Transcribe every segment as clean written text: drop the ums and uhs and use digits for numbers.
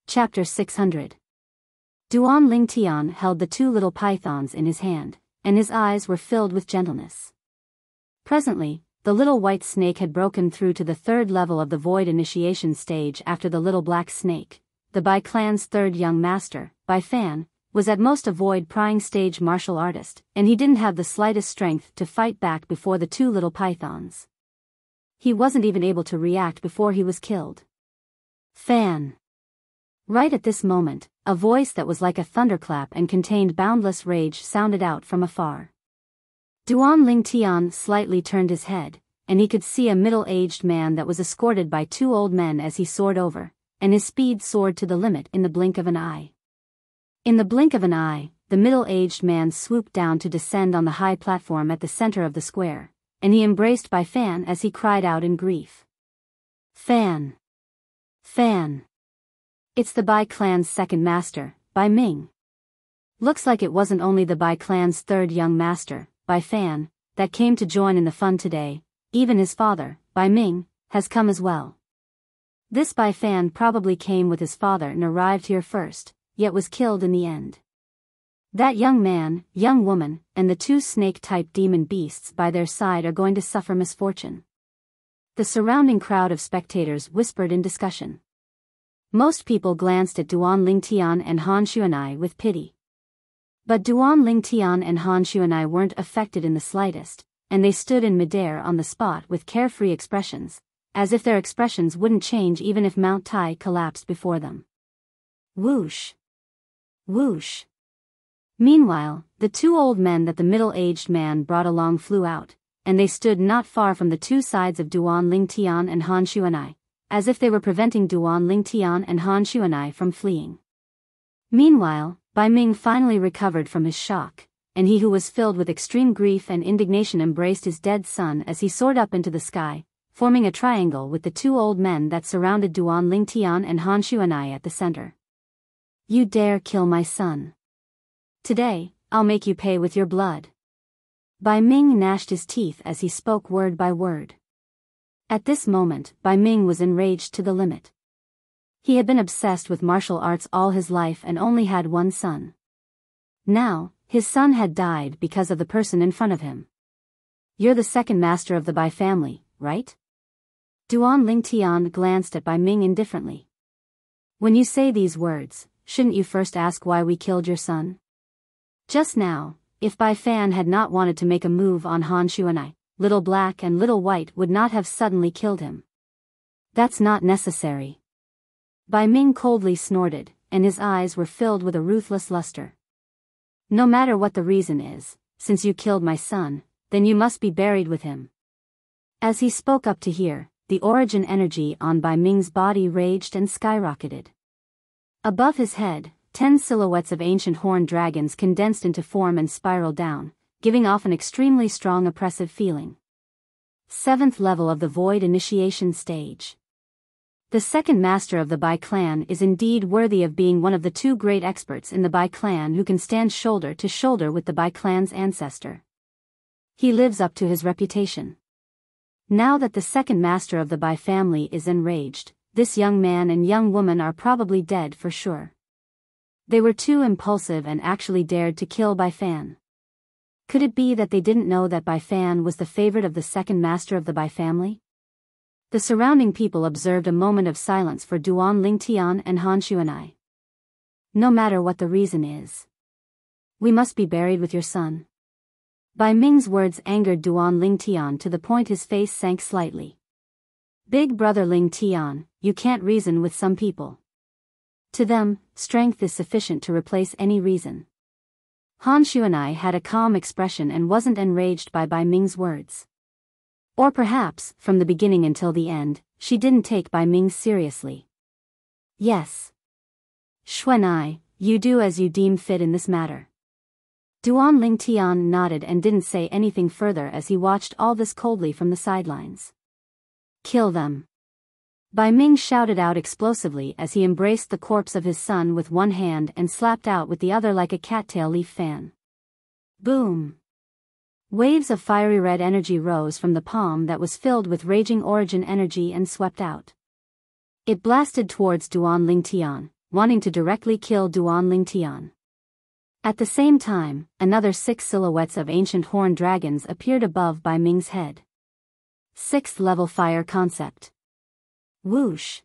Chapter 600. Duan Ling Tian held the two little pythons in his hand, and his eyes were filled with gentleness. Presently, the little white snake had broken through to the third level of the void initiation stage after the little black snake, the Bai clan's third young master, Bai Fan, was at most a void prying stage martial artist, and he didn't have the slightest strength to fight back before the two little pythons. He wasn't even able to react before he was killed. Fan. Right at this moment, a voice that was like a thunderclap and contained boundless rage sounded out from afar. Duan Ling Tian slightly turned his head, and he could see a middle-aged man that was escorted by two old men as he soared over, and his speed soared to the limit in the blink of an eye. In the blink of an eye, the middle-aged man swooped down to descend on the high platform at the center of the square, and he embraced Bai Fan as he cried out in grief. Fan! Fan! It's the Bai clan's second master, Bai Ming. Looks like it wasn't only the Bai clan's third young master, Bai Fan, that came to join in the fun today, even his father, Bai Ming, has come as well. This Bai Fan probably came with his father and arrived here first, yet was killed in the end. That young man, young woman, and the two snake-type demon beasts by their side are going to suffer misfortune. The surrounding crowd of spectators whispered in discussion. Most people glanced at Duan Ling Tian and Han Xuanai with pity. But Duan Ling Tian and Han Xuanai weren't affected in the slightest, and they stood in midair on the spot with carefree expressions, as if their expressions wouldn't change even if Mount Tai collapsed before them. Whoosh! Whoosh! Meanwhile, the two old men that the middle-aged man brought along flew out, and they stood not far from the two sides of Duan Ling Tian and Han Xuanai, as if they were preventing Duan Ling Tian and Han Xuanai from fleeing. Meanwhile, Bai Ming finally recovered from his shock, and he who was filled with extreme grief and indignation embraced his dead son as he soared up into the sky, forming a triangle with the two old men that surrounded Duan Ling Tian and Han Xuanai at the center. You dare kill my son. Today, I'll make you pay with your blood. Bai Ming gnashed his teeth as he spoke word by word. At this moment, Bai Ming was enraged to the limit. He had been obsessed with martial arts all his life and only had one son. Now, his son had died because of the person in front of him. You're the second master of the Bai family, right? Duan Ling Tian glanced at Bai Ming indifferently. When you say these words, shouldn't you first ask why we killed your son? Just now, if Bai Fan had not wanted to make a move on Han Xuanai, Little Black and Little White would not have suddenly killed him. That's not necessary. Bai Ming coldly snorted, and his eyes were filled with a ruthless luster. No matter what the reason is, since you killed my son, then you must be buried with him. As he spoke up to here, the origin energy on Bai Ming's body raged and skyrocketed. Above his head, 10 silhouettes of ancient horned dragons condensed into form and spiraled down, giving off an extremely strong oppressive feeling. 7th level of the void initiation stage. The second master of the Bai clan is indeed worthy of being one of the two great experts in the Bai clan who can stand shoulder to shoulder with the Bai clan's ancestor. He lives up to his reputation. Now that the second master of the Bai family is enraged, this young man and young woman are probably dead for sure. They were too impulsive and actually dared to kill Bai Fan. Could it be that they didn't know that Bai Fan was the favorite of the second master of the Bai family? The surrounding people observed a moment of silence for Duan Ling Tian and Han Xuanai. No matter what the reason is. We must be buried with your son. Bai Ming's words angered Duan Ling Tian to the point his face sank slightly. Big brother Ling Tian, you can't reason with some people. To them, strength is sufficient to replace any reason. Han Xuanai had a calm expression and wasn't enraged by Bai Ming's words. Or perhaps, from the beginning until the end, she didn't take Bai Ming seriously. Yes. Xuanai, you do as you deem fit in this matter. Duan Ling Tian nodded and didn't say anything further as he watched all this coldly from the sidelines. Kill them. Bai Ming shouted out explosively as he embraced the corpse of his son with one hand and slapped out with the other like a cattail leaf fan. Boom! Waves of fiery red energy rose from the palm that was filled with raging origin energy and swept out. It blasted towards Duan Ling Tian, wanting to directly kill Duan Lingtian. At the same time, another 6 silhouettes of ancient horned dragons appeared above Bai Ming's head. 6th level fire concept. Whoosh!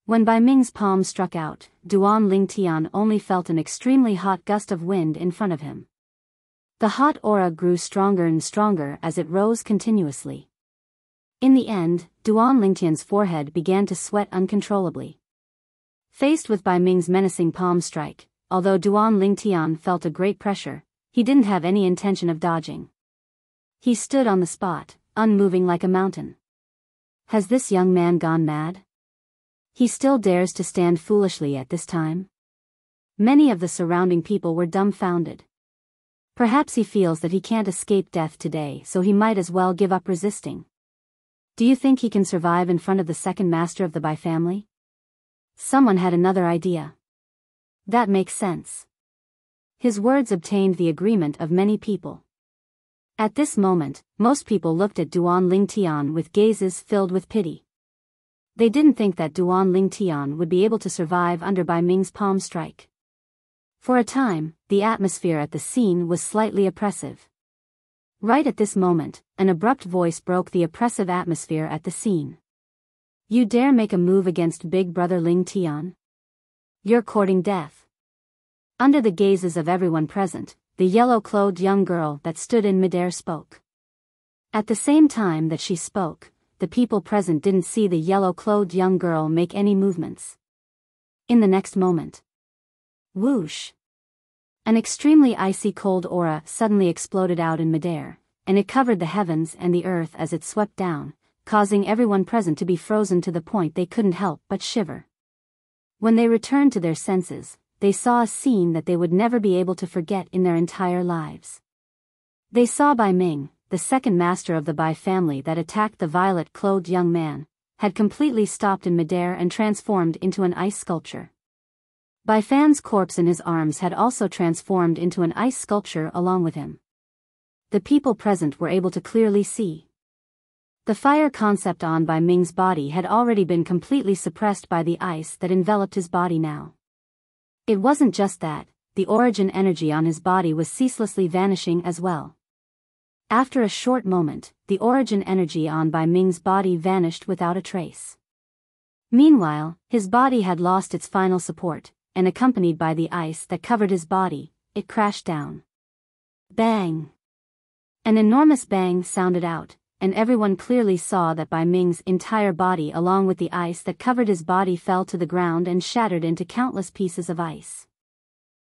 When Bai Ming's palm struck out, Duan Lingtian only felt an extremely hot gust of wind in front of him. The hot aura grew stronger and stronger as it rose continuously. In the end, Duan Lingtian's forehead began to sweat uncontrollably. Faced with Bai Ming's menacing palm strike, although Duan Lingtian felt a great pressure, he didn't have any intention of dodging. He stood on the spot, unmoving like a mountain. Has this young man gone mad? He still dares to stand foolishly at this time? Many of the surrounding people were dumbfounded. Perhaps he feels that he can't escape death today, so he might as well give up resisting. Do you think he can survive in front of the second master of the Bai family? Someone had another idea. That makes sense. His words obtained the agreement of many people. At this moment, most people looked at Duan Lingtian with gazes filled with pity. They didn't think that Duan Lingtian would be able to survive under Bai Ming's palm strike. For a time, the atmosphere at the scene was slightly oppressive. Right at this moment, an abrupt voice broke the oppressive atmosphere at the scene. You dare make a move against Big Brother Lingtian? You're courting death. Under the gazes of everyone present, the yellow-clothed young girl that stood in midair spoke. At the same time that she spoke, the people present didn't see the yellow-clothed young girl make any movements. In the next moment, whoosh! An extremely icy cold aura suddenly exploded out in midair, and it covered the heavens and the earth as it swept down, causing everyone present to be frozen to the point they couldn't help but shiver. When they returned to their senses, they saw a scene that they would never be able to forget in their entire lives. They saw Bai Ming, the second master of the Bai family that attacked the violet-clothed young man, had completely stopped in midair and transformed into an ice sculpture. Bai Fan's corpse in his arms had also transformed into an ice sculpture along with him. The people present were able to clearly see. The fire concept on Bai Ming's body had already been completely suppressed by the ice that enveloped his body now. It wasn't just that, the origin energy on his body was ceaselessly vanishing as well. After a short moment, the origin energy on Bai Ming's body vanished without a trace. Meanwhile, his body had lost its final support, and accompanied by the ice that covered his body, it crashed down. Bang! An enormous bang sounded out, and everyone clearly saw that Bai Ming's entire body along with the ice that covered his body fell to the ground and shattered into countless pieces of ice.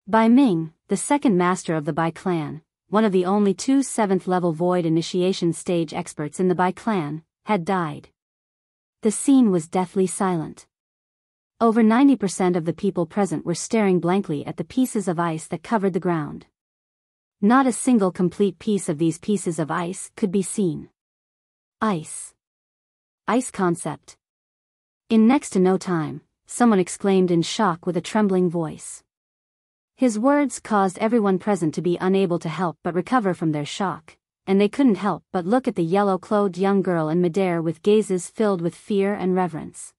Bai Ming, the second master of the Bai clan, one of the only 2 7th-level void initiation stage experts in the Bai clan, had died. The scene was deathly silent. Over 90% of the people present were staring blankly at the pieces of ice that covered the ground. Not a single complete piece of these pieces of ice could be seen. Ice. Ice concept. In next to no time, someone exclaimed in shock with a trembling voice. His words caused everyone present to be unable to help but recover from their shock, and they couldn't help but look at the yellow-clothed young girl in midair with gazes filled with fear and reverence.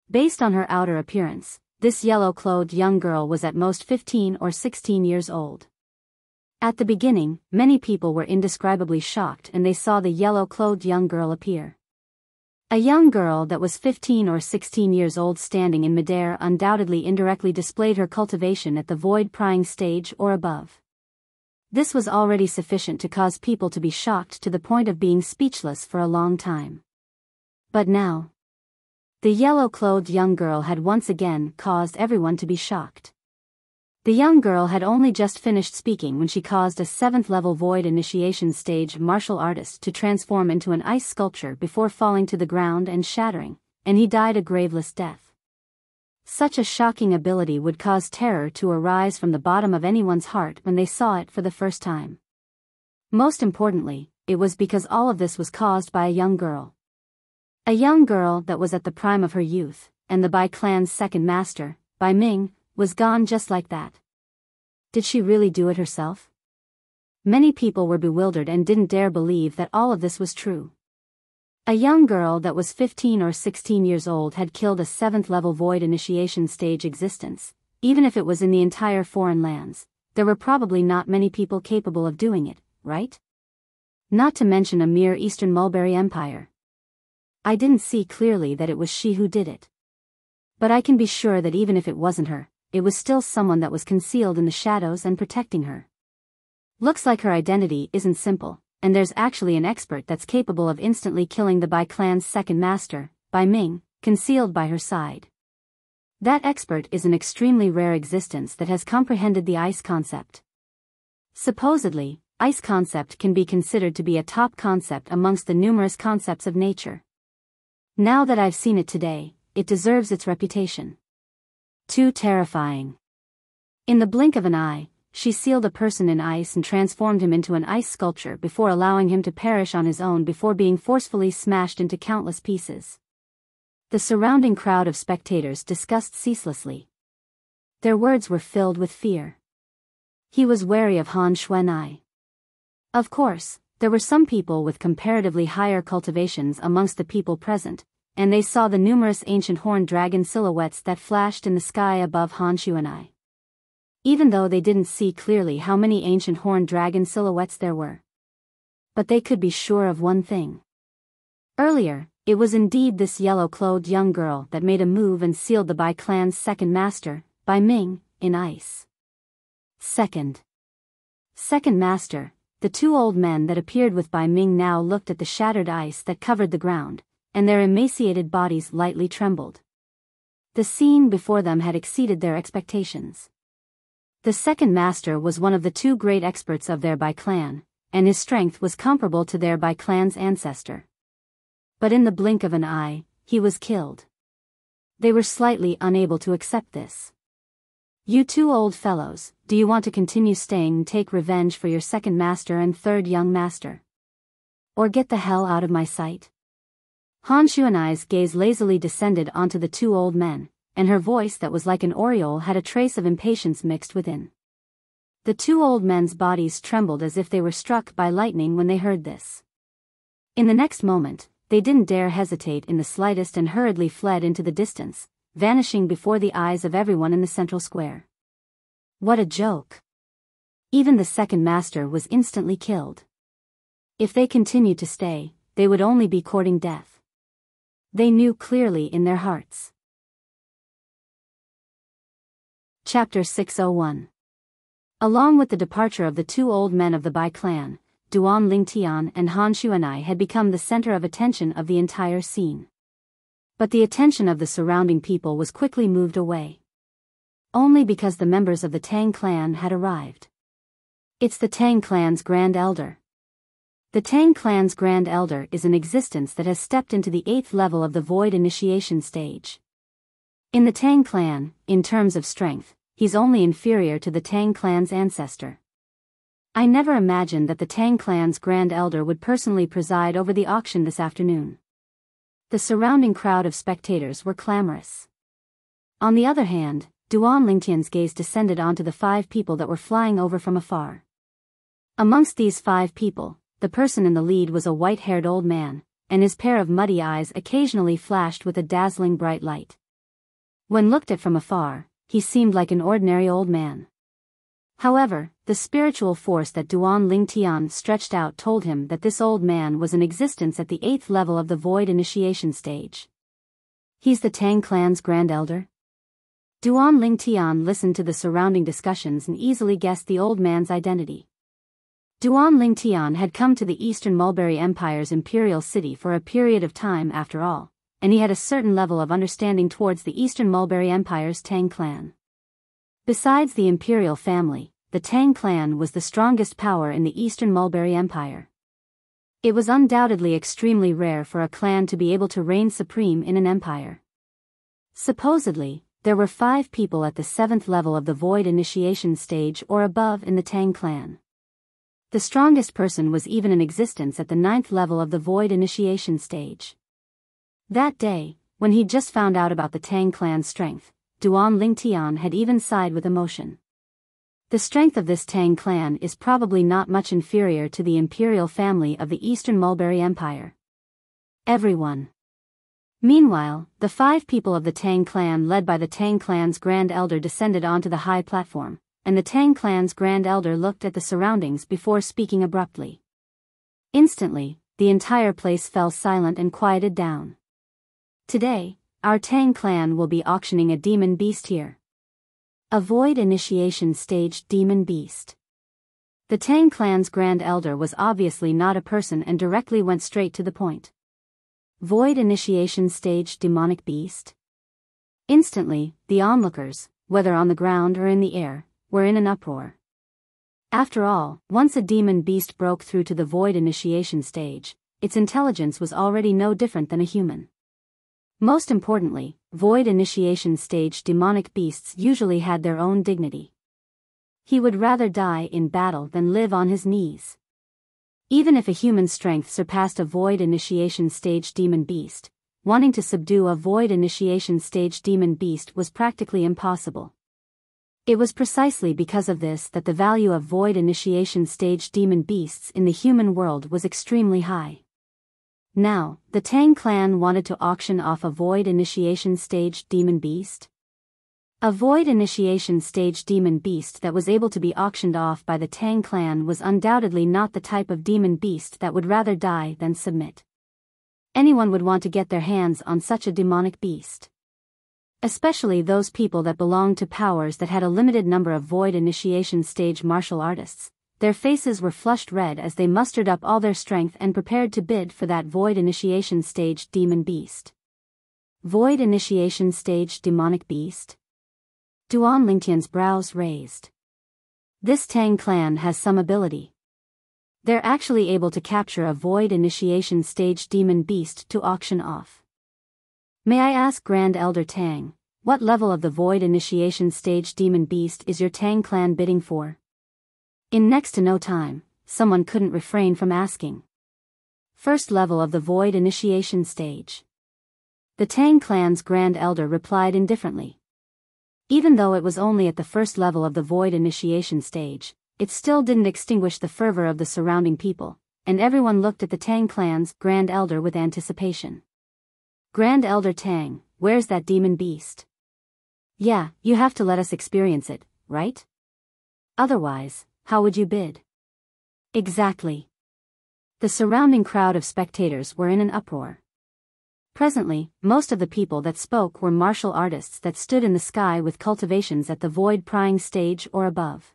Based on her outer appearance, this yellow-clothed young girl was at most 15 or 16 years old. At the beginning, many people were indescribably shocked and they saw the yellow-clothed young girl appear. A young girl that was 15 or 16 years old standing in midair undoubtedly indirectly displayed her cultivation at the void-prying stage or above. This was already sufficient to cause people to be shocked to the point of being speechless for a long time. But now, the yellow-clothed young girl had once again caused everyone to be shocked. The young girl had only just finished speaking when she caused a 7th-level void initiation stage martial artist to transform into an ice sculpture before falling to the ground and shattering, and he died a graveless death. Such a shocking ability would cause terror to arise from the bottom of anyone's heart when they saw it for the first time. Most importantly, it was because all of this was caused by a young girl. A young girl that was at the prime of her youth, and the Bai clan's second master, Bai Ming, was gone just like that. Did she really do it herself? Many people were bewildered and didn't dare believe that all of this was true. A young girl that was 15 or 16 years old had killed a 7th level void initiation stage existence. Even if it was in the entire foreign lands, there were probably not many people capable of doing it, right? Not to mention a mere Eastern Mulberry Empire. I didn't see clearly that it was she who did it. But I can be sure that even if it wasn't her, it was still someone that was concealed in the shadows and protecting her. Looks like her identity isn't simple, and there's actually an expert that's capable of instantly killing the Bai clan's second master, Bai Ming, concealed by her side. That expert is an extremely rare existence that has comprehended the ice concept. Supposedly, ice concept can be considered to be a top concept amongst the numerous concepts of nature. Now that I've seen it today, it deserves its reputation. Too terrifying. In the blink of an eye, she sealed a person in ice and transformed him into an ice sculpture before allowing him to perish on his own before being forcefully smashed into countless pieces. The surrounding crowd of spectators discussed ceaselessly. Their words were filled with fear. He was wary of Han Xuanai. Of course, there were some people with comparatively higher cultivations amongst the people present, and they saw the numerous ancient horned dragon silhouettes that flashed in the sky above Han Xuanai. Even though they didn't see clearly how many ancient horned dragon silhouettes there were. But they could be sure of one thing. Earlier, it was indeed this yellow-clothed young girl that made a move and sealed the Bai clan's second master, Bai Ming, in ice. Second master, the two old men that appeared with Bai Ming now looked at the shattered ice that covered the ground, and their emaciated bodies lightly trembled. The scene before them had exceeded their expectations. The second master was one of the two great experts of their Bai clan, and his strength was comparable to their Bai clan's ancestor. But in the blink of an eye, he was killed. They were slightly unable to accept this. You two old fellows, do you want to continue staying and take revenge for your second master and third young master? Or get the hell out of my sight? Han Xuanai's gaze lazily descended onto the two old men, and her voice that was like an aureole had a trace of impatience mixed within. The two old men's bodies trembled as if they were struck by lightning when they heard this. In the next moment, they didn't dare hesitate in the slightest and hurriedly fled into the distance, vanishing before the eyes of everyone in the central square. What a joke! Even the second master was instantly killed. If they continued to stay, they would only be courting death. They knew clearly in their hearts. Chapter 601. Along with the departure of the two old men of the Bai clan, Duan Lingtian and Han Xuanai had become the center of attention of the entire scene. But the attention of the surrounding people was quickly moved away. Only because the members of the Tang clan had arrived. It's the Tang clan's Grand Elder. The Tang clan's Grand Elder is an existence that has stepped into the 8th level of the Void initiation stage. In the Tang clan, in terms of strength, he's only inferior to the Tang clan's ancestor. I never imagined that the Tang clan's Grand Elder would personally preside over the auction this afternoon. The surrounding crowd of spectators were clamorous. On the other hand, Duan Lingtian's gaze descended onto the 5 people that were flying over from afar. Amongst these 5 people, the person in the lead was a white-haired old man, and his pair of muddy eyes occasionally flashed with a dazzling bright light. When looked at from afar, he seemed like an ordinary old man. However, the spiritual force that Duan Lingtian stretched out told him that this old man was in existence at the 8th level of the Void initiation stage. He's the Tang clan's Grand Elder? Duan Lingtian listened to the surrounding discussions and easily guessed the old man's identity. Duan Lingtian had come to the Eastern Mulberry Empire's imperial city for a period of time after all, and he had a certain level of understanding towards the Eastern Mulberry Empire's Tang clan. Besides the imperial family, the Tang clan was the strongest power in the Eastern Mulberry Empire. It was undoubtedly extremely rare for a clan to be able to reign supreme in an empire. Supposedly, there were 5 people at the 7th level of the Void initiation stage or above in the Tang clan. The strongest person was even in existence at the 9th level of the Void initiation stage. That day, when he'd just found out about the Tang clan's strength, Duan Lingtian had even sighed with emotion. The strength of this Tang clan is probably not much inferior to the imperial family of the Eastern Mulberry Empire. Everyone. Meanwhile, the 5 people of the Tang clan led by the Tang clan's Grand Elder descended onto the high platform, and the Tang clan's Grand Elder looked at the surroundings before speaking abruptly. Instantly, the entire place fell silent and quieted down. Today, our Tang clan will be auctioning a demon beast here. A void initiation stage demon beast. The Tang clan's Grand Elder was obviously not a person and directly went straight to the point. Void initiation stage demonic beast? Instantly, the onlookers, whether on the ground or in the air, were in an uproar. After all, once a demon beast broke through to the void initiation stage, its intelligence was already no different than a human. Most importantly, void initiation stage demonic beasts usually had their own dignity. He would rather die in battle than live on his knees. Even if a human strength surpassed a void initiation stage demon beast, wanting to subdue a void initiation stage demon beast was practically impossible. It was precisely because of this that the value of void initiation stage demon beasts in the human world was extremely high. Now, the Tang clan wanted to auction off a void initiation stage demon beast? A void initiation stage demon beast that was able to be auctioned off by the Tang clan was undoubtedly not the type of demon beast that would rather die than submit. Anyone would want to get their hands on such a demonic beast. Especially those people that belonged to powers that had a limited number of void initiation stage martial artists. Their faces were flushed red as they mustered up all their strength and prepared to bid for that void initiation stage demon beast. Void initiation stage demonic beast? Duan Lingtian's brows raised. This Tang clan has some ability. They're actually able to capture a void initiation stage demon beast to auction off. May I ask Grand Elder Tang, what level of the void initiation stage demon beast is your Tang clan bidding for? In next to no time, someone couldn't refrain from asking. First level of the void initiation stage. The Tang clan's Grand Elder replied indifferently. Even though it was only at the first level of the void initiation stage, it still didn't extinguish the fervor of the surrounding people, and everyone looked at the Tang clan's Grand Elder with anticipation. Grand Elder Tang, where's that demon beast? Yeah, you have to let us experience it, right? Otherwise, how would you bid? Exactly. The surrounding crowd of spectators were in an uproar. Presently, most of the people that spoke were martial artists that stood in the sky with cultivations at the void prying stage or above.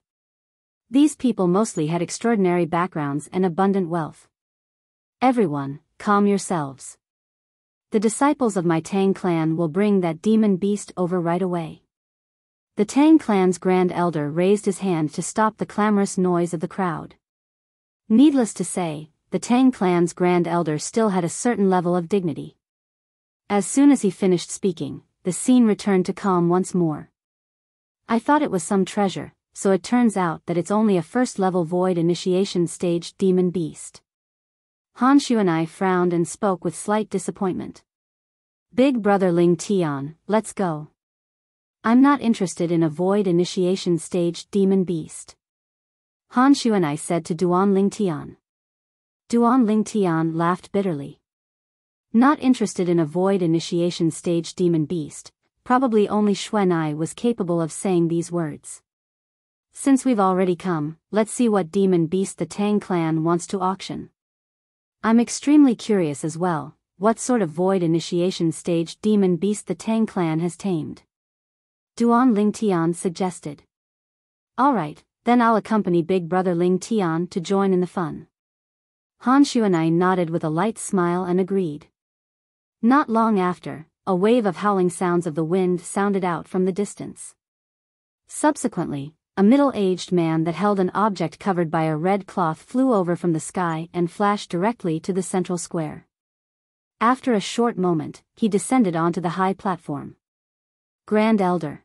These people mostly had extraordinary backgrounds and abundant wealth. Everyone, calm yourselves. The disciples of my Tang clan will bring that demon beast over right away. The Tang clan's Grand Elder raised his hand to stop the clamorous noise of the crowd. Needless to say, the Tang clan's Grand Elder still had a certain level of dignity. As soon as he finished speaking, the scene returned to calm once more. I thought it was some treasure, so it turns out that it's only a first-level void initiation stage demon beast. Han Shu and I frowned and spoke with slight disappointment. Big brother Ling Tian, let's go. I'm not interested in a void initiation stage demon beast. Han Shu and I said to Duan Ling Tian. Duan Ling Tian laughed bitterly. Not interested in a void initiation stage demon beast, probably only Xuan I was capable of saying these words. Since we've already come, let's see what demon beast the Tang clan wants to auction. I'm extremely curious as well, what sort of void initiation stage demon beast the Tang clan has tamed. Duan Ling Tian suggested. Alright, then I'll accompany big brother Ling Tian to join in the fun. Han Shu and I nodded with a light smile and agreed. Not long after, a wave of howling sounds of the wind sounded out from the distance. Subsequently, a middle-aged man that held an object covered by a red cloth flew over from the sky and flashed directly to the central square. After a short moment, he descended onto the high platform. Grand Elder.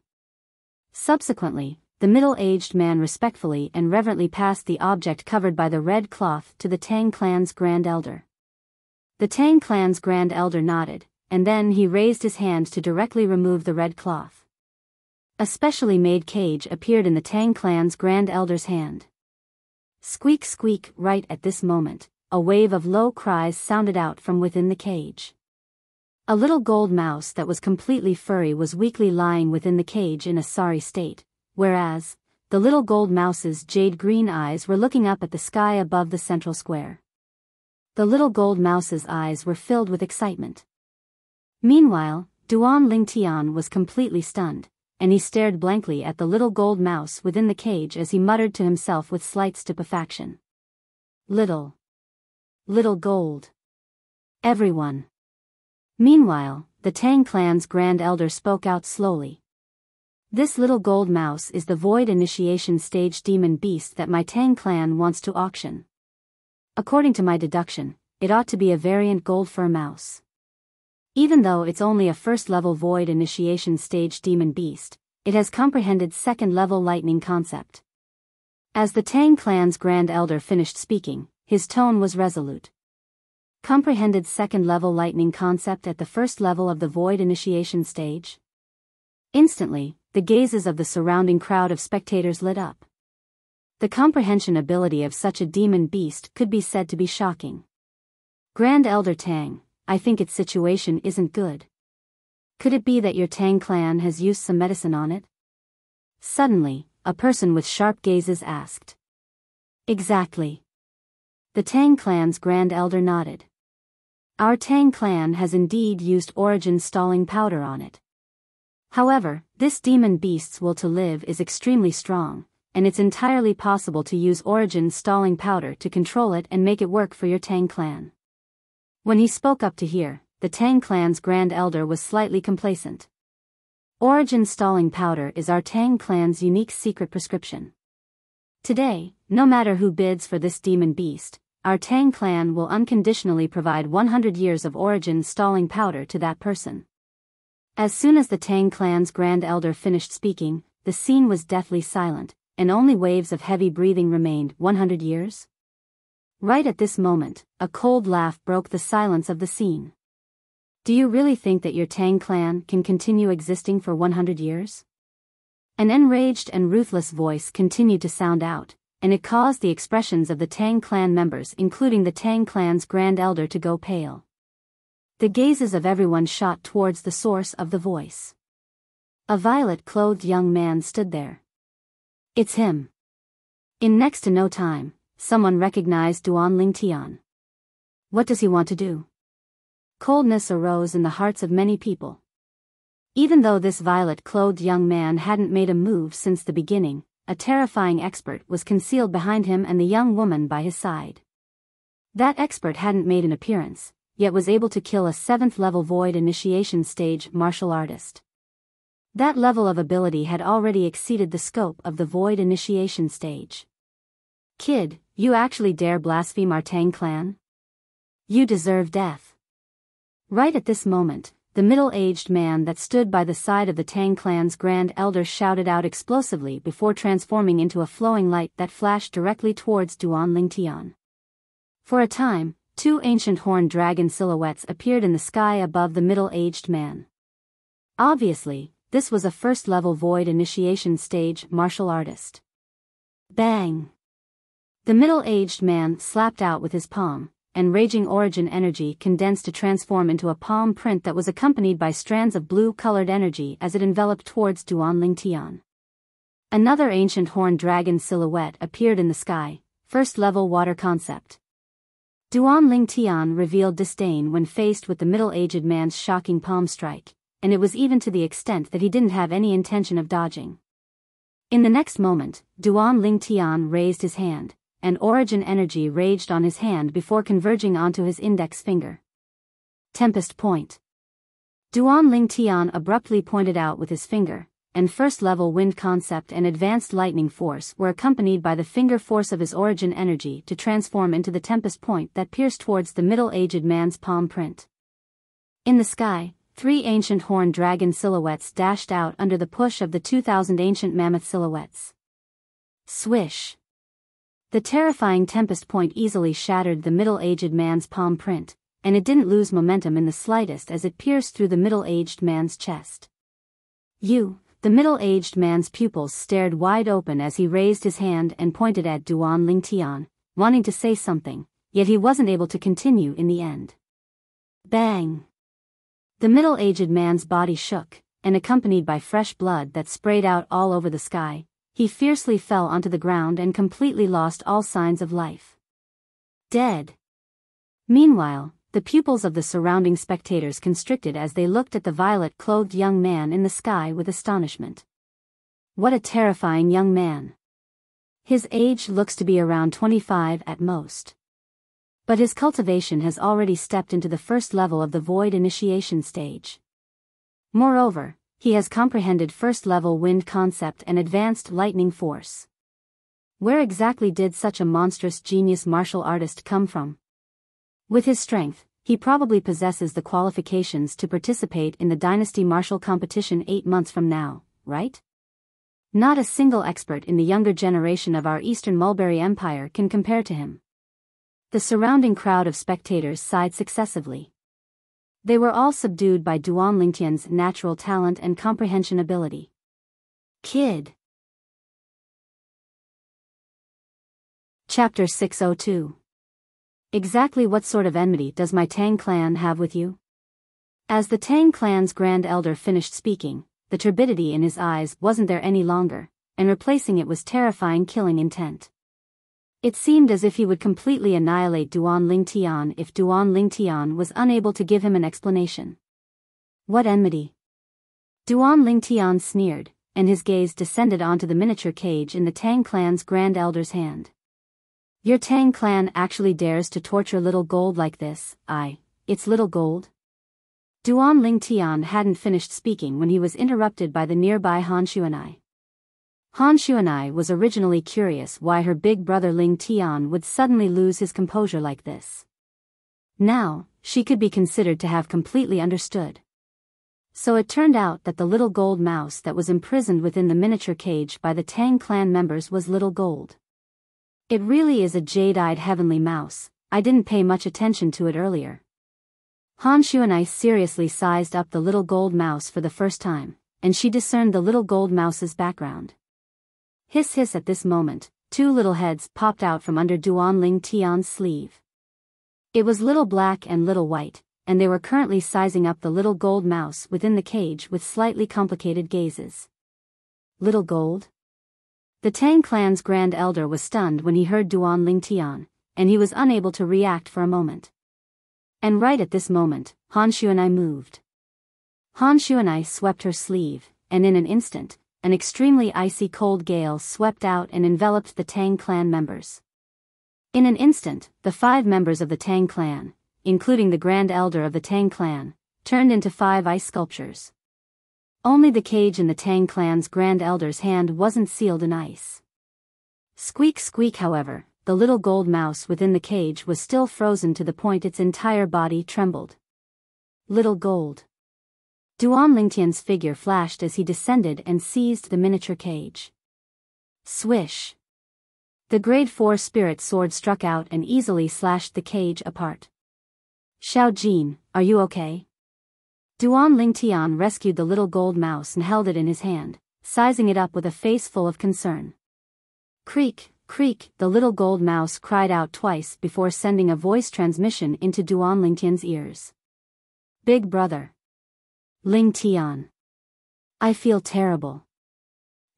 Subsequently, the middle-aged man respectfully and reverently passed the object covered by the red cloth to the Tang clan's Grand Elder. The Tang clan's Grand Elder nodded, and then he raised his hand to directly remove the red cloth. A specially made cage appeared in the Tang clan's Grand Elder's hand. Squeak squeak! Right at this moment, a wave of low cries sounded out from within the cage. A little gold mouse that was completely furry was weakly lying within the cage in a sorry state, whereas, the little gold mouse's jade-green eyes were looking up at the sky above the central square. The little gold mouse's eyes were filled with excitement. Meanwhile, Duan Lingtian was completely stunned, and he stared blankly at the little gold mouse within the cage as he muttered to himself with slight stupefaction. Little gold. Everyone. Meanwhile, the Tang clan's Grand Elder spoke out slowly. This little gold mouse is the Void Initiation Stage demon beast that my Tang clan wants to auction. According to my deduction, it ought to be a variant gold fur mouse. Even though it's only a first-level Void Initiation Stage demon beast, it has comprehended second-level lightning concept. As the Tang clan's Grand Elder finished speaking, his tone was resolute. Comprehended second-level lightning concept at the first level of the Void Initiation Stage? Instantly, the gazes of the surrounding crowd of spectators lit up. The comprehension ability of such a demon beast could be said to be shocking. Grand Elder Tang, I think its situation isn't good. Could it be that your Tang clan has used some medicine on it? Suddenly, a person with sharp gazes asked. Exactly. The Tang clan's Grand Elder nodded. Our Tang clan has indeed used origin stalling powder on it. However, this demon beast's will to live is extremely strong, and it's entirely possible to use origin stalling powder to control it and make it work for your Tang clan. When he spoke up to hear, the Tang clan's Grand Elder was slightly complacent. Origin stalling powder is our Tang clan's unique secret prescription. Today, no matter who bids for this demon beast, our Tang clan will unconditionally provide 100 years of origin stalling powder to that person. As soon as the Tang clan's Grand Elder finished speaking, the scene was deathly silent, and only waves of heavy breathing remained. 100 years? Right at this moment, a cold laugh broke the silence of the scene. Do you really think that your Tang clan can continue existing for 100 years? An enraged and ruthless voice continued to sound out, and it caused the expressions of the Tang clan members, including the Tang clan's Grand Elder, to go pale. The gazes of everyone shot towards the source of the voice. A violet-clothed young man stood there. It's him. In next to no time, someone recognized Duan Lingtian. What does he want to do? Coldness arose in the hearts of many people. Even though this violet-clothed young man hadn't made a move since the beginning, a terrifying expert was concealed behind him and the young woman by his side. That expert hadn't made an appearance, yet was able to kill a 7th-level Void Initiation Stage martial artist. That level of ability had already exceeded the scope of the Void Initiation Stage. Kid, you actually dare blaspheme our Tang clan? You deserve death. Right at this moment, the middle-aged man that stood by the side of the Tang clan's Grand Elder shouted out explosively before transforming into a flowing light that flashed directly towards Duan Lingtian. For a time, 2 ancient horned dragon silhouettes appeared in the sky above the middle-aged man. Obviously, this was a first-level Void Initiation Stage martial artist. Bang! The middle-aged man slapped out with his palm, and raging origin energy condensed to transform into a palm print that was accompanied by strands of blue-colored energy as it enveloped towards Duan Lingtian. Another ancient horned dragon silhouette appeared in the sky, first-level water concept. Duan Lingtian revealed disdain when faced with the middle-aged man's shocking palm strike, and it was even to the extent that he didn't have any intention of dodging. In the next moment, Duan Lingtian raised his hand, and origin energy raged on his hand before converging onto his index finger. Tempest Point. Duan Lingtian abruptly pointed out with his finger, and first-level wind concept and advanced lightning force were accompanied by the finger force of his origin energy to transform into the Tempest Point that pierced towards the middle-aged man's palm print. In the sky, 3 ancient horned dragon silhouettes dashed out under the push of the 2,000 ancient mammoth silhouettes. Swish! The terrifying Tempest Point easily shattered the middle-aged man's palm print, and it didn't lose momentum in the slightest as it pierced through the middle-aged man's chest. The middle-aged man's pupils stared wide open as he raised his hand and pointed at Duan Lingtian, wanting to say something, yet he wasn't able to continue in the end. Bang! The middle-aged man's body shook, and accompanied by fresh blood that sprayed out all over the sky, he fiercely fell onto the ground and completely lost all signs of life. Dead. Meanwhile, the pupils of the surrounding spectators constricted as they looked at the violet-clothed young man in the sky with astonishment. What a terrifying young man. His age looks to be around 25 at most. But his cultivation has already stepped into the first level of the void initiation stage. Moreover, he has comprehended first-level wind concept and advanced lightning force. Where exactly did such a monstrous genius martial artist come from? With his strength, he probably possesses the qualifications to participate in the Dynasty Martial Competition 8 months from now, right? Not a single expert in the younger generation of our Eastern Mulberry Empire can compare to him. The surrounding crowd of spectators sighed successively. They were all subdued by Duan Lingtian's natural talent and comprehension ability. Kid. Chapter 602. Exactly what sort of enmity does my Tang clan have with you? As the Tang clan's Grand Elder finished speaking, the turbidity in his eyes wasn't there any longer, and replacing it was terrifying killing intent. It seemed as if he would completely annihilate Duan Lingtian if Duan Lingtian was unable to give him an explanation. What enmity? Duan Lingtian sneered, and his gaze descended onto the miniature cage in the Tang clan's Grand Elder's hand. Your Tang clan actually dares to torture little gold like this? It's little gold? Duan Lingtian hadn't finished speaking when he was interrupted by the nearby Han Xuanai. Han Xuanai was originally curious why her big brother Ling Tian would suddenly lose his composure like this. Now, she could be considered to have completely understood. So it turned out that the little gold mouse that was imprisoned within the miniature cage by the Tang clan members was little gold. It really is a jade-eyed heavenly mouse. I didn't pay much attention to it earlier. Han Xuanai seriously sized up the little gold mouse for the first time, and she discerned the little gold mouse's background. Hiss hiss at this moment, 2 little heads popped out from under Duan Lingtian's sleeve. It was little black and little white, and they were currently sizing up the little gold mouse within the cage with slightly complicated gazes. Little gold? The Tang clan's Grand Elder was stunned when he heard Duan Lingtian, and he was unable to react for a moment. And right at this moment, Han Xuanai moved. Han Xuanai swept her sleeve, and in an instant, an extremely icy cold gale swept out and enveloped the Tang clan members. In an instant, the 5 members of the Tang clan, including the Grand Elder of the Tang clan, turned into 5 ice sculptures. Only the cage in the Tang clan's Grand Elder's hand wasn't sealed in ice. Squeak squeak, however, the little gold mouse within the cage was still frozen to the point its entire body trembled. Little gold. Duan Lingtian's figure flashed as he descended and seized the miniature cage. Swish. The grade 4 spirit sword struck out and easily slashed the cage apart. Xiao Jin, are you okay? Duan Lingtian rescued the little gold mouse and held it in his hand, sizing it up with a face full of concern. Creak, creak, the little gold mouse cried out twice before sending a voice transmission into Duan Lingtian's ears. Big brother. Lingtian. I feel terrible.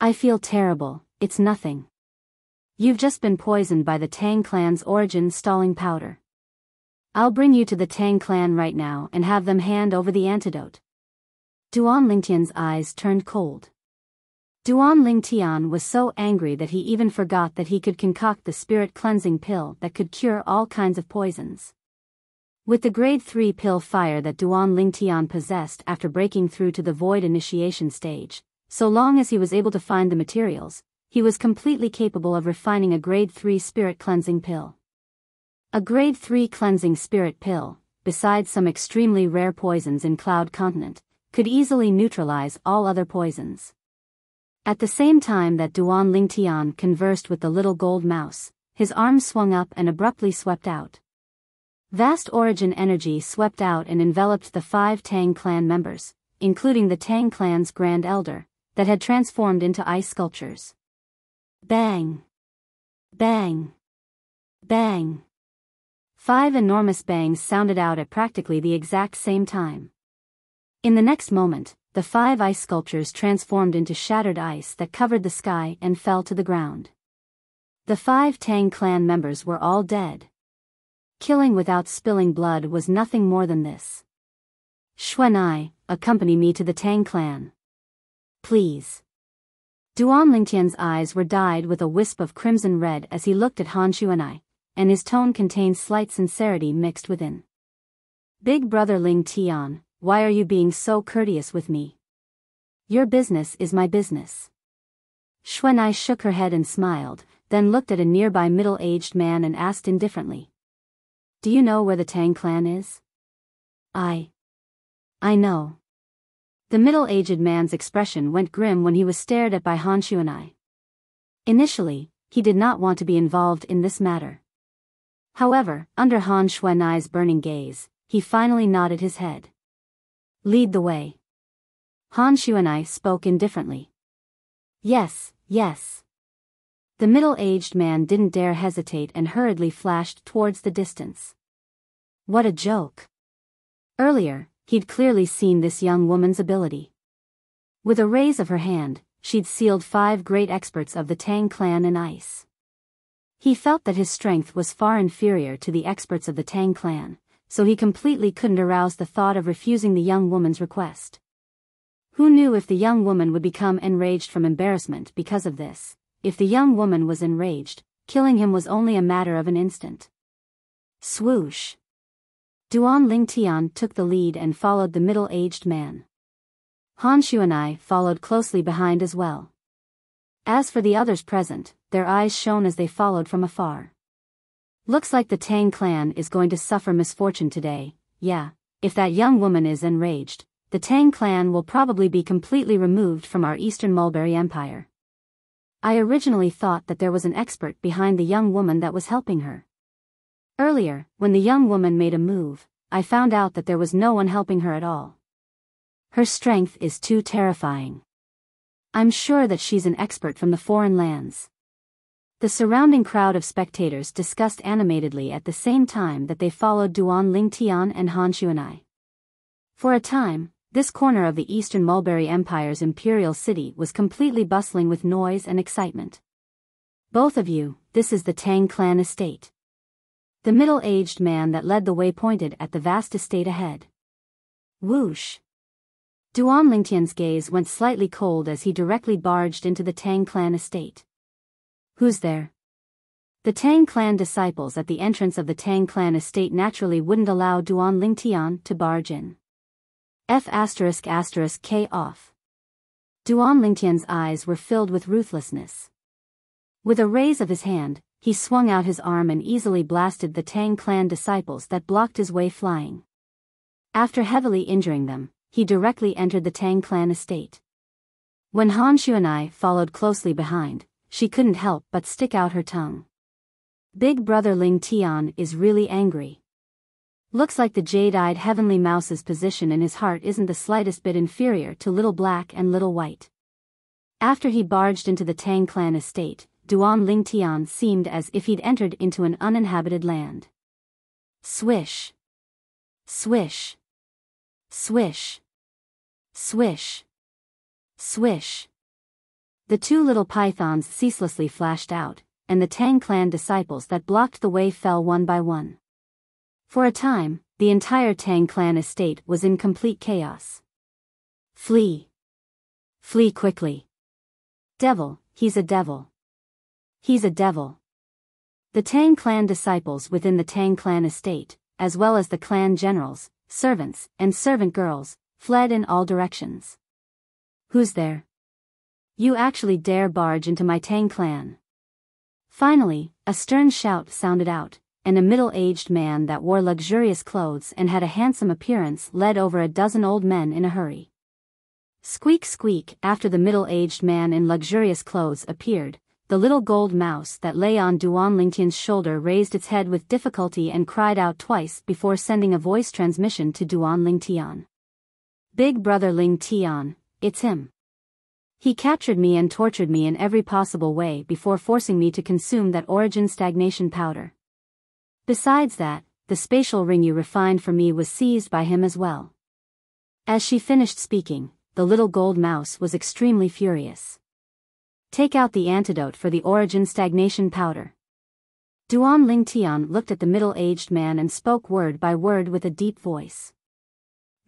I feel terrible, it's nothing. You've just been poisoned by the Tang clan's origin stalling powder. I'll bring you to the Tang clan right now and have them hand over the antidote. Duan Lingtian's eyes turned cold. Duan Lingtian was so angry that he even forgot that he could concoct the spirit cleansing pill that could cure all kinds of poisons. With the grade 3 pill fire that Duan Lingtian possessed after breaking through to the void initiation stage, so long as he was able to find the materials, he was completely capable of refining a grade 3 spirit cleansing pill. A grade 3 cleansing spirit pill, besides some extremely rare poisons in Cloud Continent, could easily neutralize all other poisons. At the same time that Duan Lingtian conversed with the little gold mouse, his arm swung up and abruptly swept out. Vast origin energy swept out and enveloped the 5 Tang clan members, including the Tang clan's Grand Elder, that had transformed into ice sculptures. Bang! Bang! Bang! 5 enormous bangs sounded out at practically the exact same time. In the next moment, the 5 ice sculptures transformed into shattered ice that covered the sky and fell to the ground. The 5 Tang clan members were all dead. Killing without spilling blood was nothing more than this. Xuanai, accompany me to the Tang clan. Please. Duan Lingtian's eyes were dyed with a wisp of crimson red as he looked at Han Xuanai, and his tone contained slight sincerity mixed within. Big brother Ling Tian, why are you being so courteous with me? Your business is my business. Xuanai shook her head and smiled, then looked at a nearby middle-aged man and asked indifferently. Do you know where the Tang clan is? I know. The middle-aged man's expression went grim when he was stared at by Han Xuanai. Initially, he did not want to be involved in this matter. However, under Han Xuanai's burning gaze, he finally nodded his head. Lead the way. Han Xuanai spoke indifferently. Yes, yes. The middle-aged man didn't dare hesitate and hurriedly flashed towards the distance. What a joke. Earlier, he'd clearly seen this young woman's ability. With a raise of her hand, she'd sealed 5 great experts of the Tang clan in ice. He felt that his strength was far inferior to the experts of the Tang clan, so he completely couldn't arouse the thought of refusing the young woman's request. Who knew if the young woman would become enraged from embarrassment because of this? If the young woman was enraged, killing him was only a matter of an instant. Swoosh. Duan Lingtian took the lead and followed the middle-aged man. Han Xuanai followed closely behind as well. As for the others present, their eyes shone as they followed from afar. Looks like the Tang clan is going to suffer misfortune today. Yeah, if that young woman is enraged, the Tang clan will probably be completely removed from our Eastern Mulberry Empire. I originally thought that there was an expert behind the young woman that was helping her. Earlier, when the young woman made a move, I found out that there was no one helping her at all. Her strength is too terrifying. I'm sure that she's an expert from the foreign lands. The surrounding crowd of spectators discussed animatedly at the same time that they followed Duan Lingtian and Han Xuanai. For a time, this corner of the Eastern Mulberry Empire's imperial city was completely bustling with noise and excitement. Both of you, this is the Tang clan estate. The middle-aged man that led the way pointed at the vast estate ahead. Whoosh. Duan Lingtian's gaze went slightly cold as he directly barged into the Tang clan estate. Who's there? The Tang clan disciples at the entrance of the Tang clan estate naturally wouldn't allow Duan Lingtian to barge in. F***K off. Duan Lingtian's eyes were filled with ruthlessness. With a raise of his hand, he swung out his arm and easily blasted the Tang clan disciples that blocked his way flying. After heavily injuring them, he directly entered the Tang clan estate. When Han Xuanai followed closely behind, she couldn't help but stick out her tongue. Big brother Ling Tian is really angry. Looks like the jade-eyed heavenly mouse's position in his heart isn't the slightest bit inferior to Little Black and Little White. After he barged into the Tang clan estate, Duan Lingtian seemed as if he'd entered into an uninhabited land. Swish. Swish. Swish. Swish. Swish. The 2 little pythons ceaselessly flashed out, and the Tang clan disciples that blocked the way fell one by one. For a time, the entire Tang clan estate was in complete chaos. Flee. Flee quickly. Devil, he's a devil. He's a devil. The Tang clan disciples within the Tang clan estate, as well as the clan generals, servants, and servant girls, fled in all directions. Who's there? You actually dare barge into my Tang clan? Finally, a stern shout sounded out, and a middle-aged man that wore luxurious clothes and had a handsome appearance led over a dozen old men in a hurry. Squeak squeak. After the middle-aged man in luxurious clothes appeared, the little gold mouse that lay on Duan Lingtian's shoulder raised its head with difficulty and cried out twice before sending a voice transmission to Duan Lingtian. Big brother Ling Tian, it's him. He captured me and tortured me in every possible way before forcing me to consume that origin stagnation powder. Besides that, the spatial ring you refined for me was seized by him as well." As she finished speaking, the little gold mouse was extremely furious. "Take out the antidote for the origin stagnation powder." Duan Lingtian looked at the middle-aged man and spoke word by word with a deep voice.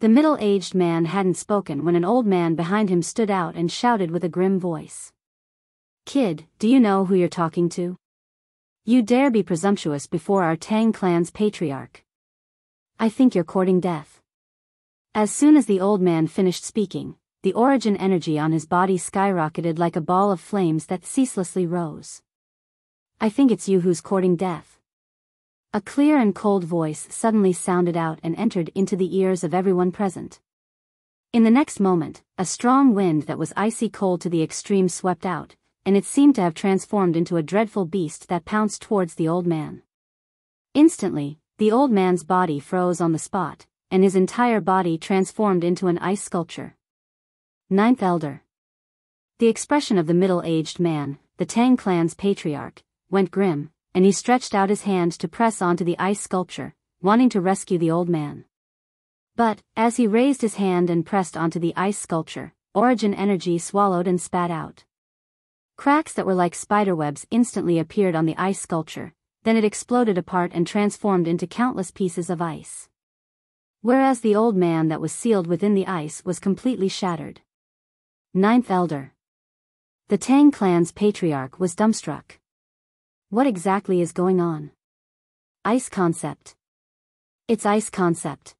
The middle-aged man hadn't spoken when an old man behind him stood out and shouted with a grim voice. "Kid, do you know who you're talking to? You dare be presumptuous before our Tang clan's patriarch. I think you're courting death." As soon as the old man finished speaking, the origin energy on his body skyrocketed like a ball of flames that ceaselessly rose. "I think it's you who's courting death." A clear and cold voice suddenly sounded out and entered into the ears of everyone present. In the next moment, a strong wind that was icy cold to the extreme swept out, and it seemed to have transformed into a dreadful beast that pounced towards the old man. Instantly, the old man's body froze on the spot, and his entire body transformed into an ice sculpture. Ninth Elder. The expression of the middle-aged man, the Tang clan's patriarch, went grim, and he stretched out his hand to press onto the ice sculpture, wanting to rescue the old man. But, as he raised his hand and pressed onto the ice sculpture, origin energy swallowed and spat out. Cracks that were like spiderwebs instantly appeared on the ice sculpture, then it exploded apart and transformed into countless pieces of ice. Whereas the old man that was sealed within the ice was completely shattered. Ninth Elder. The Tang clan's patriarch was dumbstruck. What exactly is going on? Ice concept. It's ice concept.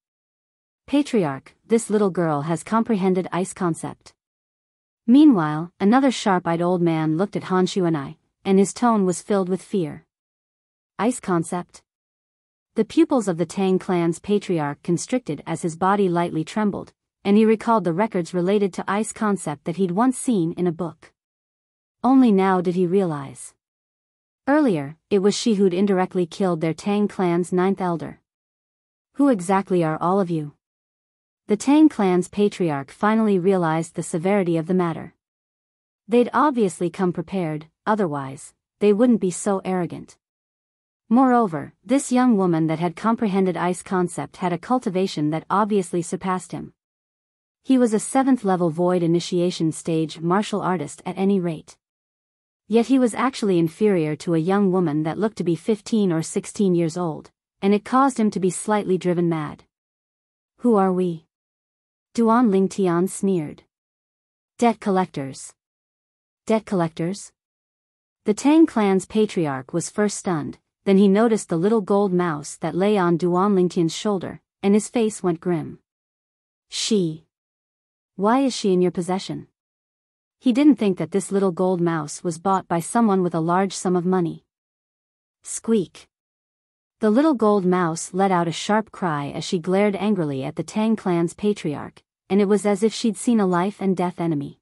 Patriarch, this little girl has comprehended ice concept. Meanwhile, another sharp-eyed old man looked at Han Shuanai, and his tone was filled with fear. Ice concept. The pupils of the Tang clan's patriarch constricted as his body lightly trembled, and he recalled the records related to ice concept that he'd once seen in a book. Only now did he realize. Earlier, it was she who'd indirectly killed their Tang clan's ninth elder. Who exactly are all of you? The Tang clan's patriarch finally realized the severity of the matter. They'd obviously come prepared, otherwise, they wouldn't be so arrogant. Moreover, this young woman that had comprehended ice concept had a cultivation that obviously surpassed him. He was a 7th level void initiation stage martial artist at any rate. Yet he was actually inferior to a young woman that looked to be 15 or 16 years old, and it caused him to be slightly driven mad. Who are we? Duan Lingtian sneered. Debt collectors. Debt collectors? The Tang clan's patriarch was first stunned, then he noticed the little gold mouse that lay on Duan Lingtian's shoulder, and his face went grim. She. Why is she in your possession? He didn't think that this little gold mouse was bought by someone with a large sum of money. Squeak. The little gold mouse let out a sharp cry as she glared angrily at the Tang clan's patriarch, and it was as if she'd seen a life and death enemy.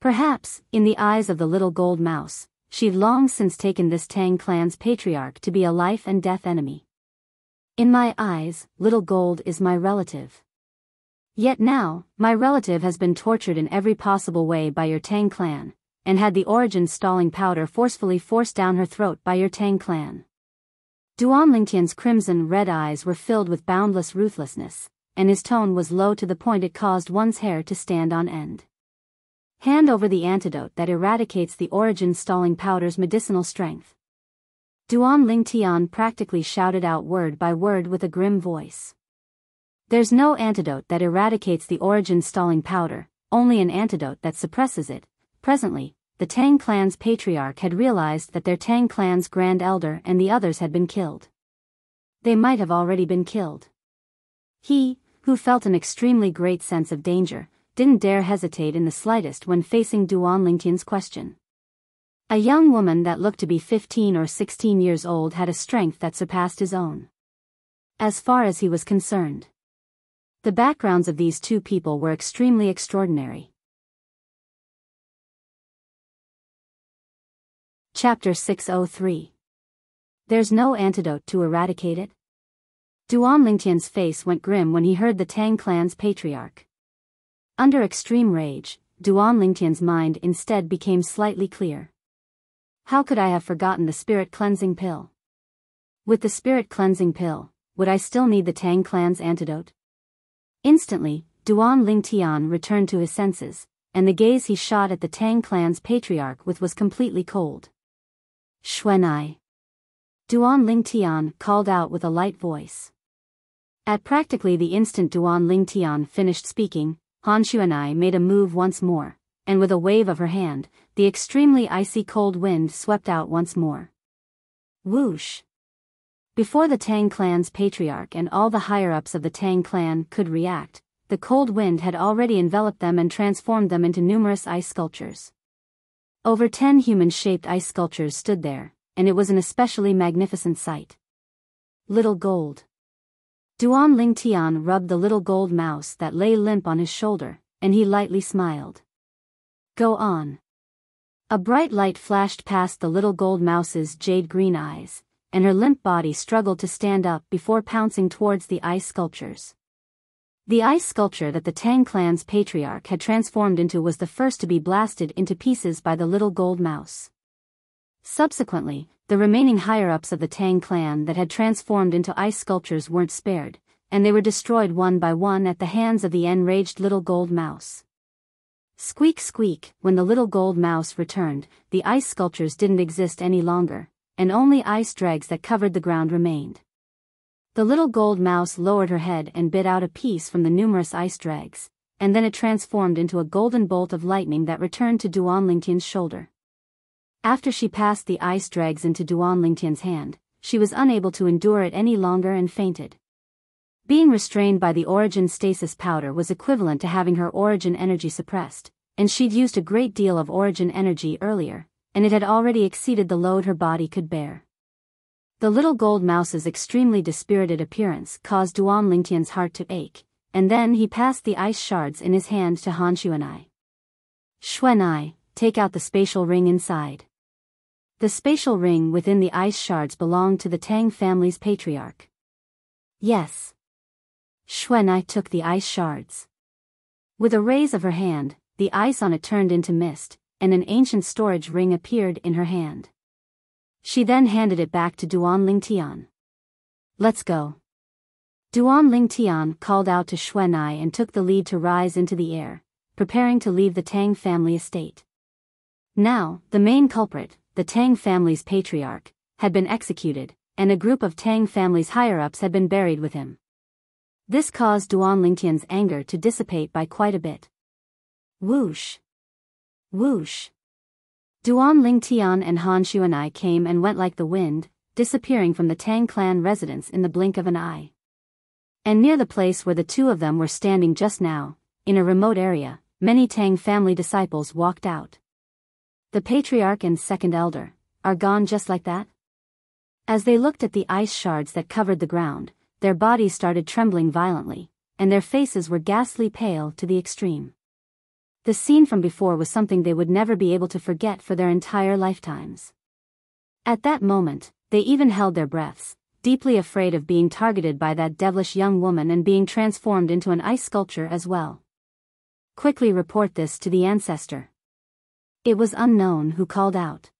Perhaps, in the eyes of the little gold mouse, she'd long since taken this Tang clan's patriarch to be a life and death enemy. In my eyes, little gold is my relative. Yet now, my relative has been tortured in every possible way by your Tang clan, and had the origin stalling powder forcefully forced down her throat by your Tang clan. Duan Lingtian's crimson red eyes were filled with boundless ruthlessness, and his tone was low to the point it caused one's hair to stand on end. Hand over the antidote that eradicates the origin stalling powder's medicinal strength. Duan Lingtian practically shouted out word by word with a grim voice. There's no antidote that eradicates the origin stalling powder, only an antidote that suppresses it. Presently, the Tang clan's patriarch had realized that their Tang clan's grand elder and the others had been killed. They might have already been killed. He, who felt an extremely great sense of danger, didn't dare hesitate in the slightest when facing Duan Lingtian's question. A young woman that looked to be 15 or 16 years old had a strength that surpassed his own. As far as he was concerned, the backgrounds of these two people were extremely extraordinary. Chapter 603. There's no antidote to eradicate it? Duan Lingtian's face went grim when he heard the Tang clan's patriarch. Under extreme rage, Duan Lingtian's mind instead became slightly clear. How could I have forgotten the spirit cleansing pill? With the spirit cleansing pill, would I still need the Tang clan's antidote? Instantly, Duan Lingtian returned to his senses, and the gaze he shot at the Tang clan's patriarch with was completely cold. Xuanai. Duan Lingtian called out with a light voice. At practically the instant Duan Lingtian finished speaking, Han Xuanai made a move once more, and with a wave of her hand, the extremely icy cold wind swept out once more. Whoosh! Before the Tang clan's patriarch and all the higher-ups of the Tang clan could react, the cold wind had already enveloped them and transformed them into numerous ice sculptures. Over 10 human-shaped ice sculptures stood there, and it was an especially magnificent sight. Little gold. Duan Lingtian rubbed the little gold mouse that lay limp on his shoulder, and he lightly smiled. Go on. A bright light flashed past the little gold mouse's jade-green eyes, and her limp body struggled to stand up before pouncing towards the ice sculptures. The ice sculpture that the Tang clan's patriarch had transformed into was the first to be blasted into pieces by the little gold mouse. Subsequently, the remaining higher-ups of the Tang clan that had transformed into ice sculptures weren't spared, and they were destroyed one by one at the hands of the enraged little gold mouse. Squeak squeak, when the little gold mouse returned, the ice sculptures didn't exist any longer, and only ice dregs that covered the ground remained. The little gold mouse lowered her head and bit out a piece from the numerous ice dregs, and then it transformed into a golden bolt of lightning that returned to Duan Lingtian's shoulder. After she passed the ice dregs into Duan Lingtian's hand, she was unable to endure it any longer and fainted. Being restrained by the origin stasis powder was equivalent to having her origin energy suppressed, and she'd used a great deal of origin energy earlier, and it had already exceeded the load her body could bear. The little gold mouse's extremely dispirited appearance caused Duan Lingtian's heart to ache, and then he passed the ice shards in his hand to Han Xuanai. Xuanai, take out the spatial ring inside. The spatial ring within the ice shards belonged to the Tang family's patriarch. Yes. Xuanai took the ice shards. With a raise of her hand, the ice on it turned into mist, and an ancient storage ring appeared in her hand. She then handed it back to Duan Lingtian. Let's go. Duan Lingtian called out to Xuanai and took the lead to rise into the air, preparing to leave the Tang family estate. Now, the main culprit, the Tang family's patriarch, had been executed, and a group of Tang family's higher-ups had been buried with him. This caused Duan Lingtian's anger to dissipate by quite a bit. Whoosh! Whoosh! Duan Lingtian and Han Xuanai came and went like the wind, disappearing from the Tang clan residence in the blink of an eye. And near the place where the two of them were standing just now, in a remote area, many Tang family disciples walked out. The patriarch and second elder are gone just like that? As they looked at the ice shards that covered the ground, their bodies started trembling violently, and their faces were ghastly pale to the extreme. The scene from before was something they would never be able to forget for their entire lifetimes. At that moment, they even held their breaths, deeply afraid of being targeted by that devilish young woman and being transformed into an ice sculpture as well. Quickly report this to the ancestor. It was unknown who called out.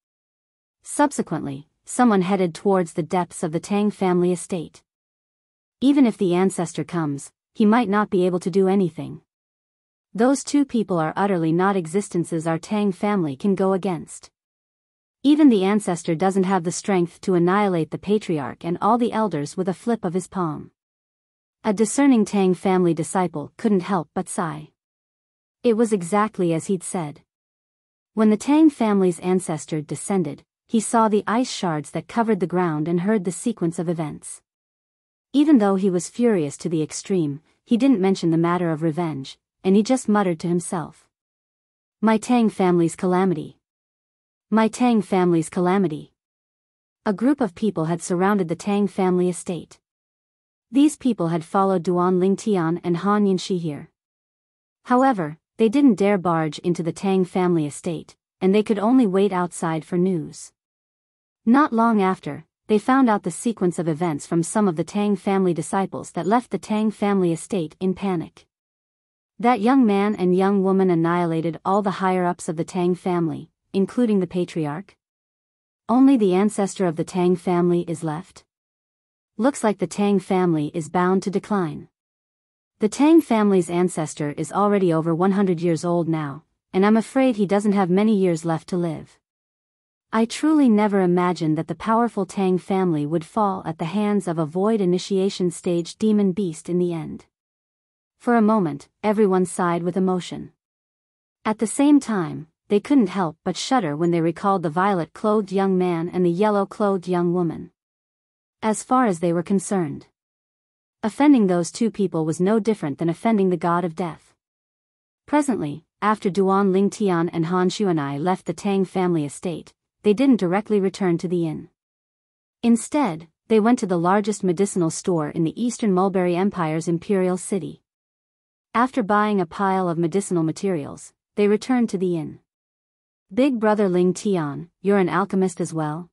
Subsequently, someone headed towards the depths of the Tang family estate. Even if the ancestor comes, he might not be able to do anything. Those two people are utterly not existences our Tang family can go against. Even the ancestor doesn't have the strength to annihilate the patriarch and all the elders with a flip of his palm. A discerning Tang family disciple couldn't help but sigh. It was exactly as he'd said. When the Tang family's ancestor descended, he saw the ice shards that covered the ground and heard the sequence of events. Even though he was furious to the extreme, he didn't mention the matter of revenge, and he just muttered to himself. My Tang family's calamity. My Tang family's calamity. A group of people had surrounded the Tang family estate. These people had followed Duan Lingtian and Han Yinshi here. However, they didn't dare barge into the Tang family estate, and they could only wait outside for news. Not long after, they found out the sequence of events from some of the Tang family disciples that left the Tang family estate in panic. That young man and young woman annihilated all the higher-ups of the Tang family, including the patriarch. Only the ancestor of the Tang family is left. Looks like the Tang family is bound to decline. The Tang family's ancestor is already over 100 years old now, and I'm afraid he doesn't have many years left to live. I truly never imagined that the powerful Tang family would fall at the hands of a void initiation stage demon beast in the end. For a moment, everyone sighed with emotion. At the same time, they couldn't help but shudder when they recalled the violet-clothed young man and the yellow-clothed young woman. As far as they were concerned, offending those two people was no different than offending the god of death. Presently, after Duan Lingtian and Han Xuanai left the Tang family estate, they didn't directly return to the inn. Instead, they went to the largest medicinal store in the Eastern Mulberry Empire's imperial city. After buying a pile of medicinal materials, they returned to the inn. Big brother Ling Tian, you're an alchemist as well?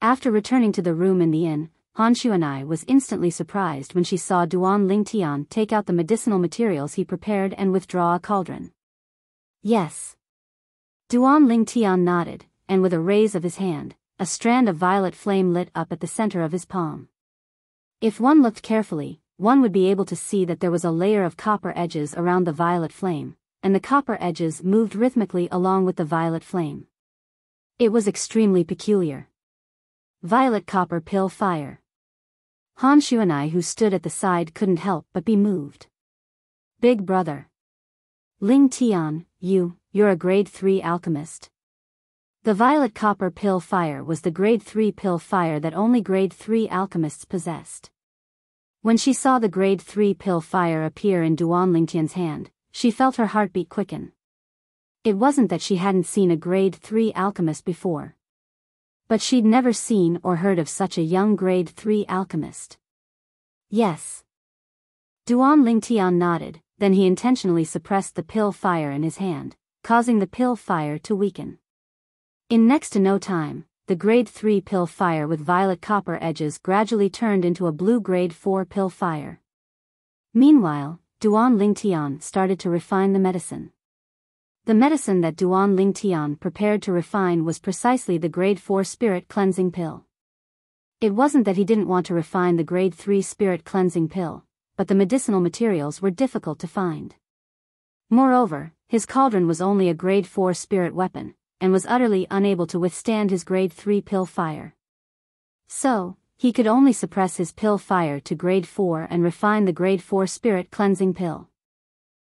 After returning to the room in the inn, Han Xuanai was instantly surprised when she saw Duan Lingtian take out the medicinal materials he prepared and withdraw a cauldron. Yes. Duan Lingtian nodded, and with a raise of his hand, a strand of violet flame lit up at the center of his palm. If one looked carefully, one would be able to see that there was a layer of copper edges around the violet flame, and the copper edges moved rhythmically along with the violet flame. It was extremely peculiar. Violet copper pill fire. Han Xuanai, who stood at the side, couldn't help but be moved. Big brother Ling Tian, you're a grade 3 alchemist. The violet copper pill fire was the grade 3 pill fire that only grade 3 alchemists possessed. When she saw the grade 3 pill fire appear in Duan Lingtian's hand, she felt her heartbeat quicken. It wasn't that she hadn't seen a grade 3 alchemist before, but she'd never seen or heard of such a young grade 3 alchemist. Yes. Duan Lingtian nodded, then he intentionally suppressed the pill fire in his hand, causing the pill fire to weaken. In next to no time, the grade 3 pill fire with violet copper edges gradually turned into a blue grade 4 pill fire. Meanwhile, Duan Lingtian started to refine the medicine. The medicine that Duan Lingtian prepared to refine was precisely the grade 4 spirit cleansing pill. It wasn't that he didn't want to refine the grade 3 spirit cleansing pill, but the medicinal materials were difficult to find. Moreover, his cauldron was only a grade 4 spirit weapon, and was utterly unable to withstand his grade 3 pill fire. So, he could only suppress his pill fire to grade 4 and refine the grade 4 spirit cleansing pill.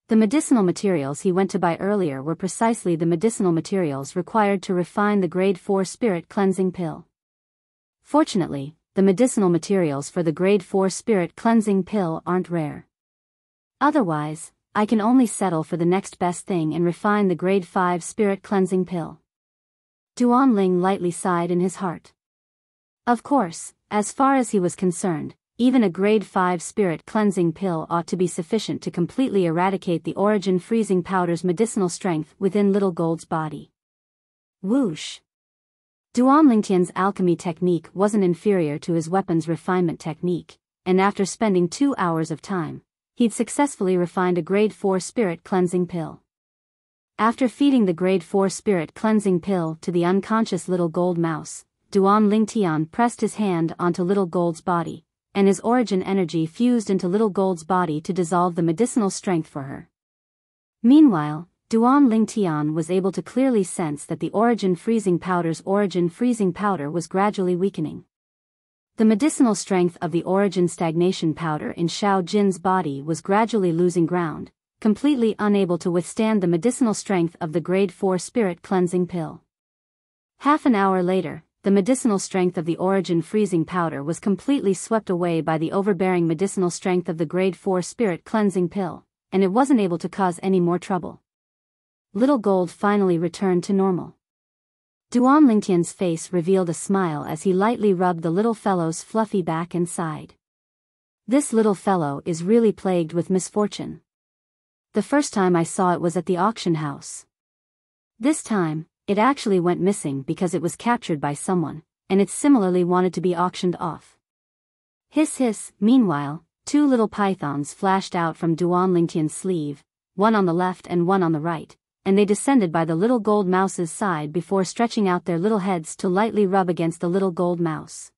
The medicinal materials he went to buy earlier were precisely the medicinal materials required to refine the grade 4 spirit cleansing pill. Fortunately, the medicinal materials for the grade 4 spirit cleansing pill aren't rare. Otherwise, I can only settle for the next best thing and refine the grade 5 spirit cleansing pill. Duan Ling lightly sighed in his heart. Of course, as far as he was concerned, even a grade 5 spirit cleansing pill ought to be sufficient to completely eradicate the origin freezing powder's medicinal strength within Little Gold's body. Whoosh! Duan Lingtian's alchemy technique wasn't inferior to his weapon's refinement technique, and after spending 2 hours of time, he'd successfully refined a grade 4 spirit cleansing pill. After feeding the grade 4 spirit cleansing pill to the unconscious Little Gold mouse, Duan Lingtian pressed his hand onto Little Gold's body, and his origin energy fused into Little Gold's body to dissolve the medicinal strength for her. Meanwhile, Duan Lingtian was able to clearly sense that the origin freezing powder's origin freezing powder was gradually weakening. The medicinal strength of the origin stagnation powder in Xiao Jin's body was gradually losing ground, completely unable to withstand the medicinal strength of the grade 4 spirit cleansing pill. Half an hour later, the medicinal strength of the origin freezing powder was completely swept away by the overbearing medicinal strength of the grade 4 spirit cleansing pill, and it wasn't able to cause any more trouble. Little Gold finally returned to normal. Duan Lingtian's face revealed a smile as he lightly rubbed the little fellow's fluffy back and sighed. This little fellow is really plagued with misfortune. The first time I saw it was at the auction house. This time, it actually went missing because it was captured by someone, and it similarly wanted to be auctioned off. Hiss hiss. Meanwhile, 2 little pythons flashed out from Duan Lingtian's sleeve, one on the left and one on the right, and they descended by the Little Gold mouse's side before stretching out their little heads to lightly rub against the Little Gold mouse.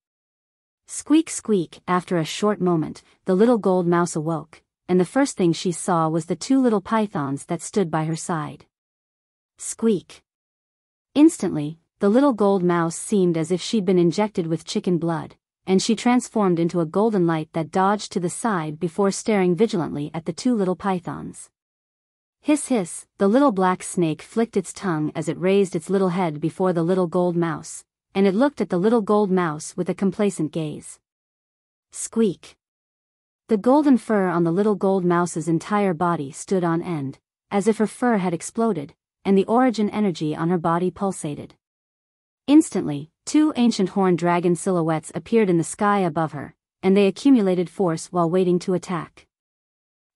Squeak squeak. After a short moment, the little gold mouse awoke, and the first thing she saw was the two little pythons that stood by her side. Squeak. Instantly, the little gold mouse seemed as if she'd been injected with chicken blood, and she transformed into a golden light that dodged to the side before staring vigilantly at the two little pythons. Hiss hiss, the little black snake flicked its tongue as it raised its little head before the little gold mouse, and it looked at the little gold mouse with a complacent gaze. Squeak. The golden fur on the little gold mouse's entire body stood on end, as if her fur had exploded, and the origin energy on her body pulsated. Instantly, two ancient horned dragon silhouettes appeared in the sky above her, and they accumulated force while waiting to attack.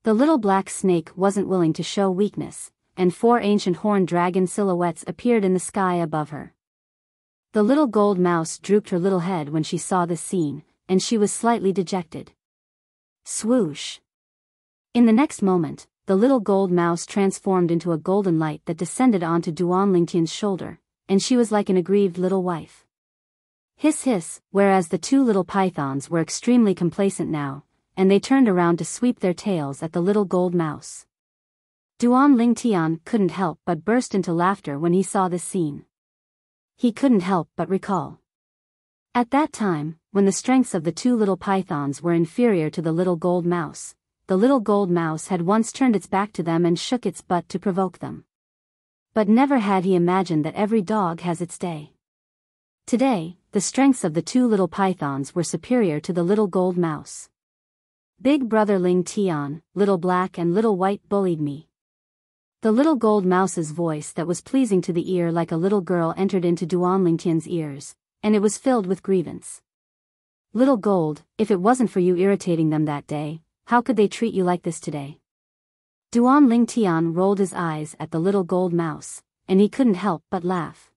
The little black snake wasn't willing to show weakness, and four ancient horned dragon silhouettes appeared in the sky above her. The little gold mouse drooped her little head when she saw this scene, and she was slightly dejected. Swoosh. In the next moment, the little gold mouse transformed into a golden light that descended onto Duan Lingtian's shoulder, and she was like an aggrieved little wife. Hiss hiss, whereas the two little pythons were extremely complacent now, and they turned around to sweep their tails at the little gold mouse. Duan Lingtian couldn't help but burst into laughter when he saw this scene. He couldn't help but recall. At that time, when the strengths of the two little pythons were inferior to the little gold mouse, the little gold mouse had once turned its back to them and shook its butt to provoke them. But never had he imagined that every dog has its day. Today, the strengths of the two little pythons were superior to the little gold mouse. Big brother Ling Tian, little black and little white bullied me. The little gold mouse's voice that was pleasing to the ear like a little girl entered into Duan Lingtian's ears, and it was filled with grievance. Little gold, if it wasn't for you irritating them that day, how could they treat you like this today? Duan Lingtian rolled his eyes at the little gold mouse, and he couldn't help but laugh.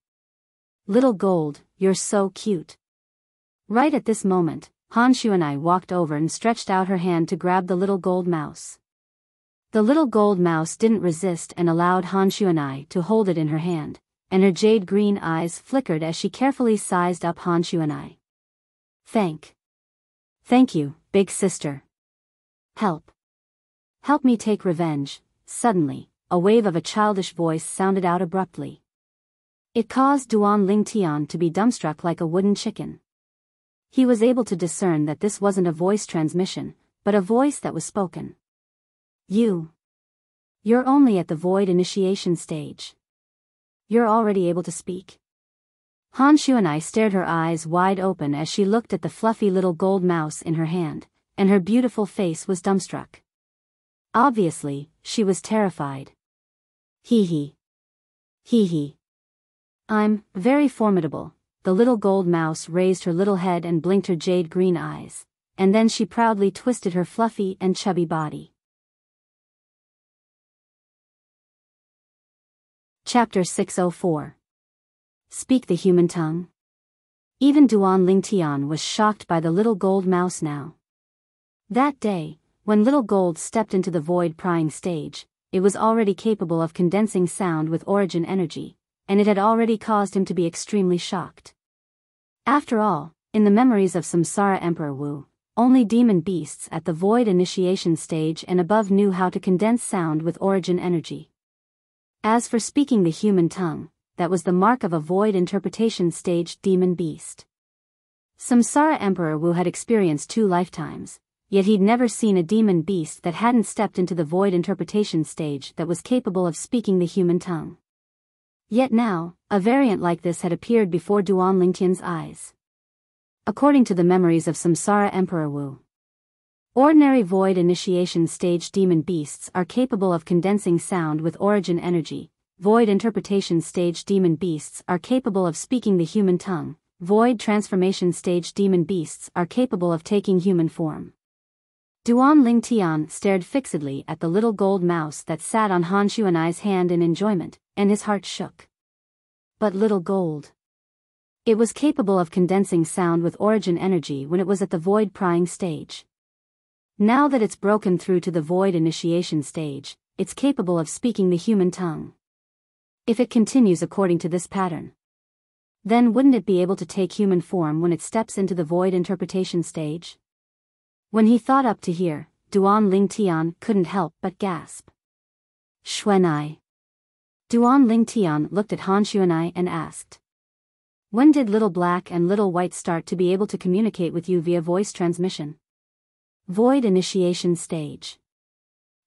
Little gold, you're so cute. Right at this moment, Han Shuanai walked over and stretched out her hand to grab the little gold mouse. The little gold mouse didn't resist and allowed Han Shuanai to hold it in her hand, and her jade green eyes flickered as she carefully sized up Han Shuanai. Thank you, big sister. Help me take revenge. Suddenly, a wave of a childish voice sounded out abruptly. It caused Duan Lingtian to be dumbstruck like a wooden chicken. He was able to discern that this wasn't a voice transmission, but a voice that was spoken. You're only at the void initiation stage. You're already able to speak? Han Shuanai stared her eyes wide open as she looked at the fluffy little gold mouse in her hand, and her beautiful face was dumbstruck. Obviously, she was terrified. Hee hee. I'm very formidable. The little gold mouse raised her little head and blinked her jade green eyes, and then she proudly twisted her fluffy and chubby body. Chapter 604. Speak the human tongue. Even Duan Lingtian was shocked by the little gold mouse now. That day, when little gold stepped into the void prying stage, it was already capable of condensing sound with origin energy, and it had already caused him to be extremely shocked. After all, in the memories of Samsara Emperor Wu, only demon beasts at the void initiation stage and above knew how to condense sound with origin energy. As for speaking the human tongue, that was the mark of a void interpretation stage demon beast. Samsara Emperor Wu had experienced 2 lifetimes, yet he'd never seen a demon beast that hadn't stepped into the void interpretation stage that was capable of speaking the human tongue. Yet now, a variant like this had appeared before Duan Lingtian's eyes. According to the memories of Samsara Emperor Wu, ordinary void initiation stage demon beasts are capable of condensing sound with origin energy. Void interpretation stage demon beasts are capable of speaking the human tongue. Void transformation stage demon beasts are capable of taking human form. Duan Lingtian stared fixedly at the little gold mouse that sat on Han Shuanai's hand in enjoyment, and his heart shook. But little gold. It was capable of condensing sound with origin energy when it was at the void prying stage. Now that it's broken through to the void initiation stage, it's capable of speaking the human tongue. If it continues according to this pattern, Then wouldn't it be able to take human form when it steps into the void interpretation stage? When he thought up to here, Duan Ling Tian couldn't help but gasp. Xuanai. Duan Ling Tian looked at Han Xuanai and asked. When did Little Black and Little White start to be able to communicate with you via voice transmission? Void initiation stage.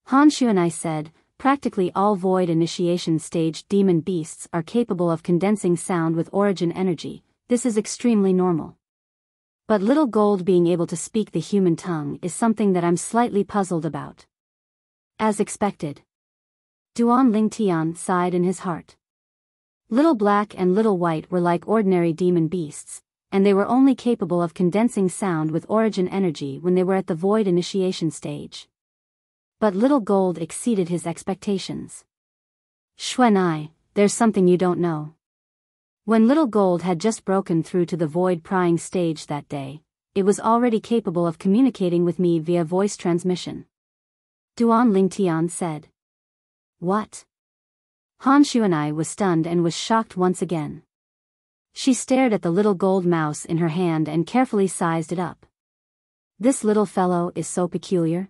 Han Xuanai said, practically all void initiation stage demon beasts are capable of condensing sound with origin energy. This is extremely normal. But Little Gold being able to speak the human tongue is something that I'm slightly puzzled about. As expected. Duan Ling Tian sighed in his heart. Little Black and Little White were like ordinary demon beasts, and they were only capable of condensing sound with origin energy when they were at the void initiation stage. But Little Gold exceeded his expectations. Xuanai, there's something you don't know. When Little Gold had just broken through to the void prying stage that day, it was already capable of communicating with me via voice transmission. Duan Ling Tian said. What? Han Xuanai was stunned and was shocked once again. She stared at the little gold mouse in her hand and carefully sized it up. This little fellow is so peculiar.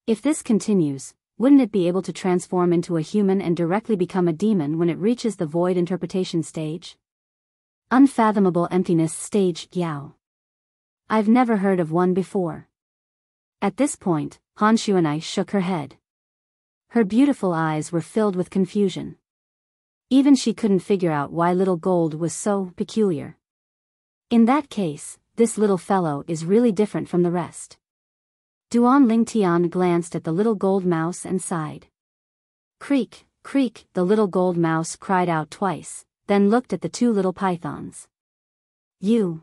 If this continues, wouldn't it be able to transform into a human and directly become a demon when it reaches the void interpretation stage? Unfathomable emptiness stage, Yao. I've never heard of one before. At this point, Han Xuanai shook her head. Her beautiful eyes were filled with confusion. Even she couldn't figure out why Little Gold was so peculiar. In that case, this little fellow is really different from the rest. Duan Ling Tian glanced at the little gold mouse and sighed. Creak, creak, the little gold mouse cried out twice, then looked at the two little pythons. You.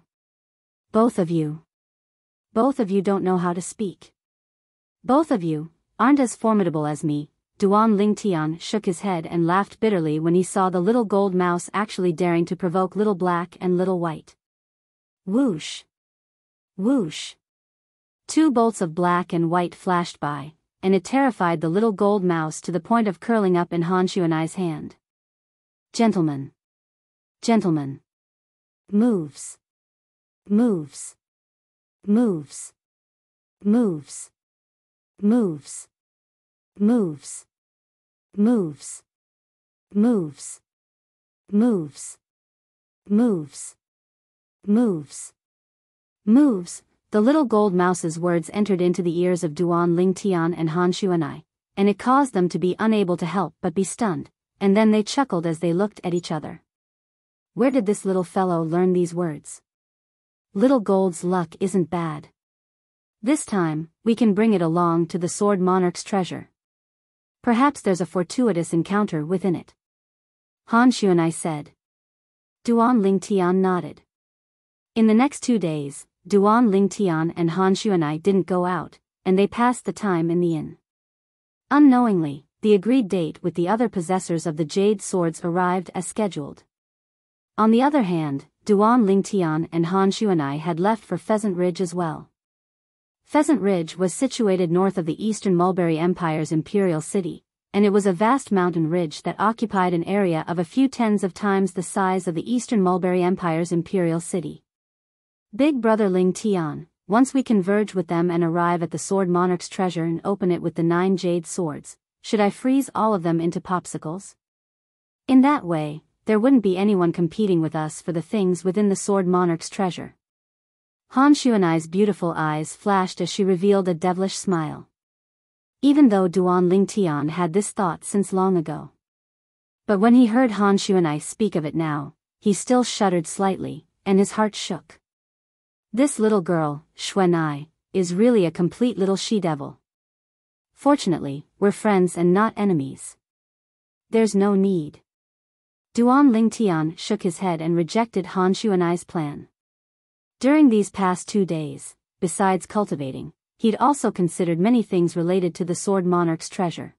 Both of you. Both of you don't know how to speak. Both of you aren't as formidable as me. Duan Ling Tian shook his head and laughed bitterly when he saw the little gold mouse actually daring to provoke Little Black and Little White. Whoosh! Whoosh! Two bolts of black and white flashed by, and it terrified the little gold mouse to the point of curling up in Han Xuanai's hand. Gentlemen. Gentlemen. Moves. Moves. Moves. Moves. Moves. Moves. Moves. Moves. Moves. Moves. Moves. Moves. The little gold mouse's words entered into the ears of Duan Ling Tian and Han Xuanai, and it caused them to be unable to help but be stunned, and then they chuckled as they looked at each other. Where did this little fellow learn these words? Little Gold's luck isn't bad. This time, we can bring it along to the Sword Monarch's treasure. Perhaps there's a fortuitous encounter within it. Han Xuanai said. Duan Ling Tian nodded. In the next 2 days, Duan Ling Tian and Han Xuanai didn't go out, and they passed the time in the inn. Unknowingly, the agreed date with the other possessors of the jade swords arrived as scheduled. On the other hand, Duan Ling Tian and Han Xuanai had left for Pheasant Ridge as well. Pheasant Ridge was situated north of the Eastern Mulberry Empire's imperial city, and it was a vast mountain ridge that occupied an area of a few tens of times the size of the Eastern Mulberry Empire's imperial city. Big Brother Ling Tian, once we converge with them and arrive at the Sword Monarch's treasure and open it with the 9 jade swords, should I freeze all of them into popsicles? In that way, there wouldn't be anyone competing with us for the things within the Sword Monarch's treasure. Han Xuanai's beautiful eyes flashed as she revealed a devilish smile. Even though Duan Ling Tian had this thought since long ago. But when he heard Han Xuanai speak of it now, he still shuddered slightly, and his heart shook. This little girl, Xuanai, is really a complete little she-devil. Fortunately, we're friends and not enemies. There's no need. Duan Ling Tian shook his head and rejected Han Xuanai's plan. During these past 2 days, besides cultivating, he'd also considered many things related to the Sword Monarch's treasure.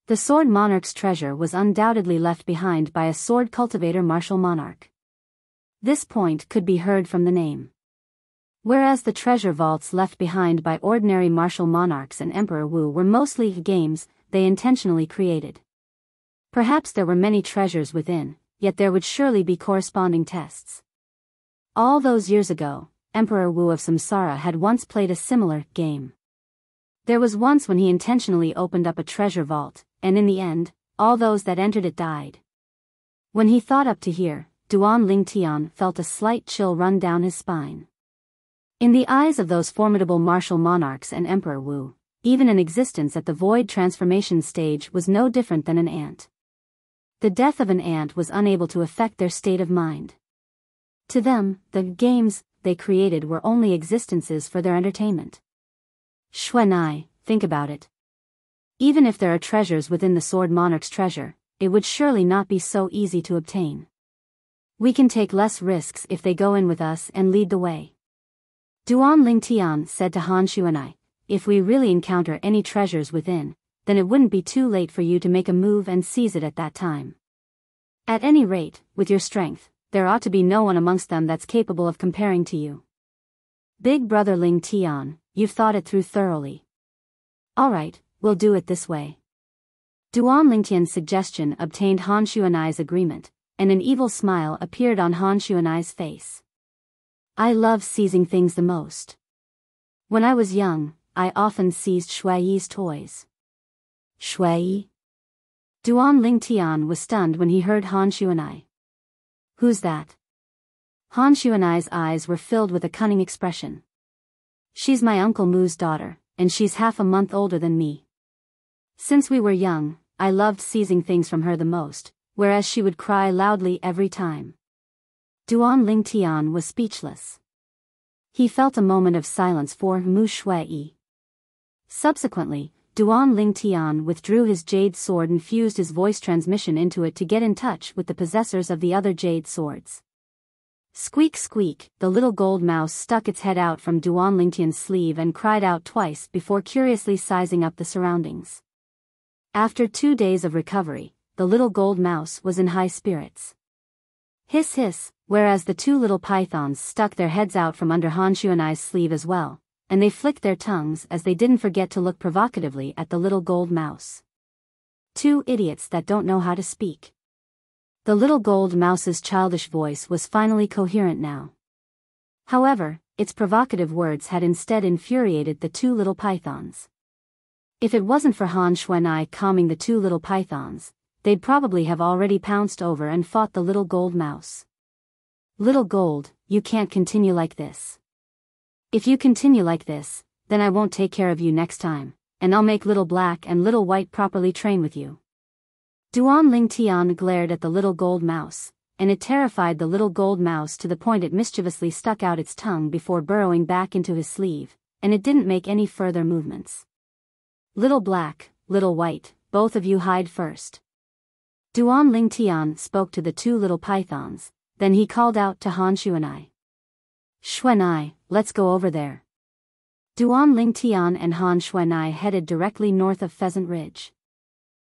The Sword Monarch's treasure was undoubtedly left behind by a sword cultivator martial monarch. This point could be heard from the name. Whereas the treasure vaults left behind by ordinary martial monarchs and Emperor Wu were mostly games they intentionally created. Perhaps there were many treasures within, yet there would surely be corresponding tests. All those years ago, Emperor Wu of Samsara had once played a similar game. There was once when he intentionally opened up a treasure vault, and in the end, all those that entered it died. When he thought up to here, Duan Lingtian felt a slight chill run down his spine. In the eyes of those formidable martial monarchs and Emperor Wu, even an existence at the void transformation stage was no different than an ant. The death of an ant was unable to affect their state of mind. To them, the games they created were only existences for their entertainment. Xuanai, think about it. Even if there are treasures within the Sword Monarch's treasure, it would surely not be so easy to obtain. We can take less risks if they go in with us and lead the way. Duan Lingtian said to Han Xuanai, if we really encounter any treasures within, then it wouldn't be too late for you to make a move and seize it at that time. At any rate, with your strength, there ought to be no one amongst them that's capable of comparing to you. Big brother Ling Tian, you've thought it through thoroughly. Alright, we'll do it this way. Duan Lingtian's suggestion obtained Han Xuanai's agreement, and an evil smile appeared on Han Xuanai's face. I love seizing things the most. When I was young, I often seized Shuai's toys. Shuai? Duan Lingtian was stunned when he heard Han Xuanai. Who's that? Han Xuanai's eyes were filled with a cunning expression. She's my Uncle Mu's daughter, and she's half a month older than me. Since we were young, I loved seizing things from her the most, whereas she would cry loudly every time. Duan Lingtian was speechless. He felt a moment of silence for Mu Shuai. Subsequently, Duan Lingtian withdrew his jade sword and fused his voice transmission into it to get in touch with the possessors of the other jade swords. Squeak squeak, the little gold mouse stuck its head out from Duan Lingtian's sleeve and cried out twice before curiously sizing up the surroundings. After 2 days of recovery, the little gold mouse was in high spirits. Hiss hiss, whereas the 2 little pythons stuck their heads out from under Han Xuanai's sleeve as well, and they flicked their tongues as they didn't forget to look provocatively at the little gold mouse. 2 idiots that don't know how to speak. The little gold mouse's childish voice was finally coherent now. However, its provocative words had instead infuriated the 2 little pythons. If it wasn't for Han Xuanai calming the 2 little pythons, they'd probably have already pounced over and fought the little gold mouse. Little gold, you can't continue like this. If you continue like this, then I won't take care of you next time, and I'll make little black and little white properly train with you. Duan Lingtian glared at the little gold mouse, and it terrified the little gold mouse to the point it mischievously stuck out its tongue before burrowing back into his sleeve, and it didn't make any further movements. Little black, little white, both of you hide first. Duan Lingtian spoke to the 2 little pythons, then he called out to Han Xuanai. Xuanai, let's go over there. Duan Lingtian and Han Xuanai headed directly north of Pheasant Ridge.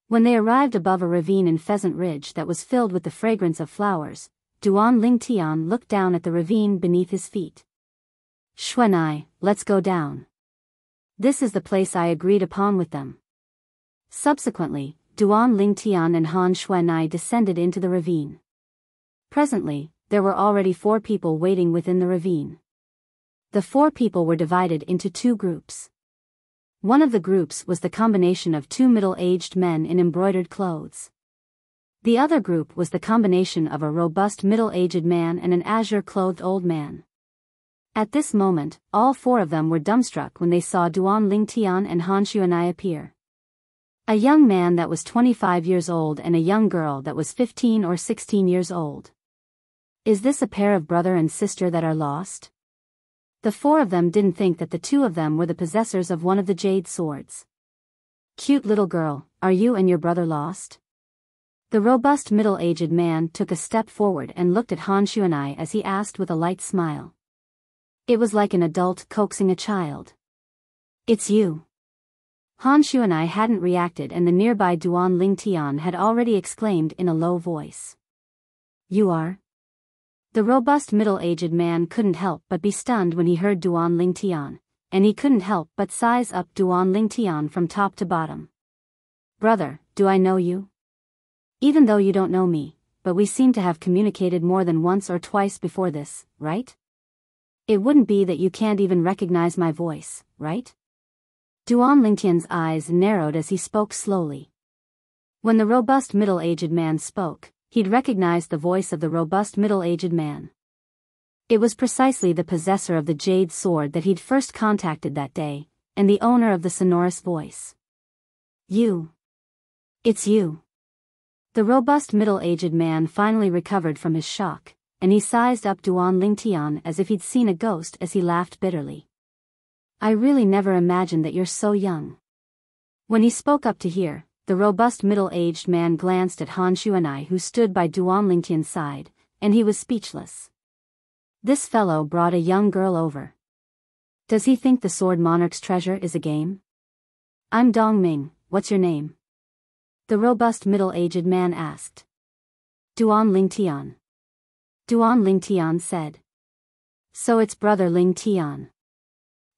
When they arrived above a ravine in Pheasant Ridge that was filled with the fragrance of flowers, Duan Lingtian looked down at the ravine beneath his feet. Xuanai, let's go down. This is the place I agreed upon with them. Subsequently, Duan Lingtian and Han Xuanai descended into the ravine. Presently, there were already 4 people waiting within the ravine. The 4 people were divided into 2 groups. One of the groups was the combination of 2 middle-aged men in embroidered clothes. The other group was the combination of a robust middle-aged man and an azure-clothed old man. At this moment, all 4 of them were dumbstruck when they saw Duan Lingtian and Han Xuanai appear. A young man that was 25 years old and a young girl that was 15 or 16 years old. Is this a pair of brother and sister that are lost? The 4 of them didn't think that the 2 of them were the possessors of one of the jade swords. Cute little girl, are you and your brother lost? The robust middle-aged man took a step forward and looked at Han Xuanai as he asked with a light smile. It was like an adult coaxing a child. It's you. Han Xuanai hadn't reacted and the nearby Duan Lingtian had already exclaimed in a low voice. You are? The robust middle-aged man couldn't help but be stunned when he heard Duan Lingtian, and he couldn't help but size up Duan Lingtian from top to bottom. Brother, do I know you? Even though you don't know me, but we seem to have communicated more than once or twice before this, right? It wouldn't be that you can't even recognize my voice, right? Duan Lingtian's eyes narrowed as he spoke slowly. When the robust middle-aged man spoke, he'd recognized the voice of the robust middle-aged man. It was precisely the possessor of the jade sword that he'd first contacted that day, and the owner of the sonorous voice. You. It's you. The robust middle-aged man finally recovered from his shock, and he sized up Duan Lingtian as if he'd seen a ghost as he laughed bitterly. I really never imagined that you're so young. When he spoke up to hear, the robust middle-aged man glanced at Han Xuanai who stood by Duan Lingtian's side, and he was speechless. This fellow brought a young girl over. Does he think the Sword Monarch's treasure is a game? I'm Dong Ming, what's your name? The robust middle-aged man asked. Duan Lingtian. Duan Lingtian said. So it's Brother Lingtian.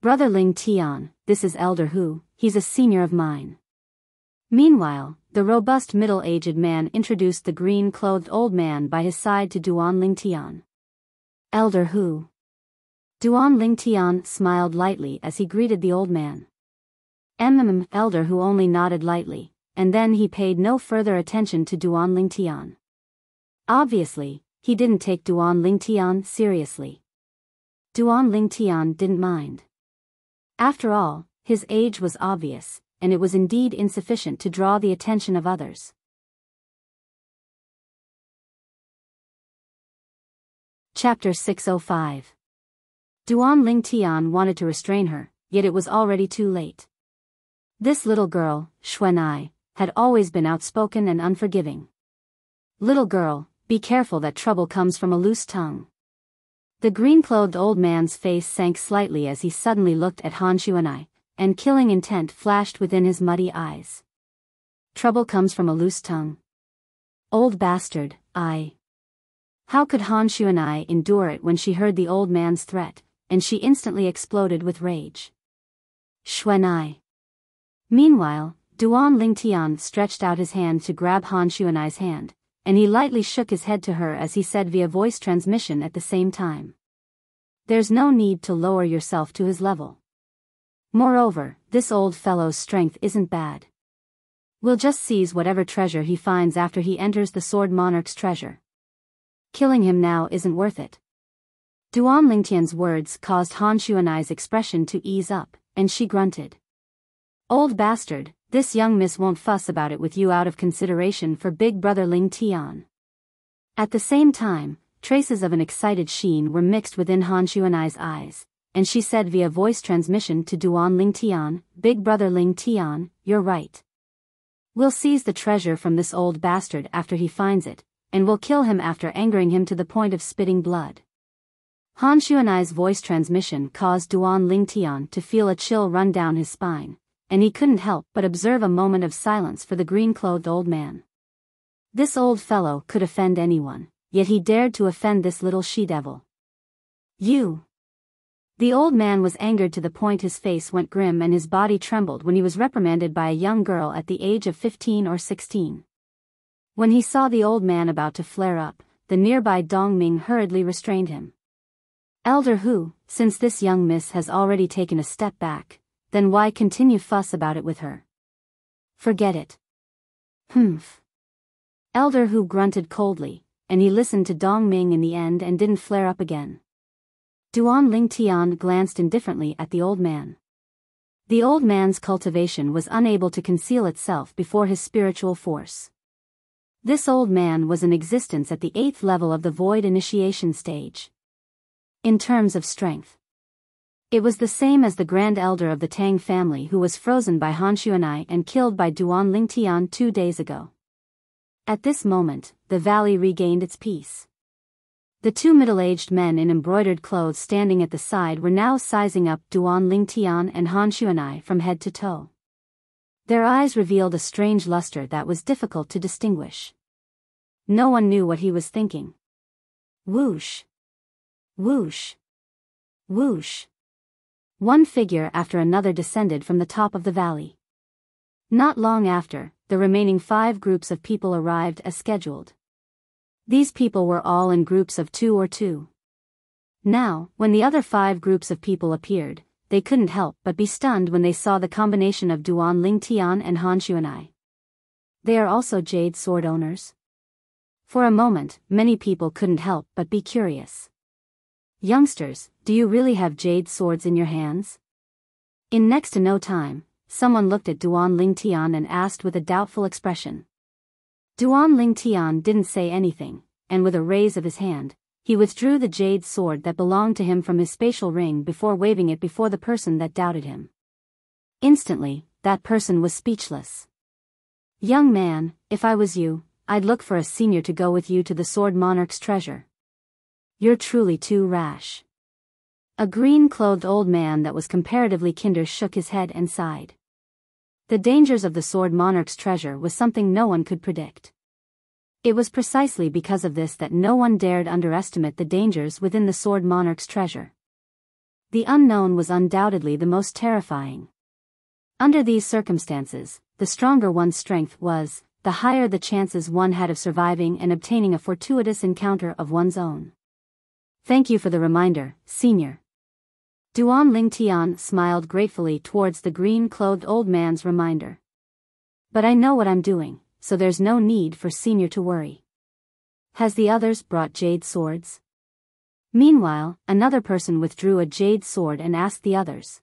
Brother Lingtian, this is Elder Hu, he's a senior of mine. Meanwhile, the robust middle-aged man introduced the green-clothed old man by his side to Duan Lingtian. Elder Hu. Duan Lingtian smiled lightly as he greeted the old man. Elder Hu only nodded lightly, and then he paid no further attention to Duan Lingtian. Obviously, he didn't take Duan Lingtian seriously. Duan Lingtian didn't mind. After all, his age was obvious, and it was indeed insufficient to draw the attention of others. Chapter 605. Duan Lingtian wanted to restrain her, yet it was already too late. This little girl, Xuanai, had always been outspoken and unforgiving. Little girl, be careful that trouble comes from a loose tongue. The green-clothed old man's face sank slightly as he suddenly looked at Han Xuanai, and killing intent flashed within his muddy eyes. Trouble comes from a loose tongue. Old bastard, I. How could Han Xuanai endure it when she heard the old man's threat, and she instantly exploded with rage. Xuanai. Meanwhile, Duan Lingtian stretched out his hand to grab Han Xuanai's hand, and he lightly shook his head to her as he said via voice transmission at the same time. There's no need to lower yourself to his level. Moreover, this old fellow's strength isn't bad. We'll just seize whatever treasure he finds after he enters the Sword Monarch's treasure. Killing him now isn't worth it. Duan Lingtian's words caused Han Xuanai's expression to ease up, and she grunted. Old bastard, this young miss won't fuss about it with you out of consideration for big brother Lingtian. At the same time, traces of an excited sheen were mixed within Han Xuanai's eyes, and she said via voice transmission to Duan Lingtian, Big brother Lingtian, you're right. We'll seize the treasure from this old bastard after he finds it, and we'll kill him after angering him to the point of spitting blood. Han Xuanai's voice transmission caused Duan Lingtian to feel a chill run down his spine, and he couldn't help but observe a moment of silence for the green-clothed old man. This old fellow could offend anyone, yet he dared to offend this little she-devil. You! The old man was angered to the point his face went grim and his body trembled when he was reprimanded by a young girl at the age of 15 or 16. When he saw the old man about to flare up, the nearby Dong Ming hurriedly restrained him. Elder Hu, since this young miss has already taken a step back, then why continue fuss about it with her? Forget it. Humph. Elder Hu grunted coldly, and he listened to Dong Ming in the end and didn't flare up again. Duan Lingtian glanced indifferently at the old man. The old man's cultivation was unable to conceal itself before his spiritual force. This old man was in existence at the 8th level of the void initiation stage. In terms of strength, it was the same as the grand elder of the Tang family who was frozen by Han Xuanai and killed by Duan Lingtian 2 days ago. At this moment, the valley regained its peace. The two middle-aged men in embroidered clothes standing at the side were now sizing up Duan Lingtian and Han Xuanai from head to toe. Their eyes revealed a strange luster that was difficult to distinguish. No one knew what he was thinking. Whoosh! Whoosh! Whoosh! One figure after another descended from the top of the valley. Not long after, the remaining 5 groups of people arrived as scheduled. These people were all in groups of 2 or 2. Now, when the other 5 groups of people appeared, they couldn't help but be stunned when they saw the combination of Duan Lingtian and Han Xuanai. They are also jade sword owners? For a moment, many people couldn't help but be curious. Youngsters, do you really have jade swords in your hands? In next to no time, someone looked at Duan Lingtian and asked with a doubtful expression. Duan Lingtian didn't say anything, and with a raise of his hand, he withdrew the jade sword that belonged to him from his spatial ring before waving it before the person that doubted him. Instantly, that person was speechless. Young man, if I was you, I'd look for a senior to go with you to the Sword Monarch's treasure. You're truly too rash. A green-clothed old man that was comparatively kinder shook his head and sighed. The dangers of the Sword Monarch's treasure was something no one could predict. It was precisely because of this that no one dared underestimate the dangers within the Sword Monarch's treasure. The unknown was undoubtedly the most terrifying. Under these circumstances, the stronger one's strength was, the higher the chances one had of surviving and obtaining a fortuitous encounter of one's own. Thank you for the reminder, senior. Duan Lingtian smiled gratefully towards the green-clothed old man's reminder. But I know what I'm doing, so there's no need for senior to worry. Has the others brought jade swords? Meanwhile, another person withdrew a jade sword and asked the others.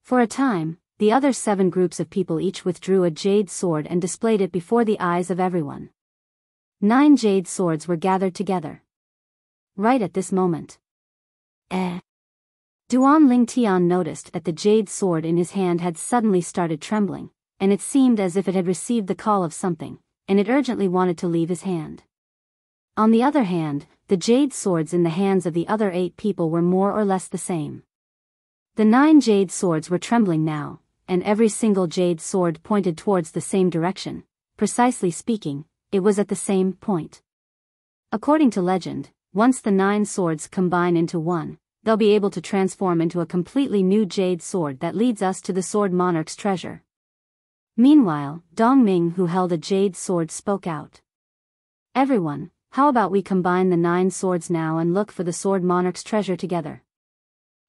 For a time, the other 7 groups of people each withdrew a jade sword and displayed it before the eyes of everyone. 9 jade swords were gathered together. Right at this moment. Duan Lingtian noticed that the jade sword in his hand had suddenly started trembling, and it seemed as if it had received the call of something, and it urgently wanted to leave his hand. On the other hand, the jade swords in the hands of the other 8 people were more or less the same. The 9 jade swords were trembling now, and every single jade sword pointed towards the same direction. Precisely speaking, it was at the same point. According to legend, once the 9 swords combine into one, they'll be able to transform into a completely new jade sword that leads us to the Sword Monarch's treasure. Meanwhile, Dongming, who held a jade sword, spoke out. Everyone, how about we combine the 9 swords now and look for the Sword Monarch's treasure together?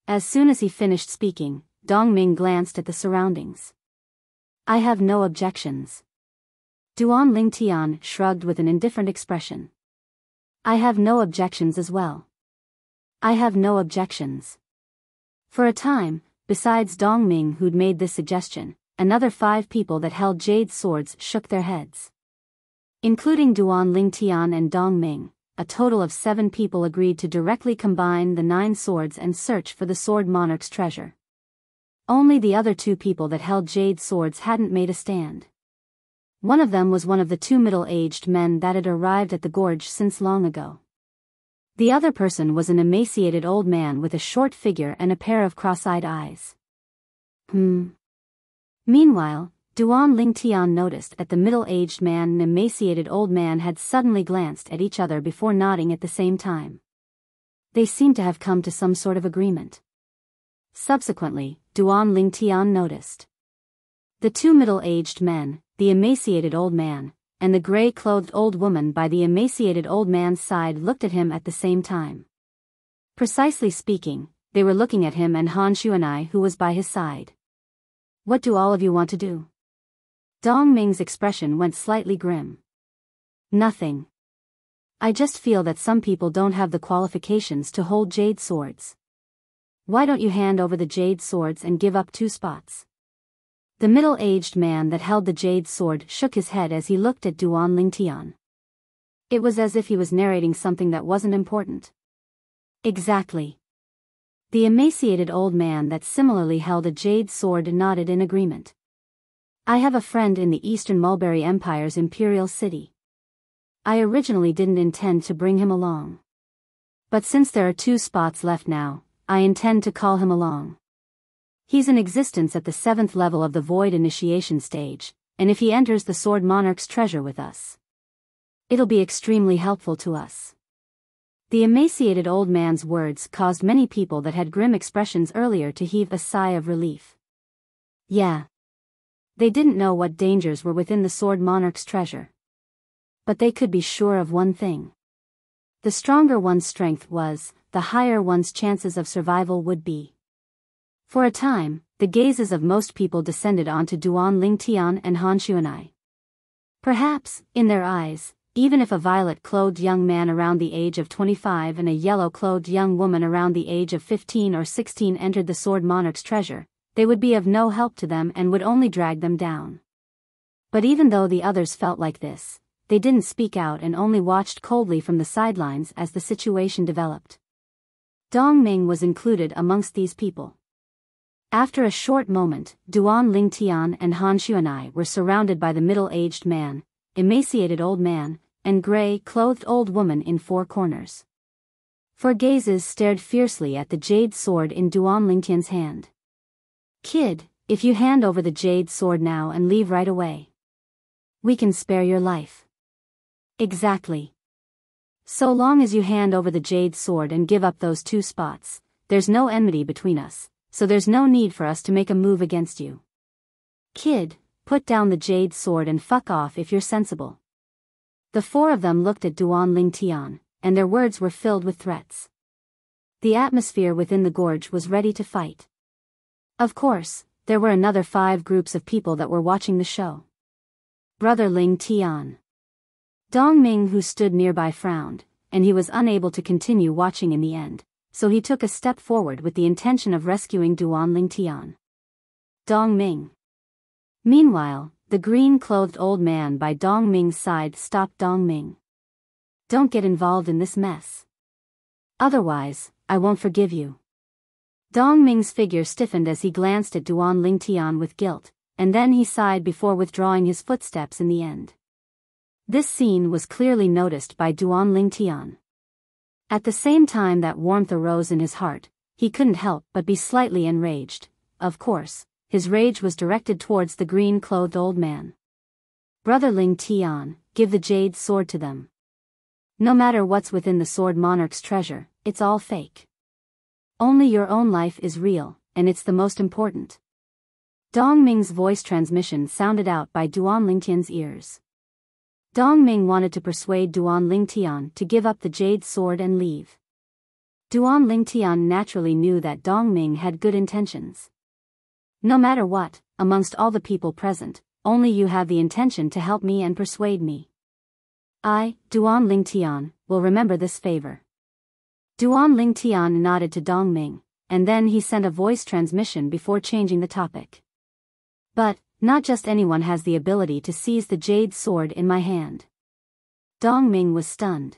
As soon as he finished speaking, Dongming glanced at the surroundings. I have no objections. Duan Lingtian shrugged with an indifferent expression. I have no objections as well. I have no objections. For a time, besides Dongming who'd made this suggestion, another 5 people that held jade swords shook their heads. Including Duan Lingtian and Dongming, a total of 7 people agreed to directly combine the 9 swords and search for the Sword Monarch's treasure. Only the other 2 people that held jade swords hadn't made a stand. One of them was one of the 2 middle-aged men that had arrived at the gorge since long ago. The other person was an emaciated old man with a short figure and a pair of cross-eyed eyes. Meanwhile, Duan Lingtian noticed that the middle-aged man and emaciated old man had suddenly glanced at each other before nodding at the same time. They seemed to have come to some sort of agreement. Subsequently, Duan Lingtian noticed. The 2 middle-aged men, the emaciated old man, and the gray-clothed old woman by the emaciated old man's side looked at him at the same time. Precisely speaking, they were looking at him and Han Xuanai who was by his side. What do all of you want to do? Dongming's expression went slightly grim. Nothing. I just feel that some people don't have the qualifications to hold jade swords. Why don't you hand over the jade swords and give up 2 spots? The middle-aged man that held the jade sword shook his head as he looked at Duan Lingtian. It was as if he was narrating something that wasn't important. Exactly. The emaciated old man that similarly held a jade sword nodded in agreement. I have a friend in the Eastern Mulberry Empire's imperial city. I originally didn't intend to bring him along. But since there are 2 spots left now, I intend to call him along. He's in existence at the 7th level of the Void Initiation stage, and if he enters the Sword Monarch's treasure with us, it'll be extremely helpful to us. The emaciated old man's words caused many people that had grim expressions earlier to heave a sigh of relief. Yeah. They didn't know what dangers were within the Sword Monarch's treasure. But they could be sure of one thing. The stronger one's strength was, the higher one's chances of survival would be. For a time, the gazes of most people descended onto Duan Lingtian and Han Xuanai. Perhaps, in their eyes, even if a violet-clothed young man around the age of 25 and a yellow-clothed young woman around the age of 15 or 16 entered the Sword Monarch's treasure, they would be of no help to them and would only drag them down. But even though the others felt like this, they didn't speak out and only watched coldly from the sidelines as the situation developed. Dong Ming was included amongst these people. After a short moment, Duan Lingtian and Han Xuanai were surrounded by the middle-aged man, emaciated old man, and gray-clothed old woman in four corners. Four gazes stared fiercely at the jade sword in Duan Lingtian's hand. "Kid, if you hand over the jade sword now and leave right away, we can spare your life." "Exactly. So long as you hand over the jade sword and give up those 2 spots, there's no enmity between us, so there's no need for us to make a move against you. Kid, put down the jade sword and fuck off if you're sensible." The 4 of them looked at Duan Lingtian, and their words were filled with threats. The atmosphere within the gorge was ready to fight. Of course, there were another 5 groups of people that were watching the show. Brother Lingtian. Dong Ming, who stood nearby, frowned, and he was unable to continue watching in the end, so he took a step forward with the intention of rescuing Duan Lingtian. Dong Ming. Meanwhile, the green-clothed old man by Dong Ming's side stopped Dong Ming. "Don't get involved in this mess. Otherwise, I won't forgive you." Dong Ming's figure stiffened as he glanced at Duan Lingtian with guilt, and then he sighed before withdrawing his footsteps in the end. This scene was clearly noticed by Duan Lingtian. At the same time that warmth arose in his heart, he couldn't help but be slightly enraged. Of course, his rage was directed towards the green-clothed old man. "Brother Lingtian, give the jade sword to them. No matter what's within the Sword Monarch's treasure, it's all fake. Only your own life is real, and it's the most important." Dong Ming's voice transmission sounded out by Duan Lingtian's ears. Dong Ming wanted to persuade Duan Lingtian to give up the jade sword and leave. Duan Lingtian naturally knew that Dong Ming had good intentions. "No matter what, amongst all the people present, only you have the intention to help me and persuade me. I, Duan Lingtian, will remember this favor." Duan Lingtian nodded to Dong Ming, and then he sent a voice transmission before changing the topic. "But, not just anyone has the ability to seize the jade sword in my hand." Dong Ming was stunned.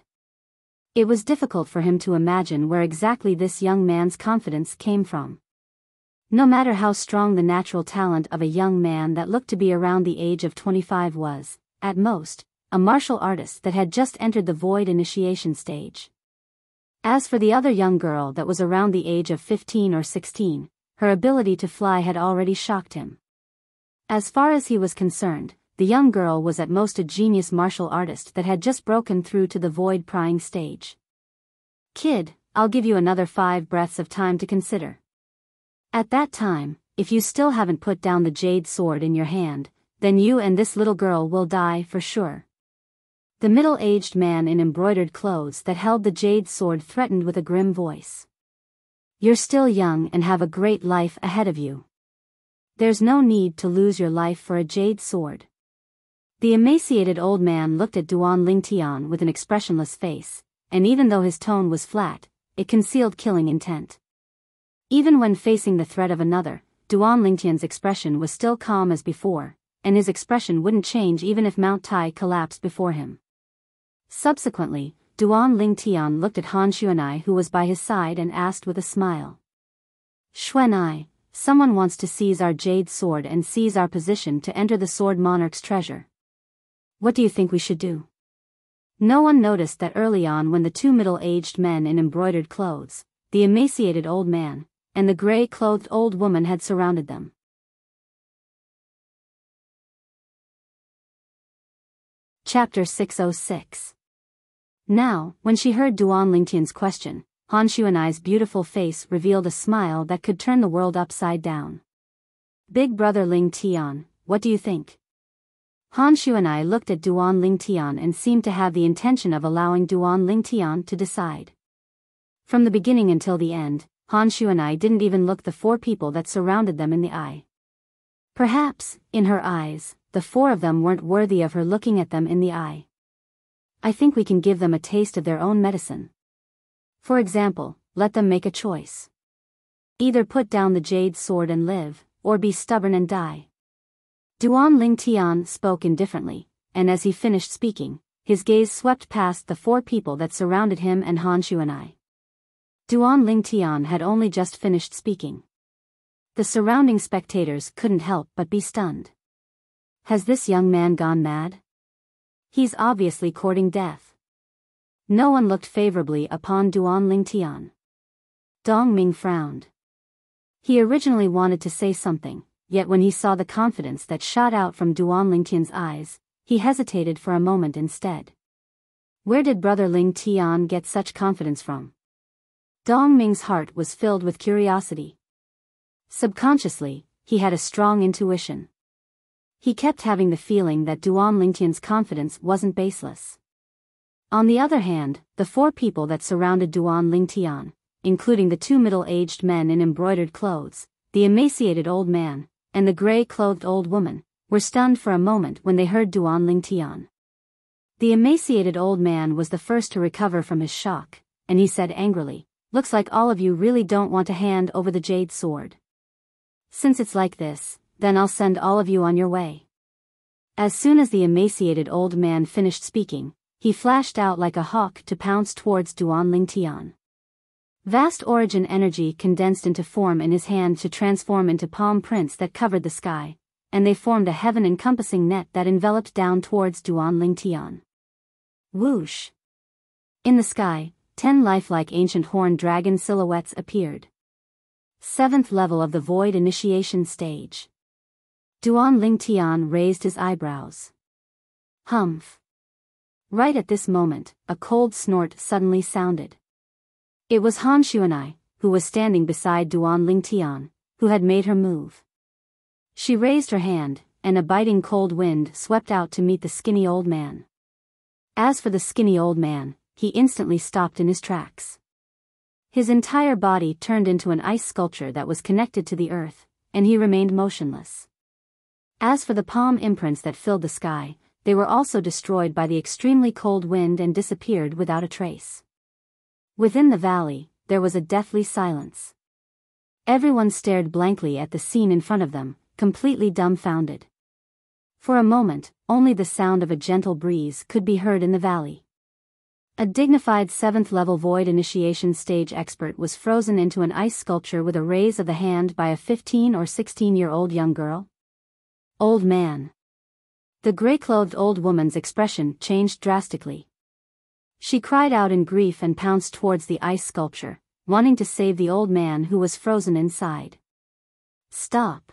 It was difficult for him to imagine where exactly this young man's confidence came from. No matter how strong the natural talent of a young man that looked to be around the age of 25 was, at most, a martial artist that had just entered the void initiation stage. As for the other young girl that was around the age of 15 or 16, her ability to fly had already shocked him. As far as he was concerned, the young girl was at most a genius martial artist that had just broken through to the void prying stage. "Kid, I'll give you another 5 breaths of time to consider. At that time, if you still haven't put down the jade sword in your hand, then you and this little girl will die for sure." The middle-aged man in embroidered clothes that held the jade sword threatened with a grim voice. "You're still young and have a great life ahead of you. There's no need to lose your life for a jade sword." The emaciated old man looked at Duan Lingtian with an expressionless face, and even though his tone was flat, it concealed killing intent. Even when facing the threat of another, Duan Lingtian's expression was still calm as before, and his expression wouldn't change even if Mount Tai collapsed before him. Subsequently, Duan Lingtian looked at Han Xuanai, who was by his side, and asked with a smile. "Xuanai, someone wants to seize our jade sword and seize our position to enter the Sword Monarch's treasure. What do you think we should do?" No one noticed that early on when the 2 middle-aged men in embroidered clothes, the emaciated old man, and the gray-clothed old woman had surrounded them. Chapter 606. Now, when she heard Duan Lingtian's question, Han Xuanai's beautiful face revealed a smile that could turn the world upside down. "Big brother Lingtian, what do you think?" Han Shu and I looked at Duan Lingtian and seemed to have the intention of allowing Duan Lingtian to decide. From the beginning until the end, Han Shu and I didn't even look the four people that surrounded them in the eye. Perhaps, in her eyes, the four of them weren't worthy of her looking at them in the eye. I think we can give them a taste of their own medicine. For example, let them make a choice. Either put down the jade sword and live, or be stubborn and die. Duan Lingtian spoke indifferently, and as he finished speaking, his gaze swept past the four people that surrounded him and Han Shu and I. Duan Lingtian had only just finished speaking. The surrounding spectators couldn't help but be stunned. Has this young man gone mad? He's obviously courting death. No one looked favorably upon Duan Lingtian. Dong Ming frowned. He originally wanted to say something, yet when he saw the confidence that shot out from Duan Lingtian's eyes, he hesitated for a moment instead. Where did Brother Lingtian get such confidence from? Dong Ming's heart was filled with curiosity. Subconsciously, he had a strong intuition. He kept having the feeling that Duan Lingtian's confidence wasn't baseless. On the other hand, the four people that surrounded Duan Lingtian, including the two middle-aged men in embroidered clothes, the emaciated old man, and the gray-clothed old woman, were stunned for a moment when they heard Duan Lingtian. The emaciated old man was the first to recover from his shock, and he said angrily, "Looks like all of you really don't want to hand over the jade sword. Since it's like this, then I'll send all of you on your way." As soon as the emaciated old man finished speaking, he flashed out like a hawk to pounce towards Duan Lingtian. Vast origin energy condensed into form in his hand to transform into palm prints that covered the sky, and they formed a heaven-encompassing net that enveloped down towards Duan Lingtian. Whoosh! In the sky, 10 lifelike ancient horned dragon silhouettes appeared. 7th level of the Void Initiation Stage. Duan Lingtian raised his eyebrows. Humph! Right at this moment, a cold snort suddenly sounded. It was Han Shu and I, who was standing beside Duan Lingtian, who had made her move. She raised her hand, and a biting cold wind swept out to meet the skinny old man. As for the skinny old man, he instantly stopped in his tracks. His entire body turned into an ice sculpture that was connected to the earth, and he remained motionless. As for the palm imprints that filled the sky, they were also destroyed by the extremely cold wind and disappeared without a trace. Within the valley, there was a deathly silence. Everyone stared blankly at the scene in front of them, completely dumbfounded. For a moment, only the sound of a gentle breeze could be heard in the valley. A dignified 7th level Void Initiation Stage expert was frozen into an ice sculpture with a raise of the hand by a 15 or 16-year-old young girl. Old man. The gray-clothed old woman's expression changed drastically. She cried out in grief and pounced towards the ice sculpture, wanting to save the old man who was frozen inside. Stop!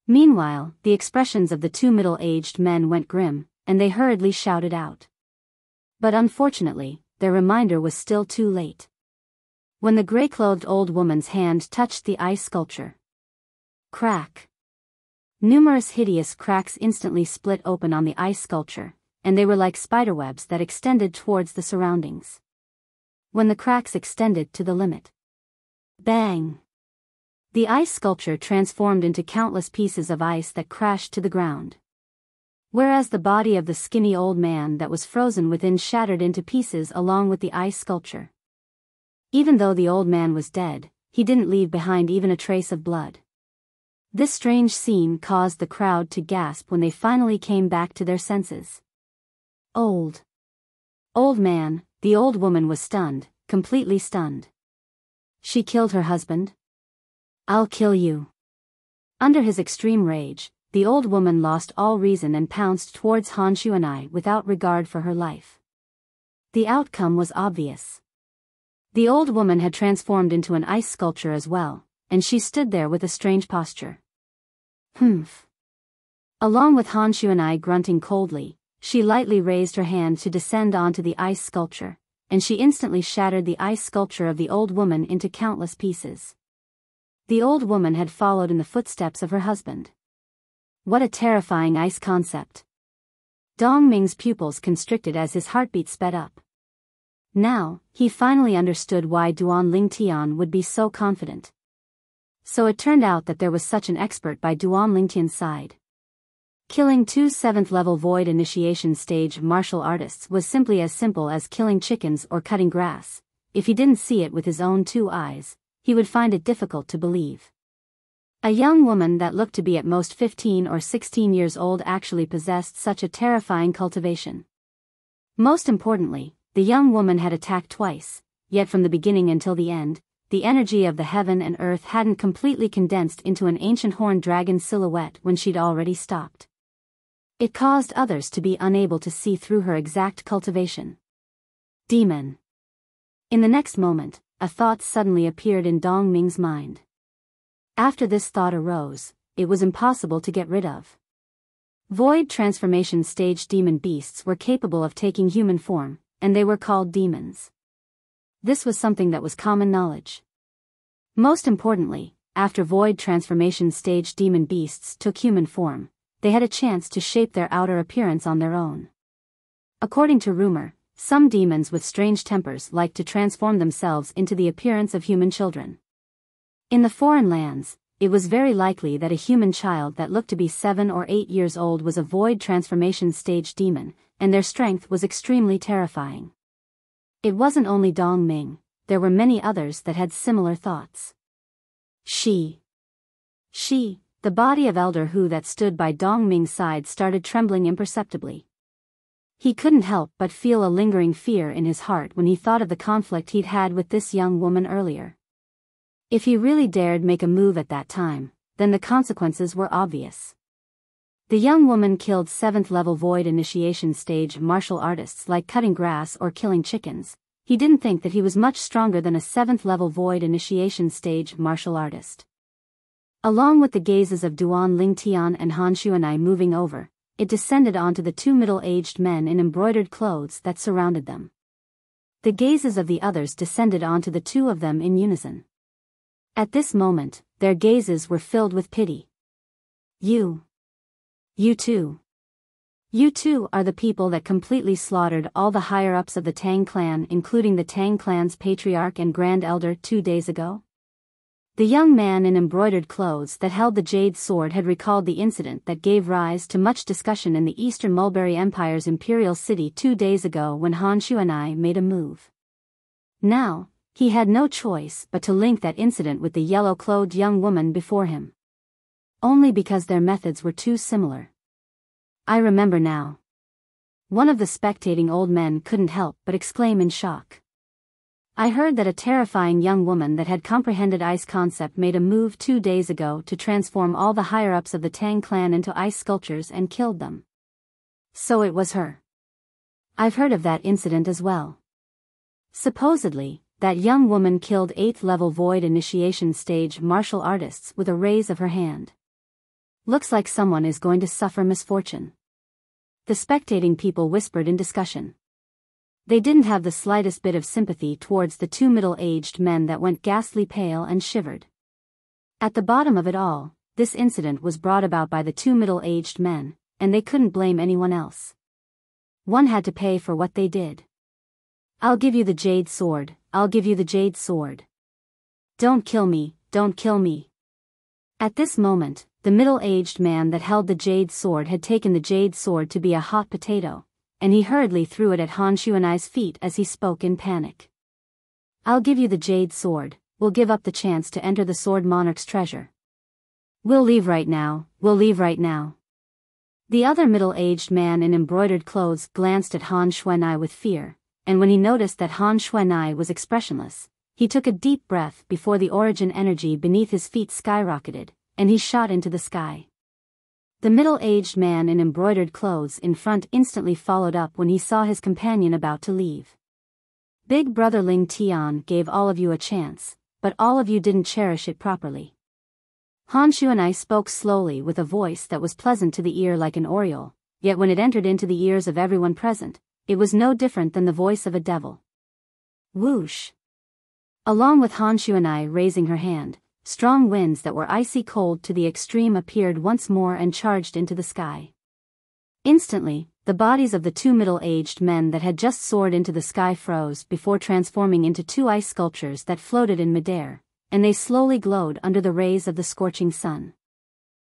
Meanwhile, the expressions of the two middle-aged men went grim, and they hurriedly shouted out. But unfortunately, their reminder was still too late. When the gray-clothed old woman's hand touched the ice sculpture. Crack! Numerous hideous cracks instantly split open on the ice sculpture, and they were like spiderwebs that extended towards the surroundings. When the cracks extended to the limit. Bang! The ice sculpture transformed into countless pieces of ice that crashed to the ground. Whereas the body of the skinny old man that was frozen within shattered into pieces along with the ice sculpture. Even though the old man was dead, he didn't leave behind even a trace of blood. This strange scene caused the crowd to gasp when they finally came back to their senses. Old man, the old woman was stunned, completely stunned. She killed her husband? I'll kill you. Under his extreme rage, the old woman lost all reason and pounced towards Han Shu and I without regard for her life. The outcome was obvious. The old woman had transformed into an ice sculpture as well, and she stood there with a strange posture. Humph. Along with Han Shu and I grunting coldly, she lightly raised her hand to descend onto the ice sculpture, and she instantly shattered the ice sculpture of the old woman into countless pieces. The old woman had followed in the footsteps of her husband. What a terrifying ice concept. Dong Ming's pupils constricted as his heartbeat sped up. Now, he finally understood why Duan Ling Tian would be so confident. So it turned out that there was such an expert by Duan Ling Tian's side. Killing 2 7th-level void initiation stage martial artists was simply as simple as killing chickens or cutting grass. If he didn't see it with his own 2 eyes, he would find it difficult to believe. A young woman that looked to be at most 15 or 16 years old actually possessed such a terrifying cultivation. Most importantly, the young woman had attacked twice, yet from the beginning until the end, the energy of the heaven and earth hadn't completely condensed into an ancient horned dragon silhouette when she'd already stopped. It caused others to be unable to see through her exact cultivation. Demon. In the next moment, a thought suddenly appeared in Dong Ming's mind. After this thought arose, it was impossible to get rid of. Void transformation stage demon beasts were capable of taking human form, and they were called demons. This was something that was common knowledge. Most importantly, after void transformation stage demon beasts took human form, they had a chance to shape their outer appearance on their own. According to rumor, some demons with strange tempers like to transform themselves into the appearance of human children. In the foreign lands, it was very likely that a human child that looked to be 7 or 8 years old was a void transformation stage demon, and their strength was extremely terrifying. It wasn't only Dong Ming, there were many others that had similar thoughts. She, the body of Elder Hu that stood by Dong Ming's side started trembling imperceptibly. He couldn't help but feel a lingering fear in his heart when he thought of the conflict he'd had with this young woman earlier. If he really dared make a move at that time, then the consequences were obvious. The young woman killed 7th-level void initiation stage martial artists like cutting grass or killing chickens. He didn't think that he was much stronger than a 7th-level void initiation stage martial artist. Along with the gazes of Duan Ling Tian and Han Xuanai moving over, it descended onto the 2 middle-aged men in embroidered clothes that surrounded them. The gazes of the others descended onto the 2 of them in unison. At this moment, their gazes were filled with pity. You two are the people that completely slaughtered all the higher-ups of the Tang clan, including the Tang clan's patriarch and grand elder 2 days ago? The young man in embroidered clothes that held the jade sword had recalled the incident that gave rise to much discussion in the Eastern Mulberry Empire's imperial city 2 days ago when Han Xuanai made a move. Now, he had no choice but to link that incident with the yellow-clothed young woman before him. Only because their methods were too similar. I remember now. One of the spectating old men couldn't help but exclaim in shock. I heard that a terrifying young woman that had comprehended ice concept made a move 2 days ago to transform all the higher-ups of the Tang clan into ice sculptures and killed them. So it was her. I've heard of that incident as well. Supposedly, that young woman killed 8th-level void initiation stage martial artists with a raise of her hand. Looks like someone is going to suffer misfortune. The spectating people whispered in discussion. They didn't have the slightest bit of sympathy towards the 2 middle-aged men that went ghastly pale and shivered. At the bottom of it all, this incident was brought about by the 2 middle-aged men, and they couldn't blame anyone else. One had to pay for what they did. I'll give you the jade sword, I'll give you the jade sword. Don't kill me, don't kill me. At this moment, the middle-aged man that held the jade sword had taken the jade sword to be a hot potato, and he hurriedly threw it at Han Xuanai's feet as he spoke in panic. I'll give you the jade sword, we'll give up the chance to enter the sword monarch's treasure. We'll leave right now, we'll leave right now. The other middle-aged man in embroidered clothes glanced at Han Xuanai with fear, and when he noticed that Han Xuanai was expressionless, he took a deep breath before the origin energy beneath his feet skyrocketed, and he shot into the sky. The middle-aged man in embroidered clothes in front instantly followed up when he saw his companion about to leave. Big Brother Ling Tian gave all of you a chance, but all of you didn't cherish it properly. Han Xuanai spoke slowly with a voice that was pleasant to the ear like an oriole, yet when it entered into the ears of everyone present, it was no different than the voice of a devil. Whoosh! Along with Han Xuanai raising her hand, strong winds that were icy cold to the extreme appeared once more and charged into the sky. Instantly, the bodies of the two middle-aged men that had just soared into the sky froze before transforming into two ice sculptures that floated in midair, and they slowly glowed under the rays of the scorching sun.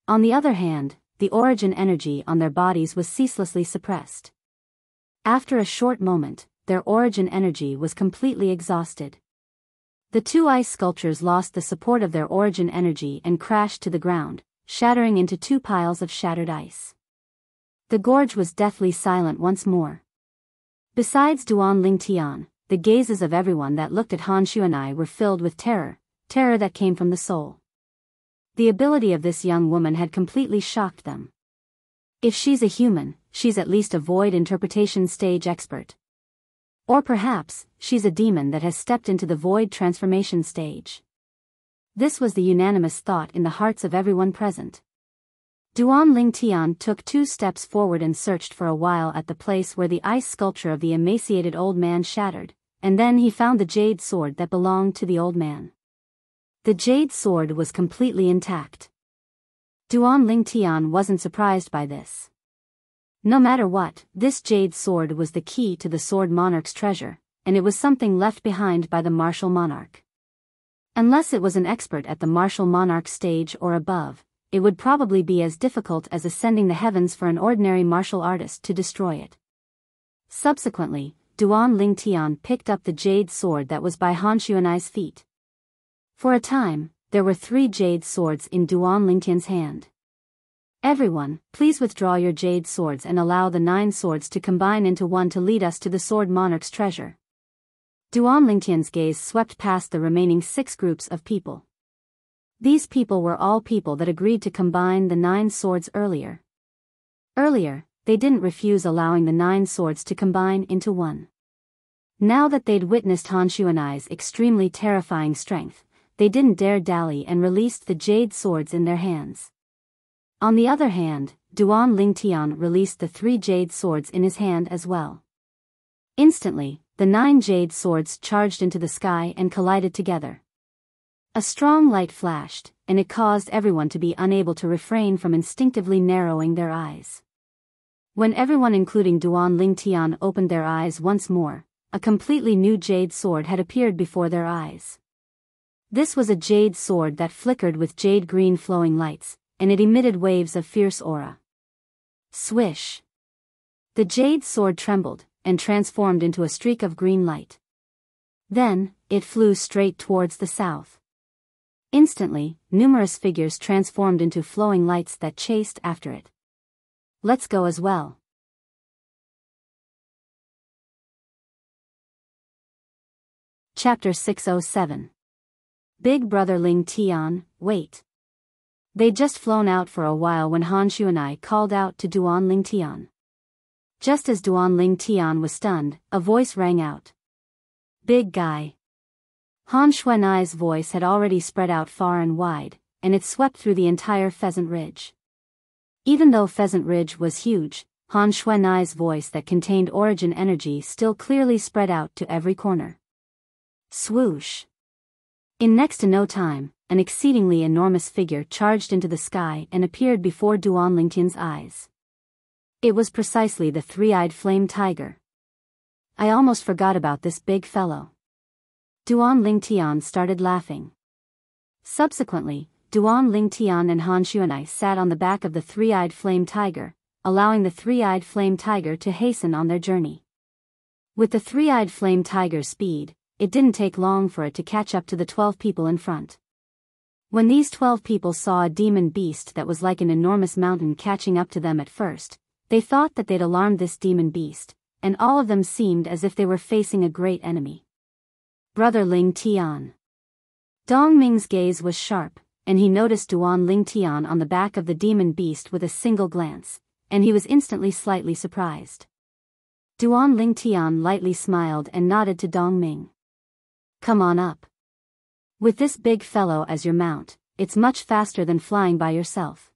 On the other hand, the origin energy on their bodies was ceaselessly suppressed. After a short moment, their origin energy was completely exhausted. The two ice sculptures lost the support of their origin energy and crashed to the ground, shattering into two piles of shattered ice. The gorge was deathly silent once more. Besides Duan Lingtian, the gazes of everyone that looked at Han Xuanai were filled with terror that came from the soul. The ability of this young woman had completely shocked them. If she's a human, she's at least a void interpretation stage expert. Or perhaps, she's a demon that has stepped into the void transformation stage. This was the unanimous thought in the hearts of everyone present. Duan Lingtian took 2 steps forward and searched for a while at the place where the ice sculpture of the emaciated old man shattered, and then he found the jade sword that belonged to the old man. The jade sword was completely intact. Duan Lingtian wasn't surprised by this. No matter what, this jade sword was the key to the Sword Monarch's treasure, and it was something left behind by the martial monarch. Unless it was an expert at the martial monarch stage or above, it would probably be as difficult as ascending the heavens for an ordinary martial artist to destroy it. Subsequently, Duan Lingtian picked up the jade sword that was by Han Xuanai's feet. For a time, there were 3 jade swords in Duan Lingtian's hand. Everyone, please withdraw your jade swords and allow the 9 swords to combine into one to lead us to the Sword Monarch's treasure. Duan Lingtian's gaze swept past the remaining 6 groups of people. These people were all people that agreed to combine the 9 swords earlier. Earlier, they didn't refuse allowing the 9 swords to combine into one. Now that they'd witnessed Han Xuanai's extremely terrifying strength, they didn't dare dally and released the jade swords in their hands. On the other hand, Duan Lingtian released the 3 jade swords in his hand as well. Instantly, the 9 jade swords charged into the sky and collided together. A strong light flashed, and it caused everyone to be unable to refrain from instinctively narrowing their eyes. When everyone including Duan Lingtian opened their eyes once more, a completely new jade sword had appeared before their eyes. This was a jade sword that flickered with jade green flowing lights, and it emitted waves of fierce aura. Swish! The jade sword trembled, and transformed into a streak of green light. Then, it flew straight towards the south. Instantly, numerous figures transformed into flowing lights that chased after it. Let's go as well. Chapter 607. Big Brother Ling Tian, wait. They'd just flown out for a while when Han Xuanai called out to Duan Lingtian. Just as Duan Lingtian was stunned, a voice rang out. Big guy. Han Xuanai's voice had already spread out far and wide, and it swept through the entire Pheasant Ridge. Even though Pheasant Ridge was huge, Han Xuanai's voice that contained origin energy still clearly spread out to every corner. Swoosh! In next to no time, an exceedingly enormous figure charged into the sky and appeared before Duan Lingtian's eyes. It was precisely the 3-eyed flame tiger. I almost forgot about this big fellow. Duan Lingtian started laughing. Subsequently, Duan Lingtian and Han Xuanai sat on the back of the 3-eyed flame tiger, allowing the 3-eyed flame tiger to hasten on their journey. With the 3-eyed flame tiger's speed, it didn't take long for it to catch up to the 12 people in front. When these 12 people saw a demon beast that was like an enormous mountain catching up to them at first, they thought that they'd alarmed this demon beast, and all of them seemed as if they were facing a great enemy. Brother Ling Tian. Dong Ming's gaze was sharp, and he noticed Duan Lingtian on the back of the demon beast with a single glance, and he was instantly slightly surprised. Duan Lingtian lightly smiled and nodded to Dong Ming. Come on up. With this big fellow as your mount, it's much faster than flying by yourself.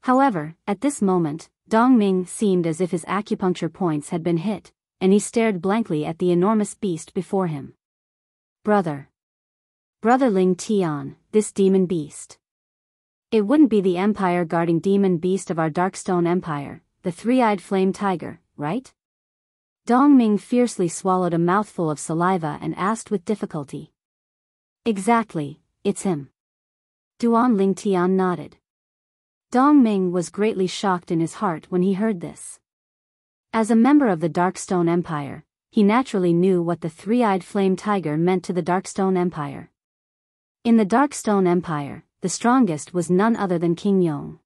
However, at this moment, Dong Ming seemed as if his acupuncture points had been hit, and he stared blankly at the enormous beast before him. Brother Ling Tian, this demon beast. It wouldn't be the empire guarding demon beast of our Darkstone Empire, the three-eyed flame tiger, right? Dongming fiercely swallowed a mouthful of saliva and asked with difficulty. Exactly, it's him. Duan Lingtian nodded. Dongming was greatly shocked in his heart when he heard this. As a member of the Darkstone Empire, he naturally knew what the three-eyed flame tiger meant to the Darkstone Empire. In the Darkstone Empire, the strongest was none other than King Yong.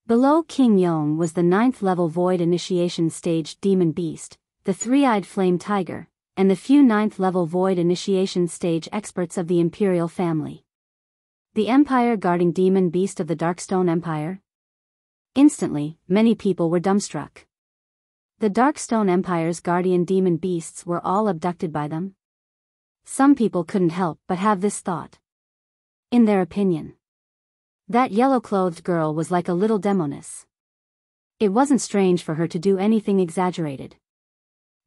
Below King Yong was the 9th level Void Initiation Stage Demon Beast, the three-eyed flame tiger, and the few 9th level Void Initiation Stage experts of the Imperial family. The Empire guarding Demon Beast of the Darkstone Empire? Instantly, many people were dumbstruck. The Darkstone Empire's guardian demon beasts were all abducted by them? Some people couldn't help but have this thought. In their opinion, that yellow-clothed girl was like a little demoness. It wasn't strange for her to do anything exaggerated.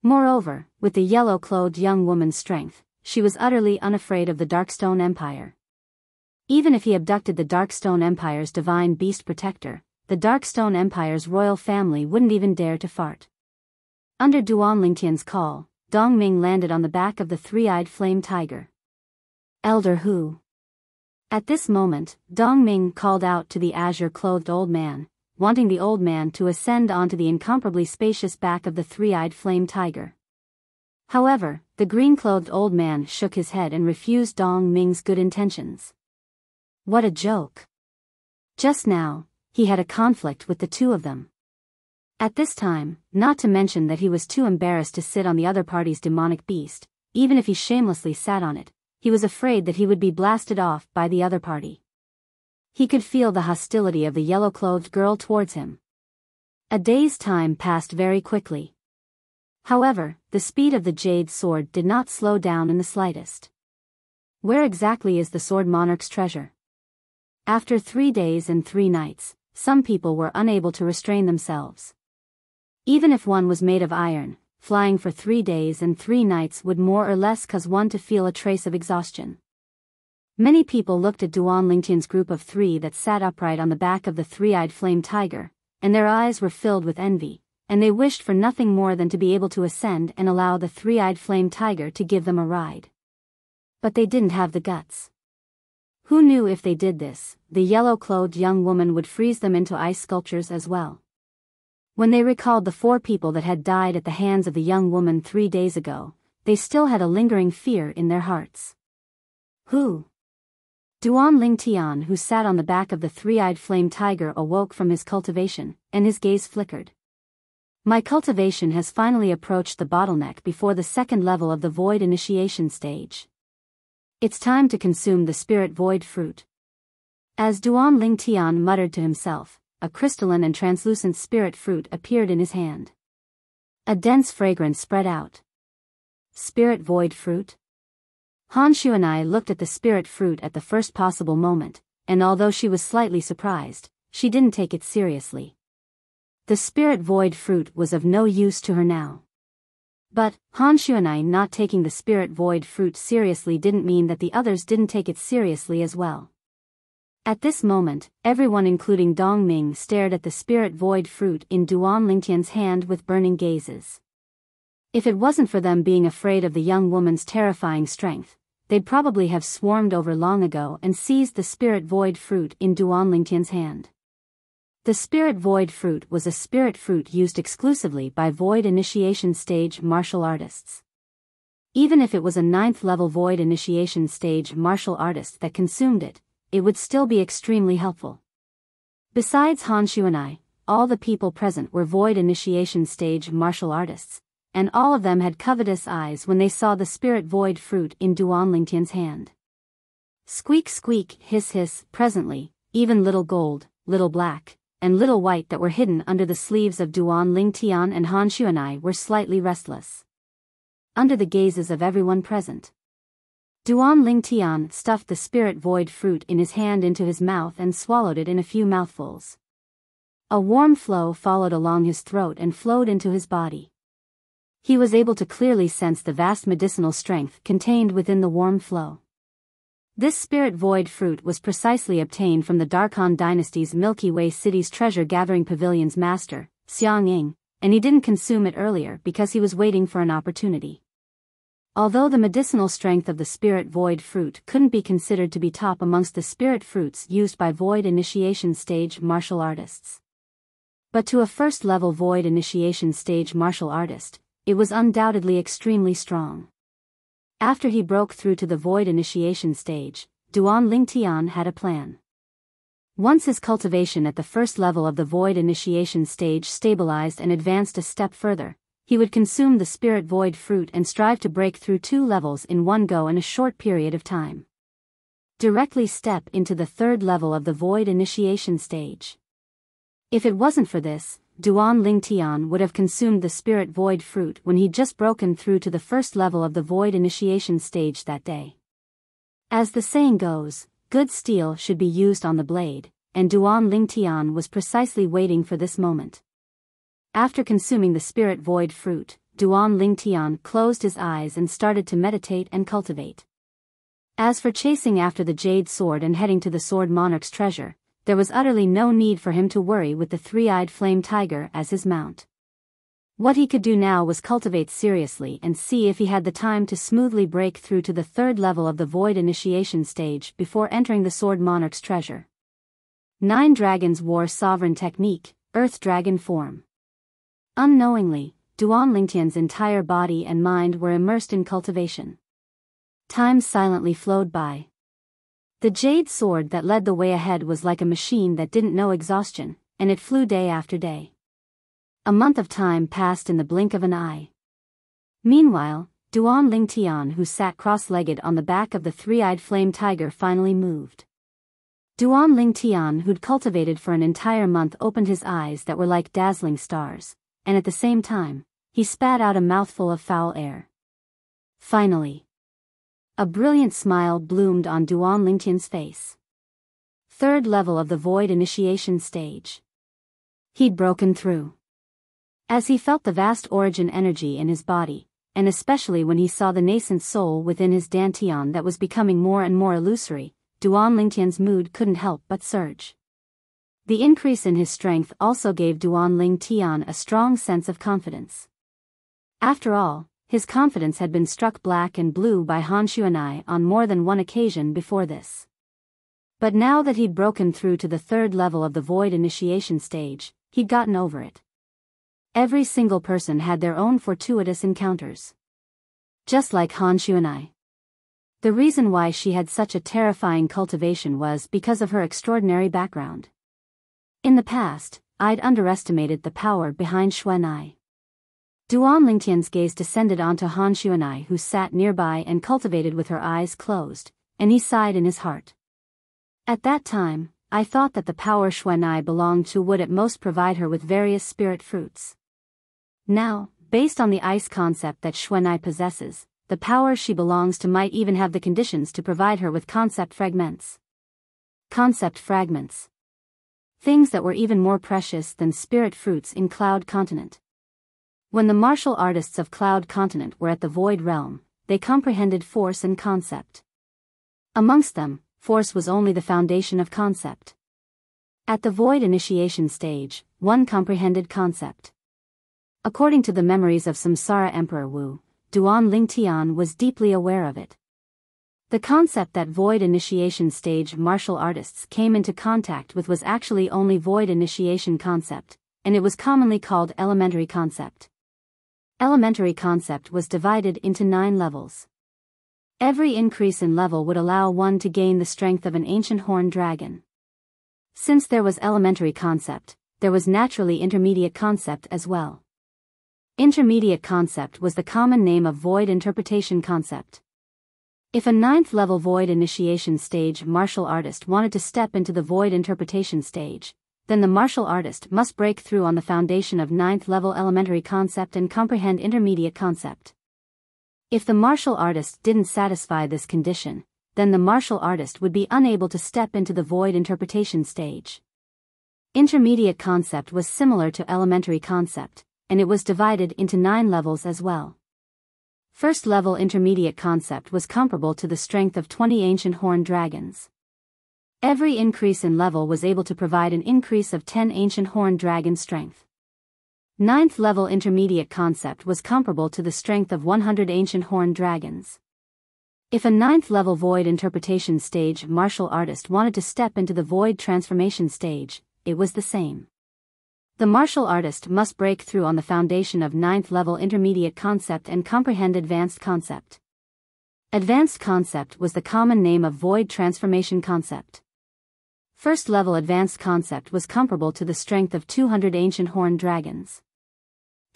Moreover, with the yellow-clothed young woman's strength, she was utterly unafraid of the Darkstone Empire. Even if he abducted the Darkstone Empire's divine beast protector, the Darkstone Empire's royal family wouldn't even dare to fart. Under Duan Lingtian's call, Dongming landed on the back of the three-eyed flame tiger. Elder Hu. At this moment, Dongming called out to the azure-clothed old man, wanting the old man to ascend onto the incomparably spacious back of the three-eyed flame tiger. However, the green-clothed old man shook his head and refused Dongming's good intentions. What a joke. Just now, he had a conflict with the two of them. At this time, not to mention that he was too embarrassed to sit on the other party's demonic beast, even if he shamelessly sat on it, he was afraid that he would be blasted off by the other party. He could feel the hostility of the yellow-clothed girl towards him. A day's time passed very quickly. However, the speed of the jade sword did not slow down in the slightest. Where exactly is the Sword Monarch's treasure? After 3 days and 3 nights, some people were unable to restrain themselves. Even if one was made of iron, flying for 3 days and 3 nights would more or less cause one to feel a trace of exhaustion. Many people looked at Duan Lingtian's group of 3 that sat upright on the back of the three-eyed flame tiger, and their eyes were filled with envy, and they wished for nothing more than to be able to ascend and allow the three-eyed flame tiger to give them a ride. But they didn't have the guts. Who knew if they did this, the yellow-clothed young woman would freeze them into ice sculptures as well. When they recalled the 4 people that had died at the hands of the young woman 3 days ago, they still had a lingering fear in their hearts. Who? Duan Lingtian, who sat on the back of the three-eyed flame tiger, awoke from his cultivation, and his gaze flickered. My cultivation has finally approached the bottleneck before the 2nd level of the Void Initiation stage. It's time to consume the Spirit Void fruit. As Duan Lingtian muttered to himself, a crystalline and translucent spirit fruit appeared in his hand. A dense fragrance spread out. Spirit Void fruit? Han Shuanai looked at the spirit fruit at the first possible moment, and although she was slightly surprised, she didn't take it seriously. The Spirit Void fruit was of no use to her now. But, Han Shuanai not taking the Spirit Void fruit seriously didn't mean that the others didn't take it seriously as well. At this moment, everyone including Dongming stared at the Spirit Void fruit in Duan Lingtian's hand with burning gazes. If it wasn't for them being afraid of the young woman's terrifying strength, they'd probably have swarmed over long ago and seized the Spirit Void fruit in Duan Lingtian's hand. The Spirit Void fruit was a spirit fruit used exclusively by Void Initiation stage martial artists. Even if it was a 9th level Void Initiation stage martial artist that consumed it, it would still be extremely helpful. Besides Han Shuanai, all the people present were Void Initiation stage martial artists, and all of them had covetous eyes when they saw the Spirit Void fruit in Duan Lingtian's hand. Squeak squeak, hiss hiss, presently, even Little Gold, Little Black, and Little White that were hidden under the sleeves of Duan Lingtian and Han Shuanai were slightly restless. Under the gazes of everyone present, Duan Lingtian stuffed the Spirit Void fruit in his hand into his mouth and swallowed it in a few mouthfuls. A warm flow followed along his throat and flowed into his body. He was able to clearly sense the vast medicinal strength contained within the warm flow. This Spirit Void fruit was precisely obtained from the Darkhan dynasty's Milky Way City's treasure-gathering pavilion's master, Soaring, and he didn't consume it earlier because he was waiting for an opportunity. Although the medicinal strength of the spirit void fruit couldn't be considered to be top amongst the spirit fruits used by void initiation stage martial artists. But to a first-level void initiation stage martial artist, it was undoubtedly extremely strong. After he broke through to the void initiation stage, Duan Lingtian had a plan. Once his cultivation at the first level of the void initiation stage stabilized and advanced a step further, he would consume the spirit void fruit and strive to break through 2 levels in one go in a short period of time. Directly step into the third level of the void initiation stage. If it wasn't for this, Duan Lingtian would have consumed the spirit void fruit when he'd just broken through to the first level of the void initiation stage that day. As the saying goes, good steel should be used on the blade, and Duan Lingtian was precisely waiting for this moment. After consuming the spirit void fruit, Duan Lingtian closed his eyes and started to meditate and cultivate. As for chasing after the jade sword and heading to the sword monarch's treasure, there was utterly no need for him to worry with the three-eyed flame tiger as his mount. What he could do now was cultivate seriously and see if he had the time to smoothly break through to the third level of the void initiation stage before entering the sword monarch's treasure. 9 Dragons War Sovereign Technique, Earth Dragon Form. Unknowingly, Duan Lingtian's entire body and mind were immersed in cultivation. Time silently flowed by. The jade sword that led the way ahead was like a machine that didn't know exhaustion, and it flew day after day. A month of time passed in the blink of an eye. Meanwhile, Duan Lingtian, who sat cross-legged on the back of the three-eyed flame tiger, finally moved. Duan Lingtian, who'd cultivated for an entire month, opened his eyes that were like dazzling stars, and at the same time, he spat out a mouthful of foul air. Finally, a brilliant smile bloomed on Duan Lingtian's face. Third level of the void initiation stage. He'd broken through. As he felt the vast origin energy in his body, and especially when he saw the nascent soul within his dantian that was becoming more and more illusory, Duan Lingtian's mood couldn't help but surge. The increase in his strength also gave Duan Lingtian a strong sense of confidence. After all, his confidence had been struck black and blue by Han Xuanai on more than one occasion before this. But now that he'd broken through to the third level of the void initiation stage, he'd gotten over it. Every single person had their own fortuitous encounters. Just like Han Xuanai. The reason why she had such a terrifying cultivation was because of her extraordinary background. In the past, I'd underestimated the power behind Xuanai. Duan Lingtian's gaze descended onto Han Xuanai, who sat nearby and cultivated with her eyes closed, and he sighed in his heart. At that time, I thought that the power Xuanai belonged to would at most provide her with various spirit fruits. Now, based on the ice concept that Xuanai possesses, the power she belongs to might even have the conditions to provide her with concept fragments. Concept fragments. Things that were even more precious than spirit fruits in Cloud Continent. When the martial artists of Cloud Continent were at the Void Realm, they comprehended force and concept. Amongst them, force was only the foundation of concept. At the Void Initiation stage, one comprehended concept. According to the memories of Samsara Emperor Wu, Duan Lingtian was deeply aware of it. The concept that Void Initiation stage martial artists came into contact with was actually only Void Initiation concept, and it was commonly called Elementary concept. Elementary concept was divided into 9 levels. Every increase in level would allow one to gain the strength of an ancient horned dragon. Since there was elementary concept, there was naturally intermediate concept as well. Intermediate concept was the common name of void interpretation concept. If a 9th level void initiation stage martial artist wanted to step into the void interpretation stage, then the martial artist must break through on the foundation of 9th level elementary concept and comprehend intermediate concept. If the martial artist didn't satisfy this condition, then the martial artist would be unable to step into the void interpretation stage. Intermediate concept was similar to elementary concept, and it was divided into 9 levels as well. First level intermediate concept was comparable to the strength of 20 ancient horned dragons. Every increase in level was able to provide an increase of 10 ancient horned dragon strength. Ninth level intermediate concept was comparable to the strength of 100 ancient horned dragons. If a ninth level void interpretation stage martial artist wanted to step into the void transformation stage, it was the same. The martial artist must break through on the foundation of ninth level intermediate concept and comprehend advanced concept. Advanced concept was the common name of void transformation concept. First level advanced concept was comparable to the strength of 200 ancient horned dragons.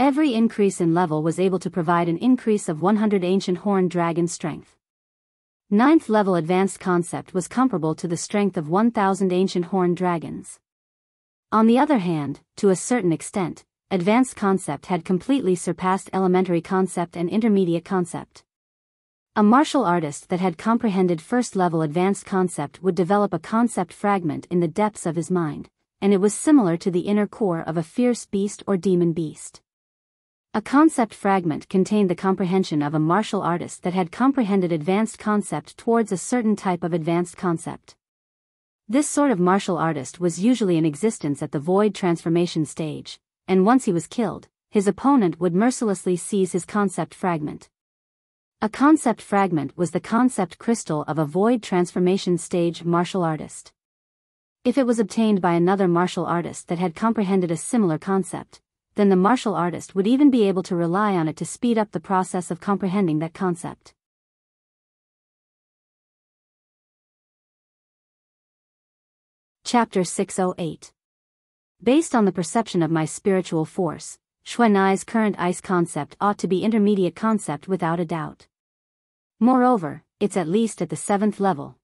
Every increase in level was able to provide an increase of 100 ancient horned dragon strength. Ninth level advanced concept was comparable to the strength of 1,000 ancient horned dragons. On the other hand, to a certain extent, advanced concept had completely surpassed elementary concept and intermediate concept. A martial artist that had comprehended first level advanced concept would develop a concept fragment in the depths of his mind, and it was similar to the inner core of a fierce beast or demon beast. A concept fragment contained the comprehension of a martial artist that had comprehended advanced concept towards a certain type of advanced concept. This sort of martial artist was usually in existence at the void transformation stage, and once he was killed, his opponent would mercilessly seize his concept fragment. A concept fragment was the concept crystal of a void transformation stage martial artist. If it was obtained by another martial artist that had comprehended a similar concept, then the martial artist would even be able to rely on it to speed up the process of comprehending that concept. Chapter 608. Based on the perception of my spiritual force, Xuanai's current ice concept ought to be intermediate concept without a doubt. Moreover, it's at least at the 7th level.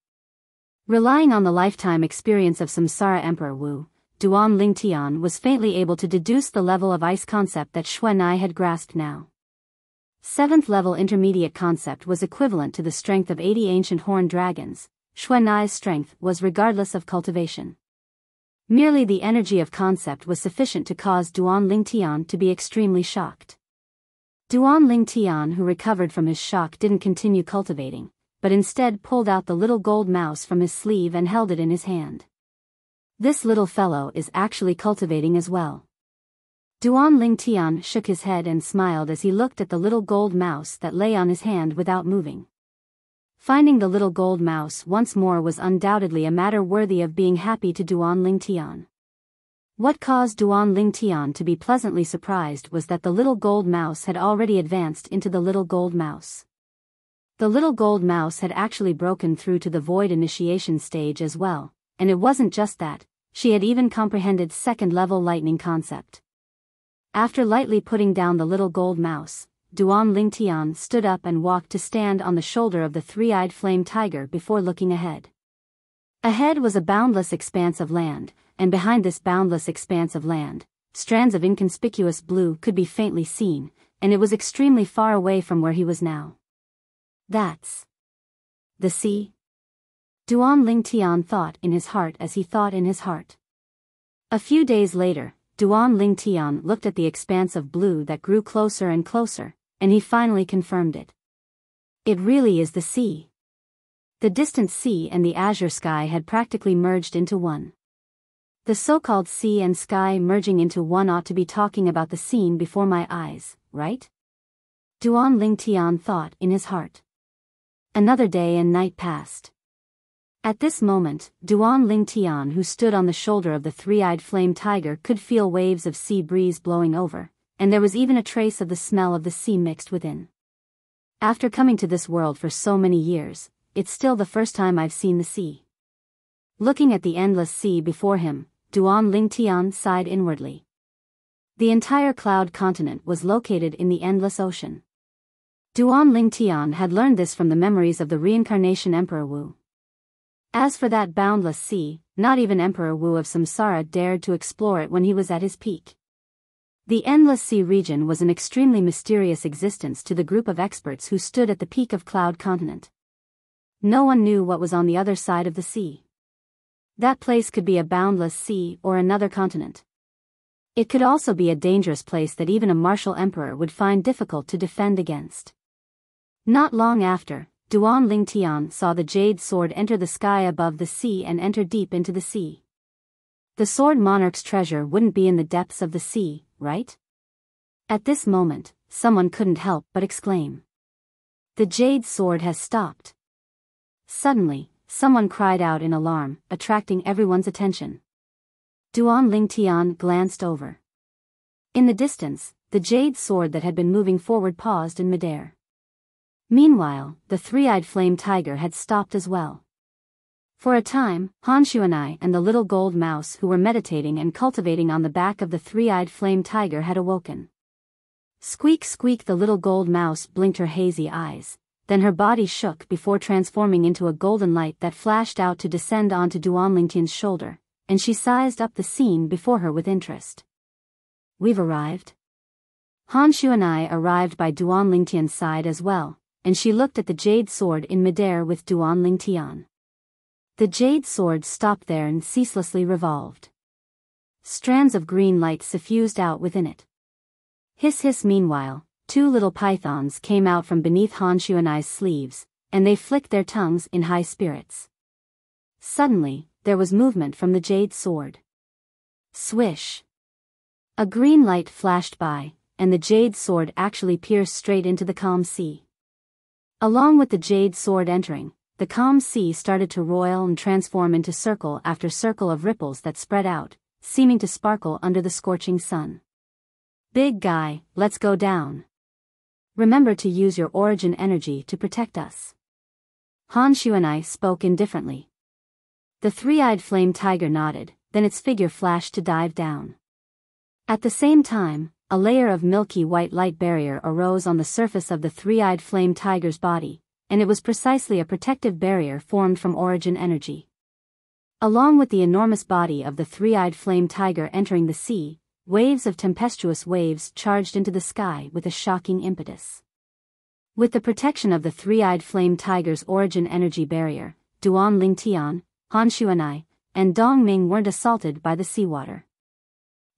Relying on the lifetime experience of Samsara Emperor Wu, Duan Lingtian was faintly able to deduce the level of ice concept that Xuanai had grasped now. 7th level intermediate concept was equivalent to the strength of 80 ancient horned dragons. Xuanai's strength was regardless of cultivation. Merely the energy of concept was sufficient to cause Duan Lingtian to be extremely shocked. Duan Lingtian, who recovered from his shock, didn't continue cultivating, but instead pulled out the little gold mouse from his sleeve and held it in his hand. This little fellow is actually cultivating as well. Duan Lingtian shook his head and smiled as he looked at the little gold mouse that lay on his hand without moving. Finding the little gold mouse once more was undoubtedly a matter worthy of being happy to Duan Lingtian. What caused Duan Lingtian to be pleasantly surprised was that the little gold mouse had already advanced into the little gold mouse. The little gold mouse had actually broken through to the void initiation stage as well, and it wasn't just that, she had even comprehended 2nd level lightning concept. After lightly putting down the little gold mouse, Duan Lingtian stood up and walked to stand on the shoulder of the three-eyed flame tiger before looking ahead. Ahead was a boundless expanse of land, and behind this boundless expanse of land, strands of inconspicuous blue could be faintly seen, and it was extremely far away from where he was now. That's the sea? Duan Lingtian thought in his heart as he thought in his heart. A few days later, Duan Lingtian looked at the expanse of blue that grew closer and closer, and he finally confirmed it. It really is the sea. The distant sea and the azure sky had practically merged into one. The so-called sea and sky merging into one ought to be talking about the scene before my eyes, right? Duan Lingtian thought in his heart. Another day and night passed. At this moment, Duan Lingtian, who stood on the shoulder of the three-eyed flame tiger, could feel waves of sea breeze blowing over, and there was even a trace of the smell of the sea mixed within. After coming to this world for so many years, it's still the first time I've seen the sea. Looking at the endless sea before him, Duan Lingtian sighed inwardly. The entire cloud continent was located in the endless ocean. Duan Lingtian had learned this from the memories of the reincarnation Emperor Wu. As for that boundless sea, not even Emperor Wu of Samsara dared to explore it when he was at his peak. The endless sea region was an extremely mysterious existence to the group of experts who stood at the peak of Cloud Continent. No one knew what was on the other side of the sea. That place could be a boundless sea or another continent. It could also be a dangerous place that even a martial emperor would find difficult to defend against. Not long after, Duan Lingtian saw the jade sword enter the sky above the sea and enter deep into the sea. The sword monarch's treasure wouldn't be in the depths of the sea, right? At this moment, someone couldn't help but exclaim. The jade sword has stopped. Suddenly, someone cried out in alarm, attracting everyone's attention. Duan Lingtian glanced over. In the distance, the jade sword that had been moving forward paused in midair. Meanwhile, the three-eyed flame tiger had stopped as well. For a time, Han Xuanai and the little gold mouse who were meditating and cultivating on the back of the three-eyed flame tiger had awoken. Squeak squeak, the little gold mouse blinked her hazy eyes, then her body shook before transforming into a golden light that flashed out to descend onto Duan Lingtian's shoulder, and she sized up the scene before her with interest. We've arrived. Han Xuanai arrived by Duan Lingtian's side as well, and she looked at the jade sword in midair with Duan Lingtian. The jade sword stopped there and ceaselessly revolved. Strands of green light suffused out within it. Hiss hiss. Meanwhile, two little pythons came out from beneath Han Xuanai's sleeves, and they flicked their tongues in high spirits. Suddenly, there was movement from the jade sword. Swish! A green light flashed by, and the jade sword actually pierced straight into the calm sea. Along with the jade sword entering, the calm sea started to roil and transform into circle after circle of ripples that spread out, seeming to sparkle under the scorching sun. Big guy, let's go down. Remember to use your origin energy to protect us. Han Xuanai spoke indifferently. The three-eyed flame tiger nodded, then its figure flashed to dive down. At the same time, a layer of milky white light barrier arose on the surface of the three-eyed flame tiger's body, and it was precisely a protective barrier formed from origin energy. Along with the enormous body of the three-eyed flame tiger entering the sea, waves of tempestuous waves charged into the sky with a shocking impetus. With the protection of the three-eyed flame tiger's origin energy barrier, Duan Lingtian, Han Xuanai, and Dong Ming weren't assaulted by the seawater.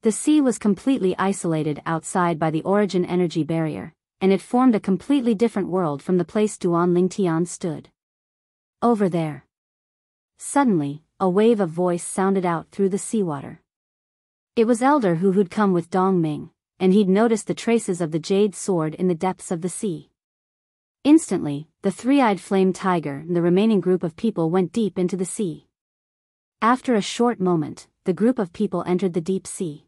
The sea was completely isolated outside by the origin energy barrier, and it formed a completely different world from the place Duan Lingtian stood. Over there. Suddenly, a wave of voice sounded out through the seawater. It was Elder who'd come with Dong Ming, and he'd noticed the traces of the jade sword in the depths of the sea. Instantly, the three-eyed flame tiger and the remaining group of people went deep into the sea. After a short moment, the group of people entered the deep sea.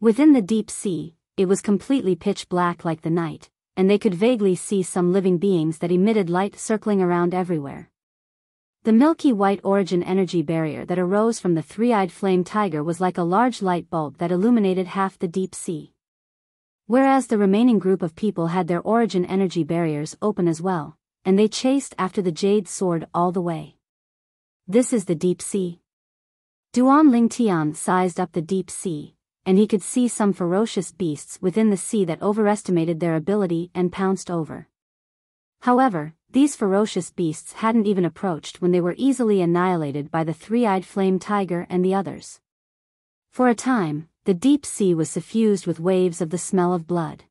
Within the deep sea, it was completely pitch black like the night, and they could vaguely see some living beings that emitted light circling around everywhere. The milky white origin energy barrier that arose from the three-eyed flame tiger was like a large light bulb that illuminated half the deep sea. Whereas the remaining group of people had their origin energy barriers open as well, and they chased after the jade sword all the way. This is the deep sea. Duan Lingtian sized up the deep sea, and he could see some ferocious beasts within the sea that overestimated their ability and pounced over. However, these ferocious beasts hadn't even approached when they were easily annihilated by the three-eyed flame tiger and the others. For a time, the deep sea was suffused with waves of the smell of blood.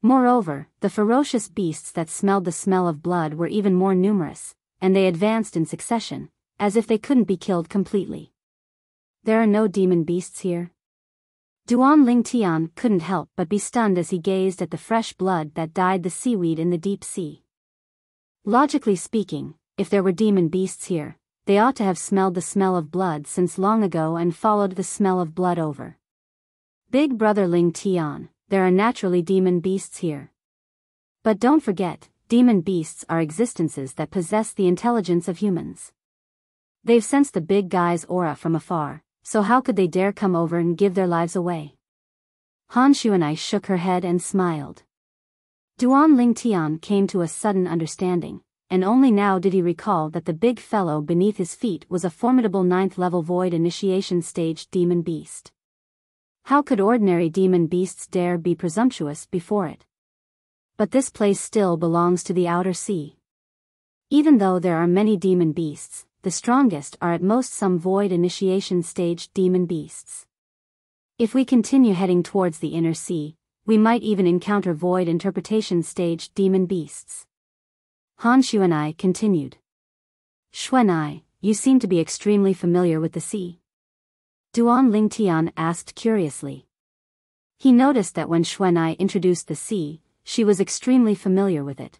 Moreover, the ferocious beasts that smelled the smell of blood were even more numerous, and they advanced in succession, as if they couldn't be killed completely. There are no demon beasts here. Duan Lingtian couldn't help but be stunned as he gazed at the fresh blood that dyed the seaweed in the deep sea. Logically speaking, if there were demon beasts here, they ought to have smelled the smell of blood since long ago and followed the smell of blood over. Big brother Lingtian, there are naturally demon beasts here. But don't forget, demon beasts are existences that possess the intelligence of humans. They've sensed the big guy's aura from afar, so how could they dare come over and give their lives away? Han Xuanai shook her head and smiled. Duan Lingtian came to a sudden understanding, and only now did he recall that the big fellow beneath his feet was a formidable 9th-level void initiation stage demon beast. How could ordinary demon beasts dare be presumptuous before it? But this place still belongs to the outer sea. Even though there are many demon beasts, the strongest are at most some void initiation stage demon beasts. If we continue heading towards the inner sea, we might even encounter void interpretation stage demon beasts. Han Xuanai continued. Xuanai, you seem to be extremely familiar with the sea. Duan Lingtian asked curiously. He noticed that when Xuanai introduced the sea, she was extremely familiar with it.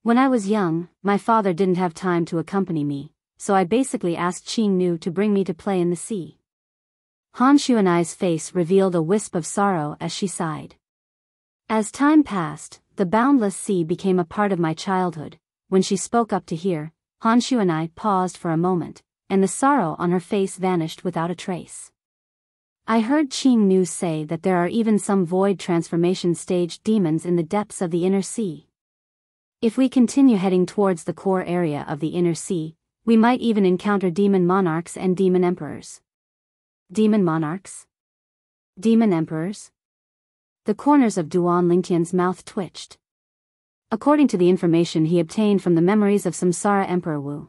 When I was young, my father didn't have time to accompany me, so I basically asked Qing Nu to bring me to play in the sea. Han Xuanai's face revealed a wisp of sorrow as she sighed. As time passed, the boundless sea became a part of my childhood. When she spoke up to hear, Han Xuanai paused for a moment, and the sorrow on her face vanished without a trace. I heard Qing Nu say that there are even some void transformation stage demons in the depths of the inner sea. If we continue heading towards the core area of the inner sea, we might even encounter demon monarchs and demon emperors. Demon monarchs? Demon emperors? The corners of Duan Lingtian's mouth twitched. According to the information he obtained from the memories of Samsara Emperor Wu.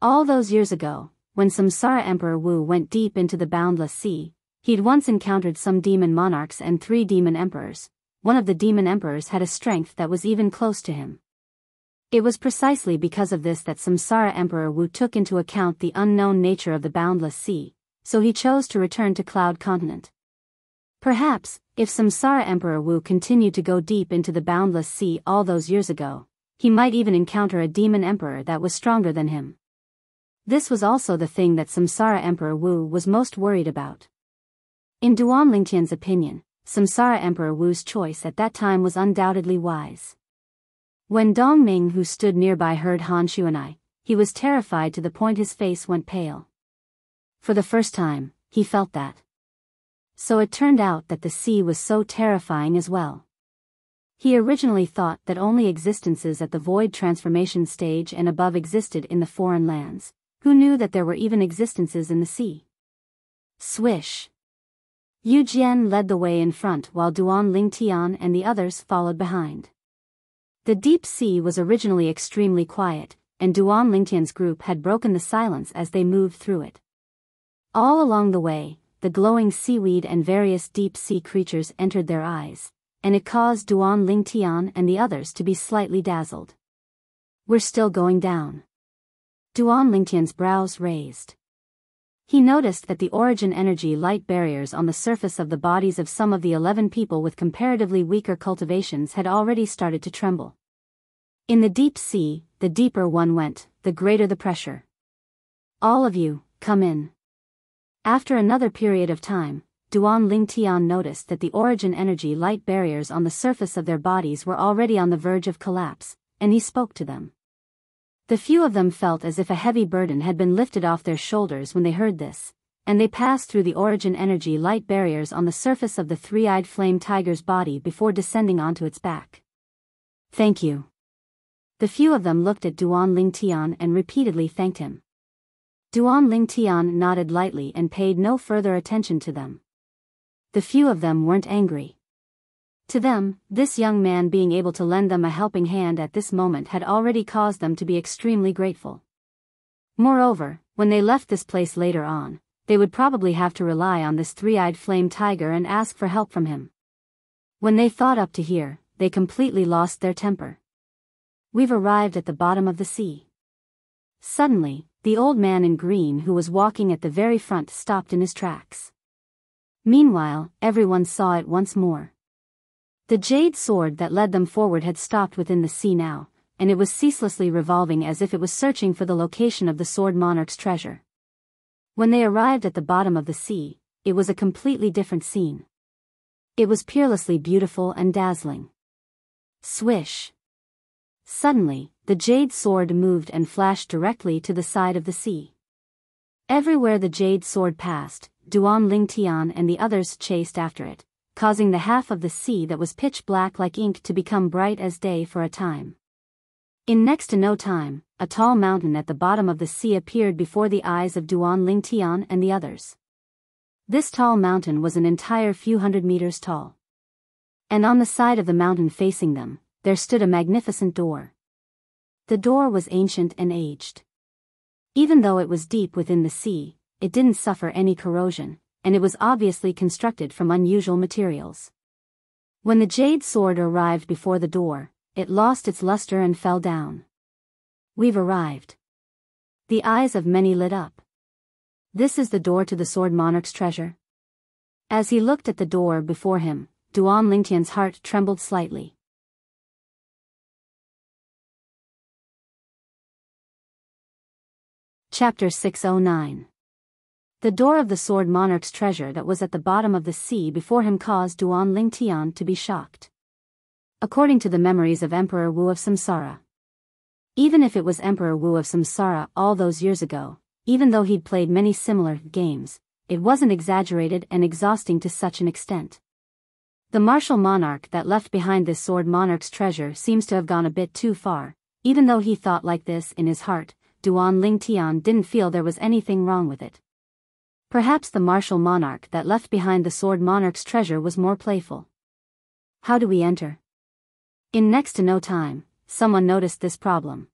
All those years ago, when Samsara Emperor Wu went deep into the boundless sea, he'd once encountered some demon monarchs and 3 demon emperors. One of the demon emperors had a strength that was even close to him. It was precisely because of this that Samsara Emperor Wu took into account the unknown nature of the boundless sea, so he chose to return to Cloud Continent. Perhaps, if Samsara Emperor Wu continued to go deep into the boundless sea all those years ago, he might even encounter a demon emperor that was stronger than him. This was also the thing that Samsara Emperor Wu was most worried about. In Duan Lingtian's opinion, Samsara Emperor Wu's choice at that time was undoubtedly wise. When Dong Ming, who stood nearby, heard Han Xuanai, he was terrified to the point his face went pale. For the first time, he felt that. So it turned out that the sea was so terrifying as well. He originally thought that only existences at the void transformation stage and above existed in the foreign lands. Who knew that there were even existences in the sea? Swish! Yu Jian led the way in front while Duan Lingtian and the others followed behind. The deep sea was originally extremely quiet, and Duan Lingtian's group had broken the silence as they moved through it. All along the way, the glowing seaweed and various deep-sea creatures entered their eyes, and it caused Duan Lingtian and the others to be slightly dazzled. We're still going down. Duan Lingtian's brows raised. He noticed that the origin energy light barriers on the surface of the bodies of some of the 11 people with comparatively weaker cultivations had already started to tremble. In the deep sea, the deeper one went, the greater the pressure. All of you, come in. After another period of time, Duan Lingtian noticed that the origin energy light barriers on the surface of their bodies were already on the verge of collapse, and he spoke to them. The few of them felt as if a heavy burden had been lifted off their shoulders when they heard this, and they passed through the origin energy light barriers on the surface of the 3-eyed flame tiger's body before descending onto its back. Thank you. The few of them looked at Duan Lingtian and repeatedly thanked him. Duan Lingtian nodded lightly and paid no further attention to them. The few of them weren't angry. To them, this young man being able to lend them a helping hand at this moment had already caused them to be extremely grateful. Moreover, when they left this place later on, they would probably have to rely on this 3-eyed flame tiger and ask for help from him. When they thought up to here, they completely lost their temper. We've arrived at the bottom of the sea. Suddenly, the old man in green who was walking at the very front stopped in his tracks. Meanwhile, everyone saw it once more. The jade sword that led them forward had stopped within the sea now, and it was ceaselessly revolving as if it was searching for the location of the sword monarch's treasure. When they arrived at the bottom of the sea, it was a completely different scene. It was peerlessly beautiful and dazzling. Swish! Suddenly, the jade sword moved and flashed directly to the side of the sea. Everywhere the jade sword passed, Duan Lingtian and the others chased after it, causing the half of the sea that was pitch black like ink to become bright as day for a time. In next to no time, a tall mountain at the bottom of the sea appeared before the eyes of Duan Lingtian and the others. This tall mountain was an entire few hundred meters tall. And on the side of the mountain facing them, there stood a magnificent door. The door was ancient and aged. Even though it was deep within the sea, it didn't suffer any corrosion, and it was obviously constructed from unusual materials. When the jade sword arrived before the door, it lost its luster and fell down. We've arrived. The eyes of many lit up. This is the door to the sword monarch's treasure? As he looked at the door before him, Duan Lingtian's heart trembled slightly. Chapter 609. The door of the Sword Monarch's treasure that was at the bottom of the sea before him caused Duan Lingtian to be shocked. According to the memories of Emperor Wu of Samsara. Even if it was Emperor Wu of Samsara all those years ago, even though he'd played many similar games, it wasn't exaggerated and exhausting to such an extent. The martial monarch that left behind this Sword Monarch's treasure seems to have gone a bit too far. Even though he thought like this in his heart, Duan Lingtian didn't feel there was anything wrong with it. Perhaps the martial monarch that left behind the Sword Monarch's treasure was more playful. How do we enter? In next to no time, someone noticed this problem.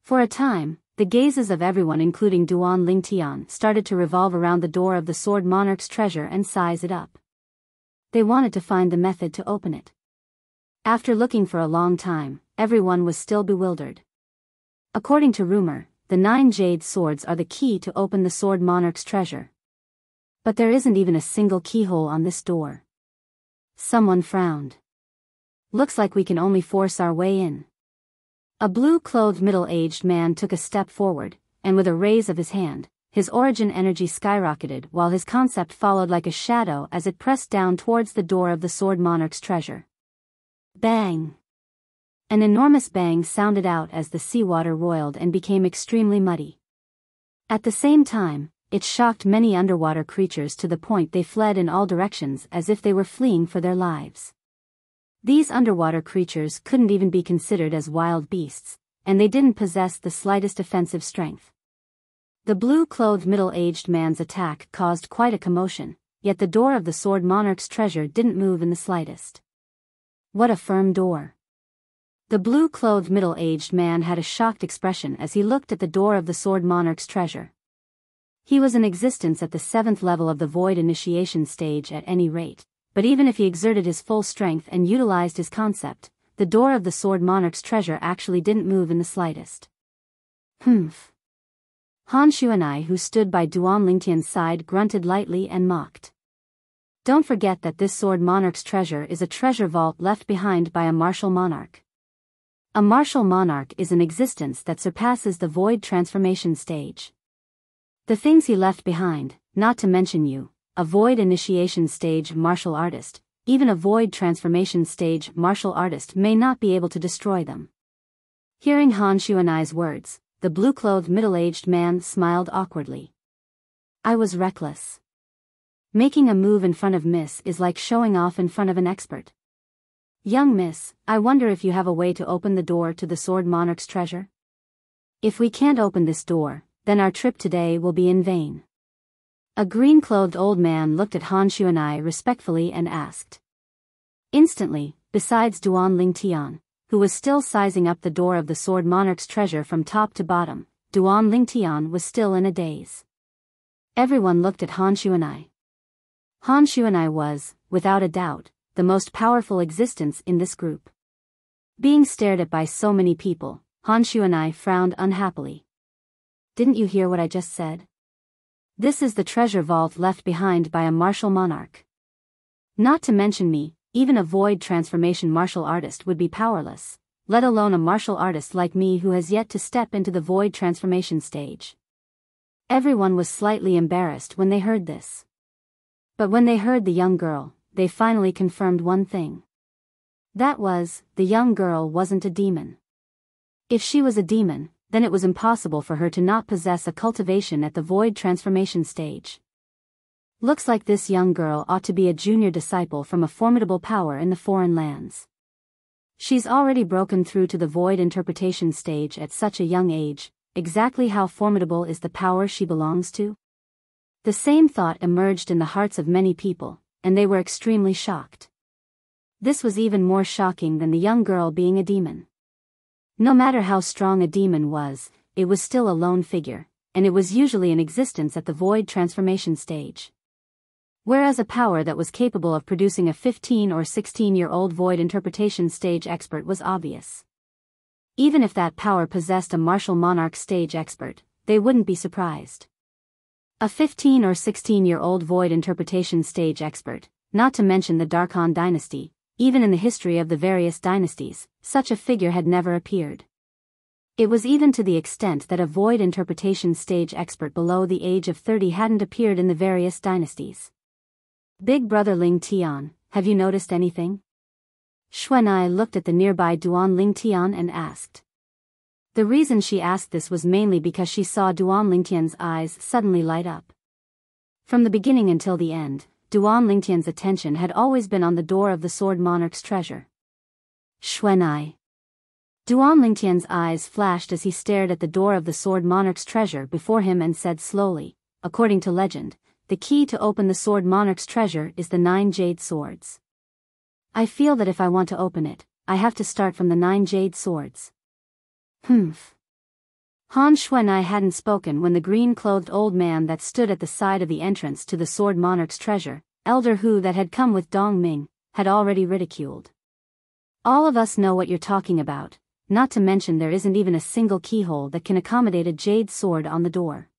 For a time, the gazes of everyone including Duan Lingtian started to revolve around the door of the Sword Monarch's treasure and size it up. They wanted to find the method to open it. After looking for a long time, everyone was still bewildered. According to rumor, the 9 jade swords are the key to open the Sword Monarch's treasure. But there isn't even a single keyhole on this door. Someone frowned. Looks like we can only force our way in. A blue-clothed middle-aged man took a step forward, and with a raise of his hand, his origin energy skyrocketed while his concept followed like a shadow as it pressed down towards the door of the Sword Monarch's treasure. Bang! An enormous bang sounded out as the seawater roiled and became extremely muddy. At the same time, it shocked many underwater creatures to the point they fled in all directions as if they were fleeing for their lives. These underwater creatures couldn't even be considered as wild beasts, and they didn't possess the slightest offensive strength. The blue-clothed middle-aged man's attack caused quite a commotion, yet the door of the Sword Monarch's treasure didn't move in the slightest. What a firm door! The blue-clothed middle-aged man had a shocked expression as he looked at the door of the Sword Monarch's treasure. He was in existence at the 7th level of the Void Initiation stage at any rate. But even if he exerted his full strength and utilized his concept, the door of the Sword Monarch's treasure actually didn't move in the slightest. Humph. Han Xuanai, who stood by Duan Lingtian's side, grunted lightly and mocked. Don't forget that this Sword Monarch's treasure is a treasure vault left behind by a martial monarch. A martial monarch is an existence that surpasses the Void Transformation stage. The things he left behind, not to mention you, a Void Initiation stage martial artist, even a Void Transformation stage martial artist may not be able to destroy them. Hearing Han Xuanai's words, the blue-clothed middle-aged man smiled awkwardly. I was reckless. Making a move in front of Miss is like showing off in front of an expert. Young Miss, I wonder if you have a way to open the door to the Sword Monarch's treasure? If we can't open this door, then our trip today will be in vain. A green-clothed old man looked at Han Xuanai respectfully and asked. Instantly, besides Duan Lingtian, who was still sizing up the door of the Sword Monarch's treasure from top to bottom, Duan Lingtian was still in a daze. Everyone looked at Han Xuanai. Han Xuanai was, without a doubt, the most powerful existence in this group. Being stared at by so many people, Han Xuanai frowned unhappily. Didn't you hear what I just said? This is the treasure vault left behind by a martial monarch. Not to mention me, even a Void Transformation martial artist would be powerless, let alone a martial artist like me who has yet to step into the Void Transformation stage. Everyone was slightly embarrassed when they heard this. But when they heard the young girl, they finally confirmed one thing. That was, the young girl wasn't a demon. If she was a demon, then it was impossible for her to not possess a cultivation at the Void Transformation stage. Looks like this young girl ought to be a junior disciple from a formidable power in the foreign lands. She's already broken through to the Void Interpretation stage at such a young age. Exactly how formidable is the power she belongs to? The same thought emerged in the hearts of many people, and they were extremely shocked. This was even more shocking than the young girl being a demon. No matter how strong a demon was, it was still a lone figure, and it was usually in existence at the Void Transformation stage. Whereas a power that was capable of producing a 15 or 16-year-old Void Interpretation stage expert was obvious. Even if that power possessed a martial monarch stage expert, they wouldn't be surprised. A 15 or 16-year-old void interpretation stage expert, not to mention the Darkhan dynasty. Even in the history of the various dynasties, such a figure had never appeared. It was even to the extent that a void interpretation stage expert below the age of 30 hadn't appeared in the various dynasties. Big brother Ling Tian, have you noticed anything? Xuanai looked at the nearby Duan Ling Tian and asked. The reason she asked this was mainly because she saw Duan Ling Tian's eyes suddenly light up. From the beginning until the end, Duan Ling Tian's attention had always been on the door of the Sword Monarch's treasure. Xuanai. Duan Ling Tian's eyes flashed as he stared at the door of the Sword Monarch's treasure before him and said slowly, according to legend, the key to open the Sword Monarch's treasure is the 9 jade swords. I feel that if I want to open it, I have to start from the 9 jade swords. Humph. Han Xuanai hadn't spoken when the green-clothed old man that stood at the side of the entrance to the Sword Monarch's treasure, Elder Hu that had come with Dong Ming, had already ridiculed. All of us know what you're talking about, not to mention there isn't even a single keyhole that can accommodate a jade sword on the door.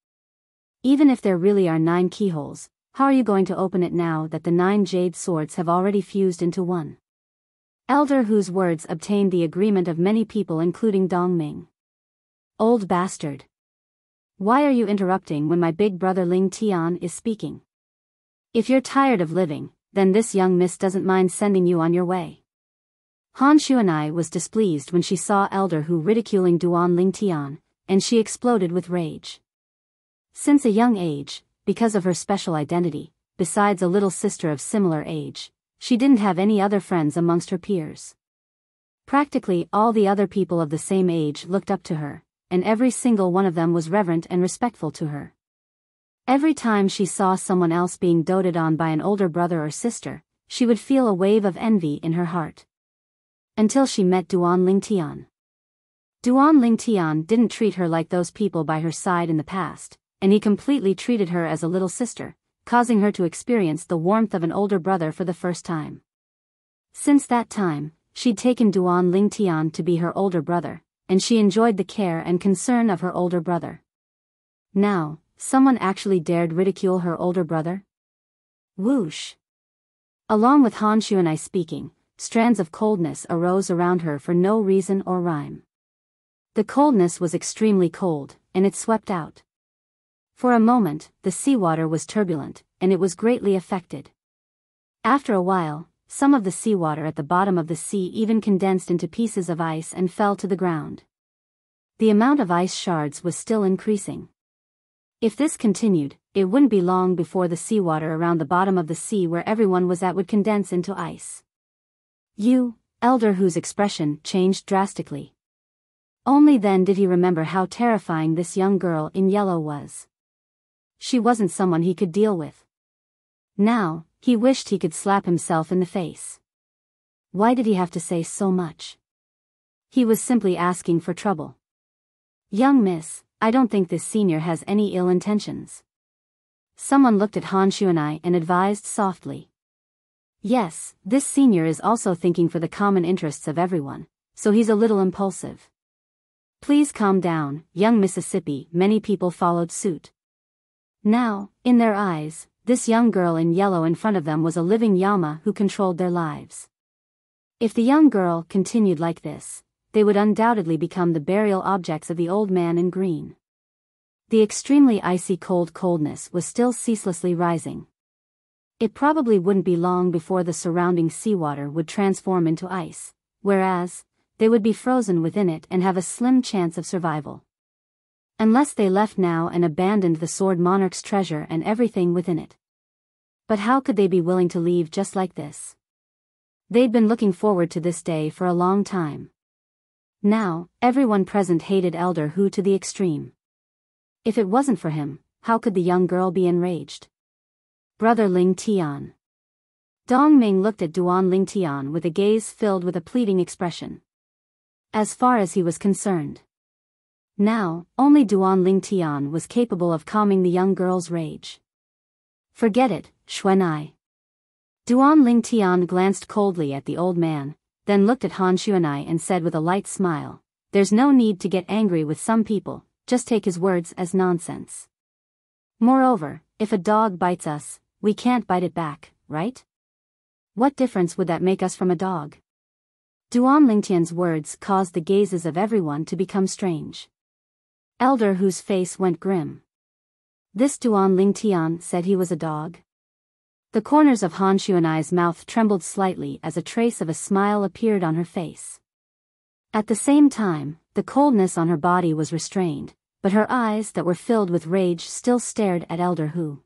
Even if there really are 9 keyholes, how are you going to open it now that the 9 jade swords have already fused into one? Elder Hu's words obtained the agreement of many people including Dong Ming. Old bastard. Why are you interrupting when my big brother Ling Tian is speaking? If you're tired of living, then this young miss doesn't mind sending you on your way. Han Xuanai was displeased when she saw Elder Hu ridiculing Duan Ling Tian, and she exploded with rage. Since a young age, because of her special identity, besides a little sister of similar age, she didn't have any other friends amongst her peers. Practically all the other people of the same age looked up to her, and every single one of them was reverent and respectful to her. Every time she saw someone else being doted on by an older brother or sister, she would feel a wave of envy in her heart. Until she met Duan Ling Tian. Duan Ling Tian didn't treat her like those people by her side in the past, and he completely treated her as a little sister, causing her to experience the warmth of an older brother for the first time. Since that time, she'd taken Duan Ling Tian to be her older brother, and she enjoyed the care and concern of her older brother. Now, someone actually dared ridicule her older brother? Whoosh! Along with Han Xuanai speaking, strands of coldness arose around her for no reason or rhyme. The coldness was extremely cold, and it swept out. For a moment, the seawater was turbulent, and it was greatly affected. After a while, some of the seawater at the bottom of the sea even condensed into pieces of ice and fell to the ground. The amount of ice shards was still increasing. If this continued, it wouldn't be long before the seawater around the bottom of the sea where everyone was at would condense into ice. Elder Hu's expression changed drastically. Only then did he remember how terrifying this young girl in yellow was. She wasn't someone he could deal with. Now, he wished he could slap himself in the face. Why did he have to say so much? He was simply asking for trouble. Young miss, I don't think this senior has any ill intentions. Someone looked at Han Xuanai and advised softly. Yes, this senior is also thinking for the common interests of everyone, so he's a little impulsive. Please calm down, young Mississippi. Many people followed suit. Now, in their eyes, this young girl in yellow in front of them was a living Yama who controlled their lives. If the young girl continued like this, they would undoubtedly become the burial objects of the old man in green. The extremely icy coldness was still ceaselessly rising. It probably wouldn't be long before the surrounding seawater would transform into ice, whereas, they would be frozen within it and have a slim chance of survival. Unless they left now and abandoned the Sword Monarch's treasure and everything within it. But how could they be willing to leave just like this? They'd been looking forward to this day for a long time. Now, everyone present hated Elder Hu to the extreme. If it wasn't for him, how could the young girl be enraged? Brother Ling Tian. Dong Ming looked at Duan Ling Tian with a gaze filled with a pleading expression. As far as he was concerned. Now, only Duan Ling Tian was capable of calming the young girl's rage. Forget it, Xuanai. Duan Ling Tian glanced coldly at the old man, then looked at Han Xuanai and said with a light smile, there's no need to get angry with some people, just take his words as nonsense. Moreover, if a dog bites us, we can't bite it back, right? What difference would that make us from a dog? Duan Lingtian's words caused the gazes of everyone to become strange. Elder Hu's face went grim. This Duan Lingtian said he was a dog? The corners of Han Xuanai's mouth trembled slightly as a trace of a smile appeared on her face. At the same time, the coldness on her body was restrained, but her eyes that were filled with rage still stared at Elder Hu.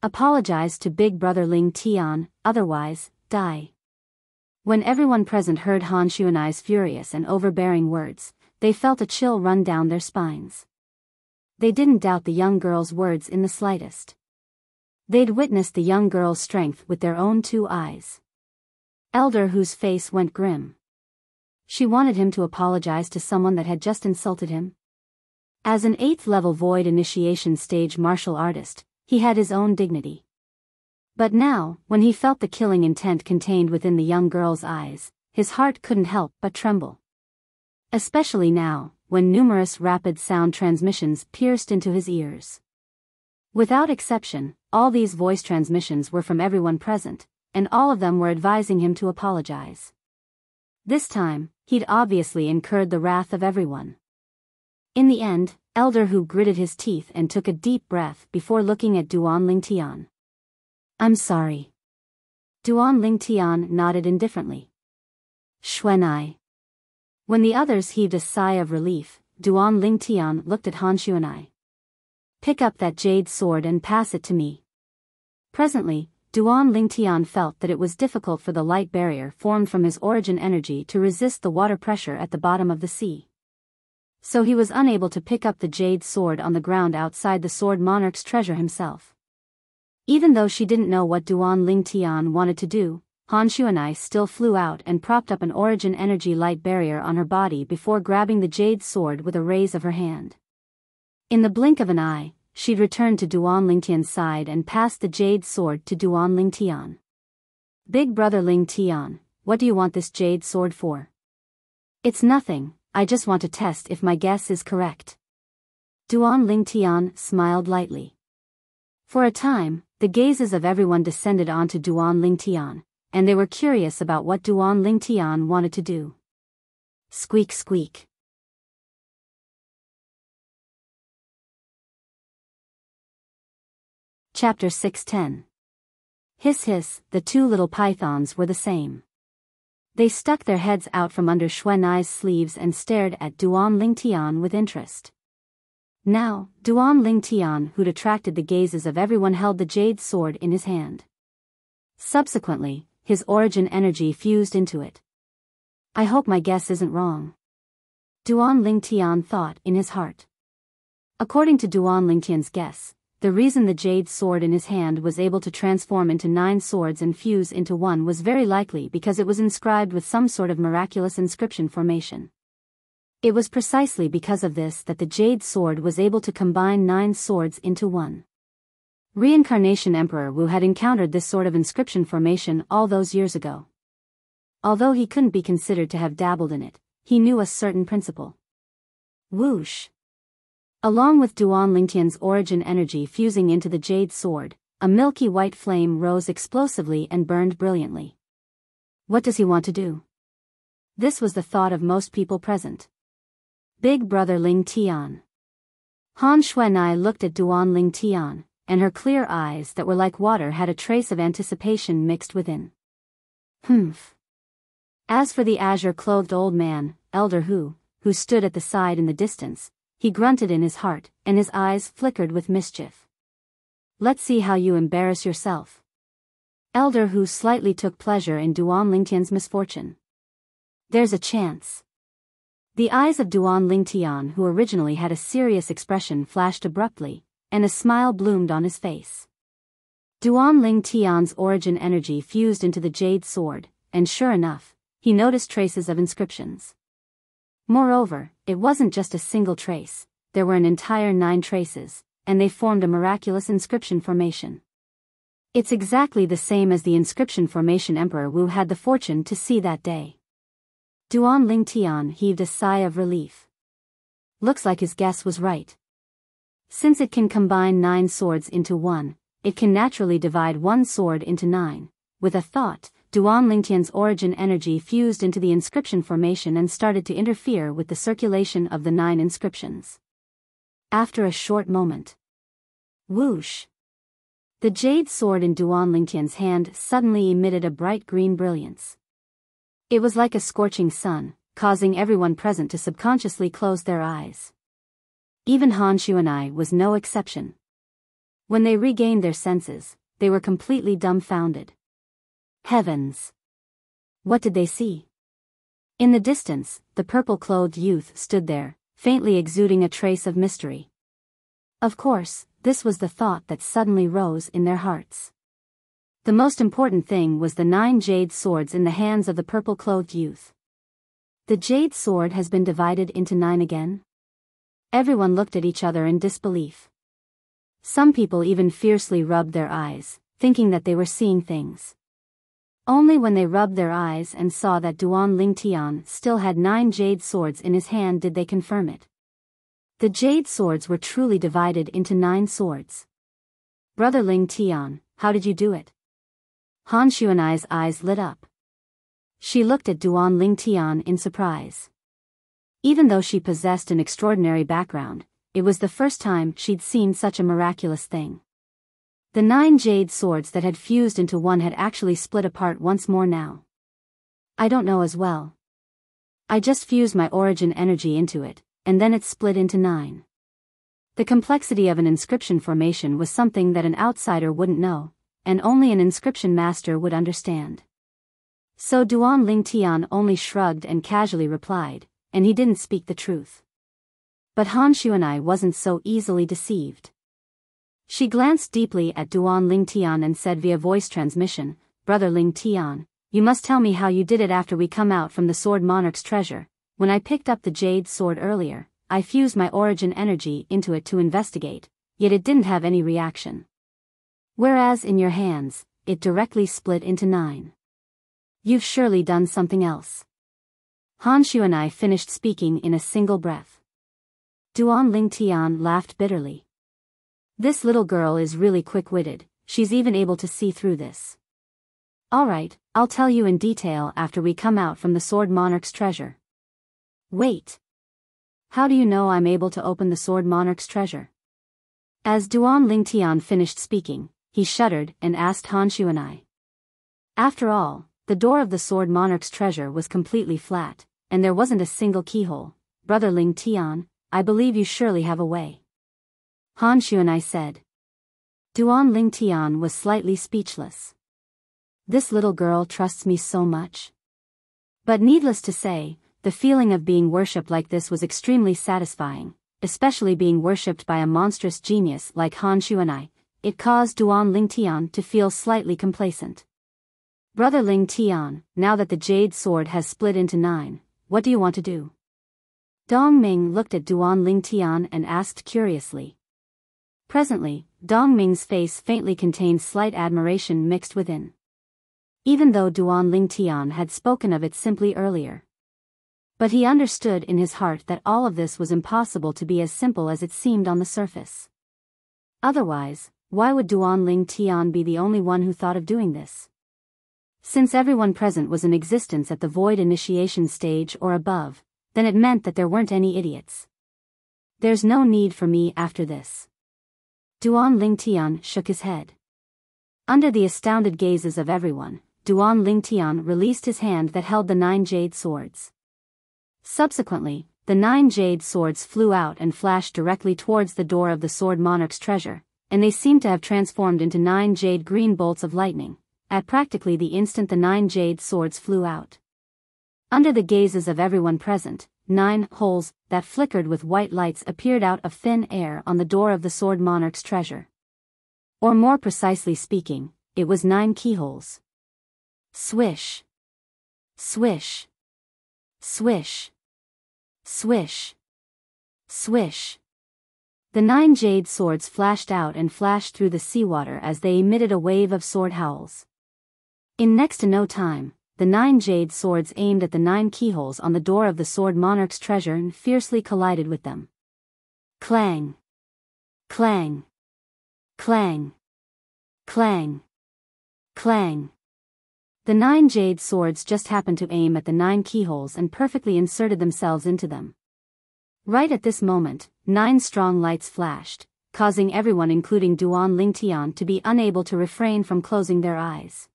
Apologize to Big Brother Ling Tian, otherwise, die. When everyone present heard Han Xuanai's furious and overbearing words, they felt a chill run down their spines. They didn't doubt the young girl's words in the slightest. They'd witnessed the young girl's strength with their own two eyes. Elder Hu's face went grim. She wanted him to apologize to someone that had just insulted him. As an 8th-level void initiation stage martial artist, he had his own dignity. But now, when he felt the killing intent contained within the young girl's eyes, his heart couldn't help but tremble. Especially now, when numerous rapid sound transmissions pierced into his ears. Without exception, all these voice transmissions were from everyone present, and all of them were advising him to apologize. This time, he'd obviously incurred the wrath of everyone. In the end, Elder Hu gritted his teeth and took a deep breath before looking at Duan Lingtian. I'm sorry. Duan Lingtian nodded indifferently. Xuanai. When the others heaved a sigh of relief, Duan Lingtian looked at Han Xuanai. Pick up that jade sword and pass it to me. Presently, Duan Lingtian felt that it was difficult for the light barrier formed from his origin energy to resist the water pressure at the bottom of the sea. So he was unable to pick up the jade sword on the ground outside the Sword Monarch's treasure himself. Even though she didn't know what Duan Lingtian wanted to do, Han Xuanai still flew out and propped up an origin energy light barrier on her body before grabbing the jade sword with a raise of her hand. In the blink of an eye, she'd returned to Duan Lingtian's side and passed the jade sword to Duan Lingtian. Big Brother Lingtian, what do you want this jade sword for? It's nothing, I just want to test if my guess is correct. Duan Lingtian smiled lightly. For a time, the gazes of everyone descended onto Duan Lingtian, and they were curious about what Duan Lingtian wanted to do. Squeak squeak. Chapter 610. Hiss hiss, the two little pythons were the same. They stuck their heads out from under Xuanai's sleeves and stared at Duan Lingtian with interest. Now, Duan Lingtian, who'd attracted the gazes of everyone, held the jade sword in his hand. Subsequently, his origin energy fused into it. I hope my guess isn't wrong. Duan Lingtian thought in his heart. According to Duan Lingtian's guess, the reason the jade sword in his hand was able to transform into 9 swords and fuse into one was very likely because it was inscribed with some sort of miraculous inscription formation. It was precisely because of this that the jade sword was able to combine 9 swords into one. Reincarnation Emperor Wu had encountered this sort of inscription formation all those years ago. Although he couldn't be considered to have dabbled in it, he knew a certain principle. Whoosh! Along with Duan Lingtian's origin energy fusing into the jade sword, a milky white flame rose explosively and burned brilliantly. What does he want to do? This was the thought of most people present. Big Brother Lingtian. Han Xuanai looked at Duan Lingtian, and her clear eyes that were like water had a trace of anticipation mixed within. Humph. As for the azure-clothed old man, Elder Hu, who stood at the side in the distance, he grunted in his heart, and his eyes flickered with mischief. Let's see how you embarrass yourself. Elder Hu slightly took pleasure in Duan Lingtian's misfortune. There's a chance. The eyes of Duan Lingtian, who originally had a serious expression, flashed abruptly, and a smile bloomed on his face. Duan Lingtian's origin energy fused into the jade sword, and sure enough, he noticed traces of inscriptions. Moreover, it wasn't just a single trace, there were an entire 9 traces, and they formed a miraculous inscription formation. It's exactly the same as the inscription formation Emperor Wu had the fortune to see that day. Duan Lingtian heaved a sigh of relief. Looks like his guess was right. Since it can combine 9 swords into one, it can naturally divide one sword into 9. With a thought, Duan Lingtian's origin energy fused into the inscription formation and started to interfere with the circulation of the 9 inscriptions. After a short moment, whoosh! The jade sword in Duan Lingtian's hand suddenly emitted a bright green brilliance. It was like a scorching sun, causing everyone present to subconsciously close their eyes. Even Han Xuanai was no exception. When they regained their senses, they were completely dumbfounded. Heavens! What did they see? In the distance, the purple-clothed youth stood there, faintly exuding a trace of mystery. Of course, this was the thought that suddenly rose in their hearts. The most important thing was the 9 jade swords in the hands of the purple-clothed youth. The jade sword has been divided into 9 again? Everyone looked at each other in disbelief. Some people even fiercely rubbed their eyes, thinking that they were seeing things. Only when they rubbed their eyes and saw that Duan Lingtian still had 9 jade swords in his hand did they confirm it. The jade swords were truly divided into 9 swords. Brother Lingtian, how did you do it? Han Xuanai's eyes lit up. She looked at Duan Lingtian in surprise. Even though she possessed an extraordinary background, it was the first time she'd seen such a miraculous thing. The 9 jade swords that had fused into one had actually split apart once more now. I don't know as well. I just fused my origin energy into it, and then it split into 9. The complexity of an inscription formation was something that an outsider wouldn't know, and only an inscription master would understand. So Duan Lingtian only shrugged and casually replied, and he didn't speak the truth. But Han Xuanai wasn't so easily deceived. She glanced deeply at Duan Lingtian and said via voice transmission, Brother Lingtian, you must tell me how you did it after we come out from the Sword Monarch's treasure. When I picked up the jade sword earlier, I fused my origin energy into it to investigate, yet it didn't have any reaction. Whereas in your hands, it directly split into 9. You've surely done something else. Han Xuanai finished speaking in a single breath. Duan Lingtian laughed bitterly. This little girl is really quick-witted, she's even able to see through this. Alright, I'll tell you in detail after we come out from the Sword Monarch's treasure. Wait. How do you know I'm able to open the Sword Monarch's treasure? As Duan Lingtian finished speaking, he shuddered and asked Han Xuanai. After all, the door of the Sword Monarch's treasure was completely flat, and there wasn't a single keyhole. Brother Lingtian, I believe you surely have a way. Han Xuanai said. Duan Lingtian was slightly speechless. This little girl trusts me so much. But needless to say, the feeling of being worshipped like this was extremely satisfying, especially being worshipped by a monstrous genius like Han Xuanai. It caused Duan Lingtian to feel slightly complacent. Brother Lingtian, now that the jade sword has split into 9, what do you want to do? Dong Ming looked at Duan Lingtian and asked curiously. Presently, Dong Ming's face faintly contained slight admiration mixed within. Even though Duan Lingtian had spoken of it simply earlier. But he understood in his heart that all of this was impossible to be as simple as it seemed on the surface. Otherwise, why would Duan Lingtian be the only one who thought of doing this? Since everyone present was in existence at the void initiation stage or above, then it meant that there weren't any idiots. There's no need for me after this. Duan Lingtian shook his head. Under the astounded gazes of everyone, Duan Lingtian released his hand that held the 9 jade swords. Subsequently, the 9 jade swords flew out and flashed directly towards the door of the Sword Monarch's treasure, and they seemed to have transformed into 9 jade green bolts of lightning, at practically the instant the 9 jade swords flew out. Under the gazes of everyone present, 9 holes that flickered with white lights appeared out of thin air on the door of the Sword Monarch's treasure. Or more precisely speaking, it was 9 keyholes. Swish. Swish. Swish. Swish. Swish. The 9 jade swords flashed out and flashed through the seawater as they emitted a wave of sword howls. In next to no time, the 9 jade swords aimed at the 9 keyholes on the door of the Sword Monarch's treasure and fiercely collided with them. Clang! Clang. Clang. Clang. Clang. The 9 jade swords just happened to aim at the 9 keyholes and perfectly inserted themselves into them. Right at this moment, 9 strong lights flashed, causing everyone including Duan Lingtian to be unable to refrain from closing their eyes.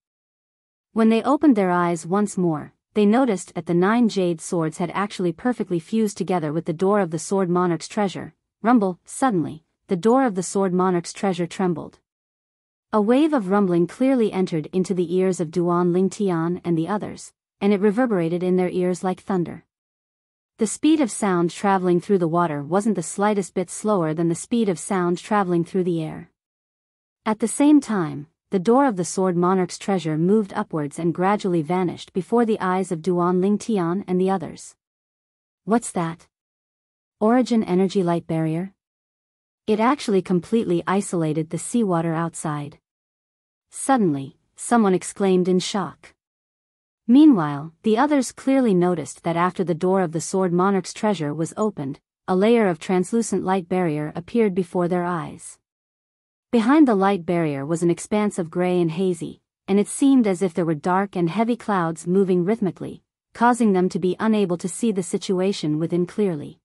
When they opened their eyes once more, they noticed that the 9 jade swords had actually perfectly fused together with the door of the Sword Monarch's treasure. Rumble, suddenly, the door of the Sword Monarch's treasure trembled. A wave of rumbling clearly entered into the ears of Duan Lingtian and the others, and it reverberated in their ears like thunder. The speed of sound traveling through the water wasn't the slightest bit slower than the speed of sound traveling through the air. At the same time, the door of the Sword Monarch's treasure moved upwards and gradually vanished before the eyes of Duan Lingtian and the others. What's that? Origin Energy Light Barrier? It actually completely isolated the seawater outside. Suddenly, someone exclaimed in shock. Meanwhile, the others clearly noticed that after the door of the Sword Monarch's treasure was opened, a layer of translucent light barrier appeared before their eyes. Behind the light barrier was an expanse of gray and hazy, and it seemed as if there were dark and heavy clouds moving rhythmically, causing them to be unable to see the situation within clearly.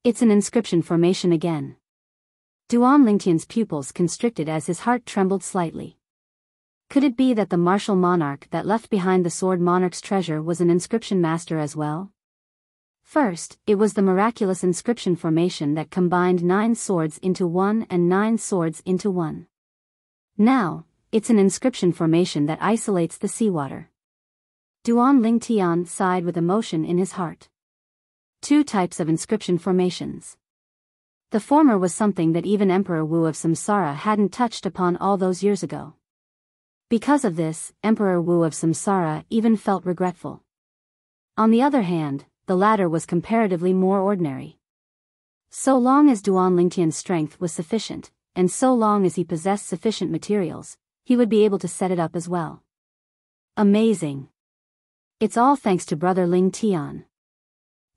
It's an inscription formation again. Duan Lingtian's pupils constricted as his heart trembled slightly. Could it be that the martial monarch that left behind the Sword Monarch's treasure was an inscription master as well? First, it was the miraculous inscription formation that combined 9 swords into one and 9 swords into one. Now, it's an inscription formation that isolates the seawater. Duan Lingtian sighed with emotion in his heart. 2 types of inscription formations. The former was something that even Emperor Wu of Samsara hadn't touched upon all those years ago. Because of this, Emperor Wu of Samsara even felt regretful. On the other hand, the latter was comparatively more ordinary. So long as Duan Lingtian's strength was sufficient, and so long as he possessed sufficient materials, he would be able to set it up as well. Amazing. It's all thanks to Brother Lingtian.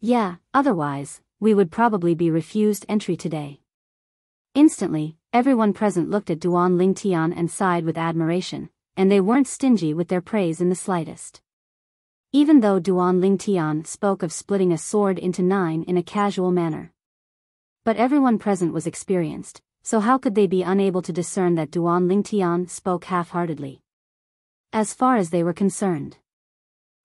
Yeah, otherwise, we would probably be refused entry today. Instantly, everyone present looked at Duan Lingtian and sighed with admiration, and they weren't stingy with their praise in the slightest. Even though Duan Lingtian spoke of splitting a sword into 9 in a casual manner. But everyone present was experienced, so how could they be unable to discern that Duan Lingtian spoke half-heartedly? As far as they were concerned.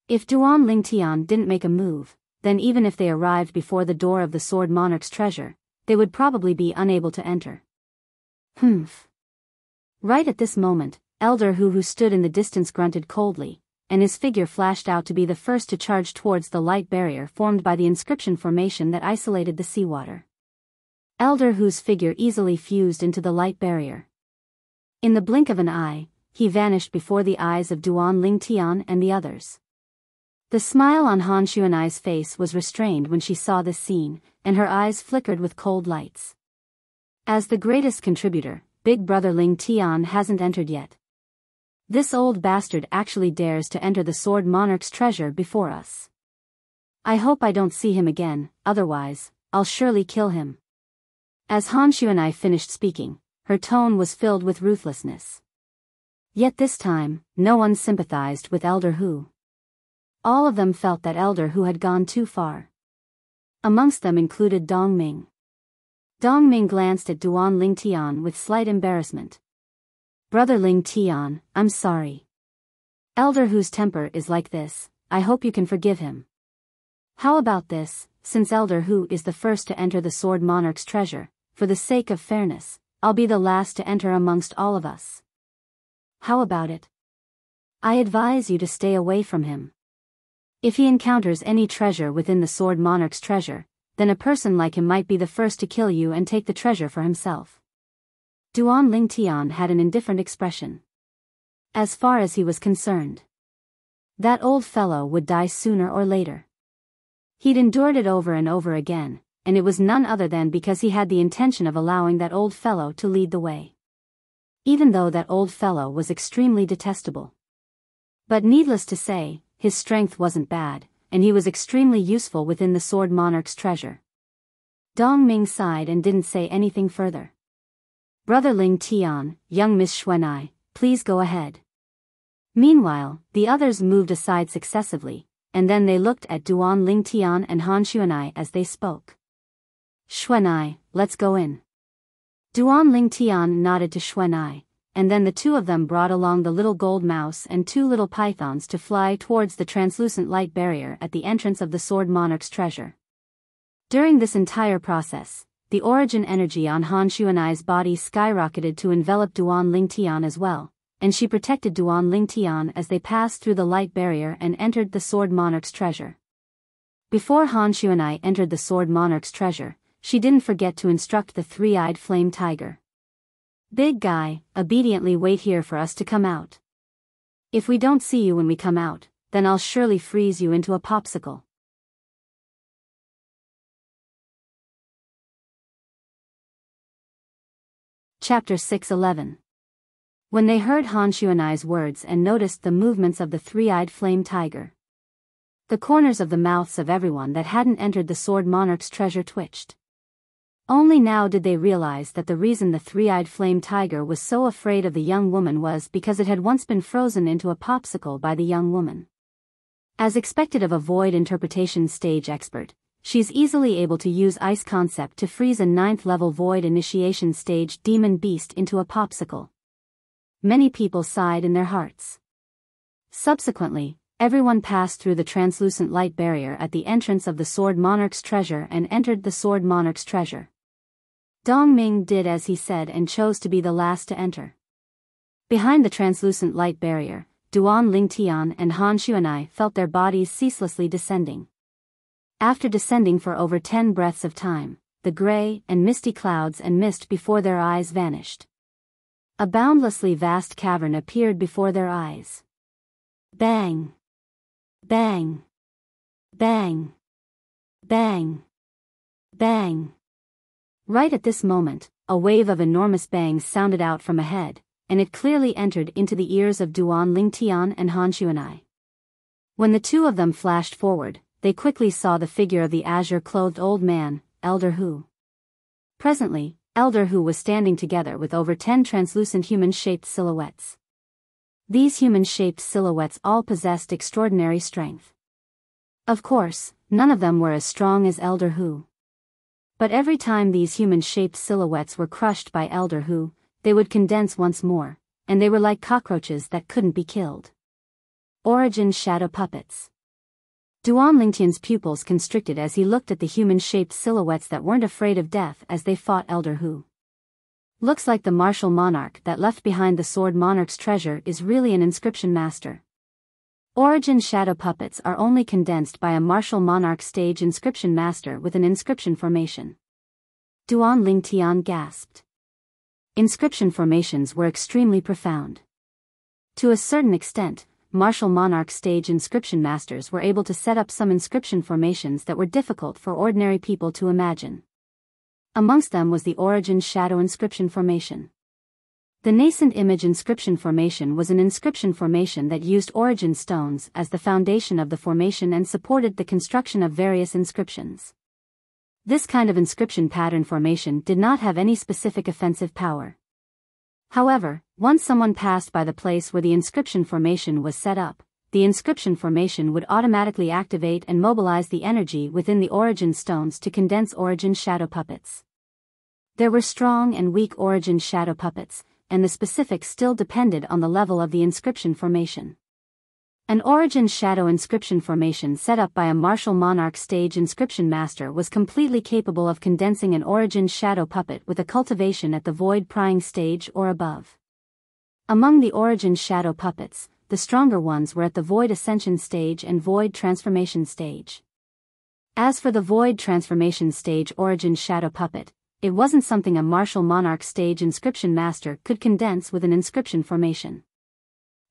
If Duan Lingtian didn't make a move, then even if they arrived before the door of the Sword Monarch's treasure, they would probably be unable to enter. Humph. Right at this moment, Elder Hu, who stood in the distance, grunted coldly, and his figure flashed out to be the first to charge towards the light barrier formed by the inscription formation that isolated the seawater. Elder Hu's figure easily fused into the light barrier. In the blink of an eye, he vanished before the eyes of Duan Lingtian and the others. The smile on Han Xuanai's face was restrained when she saw this scene, and her eyes flickered with cold lights. As the greatest contributor, Big Brother Lingtian hasn't entered yet. This old bastard actually dares to enter the Sword Monarch's treasure before us. I hope I don't see him again, otherwise, I'll surely kill him. As Han Xuanai finished speaking, her tone was filled with ruthlessness. Yet this time, no one sympathized with Elder Hu. All of them felt that Elder Hu had gone too far. Amongst them included Dong Ming. Dong Ming glanced at Duan Lingtian with slight embarrassment. Brother Lingtian, I'm sorry. Elder Hu's temper is like this, I hope you can forgive him. How about this, since Elder Hu is the first to enter the Sword Monarch's treasure, for the sake of fairness, I'll be the last to enter amongst all of us. How about it? I advise you to stay away from him. If he encounters any treasure within the Sword Monarch's treasure, then a person like him might be the first to kill you and take the treasure for himself. Duan Lingtian had an indifferent expression. As far as he was concerned, that old fellow would die sooner or later. He'd endured it over and over again, and it was none other than because he had the intention of allowing that old fellow to lead the way. Even though that old fellow was extremely detestable. But needless to say, his strength wasn't bad, and he was extremely useful within the Sword Monarch's treasure. Dong Ming sighed and didn't say anything further. Brother Ling Tian, young Miss Xuanai, please go ahead. Meanwhile, the others moved aside successively, and then they looked at Duan Ling Tian and Han Xuanai as they spoke. Xuanai, let's go in. Duan Ling Tian nodded to Xuanai, and then the two of them brought along the little gold mouse and two little pythons to fly towards the translucent light barrier at the entrance of the Sword Monarch's treasure. During this entire process, the origin energy on Han Xuanai's body skyrocketed to envelop Duan Ling Tian as well, and she protected Duan Ling Tian as they passed through the light barrier and entered the Sword Monarch's treasure. Before Han Xuanai entered the Sword Monarch's treasure, she didn't forget to instruct the three-eyed flame tiger. Big guy, obediently wait here for us to come out. If we don't see you when we come out, then I'll surely freeze you into a popsicle. Chapter 6:11. When they heard Han Xuanai's words and noticed the movements of the three-eyed flame tiger, the corners of the mouths of everyone that hadn't entered the Sword Monarch's treasure twitched. Only now did they realize that the reason the three-eyed flame tiger was so afraid of the young woman was because it had once been frozen into a popsicle by the young woman. As expected of a void interpretation stage expert, she's easily able to use ice concept to freeze a 9th-level void initiation stage demon beast into a popsicle. Many people sighed in their hearts. Subsequently, everyone passed through the translucent light barrier at the entrance of the Sword Monarch's treasure and entered the Sword Monarch's treasure. Dong Ming did as he said and chose to be the last to enter. Behind the translucent light barrier, Duan Ling Tian and Han Xuanai felt their bodies ceaselessly descending. After descending for over 10 breaths of time, the gray and misty clouds and mist before their eyes vanished. A boundlessly vast cavern appeared before their eyes. Bang! Bang! Bang! Bang! Bang! Right at this moment, a wave of enormous bangs sounded out from ahead, and it clearly entered into the ears of Duan Ling Tian and Han Xuanai. When the two of them flashed forward, they quickly saw the figure of the azure-clothed old man, Elder Hu. Presently, Elder Hu was standing together with over 10 translucent human-shaped silhouettes. These human-shaped silhouettes all possessed extraordinary strength. Of course, none of them were as strong as Elder Hu. But every time these human-shaped silhouettes were crushed by Elder Hu, they would condense once more, and they were like cockroaches that couldn't be killed. Origin Shadow Puppets. Duan Lingtian's pupils constricted as he looked at the human-shaped silhouettes that weren't afraid of death as they fought Elder Hu. Looks like the martial monarch that left behind the Sword Monarch's treasure is really an inscription master. Origin Shadow Puppets are only condensed by a martial monarch stage inscription master with an inscription formation. Duan Ling Tian gasped. Inscription formations were extremely profound. To a certain extent, martial monarch stage inscription masters were able to set up some inscription formations that were difficult for ordinary people to imagine. Amongst them was the Origin Shadow Inscription Formation. The nascent image inscription formation was an inscription formation that used origin stones as the foundation of the formation and supported the construction of various inscriptions. This kind of inscription pattern formation did not have any specific offensive power. However, once someone passed by the place where the inscription formation was set up, the inscription formation would automatically activate and mobilize the energy within the origin stones to condense origin shadow puppets. There were strong and weak origin shadow puppets, and the specifics still depended on the level of the inscription formation. An origin shadow inscription formation set up by a martial monarch stage inscription master was completely capable of condensing an origin shadow puppet with a cultivation at the void prying stage or above. Among the origin shadow puppets, the stronger ones were at the void ascension stage and void transformation stage. As for the void transformation stage origin shadow puppet, it wasn't something a martial monarch stage inscription master could condense with an inscription formation.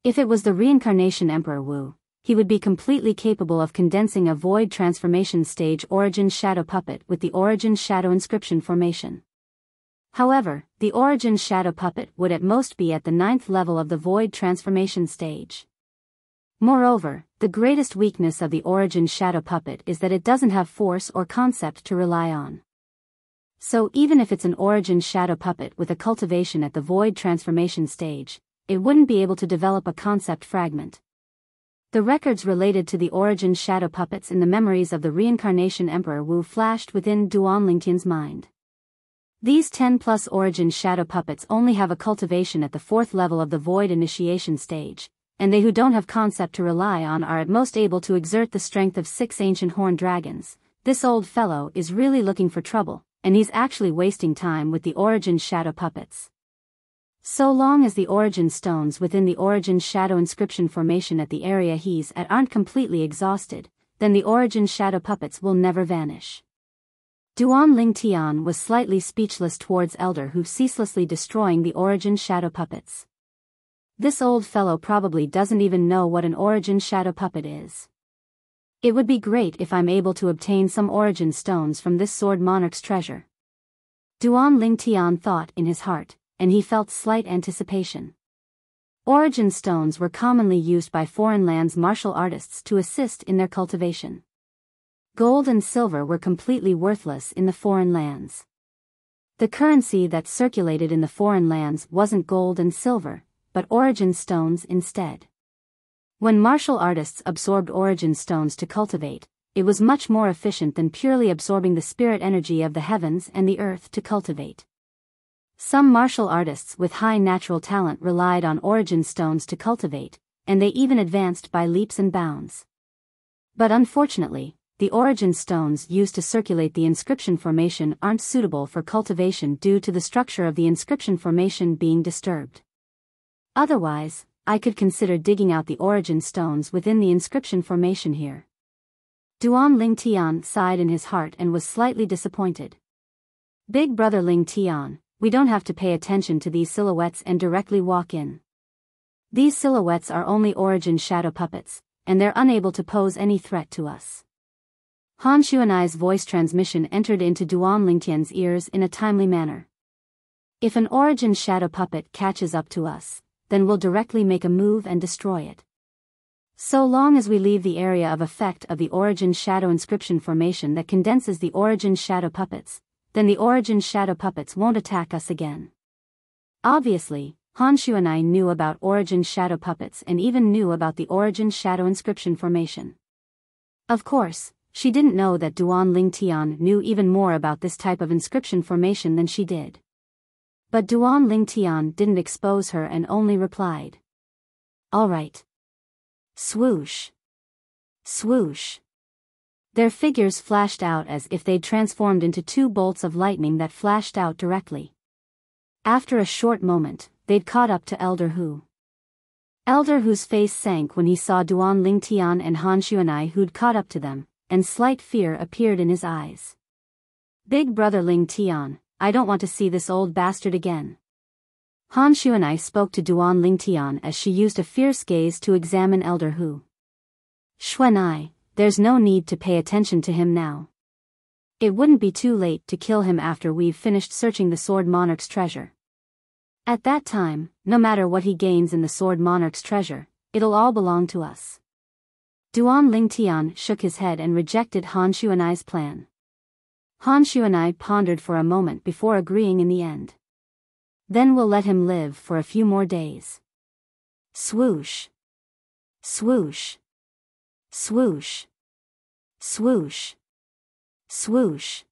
If it was the reincarnation Emperor Wu, he would be completely capable of condensing a void transformation stage origin shadow puppet with the origin shadow inscription formation. However, the origin shadow puppet would at most be at the 9th level of the void transformation stage. Moreover, the greatest weakness of the origin shadow puppet is that it doesn't have force or concept to rely on. So even if it's an origin shadow puppet with a cultivation at the void transformation stage, it wouldn't be able to develop a concept fragment. The records related to the origin shadow puppets in the memories of the reincarnation Emperor Wu flashed within Duan Lingtian's mind. These 10+ origin shadow puppets only have a cultivation at the 4th level of the void initiation stage, and they who don't have concept to rely on are at most able to exert the strength of 6 ancient horned dragons. This old fellow is really looking for trouble, and he's actually wasting time with the origin shadow puppets. So long as the origin stones within the origin shadow inscription formation at the area he's at aren't completely exhausted, then the origin shadow puppets will never vanish. Duan Lingtian was slightly speechless towards Elder Hu ceaselessly destroying the origin shadow puppets. This old fellow probably doesn't even know what an origin shadow puppet is. It would be great if I'm able to obtain some origin stones from this sword monarch's treasure. Duan Lingtian thought in his heart, and he felt slight anticipation. Origin stones were commonly used by foreign lands' martial artists to assist in their cultivation. Gold and silver were completely worthless in the foreign lands. The currency that circulated in the foreign lands wasn't gold and silver, but origin stones instead. When martial artists absorbed origin stones to cultivate, it was much more efficient than purely absorbing the spirit energy of the heavens and the earth to cultivate. Some martial artists with high natural talent relied on origin stones to cultivate, and they even advanced by leaps and bounds. But unfortunately, the origin stones used to circulate the inscription formation aren't suitable for cultivation due to the structure of the inscription formation being disturbed. Otherwise, I could consider digging out the origin stones within the inscription formation here. Duan Lingtian sighed in his heart and was slightly disappointed. Big brother Lingtian, we don't have to pay attention to these silhouettes and directly walk in. These silhouettes are only origin shadow puppets, and they're unable to pose any threat to us. Han Xuanai's voice transmission entered into Duan Lingtian's ears in a timely manner. If an origin shadow puppet catches up to us, then we'll directly make a move and destroy it. So long as we leave the area of effect of the origin shadow inscription formation that condenses the origin shadow puppets, then the origin shadow puppets won't attack us again. Obviously, Han Xuanai knew about origin shadow puppets and even knew about the origin shadow inscription formation. Of course, she didn't know that Duan Lingtian knew even more about this type of inscription formation than she did. But Duan Lingtian didn't expose her and only replied, "All right." Swoosh. Swoosh. Their figures flashed out as if they'd transformed into 2 bolts of lightning that flashed out directly. After a short moment, they'd caught up to Elder Hu. Elder Hu's face sank when he saw Duan Lingtian and Han Xuanai who'd caught up to them, and slight fear appeared in his eyes. "Big brother Lingtian, I don't want to see this old bastard again." Han Xuanai spoke to Duan Lingtian as she used a fierce gaze to examine Elder Hu. "Xuanai, there's no need to pay attention to him now. It wouldn't be too late to kill him after we've finished searching the Sword Monarch's treasure. At that time, no matter what he gains in the Sword Monarch's treasure, it'll all belong to us." Duan Lingtian shook his head and rejected Han Xuanai's plan. Han Xuanai pondered for a moment before agreeing in the end. "Then we'll let him live for a few more days." Swoosh. Swoosh. Swoosh. Swoosh. Swoosh.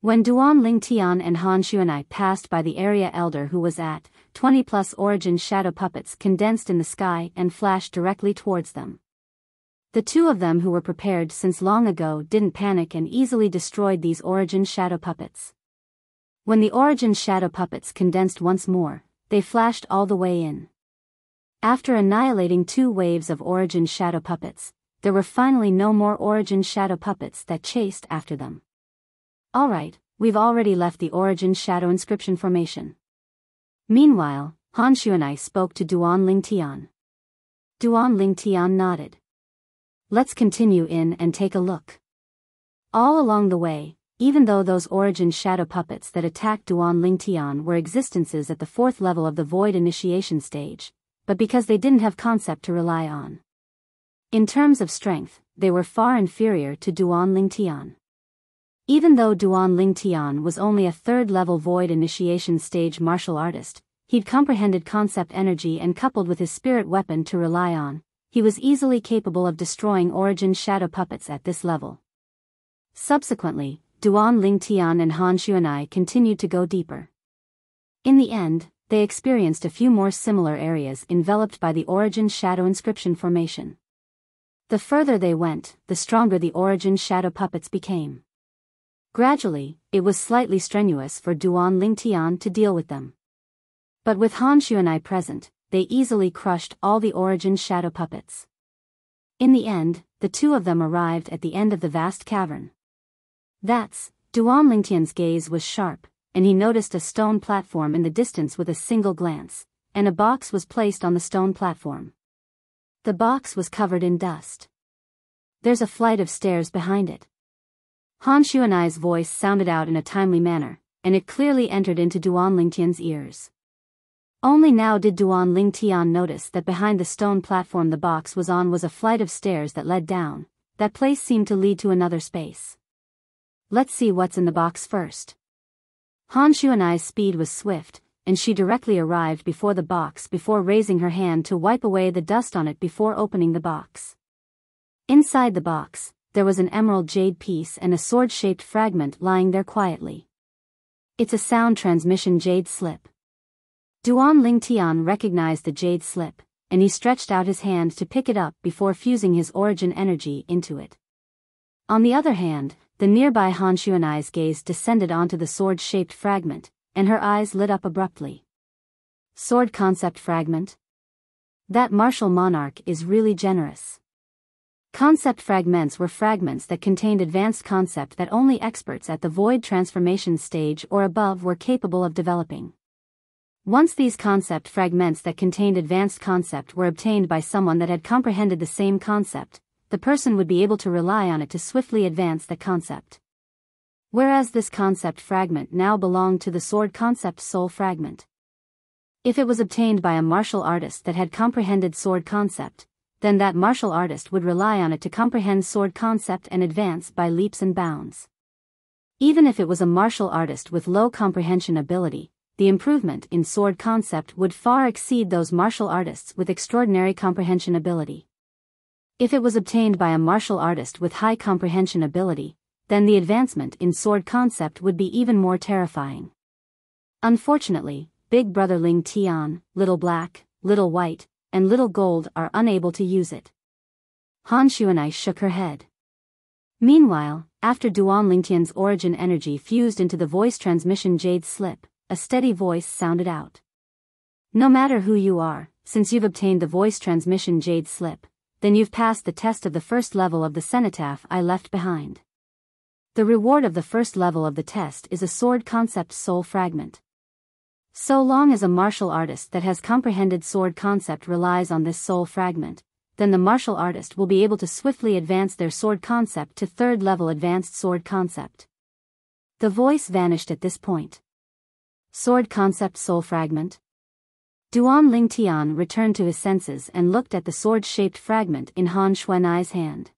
When Duan Lingtian and Han Xuanai passed by the area Elder Hu was at, 20+ origin shadow puppets condensed in the sky and flashed directly towards them. The 2 of them who were prepared since long ago didn't panic and easily destroyed these origin shadow puppets. When the origin shadow puppets condensed once more, they flashed all the way in. After annihilating 2 waves of origin shadow puppets, there were finally no more origin shadow puppets that chased after them. "Alright, we've already left the origin shadow inscription formation." Meanwhile, Han Xuanai spoke to Duan Lingtian. Duan Lingtian nodded. "Let's continue in and take a look." All along the way, even though those origin shadow puppets that attacked Duan Lingtian were existences at the 4th level of the void initiation stage, but because they didn't have concept to rely on. In terms of strength, they were far inferior to Duan Lingtian. Even though Duan Lingtian was only a third-level void initiation stage martial artist, he'd comprehended concept energy and coupled with his spirit weapon to rely on, he was easily capable of destroying Origin shadow puppets at this level. Subsequently, Duan Lingtian and Han Xuanai continued to go deeper. In the end, they experienced a few more similar areas enveloped by the Origin shadow inscription formation. The further they went, the stronger the Origin shadow puppets became. Gradually, it was slightly strenuous for Duan Lingtian to deal with them. But with Han Xuanai present, they easily crushed all the Origin shadow puppets. In the end, the two of them arrived at the end of the vast cavern. Duan Lingtian's gaze was sharp, and he noticed a stone platform in the distance with a single glance, and a box was placed on the stone platform. The box was covered in dust. "There's a flight of stairs behind it." Han Xuanai's voice sounded out in a timely manner, and it clearly entered into Duan Lingtian's ears. Only now did Duan Lingtian notice that behind the stone platform the box was on was a flight of stairs that led down. That place seemed to lead to another space. "Let's see what's in the box first." Han Xuanai's speed was swift, and she directly arrived before the box before raising her hand to wipe away the dust on it before opening the box. Inside the box, there was an emerald jade piece and a sword-shaped fragment lying there quietly. "It's a sound transmission jade slip." Duan Lingtian recognized the jade slip, and he stretched out his hand to pick it up before fusing his origin energy into it. On the other hand, the nearby Han Xuanai's gaze descended onto the sword-shaped fragment, and her eyes lit up abruptly. "Sword concept fragment? That martial monarch is really generous." Concept fragments were fragments that contained advanced concept that only experts at the void transformation stage or above were capable of developing. Once these concept fragments that contained advanced concept were obtained by someone that had comprehended the same concept, the person would be able to rely on it to swiftly advance that concept. Whereas this concept fragment now belonged to the sword concept soul fragment. If it was obtained by a martial artist that had comprehended sword concept, then that martial artist would rely on it to comprehend sword concept and advance by leaps and bounds. Even if it was a martial artist with low comprehension ability, the improvement in sword concept would far exceed those martial artists with extraordinary comprehension ability. If it was obtained by a martial artist with high comprehension ability, then the advancement in sword concept would be even more terrifying. Unfortunately, Big Brother Ling Tian, Little Black, Little White, and Little Gold are unable to use it. Han Xuanai shook her head. Meanwhile, after Duan Lingtian's origin energy fused into the voice transmission jade slip, a steady voice sounded out. "No matter who you are, since you've obtained the voice transmission jade slip, then you've passed the test of the first level of the cenotaph I left behind. The reward of the first level of the test is a sword concept soul fragment. So long as a martial artist that has comprehended sword concept relies on this soul fragment, then the martial artist will be able to swiftly advance their sword concept to third level advanced sword concept." The voice vanished at this point. Sword concept soul fragment? Duan Lingtian returned to his senses and looked at the sword-shaped fragment in Han Xuanai's hand.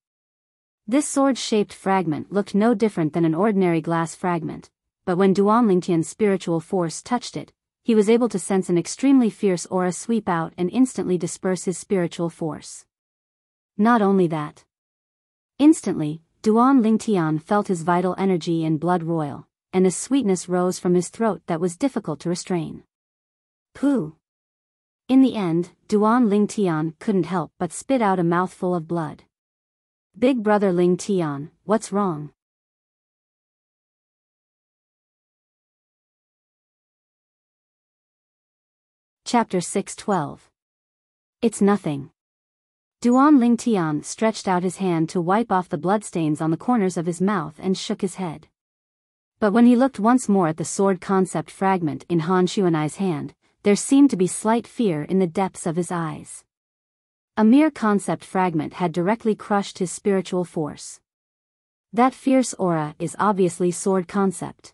This sword-shaped fragment looked no different than an ordinary glass fragment, but when Duan Lingtian's spiritual force touched it, he was able to sense an extremely fierce aura sweep out and instantly disperse his spiritual force. Not only that. Instantly, Duan Lingtian felt his vital energy and blood roil, and a sweetness rose from his throat that was difficult to restrain. Pooh! In the end, Duan Lingtian couldn't help but spit out a mouthful of blood. "Big Brother Lingtian, what's wrong?" Chapter 612. It's nothing. Duan Lingtian stretched out his hand to wipe off the bloodstains on the corners of his mouth and shook his head. But when he looked once more at the sword concept fragment in Han Xuanai's hand, there seemed to be slight fear in the depths of his eyes. A mere concept fragment had directly crushed his spiritual force. That fierce aura is obviously sword concept.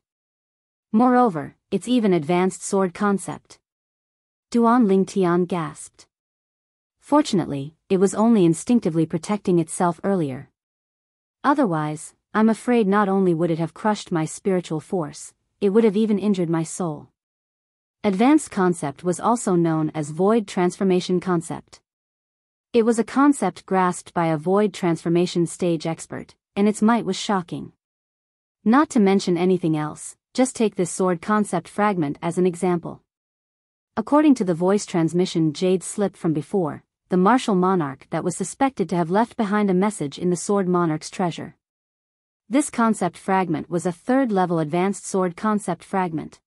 Moreover, it's even advanced sword concept. Duan Lingtian gasped. Fortunately, it was only instinctively protecting itself earlier. Otherwise, I'm afraid not only would it have crushed my spiritual force, it would have even injured my soul. Advanced concept was also known as void transformation concept. It was a concept grasped by a void transformation stage expert, and its might was shocking. Not to mention anything else, just take this sword concept fragment as an example. According to the voice transmission Jade slip from before, the martial monarch that was suspected to have left behind a message in the sword monarch's treasure. This concept fragment was a third-level advanced sword concept fragment.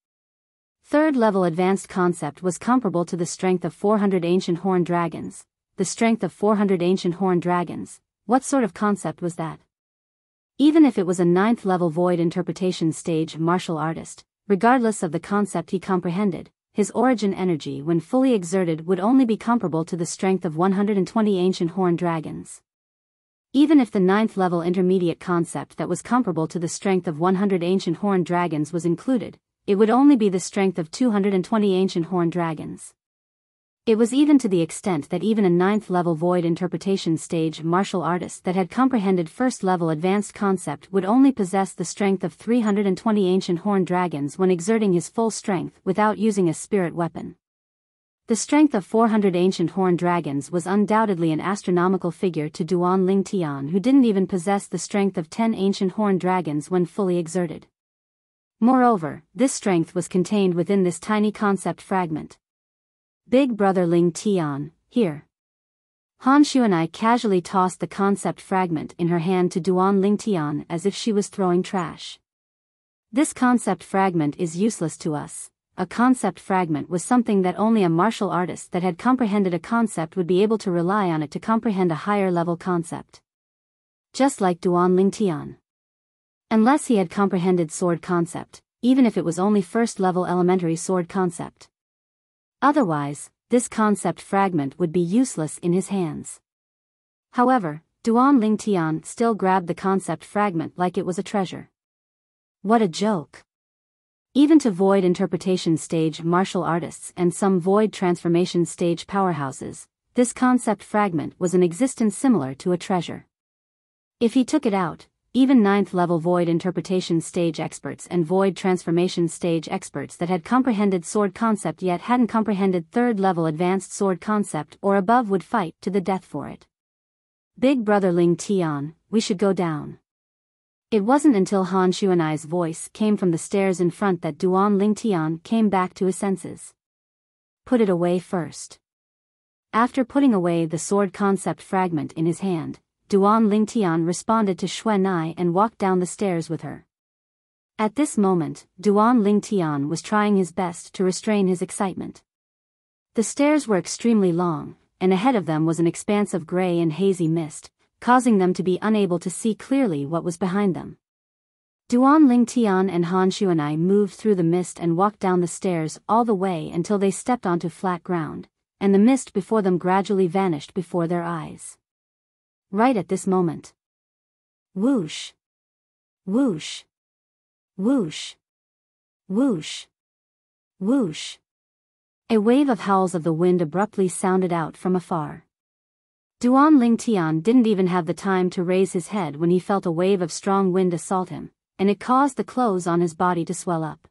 Third-level advanced concept was comparable to the strength of 400 ancient horned dragons. The strength of 400 ancient horned dragons, what sort of concept was that? Even if it was a 9th-level void interpretation stage martial artist, regardless of the concept he comprehended, his origin energy when fully exerted would only be comparable to the strength of 120 ancient horned dragons. Even if the 9th-level intermediate concept that was comparable to the strength of 100 ancient horned dragons was included, it would only be the strength of 220 ancient horned dragons. It was even to the extent that even a 9th-level void interpretation stage martial artist that had comprehended 1st-level advanced concept would only possess the strength of 320 ancient horned dragons when exerting his full strength without using a spirit weapon. The strength of 400 ancient horned dragons was undoubtedly an astronomical figure to Duan Ling Tian, who didn't even possess the strength of 10 ancient horned dragons when fully exerted. Moreover, this strength was contained within this tiny concept fragment. Big brother Ling Tian, here. Han Xuanai casually tossed the concept fragment in her hand to Duan Ling Tian as if she was throwing trash. This concept fragment is useless to us. A concept fragment was something that only a martial artist that had comprehended a concept would be able to rely on it to comprehend a higher level concept. Just like Duan Ling Tian. Unless he had comprehended sword concept, even if it was only 1st-level elementary sword concept. Otherwise, this concept fragment would be useless in his hands. However, Duan Ling Tian still grabbed the concept fragment like it was a treasure. What a joke! Even to void interpretation stage martial artists and some void transformation stage powerhouses, this concept fragment was an existence similar to a treasure. If he took it out, even 9th-level void interpretation stage experts and void transformation stage experts that had comprehended sword concept yet hadn't comprehended 3rd-level advanced sword concept or above would fight to the death for it. Big brother Ling Tian, we should go down. It wasn't until Han Xuanai's voice came from the stairs in front that Duan Ling Tian came back to his senses. Put it away first. After putting away the sword concept fragment in his hand, Duan Ling Tian responded to Xuanai and walked down the stairs with her. At this moment, Duan Ling Tian was trying his best to restrain his excitement. The stairs were extremely long, and ahead of them was an expanse of gray and hazy mist, causing them to be unable to see clearly what was behind them. Duan Ling Tian and Han Xuanai moved through the mist and walked down the stairs all the way until they stepped onto flat ground, and the mist before them gradually vanished before their eyes. Right at this moment. Whoosh! Whoosh! Whoosh! Whoosh! Whoosh! A wave of howls of the wind abruptly sounded out from afar. Duan Ling Tian didn't even have the time to raise his head when he felt a wave of strong wind assault him, and it caused the clothes on his body to swell up.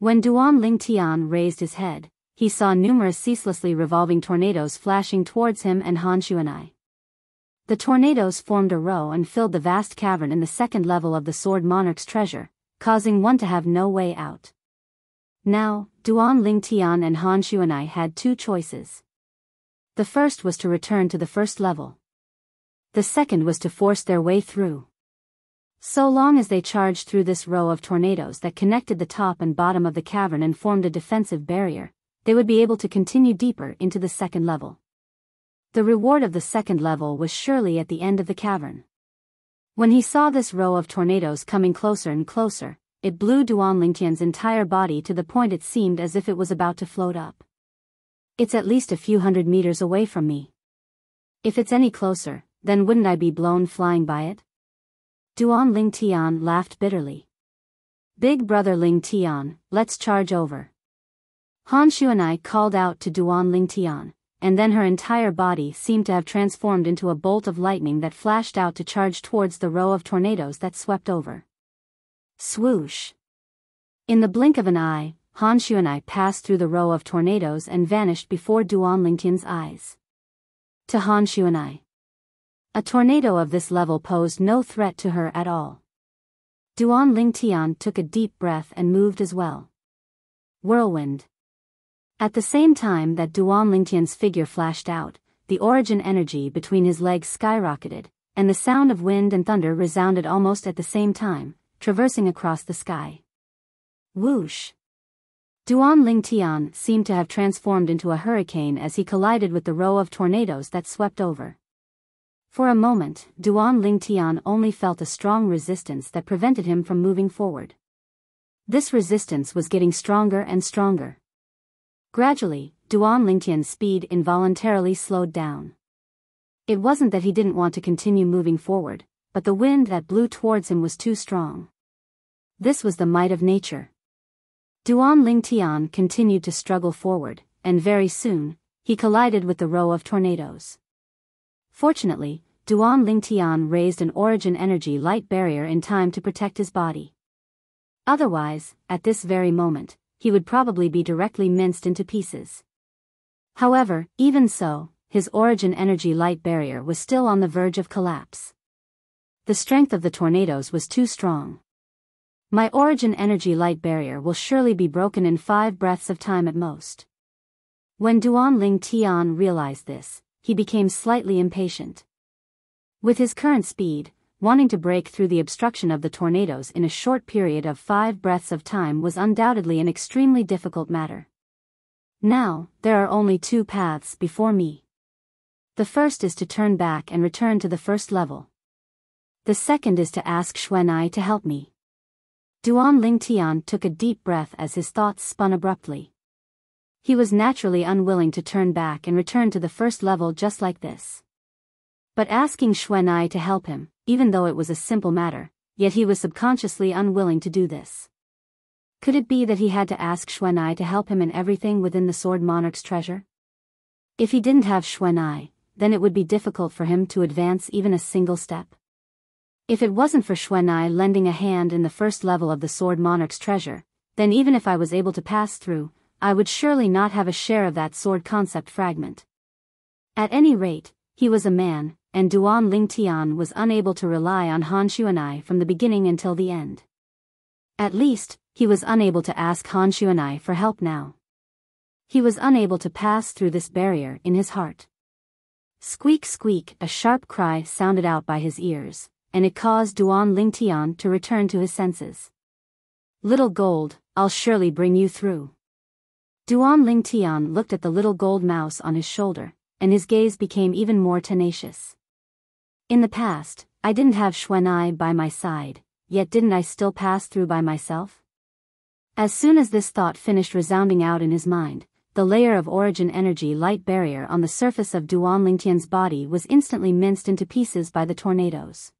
When Duan Ling Tian raised his head, he saw numerous ceaselessly revolving tornadoes flashing towards him and Han Xuanai. The tornadoes formed a row and filled the vast cavern in the 2nd level of the Sword Monarch's treasure, causing one to have no way out. Now, Duan Ling Tian and Han Xuanai had two choices. The first was to return to the 1st level. The second was to force their way through. So long as they charged through this row of tornadoes that connected the top and bottom of the cavern and formed a defensive barrier, they would be able to continue deeper into the 2nd level. The reward of the 2nd level was surely at the end of the cavern. When he saw this row of tornadoes coming closer and closer, it blew Duan Ling Tian's entire body to the point it seemed as if it was about to float up. It's at least a few hundred meters away from me. If it's any closer, then wouldn't I be blown flying by it? Duan Ling Tian laughed bitterly. Big brother Ling Tian, let's charge over. Han Xuanai called out to Duan Ling Tian, and then her entire body seemed to have transformed into a bolt of lightning that flashed out to charge towards the row of tornadoes that swept over. Swoosh! In the blink of an eye, Han Xuan'ai passed through the row of tornadoes and vanished before Duan Lingtian's eyes. To Han Xuan'ai, a tornado of this level posed no threat to her at all. Duan Lingtian took a deep breath and moved as well. Whirlwind. At the same time that Duan Lingtian's figure flashed out, the origin energy between his legs skyrocketed, and the sound of wind and thunder resounded almost at the same time, traversing across the sky. Whoosh! Duan Lingtian seemed to have transformed into a hurricane as he collided with the row of tornadoes that swept over. For a moment, Duan Lingtian only felt a strong resistance that prevented him from moving forward. This resistance was getting stronger and stronger. Gradually, Duan Lingtian's speed involuntarily slowed down. It wasn't that he didn't want to continue moving forward, but the wind that blew towards him was too strong. This was the might of nature. Duan Lingtian continued to struggle forward, and very soon, he collided with the row of tornadoes. Fortunately, Duan Lingtian raised an origin energy light barrier in time to protect his body. Otherwise, at this very moment, he would probably be directly minced into pieces. However, even so, his origin energy light barrier was still on the verge of collapse. The strength of the tornadoes was too strong. My origin energy light barrier will surely be broken in 5 breaths of time at most. When Duan Lingtian realized this, he became slightly impatient. With his current speed, wanting to break through the obstruction of the tornadoes in a short period of 5 breaths of time was undoubtedly an extremely difficult matter. Now, there are only 2 paths before me. The first is to turn back and return to the first level. The second is to ask Xuan'ai to help me. Duan Lingtian took a deep breath as his thoughts spun abruptly. He was naturally unwilling to turn back and return to the first level just like this. But asking Xuan'ai to help him, even though it was a simple matter, yet he was subconsciously unwilling to do this. Could it be that he had to ask Xuan'ai to help him in everything within the Sword Monarch's treasure? If he didn't have Xuan'ai, then it would be difficult for him to advance even a single step. If it wasn't for Xuan'ai lending a hand in the first level of the Sword Monarch's treasure, then even if I was able to pass through, I would surely not have a share of that sword concept fragment. At any rate, he was a man, and Duan Lingtian was unable to rely on Han Xuan'ai from the beginning until the end. At least, he was unable to ask Han Xuan'ai for help now. He was unable to pass through this barrier in his heart. Squeak squeak, a sharp cry sounded out by his ears, and it caused Duan Lingtian to return to his senses. Little gold, I'll surely bring you through. Duan Lingtian looked at the little gold mouse on his shoulder, and his gaze became even more tenacious. In the past, I didn't have Xuan'ai by my side, yet didn't I still pass through by myself? As soon as this thought finished resounding out in his mind, the layer of origin energy light barrier on the surface of Duan Lingtian's body was instantly minced into pieces by the tornadoes.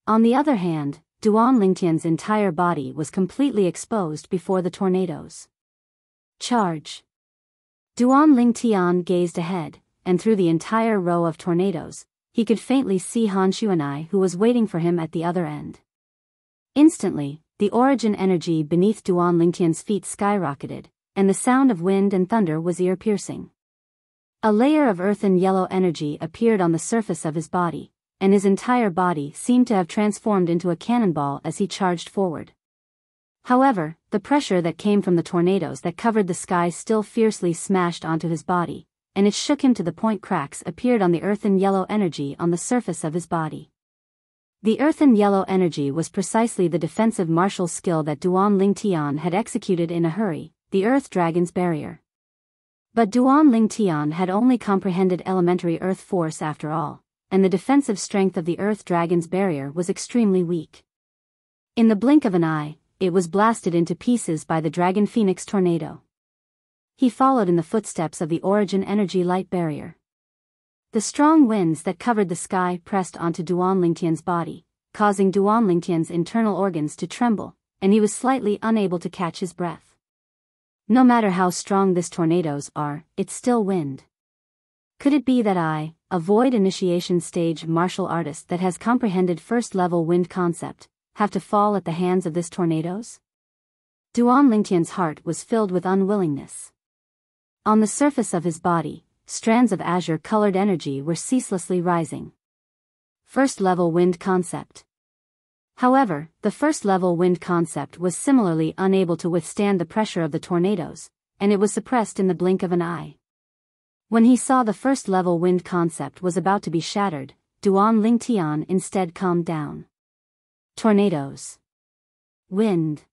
On the other hand, Duan Lingtian's entire body was completely exposed before the tornadoes. Charge! Duan Lingtian gazed ahead, and through the entire row of tornadoes, he could faintly see Han Xuan'ai who was waiting for him at the other end. Instantly, the origin energy beneath Duan Lingtian's feet skyrocketed, and the sound of wind and thunder was ear-piercing. A layer of earthen yellow energy appeared on the surface of his body, and his entire body seemed to have transformed into a cannonball as he charged forward. However, the pressure that came from the tornadoes that covered the sky still fiercely smashed onto his body, and it shook him to the point cracks appeared on the earthen yellow energy on the surface of his body. The earthen yellow energy was precisely the defensive martial skill that Duan Lingtian had executed in a hurry, the Earth Dragon's barrier. But Duan Lingtian had only comprehended elementary earth force after all, and the defensive strength of the Earth Dragon's barrier was extremely weak. In the blink of an eye, it was blasted into pieces by the Dragon Phoenix tornado. He followed in the footsteps of the origin energy light barrier. The strong winds that covered the sky pressed onto Duan Lingtian's body, causing Duan Lingtian's internal organs to tremble, and he was slightly unable to catch his breath. No matter how strong these tornadoes are, it's still wind. Could it be that I, a void initiation stage martial artist that has comprehended first-level wind concept, have to fall at the hands of this tornadoes? Duan Lingtian's heart was filled with unwillingness. On the surface of his body, strands of azure-colored energy were ceaselessly rising. First-level wind concept. However, the first-level wind concept was similarly unable to withstand the pressure of the tornadoes, and it was suppressed in the blink of an eye. When he saw the first-level wind concept was about to be shattered, Duan Lingtian instead calmed down. Tornadoes. Wind.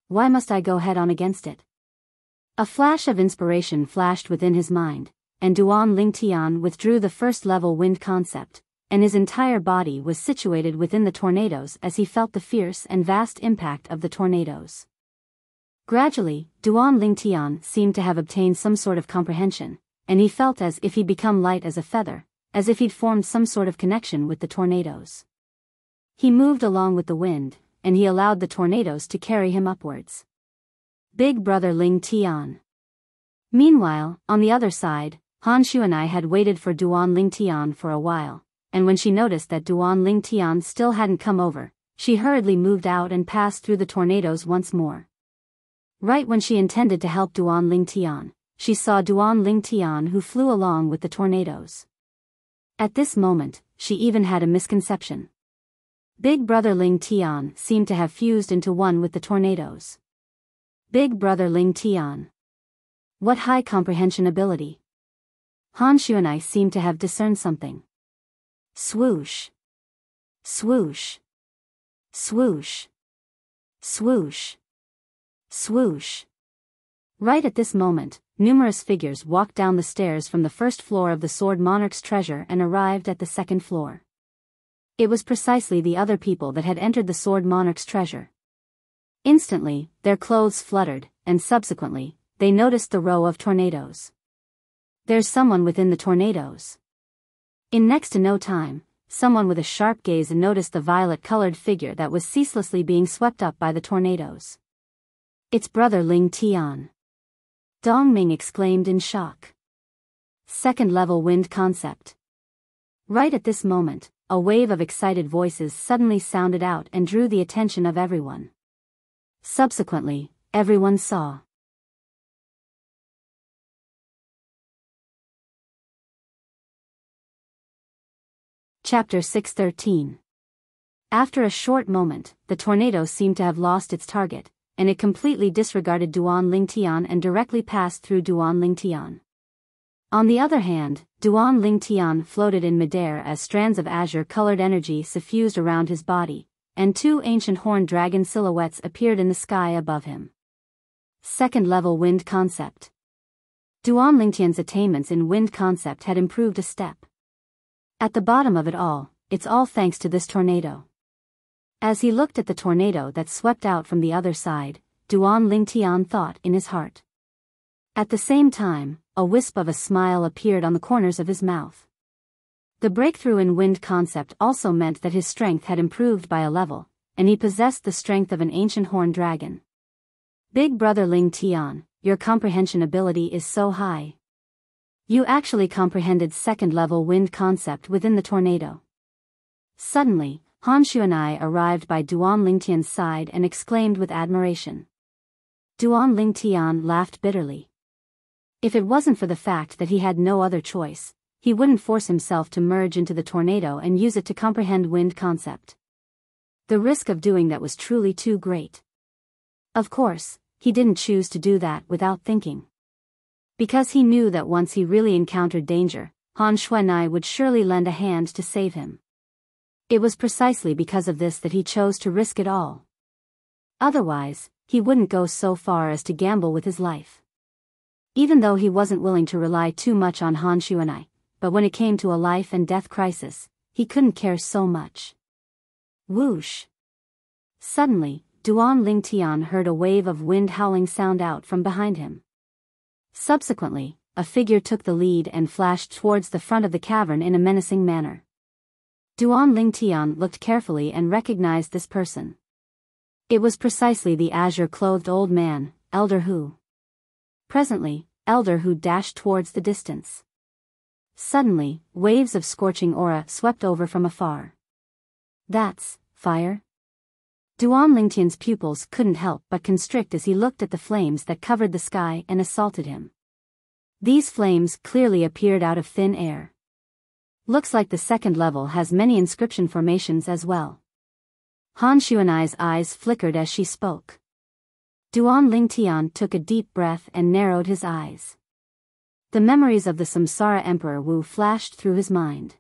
Why must I go head-on against it? A flash of inspiration flashed within his mind, and Duan Lingtian withdrew the first-level wind concept, and his entire body was situated within the tornadoes as he felt the fierce and vast impact of the tornadoes. Gradually, Duan Lingtian seemed to have obtained some sort of comprehension, and he felt as if he'd become light as a feather, as if he'd formed some sort of connection with the tornadoes. He moved along with the wind, and he allowed the tornadoes to carry him upwards. Big Brother Ling Tian. Meanwhile, on the other side, Han Xuanai had waited for Duan Lingtian for a while, and when she noticed that Duan Lingtian still hadn't come over, she hurriedly moved out and passed through the tornadoes once more. Right when she intended to help Duan Lingtian, she saw Duan Lingtian who flew along with the tornadoes. At this moment, she even had a misconception. Big Brother Ling Tian seemed to have fused into one with the tornadoes. Big Brother Ling Tian. What high comprehension ability. Han Xuanai seemed to have discerned something. Swoosh. Swoosh. Swoosh. Swoosh. Swoosh. Right at this moment, numerous figures walked down the stairs from the first floor of the Sword Monarch's treasure and arrived at the second floor. It was precisely the other people that had entered the Sword Monarch's treasure. Instantly, their clothes fluttered, and subsequently, they noticed the row of tornadoes. There's someone within the tornadoes. In next to no time, someone with a sharp gaze noticed the violet-colored figure that was ceaselessly being swept up by the tornadoes. It's Brother Ling Tian. Dong Ming exclaimed in shock. Second-level wind concept. Right at this moment, a wave of excited voices suddenly sounded out and drew the attention of everyone. Subsequently, everyone saw. Chapter 613. After a short moment, the tornado seemed to have lost its target, and it completely disregarded Duan Lingtian and directly passed through Duan Lingtian. On the other hand, Duan Lingtian floated in midair as strands of azure-colored energy suffused around his body, and two ancient horned dragon silhouettes appeared in the sky above him. Second-level wind concept. Duan Lingtian's attainments in wind concept had improved a step. At the bottom of it all, it's all thanks to this tornado. As he looked at the tornado that swept out from the other side, Duan Lingtian thought in his heart. At the same time, a wisp of a smile appeared on the corners of his mouth. The breakthrough in wind concept also meant that his strength had improved by a level, and he possessed the strength of an ancient horned dragon. Big Brother Ling Tian, your comprehension ability is so high. You actually comprehended second-level wind concept within the tornado. Suddenly, Han Xuanai arrived by Duan Lingtian's side and exclaimed with admiration. Duan Lingtian laughed bitterly. If it wasn't for the fact that he had no other choice, he wouldn't force himself to merge into the tornado and use it to comprehend wind concept. The risk of doing that was truly too great. Of course, he didn't choose to do that without thinking. Because he knew that once he really encountered danger, Han Xuanai would surely lend a hand to save him. It was precisely because of this that he chose to risk it all. Otherwise, he wouldn't go so far as to gamble with his life. Even though he wasn't willing to rely too much on Han Xuanai, but when it came to a life and death crisis, he couldn't care so much. Whoosh! Suddenly, Duan Lingtian heard a wave of wind howling sound out from behind him. Subsequently, a figure took the lead and flashed towards the front of the cavern in a menacing manner. Duan Lingtian looked carefully and recognized this person. It was precisely the azure-clothed old man, Elder Hu. Presently, Elder Hu dashed towards the distance. Suddenly, waves of scorching aura swept over from afar. That's fire? Duan Lingtian's pupils couldn't help but constrict as he looked at the flames that covered the sky and assaulted him. These flames clearly appeared out of thin air. Looks like the second level has many inscription formations as well. Han Xuanai's eyes flickered as she spoke. Duan Lingtian took a deep breath and narrowed his eyes. The memories of the Samsara Emperor Wu flashed through his mind.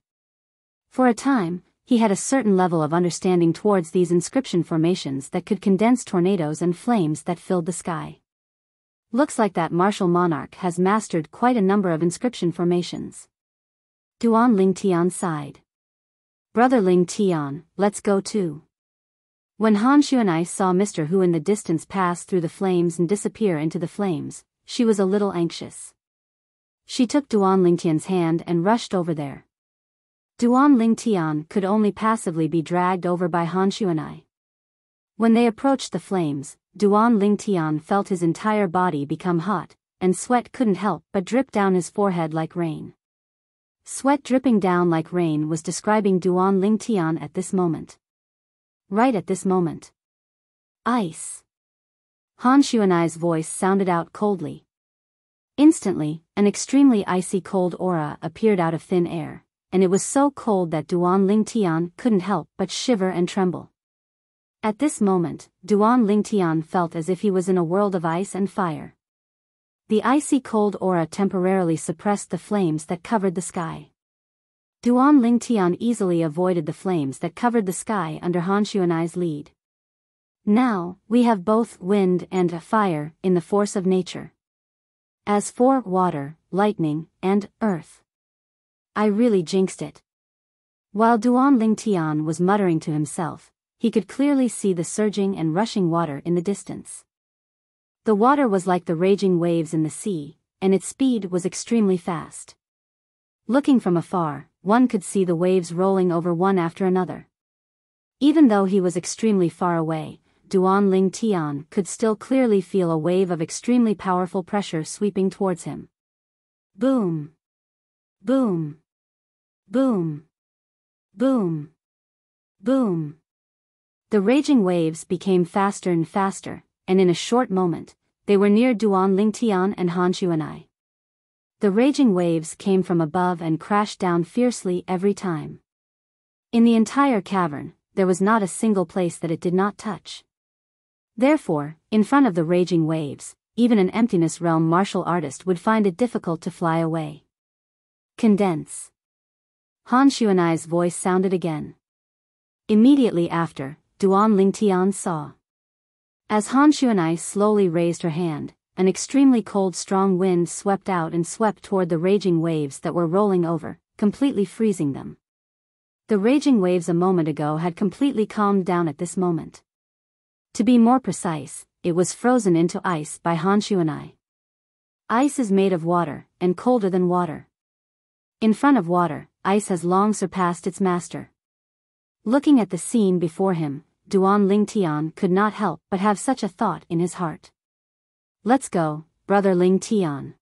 For a time, he had a certain level of understanding towards these inscription formations that could condense tornadoes and flames that filled the sky. Looks like that martial monarch has mastered quite a number of inscription formations. Duan Lingtian sighed. Brother Lingtian, let's go too. When Han Xuanai saw Mr. Hu in the distance pass through the flames and disappear into the flames, she was a little anxious. She took Duan Lingtian's hand and rushed over there. Duan Lingtian could only passively be dragged over by Han Xuanai. When they approached the flames, Duan Lingtian felt his entire body become hot, and sweat couldn't help but drip down his forehead like rain. Sweat dripping down like rain was describing Duan Lingtian at this moment. Right at this moment. Ice. Han Xuanai's voice sounded out coldly. Instantly, an extremely icy cold aura appeared out of thin air, and it was so cold that Duan Lingtian couldn't help but shiver and tremble. At this moment, Duan Lingtian felt as if he was in a world of ice and fire. The icy cold aura temporarily suppressed the flames that covered the sky. Duan Lingtian easily avoided the flames that covered the sky under Han Xuanai's lead. Now, we have both wind and fire in the force of nature. As for water, lightning, and earth, I really jinxed it. While Duan Lingtian was muttering to himself, he could clearly see the surging and rushing water in the distance. The water was like the raging waves in the sea, and its speed was extremely fast. Looking from afar, one could see the waves rolling over one after another. Even though he was extremely far away, Duan Lingtian could still clearly feel a wave of extremely powerful pressure sweeping towards him. Boom! Boom! Boom! Boom! Boom! The raging waves became faster and faster, and in a short moment, they were near Duan Lingtian and Han Xuanai. The raging waves came from above and crashed down fiercely every time. In the entire cavern, there was not a single place that it did not touch. Therefore, in front of the raging waves, even an emptiness realm martial artist would find it difficult to fly away. Condense. Han Xuanai's voice sounded again. Immediately after, Duan Lingtian saw. As Han Xuanai slowly raised her hand, an extremely cold strong wind swept out and swept toward the raging waves that were rolling over, completely freezing them. The raging waves a moment ago had completely calmed down at this moment. To be more precise, it was frozen into ice by Han Xuanai. Ice is made of water, and colder than water. In front of water, ice has long surpassed its master. Looking at the scene before him, Duan Lingtian could not help but have such a thought in his heart. Let's go, brother Lingtian.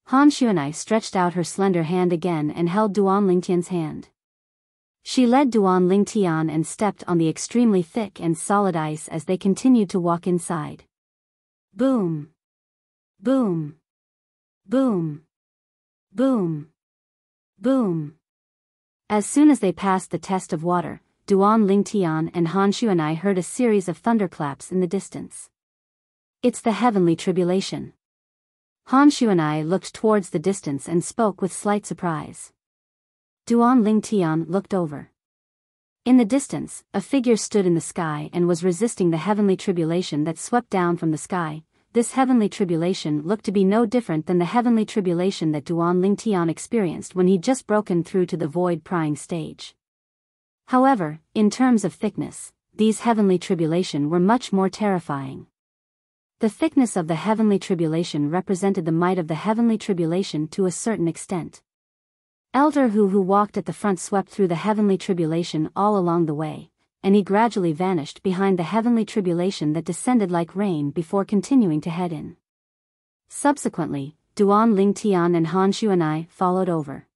Han Xuanai stretched out her slender hand again and held Duan Lingtian's hand. She led Duan Lingtian and stepped on the extremely thick and solid ice as they continued to walk inside. Boom! Boom! Boom! Boom! Boom! As soon as they passed the test of water, Duan Lingtian and Han Xuanai heard a series of thunderclaps in the distance. It's the heavenly tribulation. Han Xuanai looked towards the distance and spoke with slight surprise. Duan Lingtian looked over. In the distance, a figure stood in the sky and was resisting the heavenly tribulation that swept down from the sky. This heavenly tribulation looked to be no different than the heavenly tribulation that Duan Lingtian experienced when he'd just broken through to the void prying stage. However, in terms of thickness, these heavenly tribulation were much more terrifying. The thickness of the heavenly tribulation represented the might of the heavenly tribulation to a certain extent. Elder Hu who walked at the front swept through the heavenly tribulation all along the way, and he gradually vanished behind the heavenly tribulation that descended like rain before continuing to head in. Subsequently, Duan Lingtian and Han Xuanai followed over.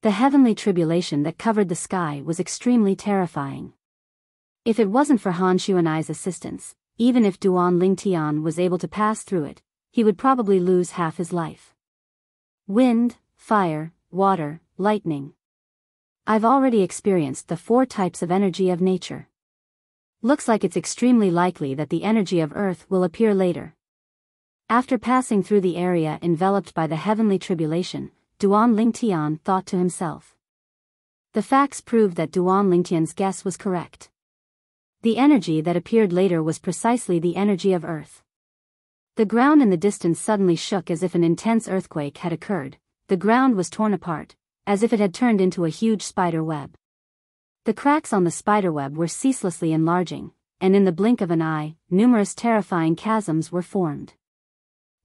The heavenly tribulation that covered the sky was extremely terrifying. If it wasn't for Han Xuanai's assistance, even if Duan Lingtian was able to pass through it, he would probably lose half his life. Wind, fire, water, lightning. I've already experienced the 4 types of energy of nature. Looks like it's extremely likely that the energy of Earth will appear later. After passing through the area enveloped by the heavenly tribulation, Duan Lingtian thought to himself. The facts proved that Duan Lingtian's guess was correct. The energy that appeared later was precisely the energy of Earth. The ground in the distance suddenly shook as if an intense earthquake had occurred. The ground was torn apart, as if it had turned into a huge spider web. The cracks on the spider web were ceaselessly enlarging, and in the blink of an eye, numerous terrifying chasms were formed.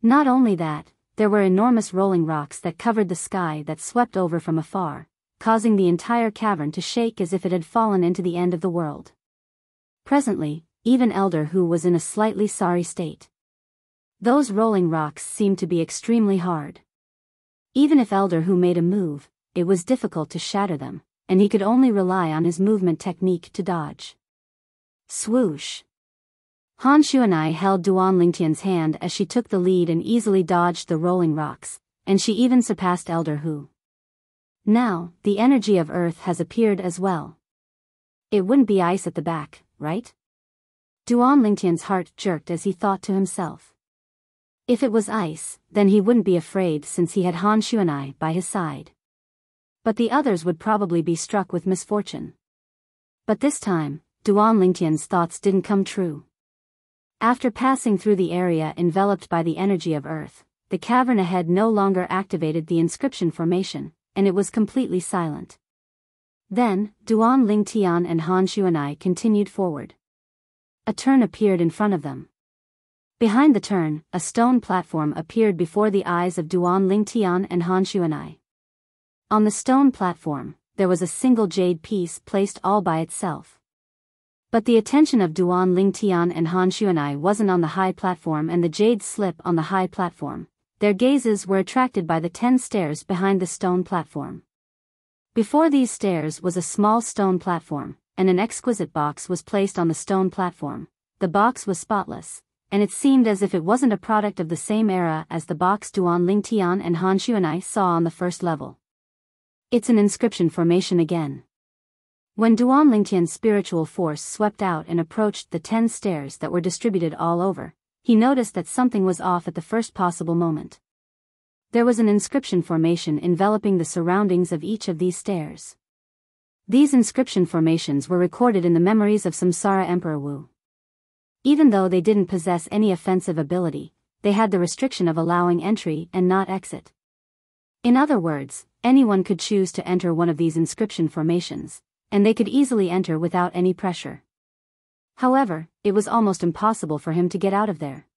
Not only that, there were enormous rolling rocks that covered the sky that swept over from afar, causing the entire cavern to shake as if it had fallen into the end of the world. Presently, even Elder Hu was in a slightly sorry state. Those rolling rocks seemed to be extremely hard. Even if Elder Hu made a move, it was difficult to shatter them, and he could only rely on his movement technique to dodge. Swoosh! Han Xuanai held Duan Lingtian's hand as she took the lead and easily dodged the rolling rocks, and she even surpassed Elder Hu. Now, the energy of Earth has appeared as well. It wouldn't be ice at the back, right? Duan Lingtian's heart jerked as he thought to himself. If it was ice, then he wouldn't be afraid since he had Han Xuanai by his side. But the others would probably be struck with misfortune. But this time, Duan Lingtian's thoughts didn't come true. After passing through the area enveloped by the energy of Earth, the cavern ahead no longer activated the inscription formation, and it was completely silent. Then, Duan Lingtian and Han Xuanai continued forward. A turn appeared in front of them. Behind the turn, a stone platform appeared before the eyes of Duan Lingtian and Han Xuanai. On the stone platform, there was a single jade piece placed all by itself. But the attention of Duan Lingtian and Han Xuanai wasn't on the high platform and the jade slip on the high platform. Their gazes were attracted by the 10 stairs behind the stone platform. Before these stairs was a small stone platform, and an exquisite box was placed on the stone platform. The box was spotless, and it seemed as if it wasn't a product of the same era as the box Duan Lingtian and Han Xuanai saw on the first level. It's an inscription formation again. When Duan Lingtian's spiritual force swept out and approached the 10 stairs that were distributed all over, he noticed that something was off at the first possible moment. There was an inscription formation enveloping the surroundings of each of these stairs. These inscription formations were recorded in the memories of Samsara Emperor Wu. Even though they didn't possess any offensive ability, they had the restriction of allowing entry and not exit. In other words, anyone could choose to enter one of these inscription formations, and they could easily enter without any pressure. However, it was almost impossible for him to get out of there.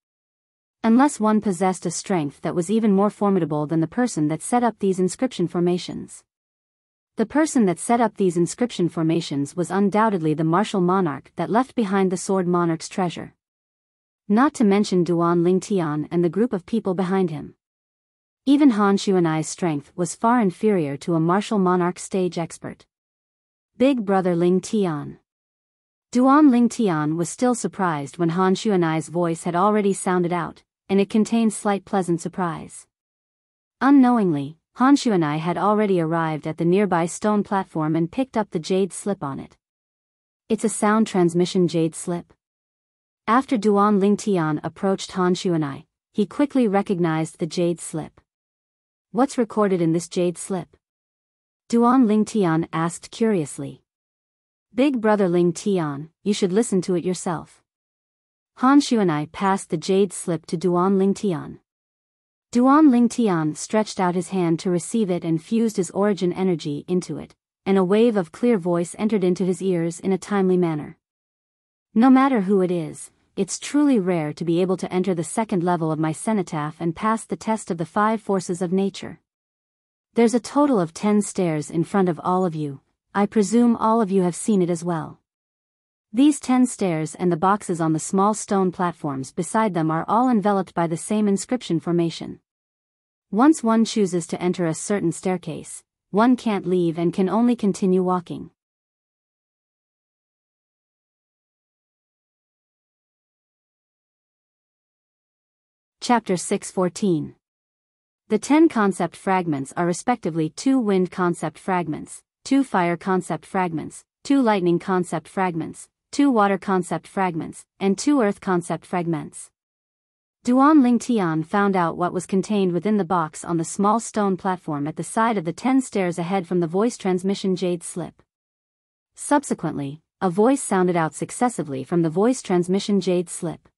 Unless one possessed a strength that was even more formidable than the person that set up these inscription formations. The person that set up these inscription formations was undoubtedly the martial monarch that left behind the sword monarch's treasure. Not to mention Duan Lingtian and the group of people behind him. Even Han Xuanai's strength was far inferior to a martial monarch stage expert. Big brother Lingtian. Duan Lingtian was still surprised when Han Xuanai's voice had already sounded out, and it contained slight pleasant surprise. Unknowingly, Han Xuanai had already arrived at the nearby stone platform and picked up the jade slip on it. It's a sound transmission jade slip. After Duan Lingtian approached Han Xuanai, he quickly recognized the jade slip. What's recorded in this jade slip? Duan Lingtian asked curiously. Big brother Lingtian, you should listen to it yourself. Han Xuanai passed the jade slip to Duan Lingtian. Duan Lingtian stretched out his hand to receive it and fused his origin energy into it, and a wave of clear voice entered into his ears in a timely manner. No matter who it is, it's truly rare to be able to enter the second level of my cenotaph and pass the test of the 5 forces of nature. There's a total of 10 stairs in front of all of you. I presume all of you have seen it as well. These 10 stairs and the boxes on the small stone platforms beside them are all enveloped by the same inscription formation. Once one chooses to enter a certain staircase, one can't leave and can only continue walking. Chapter 6:14. The 10 concept fragments are respectively 2 wind concept fragments, 2 fire concept fragments, 2 lightning concept fragments, 2 water concept fragments, and 2 earth concept fragments. Duan Ling Tian found out what was contained within the box on the small stone platform at the side of the 10 stairs ahead from the voice transmission jade slip. Subsequently, a voice sounded out successively from the voice transmission jade slip.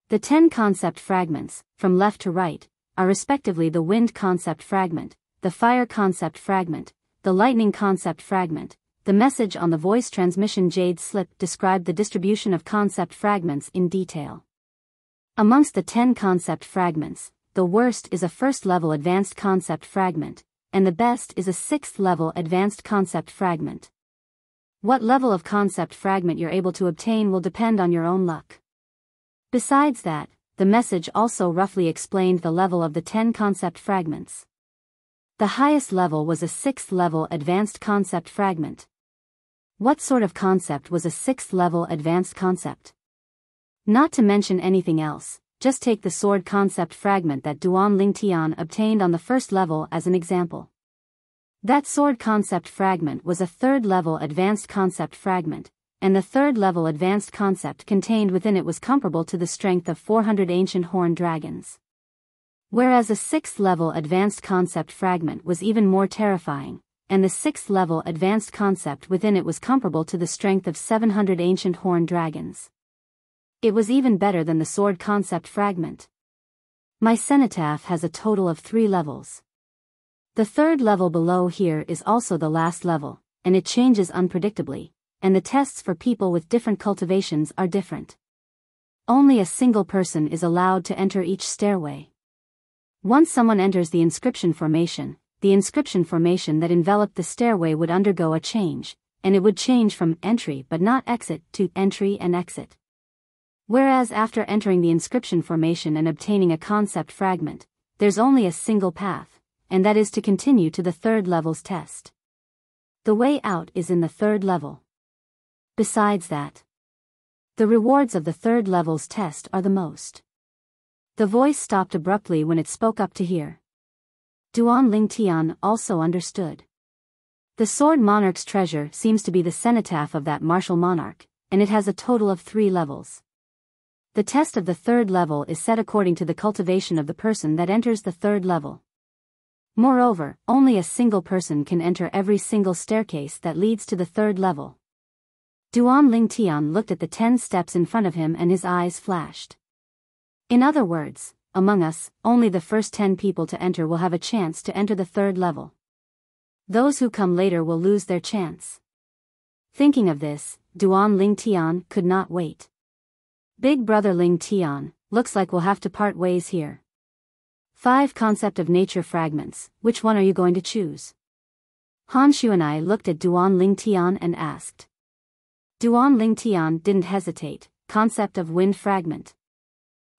The 10 concept fragments, from left to right, are respectively the wind concept fragment, the fire concept fragment, the lightning concept fragment. The message on the voice transmission jade slip described the distribution of concept fragments in detail. Amongst the 10 concept fragments, the worst is a first-level advanced concept fragment, and the best is a 6th-level advanced concept fragment. What level of concept fragment you're able to obtain will depend on your own luck. Besides that, the message also roughly explained the level of the 10 concept fragments. The highest level was a 6th-level advanced concept fragment. What sort of concept was a 6th-level advanced concept? Not to mention anything else, just take the sword concept fragment that Duan Ling Tian obtained on the first level as an example. That sword concept fragment was a 3rd-level advanced concept fragment, and the 3rd-level advanced concept contained within it was comparable to the strength of 400 ancient horned dragons. Whereas a 6th-level advanced concept fragment was even more terrifying, and the 6th-level advanced concept within it was comparable to the strength of 700 ancient horned dragons. It was even better than the sword concept fragment. My cenotaph has a total of 3 levels. The 3rd level below here is also the last level, and it changes unpredictably, and the tests for people with different cultivations are different. Only a single person is allowed to enter each stairway. Once someone enters the inscription formation that enveloped the stairway would undergo a change, and it would change from entry but not exit to entry and exit. Whereas after entering the inscription formation and obtaining a concept fragment, there's only a single path, and that is to continue to the 3rd level's test. The way out is in the 3rd level. Besides that, the rewards of the 3rd level's test are the most. The voice stopped abruptly when it spoke up to hear. Duan Ling Tian also understood. The sword monarch's treasure seems to be the cenotaph of that martial monarch, and it has a total of 3 levels. The test of the 3rd level is set according to the cultivation of the person that enters the 3rd level. Moreover, only a single person can enter every single staircase that leads to the 3rd level. Duan Ling Tian looked at the 10 steps in front of him and his eyes flashed. In other words, among us, only the first 10 people to enter will have a chance to enter the 3rd level. Those who come later will lose their chance. Thinking of this, Duan Ling Tian could not wait. Big brother Ling Tian, looks like we'll have to part ways here. 5 concept of nature fragments, which one are you going to choose? Han Shu and I looked at Duan Ling Tian and asked. Duan Ling Tian didn't hesitate, concept of wind fragment.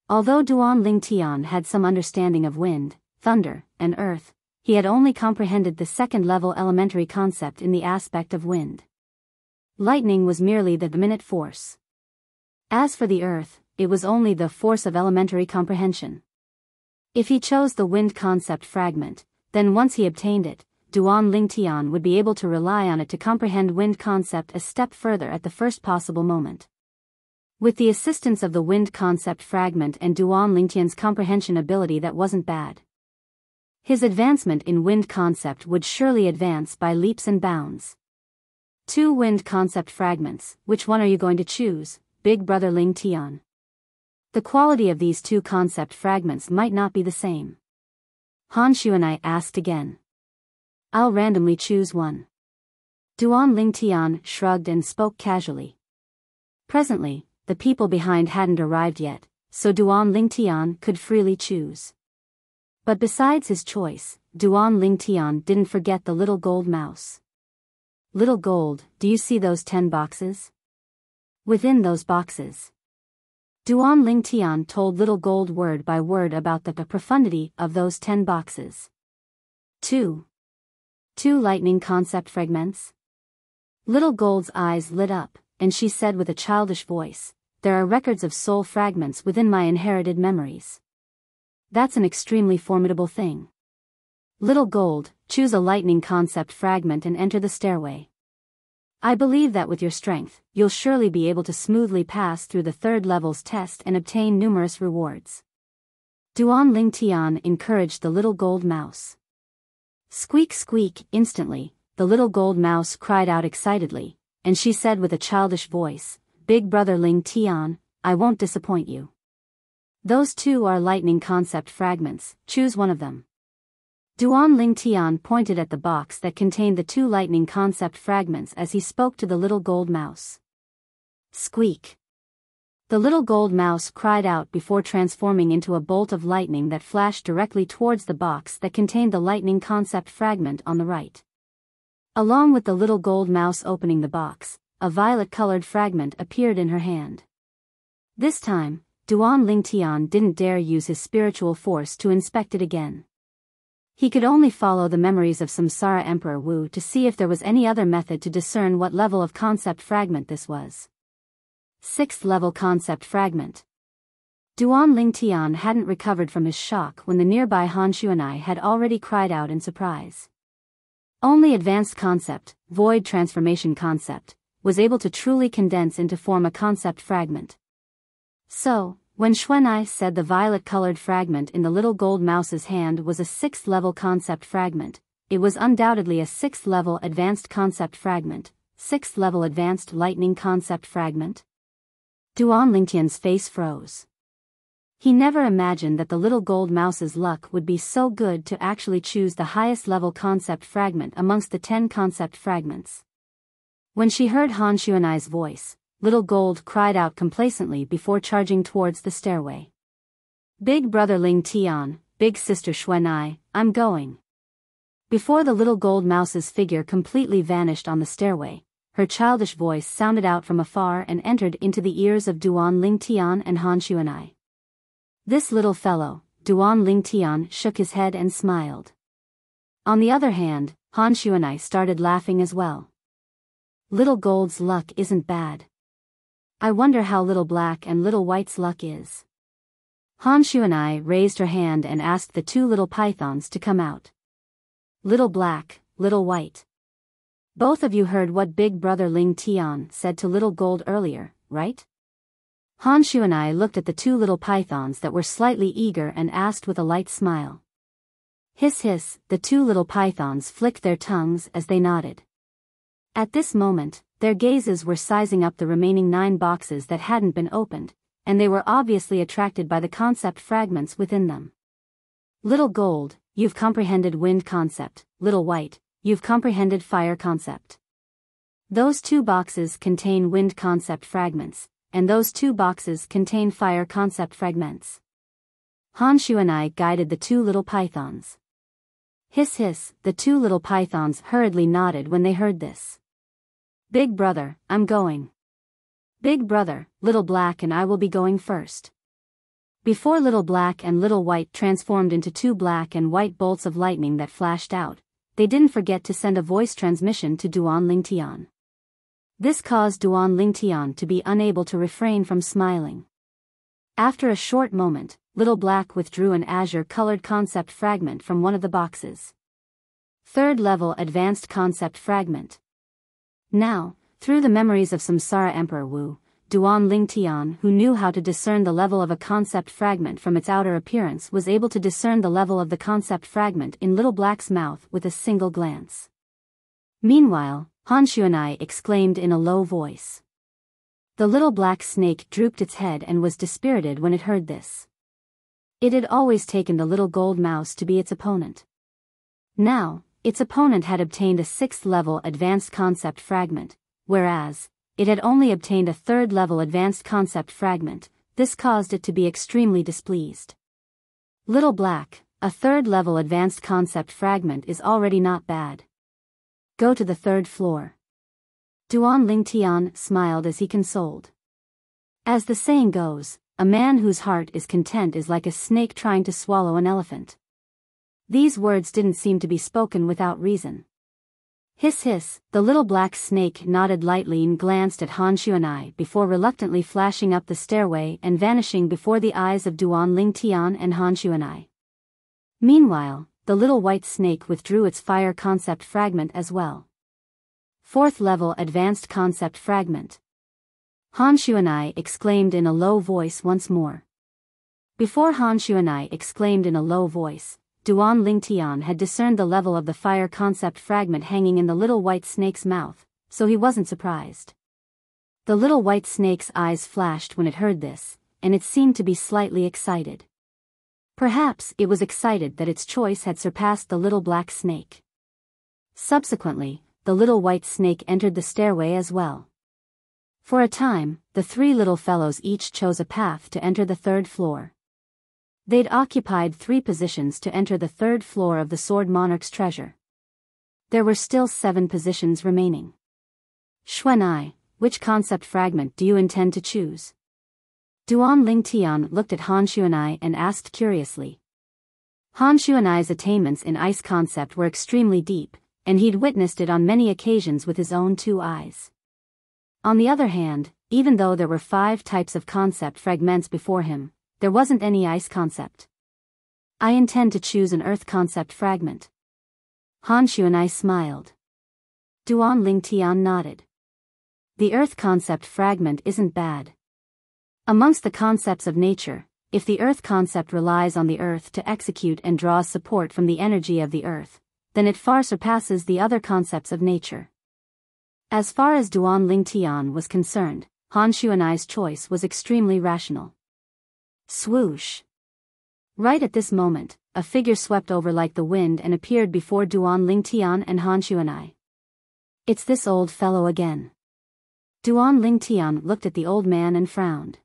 Although Duan Ling Tian had some understanding of wind, thunder, and earth, he had only comprehended the 2nd-level elementary concept in the aspect of wind. Lightning was merely the dominant force. As for the earth, it was only the force of elementary comprehension. If he chose the wind concept fragment, then once he obtained it, Duan Ling Tian would be able to rely on it to comprehend wind concept a step further at the first possible moment. With the assistance of the wind concept fragment and Duan Ling Tian's comprehension ability, that wasn't bad. His advancement in wind concept would surely advance by leaps and bounds. 2 wind concept fragments, which one are you going to choose, Big brother Ling Tian? The quality of these 2 concept fragments might not be the same. Han Shu and I asked again. I'll randomly choose one. Duan Ling Tian shrugged and spoke casually. Presently, the people behind hadn't arrived yet, so Duan Ling Tian could freely choose. But besides his choice, Duan Ling Tian didn't forget the little gold mouse. Little gold, do you see those 10 boxes? Within those boxes, Duan Ling Tian told little gold word by word about the profundity of those 10 boxes. 2. 2 lightning concept fragments? Little Gold's eyes lit up, and she said with a childish voice, there are records of soul fragments within my inherited memories. That's an extremely formidable thing. Little Gold, choose a lightning concept fragment and enter the stairway. I believe that with your strength, you'll surely be able to smoothly pass through the 3rd level's test and obtain numerous rewards. Duan Ling Tian encouraged the little gold mouse. Squeak squeak, instantly, the little gold mouse cried out excitedly, and she said with a childish voice, Big brother Ling Tian, I won't disappoint you. Those 2 are lightning concept fragments, choose one of them. Duan Ling Tian pointed at the box that contained the 2 lightning concept fragments as he spoke to the little gold mouse. Squeak. The little gold mouse cried out before transforming into a bolt of lightning that flashed directly towards the box that contained the lightning concept fragment on the right. Along with the little gold mouse opening the box, a violet-colored fragment appeared in her hand. This time, Duan Ling Tian didn't dare use his spiritual force to inspect it again. He could only follow the memories of Samsara Emperor Wu to see if there was any other method to discern what level of concept fragment this was. 6th level concept fragment. Duan Ling Tian hadn't recovered from his shock when the nearby Han Xuanai had already cried out in surprise. Only advanced concept, void transformation concept, was able to truly condense into form a concept fragment. So, when Xuanai said the violet-colored fragment in the little gold mouse's hand was a 6th level concept fragment, it was undoubtedly a 6th level advanced concept fragment, 6th level advanced lightning concept fragment. Duan Lingtian's face froze. He never imagined that the little gold mouse's luck would be so good to actually choose the highest level concept fragment amongst the 10 concept fragments. When she heard Han Xuanai's voice, Little Gold cried out complacently before charging towards the stairway. Big brother Ling Tian, big sister Xuanai, I'm going. Before the little gold mouse's figure completely vanished on the stairway, her childish voice sounded out from afar and entered into the ears of Duan Ling Tian and Han Xuanai. This little fellow, Duan Ling Tian, shook his head and smiled. On the other hand, Han Xuanai started laughing as well. Little Gold's luck isn't bad. I wonder how Little Black and Little White's luck is. Han Xuanai raised her hand and asked the 2 little pythons to come out. Little Black, Little White. Both of you heard what Big Brother Ling Tian said to Little Gold earlier, right? Han Xuanai looked at the 2 little pythons that were slightly eager and asked with a light smile. Hiss hiss, the 2 little pythons flicked their tongues as they nodded. At this moment, their gazes were sizing up the remaining 9 boxes that hadn't been opened, and they were obviously attracted by the concept fragments within them. Little Gold, you've comprehended wind concept. Little White, you've comprehended fire concept. Those 2 boxes contain wind concept fragments, and those 2 boxes contain fire concept fragments. Han Xuanai guided the 2 little pythons. Hiss hiss, the 2 little pythons hurriedly nodded when they heard this. Big brother, I'm going. Big brother, Little Black and I will be going first. Before Little Black and Little White transformed into 2 black and white bolts of lightning that flashed out, they didn't forget to send a voice transmission to Duan Ling Tian. This caused Duan Ling Tian to be unable to refrain from smiling. After a short moment, Little Black withdrew an azure-colored concept fragment from one of the boxes. 3rd level advanced concept fragment. Now, through the memories of Samsara Emperor Wu, Duan Ling Tian, who knew how to discern the level of a concept fragment from its outer appearance, was able to discern the level of the concept fragment in Little Black's mouth with a single glance. Meanwhile, Han Xuanai exclaimed in a low voice. The little black snake drooped its head and was dispirited when it heard this. It had always taken the little gold mouse to be its opponent. Now, its opponent had obtained a 6th level advanced concept fragment, whereas it had only obtained a 3rd level advanced concept fragment. This caused it to be extremely displeased. Little Black, a 3rd level advanced concept fragment is already not bad. Go to the 3rd floor. Duan Ling Tian smiled as he consoled. As the saying goes, a man whose heart is content is like a snake trying to swallow an elephant. These words didn't seem to be spoken without reason. Hiss hiss, the little black snake nodded lightly and glanced at Han Xuanai before reluctantly flashing up the stairway and vanishing before the eyes of Duan Lingtian and Han Xuanai. Meanwhile, the little white snake withdrew its fire concept fragment as well. 4th level advanced concept fragment. Han Xuanai exclaimed in a low voice once more. Before Han Xuanai exclaimed in a low voice, Duan Lingtian had discerned the level of the fire concept fragment hanging in the little white snake's mouth, so he wasn't surprised. The little white snake's eyes flashed when it heard this, and it seemed to be slightly excited. Perhaps it was excited that its choice had surpassed the little black snake. Subsequently, the little white snake entered the stairway as well. For a time, the 3 little fellows each chose a path to enter the 3rd floor. They'd occupied 3 positions to enter the 3rd floor of the Sword Monarch's treasure. There were still 7 positions remaining. Xuanai, which concept fragment do you intend to choose? Duan Lingtian looked at Han Xuanai and asked curiously. Han Xuanai's attainments in ice concept were extremely deep, and he'd witnessed it on many occasions with his own 2 eyes. On the other hand, even though there were 5 types of concept fragments before him, there wasn't any ice concept. I intend to choose an earth concept fragment. Han Xuanai smiled. Duan Lingtian nodded. The earth concept fragment isn't bad. Amongst the concepts of nature, if the earth concept relies on the earth to execute and draws support from the energy of the earth, then it far surpasses the other concepts of nature. As far as Duan Lingtian was concerned, Han Xuanai's choice was extremely rational. Swoosh! Right at this moment, a figure swept over like the wind and appeared before Duan Lingtian and Han Xuanai. It's this old fellow again. Duan Lingtian looked at the old man and frowned.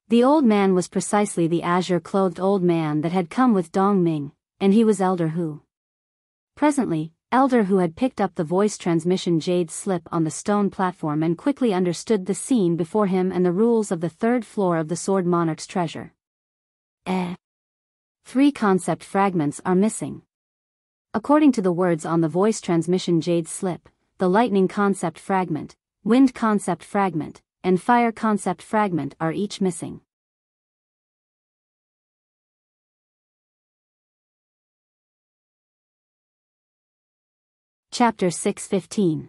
The old man was precisely the azure-clothed old man that had come with Dong Ming, and he was Elder Hu. Presently, Elder Hu had picked up the voice transmission jade slip on the stone platform and quickly understood the scene before him and the rules of the 3rd floor of the Sword Monarch's treasure. 3 concept fragments are missing. According to the words on the voice transmission jade slip, the lightning concept fragment, wind concept fragment, and fire concept fragment are each missing. Chapter 6:15.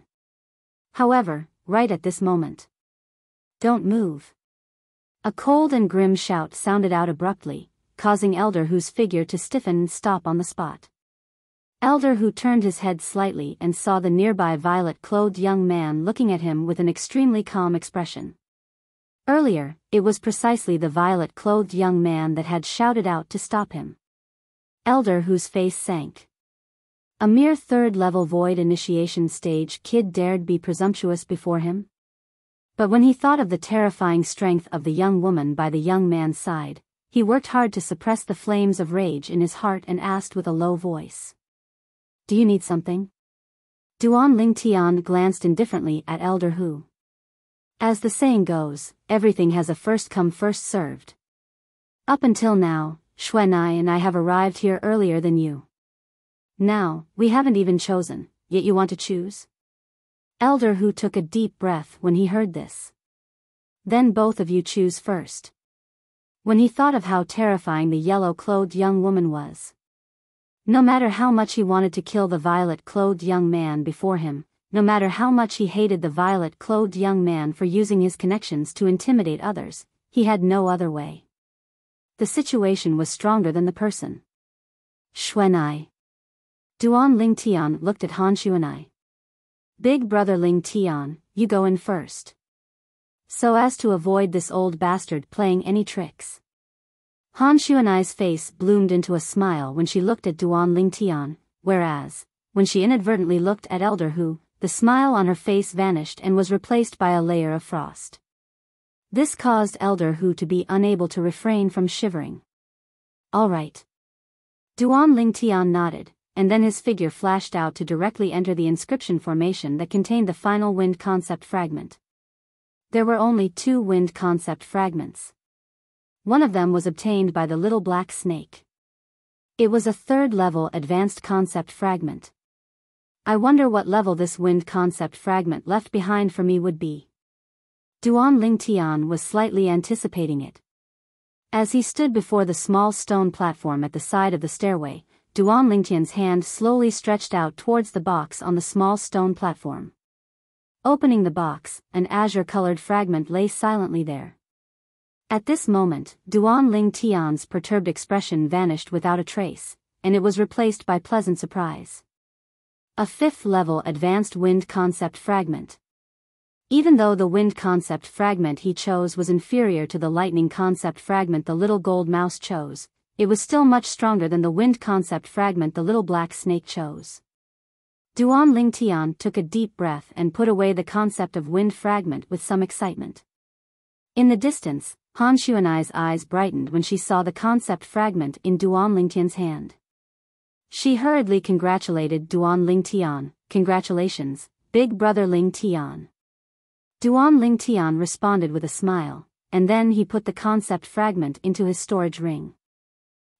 However, right at this moment. Don't move. A cold and grim shout sounded out abruptly, causing Elder Hu's figure to stiffen and stop on the spot. Elder Hu turned his head slightly and saw the nearby violet-clothed young man looking at him with an extremely calm expression. Earlier, it was precisely the violet-clothed young man that had shouted out to stop him. Elder Hu's face sank. A mere 3rd-level void initiation stage kid dared be presumptuous before him? But when he thought of the terrifying strength of the young woman by the young man's side, he worked hard to suppress the flames of rage in his heart and asked with a low voice. Do you need something? Duan Lingtian glanced indifferently at Elder Hu. As the saying goes, everything has a first come first served. Up until now, Xuanai and I have arrived here earlier than you. Now, we haven't even chosen, yet you want to choose? Elder Hu took a deep breath when he heard this. Then both of you choose first. When he thought of how terrifying the yellow-clothed young woman was. No matter how much he wanted to kill the violet-clothed young man before him, no matter how much he hated the violet-clothed young man for using his connections to intimidate others, he had no other way. The situation was stronger than the person. Xuanai. Duan Lingtian looked at Han Xuanai. Big brother Lingtian, you go in first. So as to avoid this old bastard playing any tricks. Han Xuanai's face bloomed into a smile when she looked at Duan Lingtian, whereas, when she inadvertently looked at Elder Hu, the smile on her face vanished and was replaced by a layer of frost. This caused Elder Hu to be unable to refrain from shivering. All right. Duan Lingtian nodded, and then his figure flashed out to directly enter the inscription formation that contained the final wind concept fragment. There were only 2 wind concept fragments. One of them was obtained by the little black snake. It was a 3rd-level advanced concept fragment. I wonder what level this wind concept fragment left behind for me would be. Duan Lingtian was slightly anticipating it. As he stood before the small stone platform at the side of the stairway, Duan Lingtian's hand slowly stretched out towards the box on the small stone platform. Opening the box, an azure-colored fragment lay silently there. At this moment, Duan Lingtian's perturbed expression vanished without a trace, and it was replaced by pleasant surprise. A 5th-level advanced wind concept fragment. Even though the wind concept fragment he chose was inferior to the lightning concept fragment the little gold mouse chose, it was still much stronger than the wind concept fragment the little black snake chose. Duan Lingtian took a deep breath and put away the concept of wind fragment with some excitement. In the distance, Han Xuanai's eyes brightened when she saw the concept fragment in Duan Lingtian's hand. She hurriedly congratulated Duan Lingtian. "Congratulations, big brother Lingtian." Duan Lingtian responded with a smile, and then he put the concept fragment into his storage ring.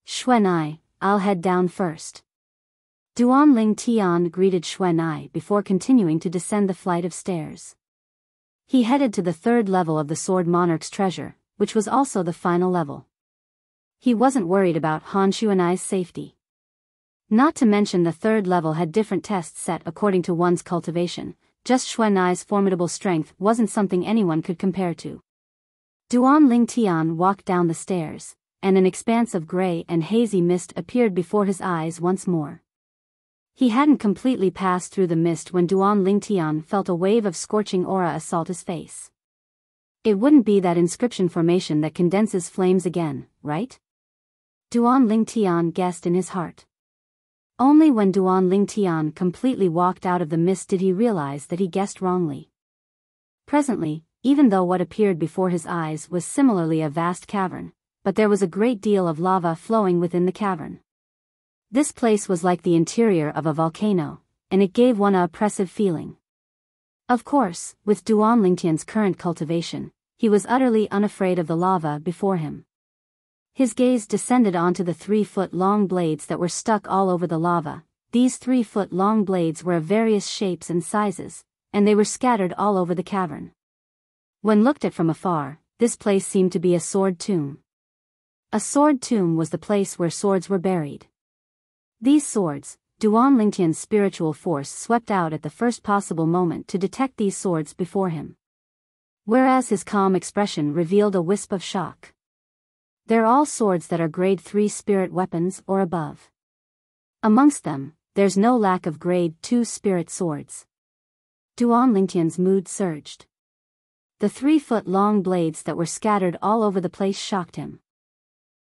"Xuanai, I'll head down first." Duan Lingtian greeted Xuanai before continuing to descend the flight of stairs. He headed to the 3rd level of the Sword Monarch's treasure, which was also the final level. He wasn't worried about Han Xuanai's safety. Not to mention the 3rd level had different tests set according to one's cultivation. Just Xuanai's formidable strength wasn't something anyone could compare to. Duan Lingtian walked down the stairs, and an expanse of gray and hazy mist appeared before his eyes once more. He hadn't completely passed through the mist when Duan Lingtian felt a wave of scorching aura assault his face. It wouldn't be that inscription formation that condenses flames again, right? Duan Lingtian guessed in his heart. Only when Duan Lingtian completely walked out of the mist did he realize that he guessed wrongly. Presently, even though what appeared before his eyes was similarly a vast cavern, but there was a great deal of lava flowing within the cavern. This place was like the interior of a volcano, and it gave one an oppressive feeling. Of course, with Duan Lingtian's current cultivation, he was utterly unafraid of the lava before him. His gaze descended onto the 3-foot-long blades that were stuck all over the lava. These 3-foot-long blades were of various shapes and sizes, and they were scattered all over the cavern. When looked at from afar, this place seemed to be a sword tomb. A sword tomb was the place where swords were buried. These swords, Duan Lingtian's spiritual force swept out at the first possible moment to detect these swords before him. Whereas his calm expression revealed a wisp of shock. They're all swords that are grade 3 spirit weapons or above. Amongst them, there's no lack of grade 2 spirit swords. Duan Lingtian's mood surged. The 3-foot-long blades that were scattered all over the place shocked him.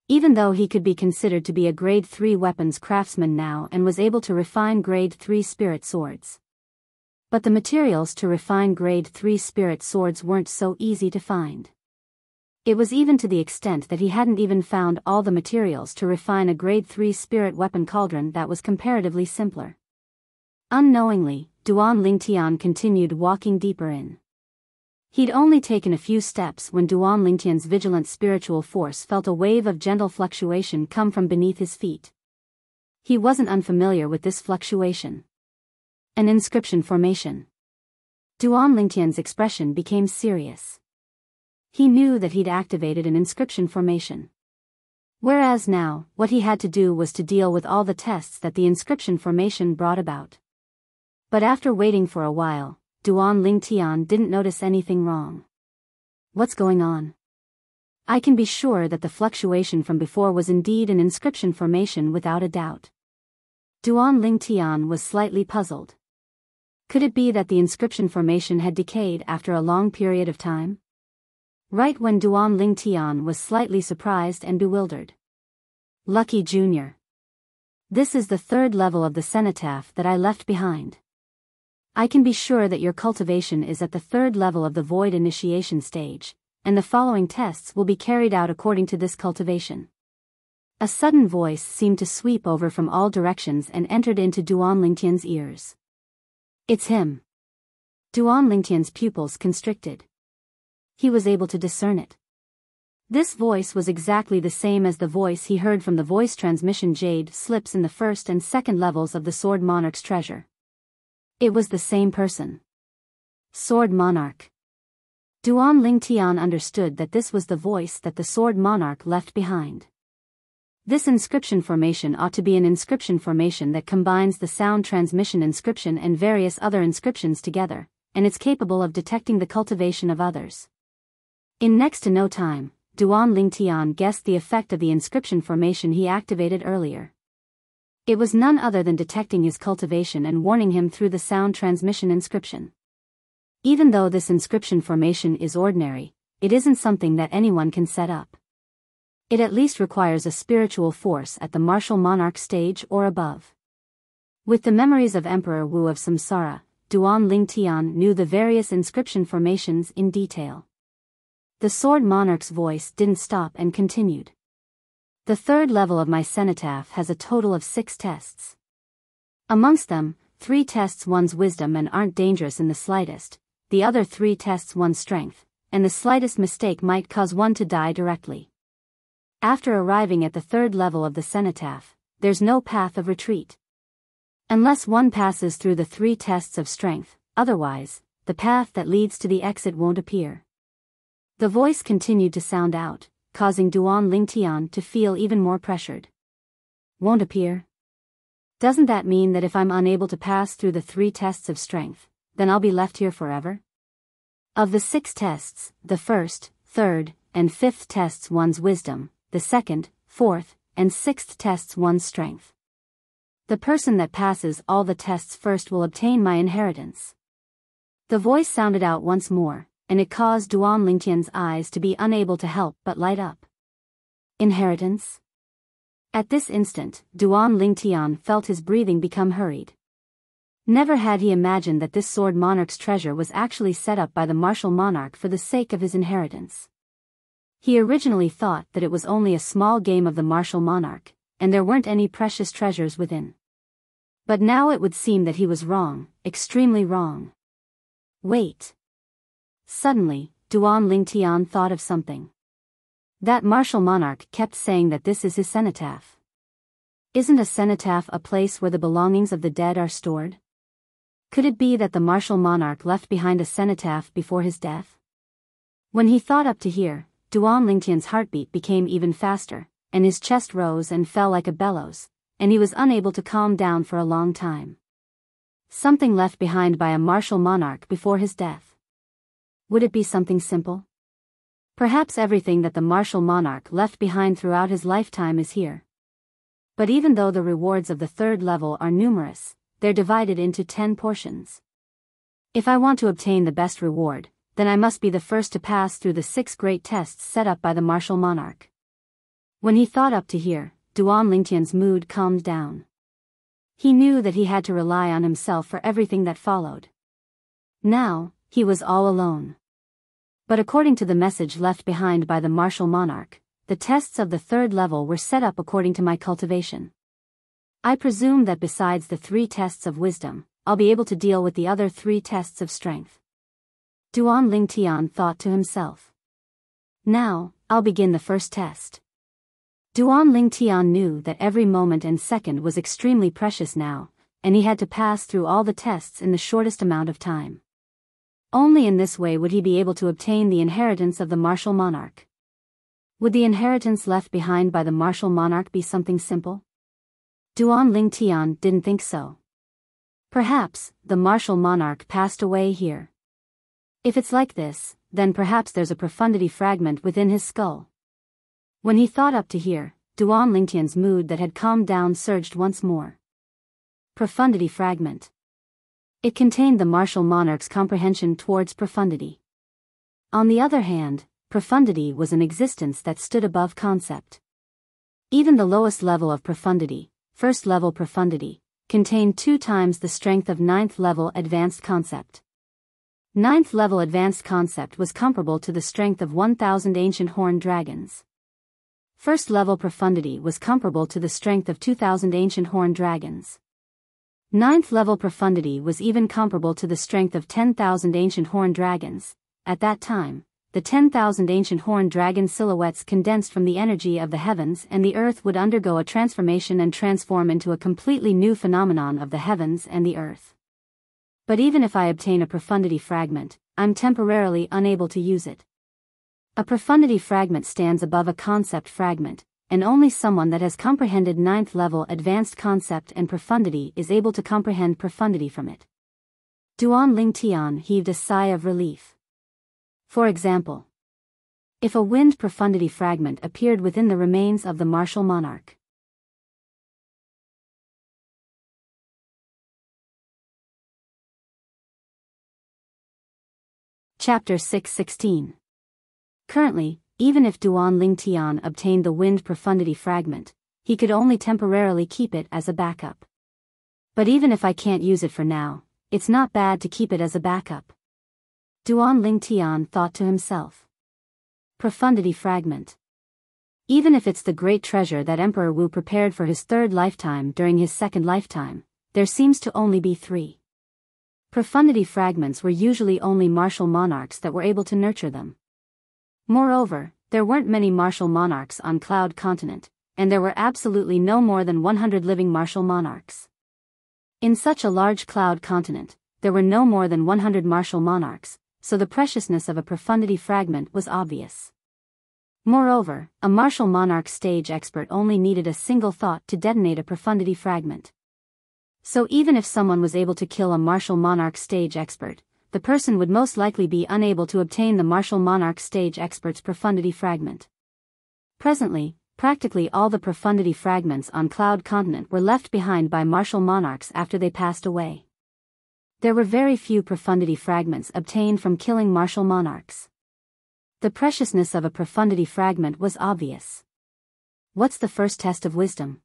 Even though he could be considered to be a grade 3 weapons craftsman now and was able to refine grade 3 spirit swords. But the materials to refine grade 3 spirit swords weren't so easy to find. It was even to the extent that he hadn't even found all the materials to refine a grade 3 spirit weapon cauldron that was comparatively simpler. Unknowingly, Duan Lingtian continued walking deeper in. He'd only taken a few steps when Duan Lingtian's vigilant spiritual force felt a wave of gentle fluctuation come from beneath his feet. He wasn't unfamiliar with this fluctuation. An inscription formation. Duan Lingtian's expression became serious. He knew that he'd activated an inscription formation. Whereas now, what he had to do was to deal with all the tests that the inscription formation brought about. But after waiting for a while, Duan Lingtian didn't notice anything wrong. What's going on? I can be sure that the fluctuation from before was indeed an inscription formation without a doubt. Duan Lingtian was slightly puzzled. Could it be that the inscription formation had decayed after a long period of time? Right when Duan Lingtian was slightly surprised and bewildered. Lucky Jr. This is the 3rd level of the cenotaph that I left behind. I can be sure that your cultivation is at the 3rd level of the void initiation stage, and the following tests will be carried out according to this cultivation. A sudden voice seemed to sweep over from all directions and entered into Duan Lingtian's ears. It's him. Duan Lingtian's pupils constricted. He was able to discern it. This voice was exactly the same as the voice he heard from the voice transmission jade slips in the 1st and 2nd levels of the Sword Monarch's treasure. It was the same person. Sword Monarch. Duan Lingtian understood that this was the voice that the Sword Monarch left behind. This inscription formation ought to be an inscription formation that combines the sound transmission inscription and various other inscriptions together, and it's capable of detecting the cultivation of others. In next to no time, Duan Lingtian guessed the effect of the inscription formation he activated earlier. It was none other than detecting his cultivation and warning him through the sound transmission inscription. Even though this inscription formation is ordinary, it isn't something that anyone can set up. It at least requires a spiritual force at the martial monarch stage or above. With the memories of Emperor Wu of Samsara, Duan Lingtian knew the various inscription formations in detail. The Sword Monarch's voice didn't stop and continued. The third level of my cenotaph has a total of 6 tests. Amongst them, 3 tests one's wisdom and aren't dangerous in the slightest, the other 3 tests one's strength, and the slightest mistake might cause one to die directly. After arriving at the third level of the cenotaph, there's no path of retreat. Unless one passes through the 3 tests of strength, otherwise, the path that leads to the exit won't appear. The voice continued to sound out, causing Duan Lingtian to feel even more pressured. Won't appear? Doesn't that mean that if I'm unable to pass through the 3 tests of strength, then I'll be left here forever? Of the 6 tests, the first, third, and 5th tests one's wisdom, the second, 4th, and 6th tests one's strength. The person that passes all the tests first will obtain my inheritance. The voice sounded out once more, and it caused Duan Lingtian's eyes to be unable to help but light up. Inheritance? At this instant, Duan Lingtian felt his breathing become hurried. Never had he imagined that this Sword Monarch's treasure was actually set up by the martial monarch for the sake of his inheritance. He originally thought that it was only a small game of the martial monarch, and there weren't any precious treasures within. But now it would seem that he was wrong, extremely wrong. Wait. Suddenly, Duan Lingtian thought of something. That martial monarch kept saying that this is his cenotaph. Isn't a cenotaph a place where the belongings of the dead are stored? Could it be that the martial monarch left behind a cenotaph before his death? When he thought up to here, Duan Lingtian's heartbeat became even faster, and his chest rose and fell like a bellows, and he was unable to calm down for a long time. Something left behind by a martial monarch before his death. Would it be something simple? Perhaps everything that the martial monarch left behind throughout his lifetime is here. But even though the rewards of the third level are numerous, they're divided into 10 portions. If I want to obtain the best reward, then I must be the first to pass through the 6 great tests set up by the martial monarch. When he thought up to here, Duan Lingtian's mood calmed down. He knew that he had to rely on himself for everything that followed. Now, he was all alone. But according to the message left behind by the martial monarch, the tests of the third level were set up according to my cultivation. I presume that besides the 3 tests of wisdom, I'll be able to deal with the other 3 tests of strength. Duan Lingtian thought to himself. Now, I'll begin the first test. Duan Lingtian knew that every moment and second was extremely precious now, and he had to pass through all the tests in the shortest amount of time. Only in this way would he be able to obtain the inheritance of the martial monarch. Would the inheritance left behind by the martial monarch be something simple? Duan Lingtian didn't think so. Perhaps, the martial monarch passed away here. If it's like this, then perhaps there's a profundity fragment within his skull. When he thought up to here, Duan Lingtian's mood that had calmed down surged once more. Profundity fragment. It contained the martial monarch's comprehension towards profundity. On the other hand, profundity was an existence that stood above concept. Even the lowest level of profundity, first level profundity, contained 2 times the strength of 9th level advanced concept. 9th level advanced concept was comparable to the strength of 1,000 ancient horned dragons. First level profundity was comparable to the strength of 2,000 ancient horned dragons. 9th level profundity was even comparable to the strength of 10,000 ancient horned dragons. At that time, the 10,000 ancient horned dragon silhouettes condensed from the energy of the heavens and the earth would undergo a transformation and transform into a completely new phenomenon of the heavens and the earth. But even if I obtain a profundity fragment, I'm temporarily unable to use it. A profundity fragment stands above a concept fragment, and only someone that has comprehended 9th level advanced concept and profundity is able to comprehend profundity from it. Duan Ling Tian heaved a sigh of relief. For example, if a wind profundity fragment appeared within the remains of the martial monarch. Chapter 616. Currently, even if Duan Ling Tian obtained the wind profundity fragment, he could only temporarily keep it as a backup. But even if I can't use it for now, it's not bad to keep it as a backup. Duan Ling Tian thought to himself. Profundity fragment. Even if it's the great treasure that Emperor Wu prepared for his 3rd lifetime during his 2nd lifetime, there seems to only be 3. Profundity fragments were usually only martial monarchs that were able to nurture them. Moreover, there weren't many martial monarchs on Cloud Continent, and there were absolutely no more than 100 living martial monarchs. In such a large Cloud Continent, there were no more than 100 martial monarchs, so the preciousness of a profundity fragment was obvious. Moreover, a martial monarch stage expert only needed a single thought to detonate a profundity fragment. So even if someone was able to kill a martial monarch stage expert, the person would most likely be unable to obtain the martial monarch stage expert's profundity fragment. Presently, practically all the profundity fragments on Cloud Continent were left behind by martial monarchs after they passed away. There were very few profundity fragments obtained from killing martial monarchs. The preciousness of a profundity fragment was obvious. What's the first test of wisdom?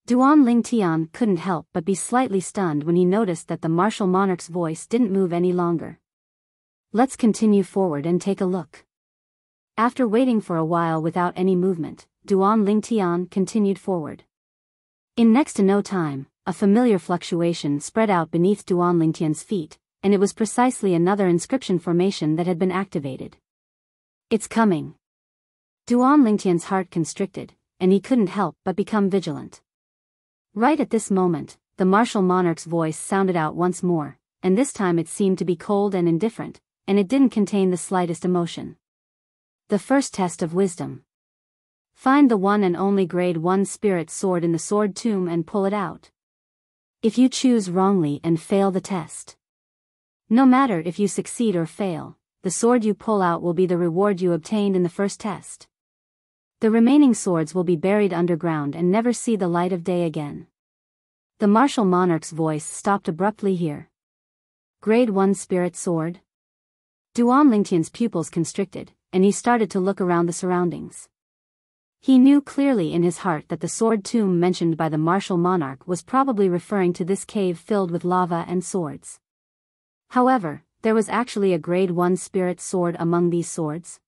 Duan Ling Tian couldn't help but be slightly stunned when he noticed that the martial monarch's voice didn't move any longer. Let's continue forward and take a look. After waiting for a while without any movement, Duan Ling Tian continued forward. In next to no time, a familiar fluctuation spread out beneath Duan Ling Tian's feet, and it was precisely another inscription formation that had been activated. It's coming. Duan Ling Tian's heart constricted, and he couldn't help but become vigilant. Right at this moment, the martial monarch's voice sounded out once more, and this time it seemed to be cold and indifferent, and it didn't contain the slightest emotion. The first test of wisdom. Find the one and only grade 1 spirit sword in the sword tomb and pull it out. If you choose wrongly and fail the test, no matter if you succeed or fail, the sword you pull out will be the reward you obtained in the first test. The remaining swords will be buried underground and never see the light of day again. The martial monarch's voice stopped abruptly here. Grade 1 spirit sword? Duan Ling Tian's pupils constricted, and he started to look around the surroundings. He knew clearly in his heart that the sword tomb mentioned by the martial monarch was probably referring to this cave filled with lava and swords. However, there was actually a grade 1 spirit sword among these swords.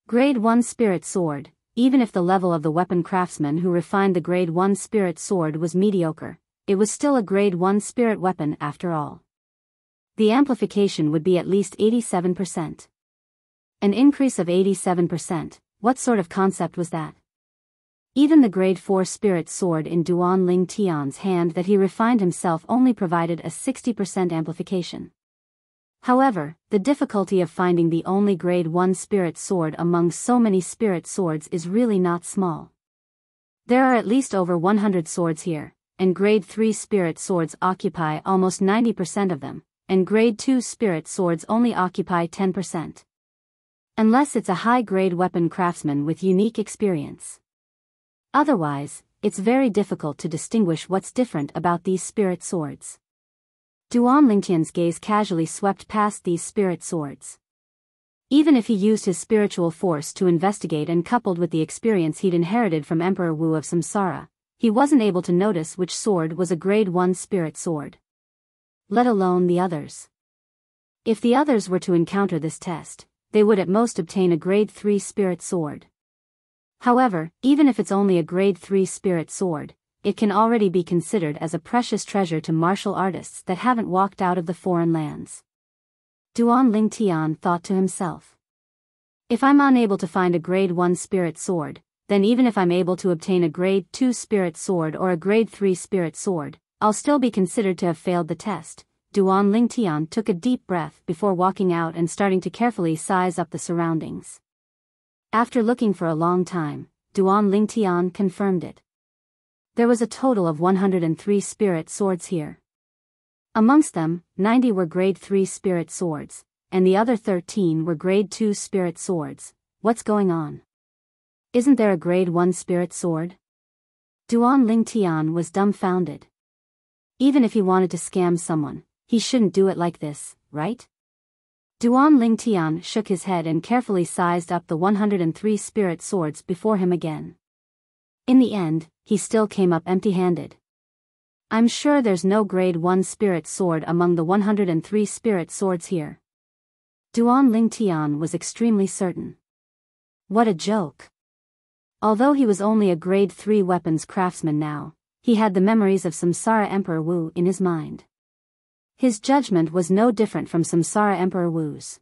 Grade 1 spirit sword. Even if the level of the weapon craftsman who refined the grade 1 spirit sword was mediocre, it was still a grade 1 spirit weapon after all. The amplification would be at least 87%. An increase of 87%, what sort of concept was that? Even the grade 4 spirit sword in Duan Ling Tian's hand that he refined himself only provided a 60% amplification. However, the difficulty of finding the only grade 1 spirit sword among so many spirit swords is really not small. There are at least over 100 swords here, and grade 3 spirit swords occupy almost 90% of them, and grade 2 spirit swords only occupy 10%. Unless it's a high-grade weapon craftsman with unique experience. Otherwise, it's very difficult to distinguish what's different about these spirit swords. Duan Ling Tian's gaze casually swept past these spirit swords. Even if he used his spiritual force to investigate and coupled with the experience he'd inherited from Emperor Wu of Samsara, he wasn't able to notice which sword was a grade 1 spirit sword. Let alone the others. If the others were to encounter this test, they would at most obtain a grade 3 spirit sword. However, even if it's only a grade 3 spirit sword, it can already be considered as a precious treasure to martial artists that haven't walked out of the foreign lands. Duan Ling Tian thought to himself. If I'm unable to find a grade 1 spirit sword, then even if I'm able to obtain a grade 2 spirit sword or a grade 3 spirit sword, I'll still be considered to have failed the test, Duan Lingtian took a deep breath before walking out and starting to carefully size up the surroundings. After looking for a long time, Duan Lingtian confirmed it. There was a total of 103 spirit swords here. Amongst them, 90 were grade 3 spirit swords, and the other 13 were grade 2 spirit swords. What's going on? Isn't there a grade 1 spirit sword? Duan Lingtian was dumbfounded. Even if he wanted to scam someone, he shouldn't do it like this, right? Duan Lingtian shook his head and carefully sized up the 103 spirit swords before him again. In the end, he still came up empty-handed. I'm sure there's no grade 1 spirit sword among the 103 spirit swords here. Duan Lingtian was extremely certain. What a joke. Although he was only a grade 3 weapons craftsman now, he had the memories of Samsara Emperor Wu in his mind. His judgment was no different from Samsara Emperor Wu's.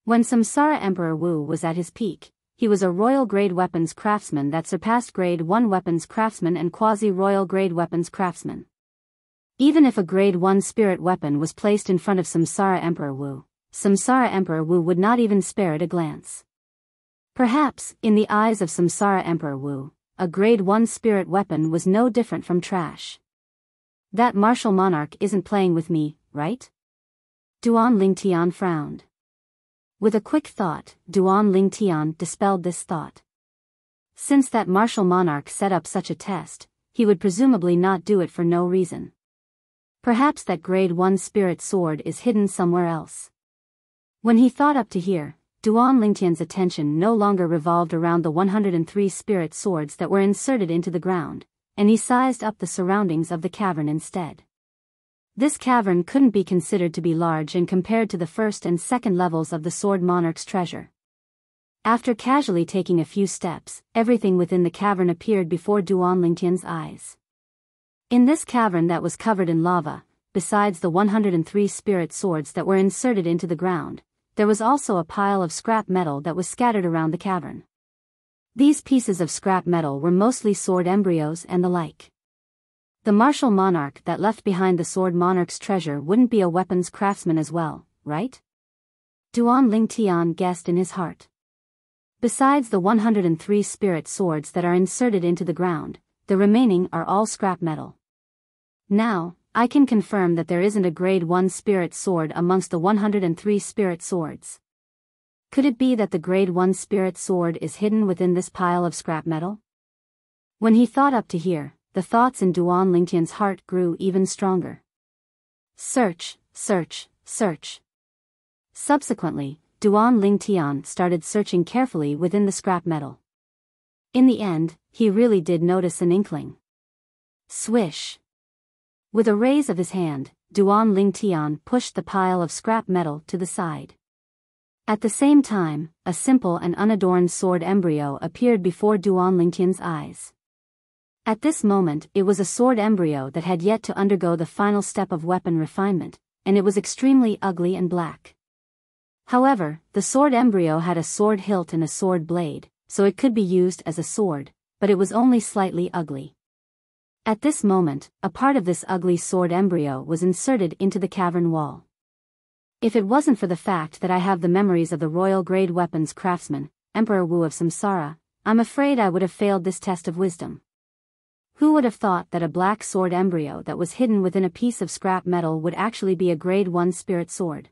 When Samsara Emperor Wu was at his peak, he was a royal grade weapons craftsman that surpassed grade 1 weapons craftsman and quasi-royal grade weapons craftsman. Even if a grade 1 spirit weapon was placed in front of Samsara Emperor Wu, Samsara Emperor Wu would not even spare it a glance. Perhaps, in the eyes of Samsara Emperor Wu, a grade 1 spirit weapon was no different from trash. That martial monarch isn't playing with me, right? Duan Lingtian frowned. With a quick thought, Duan Lingtian dispelled this thought. Since that martial monarch set up such a test, he would presumably not do it for no reason. Perhaps that grade 1 spirit sword is hidden somewhere else. When he thought up to here, Duan Lingtian's attention no longer revolved around the 103 spirit swords that were inserted into the ground, and he sized up the surroundings of the cavern instead. This cavern couldn't be considered to be large and compared to the first and second levels of the Sword Monarch's treasure. After casually taking a few steps, everything within the cavern appeared before Duan Lingtian's eyes. In this cavern that was covered in lava, besides the 103 spirit swords that were inserted into the ground, there was also a pile of scrap metal that was scattered around the cavern. These pieces of scrap metal were mostly sword embryos and the like. The martial monarch that left behind the Sword Monarch's treasure wouldn't be a weapons craftsman as well, right? Duan Lingtian guessed in his heart. Besides the 103 spirit swords that are inserted into the ground, the remaining are all scrap metal. Now, I can confirm that there isn't a grade 1 spirit sword amongst the 103 spirit swords. Could it be that the grade 1 spirit sword is hidden within this pile of scrap metal? When he thought up to here, the thoughts in Duan Lingtian's heart grew even stronger. Search, search, search. Subsequently, Duan Lingtian started searching carefully within the scrap metal. In the end, he really did notice an inkling. Swish. With a raise of his hand, Duan Lingtian pushed the pile of scrap metal to the side. At the same time, a simple and unadorned sword embryo appeared before Duan Lingtian's eyes. At this moment, it was a sword embryo that had yet to undergo the final step of weapon refinement, and it was extremely ugly and black. However, the sword embryo had a sword hilt and a sword blade, so it could be used as a sword, but it was only slightly ugly. At this moment, a part of this ugly sword embryo was inserted into the cavern wall. If it wasn't for the fact that I have the memories of the royal grade weapons craftsman, Emperor Wu of Samsara, I'm afraid I would have failed this test of wisdom. Who would have thought that a black sword embryo that was hidden within a piece of scrap metal would actually be a grade 1 spirit sword?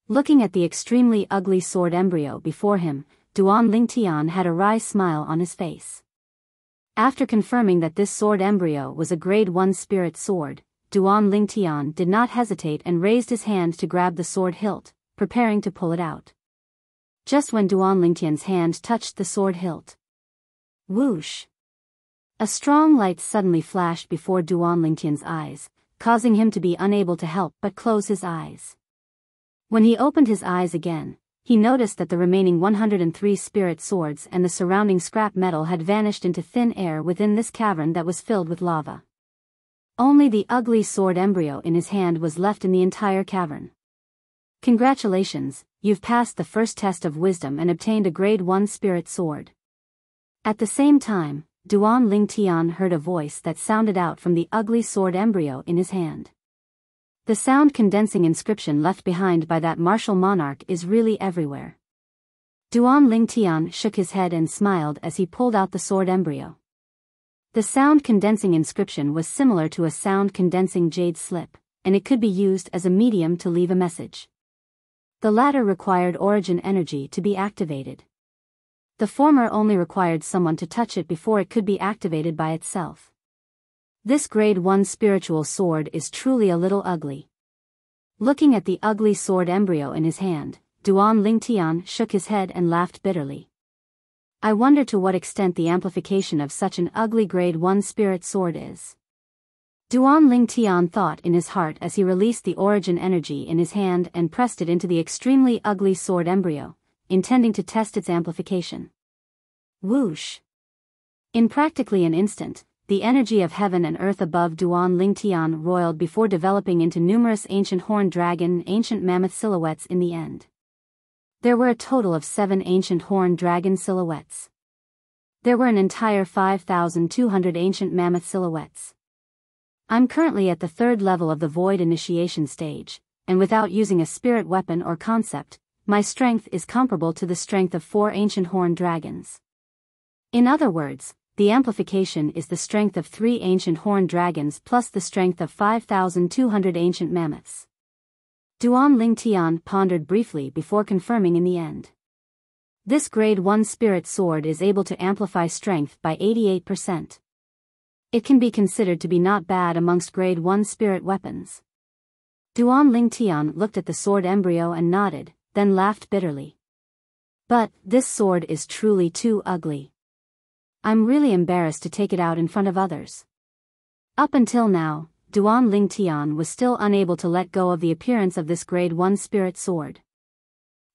Looking at the extremely ugly sword embryo before him, Duan Lingtian had a wry smile on his face. After confirming that this sword embryo was a grade 1 spirit sword, Duan Lingtian did not hesitate and raised his hand to grab the sword hilt, preparing to pull it out. Just when Duan Lingtian's hand touched the sword hilt. Whoosh! A strong light suddenly flashed before Duan Lingtian's eyes, causing him to be unable to help but close his eyes. When he opened his eyes again, he noticed that the remaining 103 spirit swords and the surrounding scrap metal had vanished into thin air within this cavern that was filled with lava. Only the ugly sword embryo in his hand was left in the entire cavern. Congratulations, you've passed the first test of wisdom and obtained a grade 1 spirit sword. At the same time, Duan Lingtian heard a voice that sounded out from the ugly sword embryo in his hand. The sound condensing inscription left behind by that martial monarch is really everywhere. Duan Lingtian shook his head and smiled as he pulled out the sword embryo. The sound condensing inscription was similar to a sound condensing jade slip, and it could be used as a medium to leave a message. The latter required origin energy to be activated. The former only required someone to touch it before it could be activated by itself. This grade 1 spiritual sword is truly a little ugly. Looking at the ugly sword embryo in his hand, Duan Lingtian shook his head and laughed bitterly. I wonder to what extent the amplification of such an ugly grade 1 spirit sword is. Duan Lingtian thought in his heart as he released the origin energy in his hand and pressed it into the extremely ugly sword embryo, intending to test its amplification. Whoosh! In practically an instant, the energy of heaven and earth above Duan Lingtian roiled before developing into numerous ancient horned dragon, ancient mammoth silhouettes in the end. There were a total of 7 ancient horned dragon silhouettes. There were an entire 5,200 ancient mammoth silhouettes. I'm currently at the 3rd level of the void initiation stage, and without using a spirit weapon or concept, my strength is comparable to the strength of 4 ancient horned dragons. In other words, the amplification is the strength of 3 ancient horned dragons plus the strength of 5,200 ancient mammoths. Duan Lingtian pondered briefly before confirming in the end. This grade 1 spirit sword is able to amplify strength by 88%. It can be considered to be not bad amongst grade 1 spirit weapons. Duan Lingtian looked at the sword embryo and nodded, then laughed bitterly. But, this sword is truly too ugly. I'm really embarrassed to take it out in front of others. Up until now, Duan Lingtian was still unable to let go of the appearance of this grade 1 spirit sword.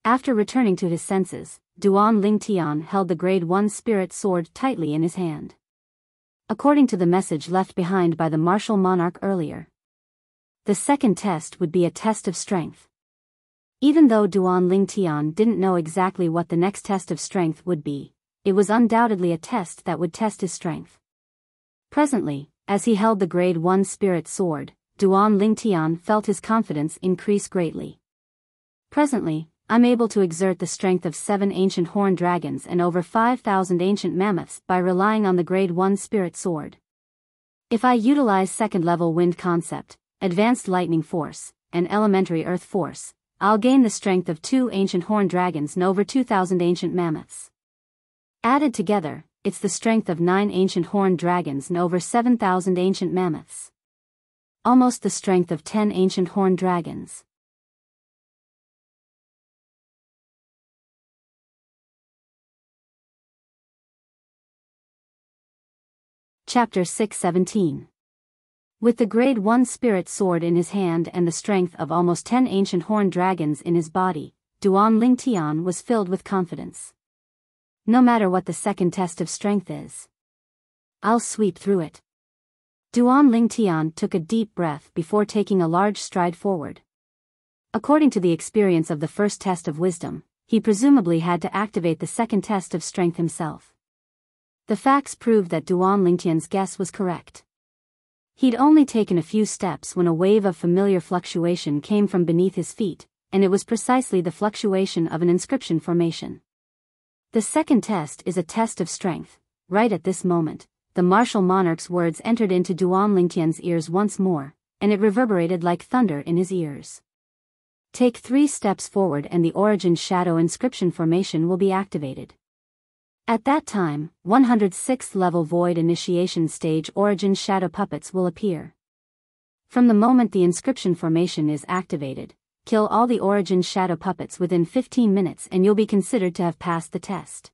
After returning to his senses, Duan Lingtian held the grade 1 spirit sword tightly in his hand. According to the message left behind by the martial monarch earlier, the second test would be a test of strength. Even though Duan Lingtian didn't know exactly what the next test of strength would be, it was undoubtedly a test that would test his strength. Presently, as he held the grade 1 spirit sword, Duan Lingtian felt his confidence increase greatly. Presently, I'm able to exert the strength of 7 ancient horned dragons and over 5,000 ancient mammoths by relying on the grade 1 spirit sword. If I utilize 2nd level wind concept, advanced lightning force, and elementary earth force, I'll gain the strength of 2 ancient horned dragons and over 2,000 ancient mammoths. Added together, it's the strength of 9 ancient horned dragons and over 7,000 ancient mammoths. Almost the strength of 10 ancient horned dragons. Chapter 617. With the grade 1 spirit sword in his hand and the strength of almost 10 ancient horned dragons in his body, Duan Lingtian was filled with confidence. No matter what the second test of strength is, I'll sweep through it. Duan Lingtian took a deep breath before taking a large stride forward. According to the experience of the first test of wisdom, he presumably had to activate the second test of strength himself. The facts proved that Duan Lingtian's guess was correct. He'd only taken a few steps when a wave of familiar fluctuation came from beneath his feet, and it was precisely the fluctuation of an inscription formation. The second test is a test of strength. Right at this moment, the martial monarch's words entered into Duan Lingtian's ears once more, and it reverberated like thunder in his ears. Take 3 steps forward and the origin shadow inscription formation will be activated. At that time, 106th level void initiation stage origin shadow puppets will appear. From the moment the inscription formation is activated, kill all the origin shadow puppets within 15 minutes and you'll be considered to have passed the test.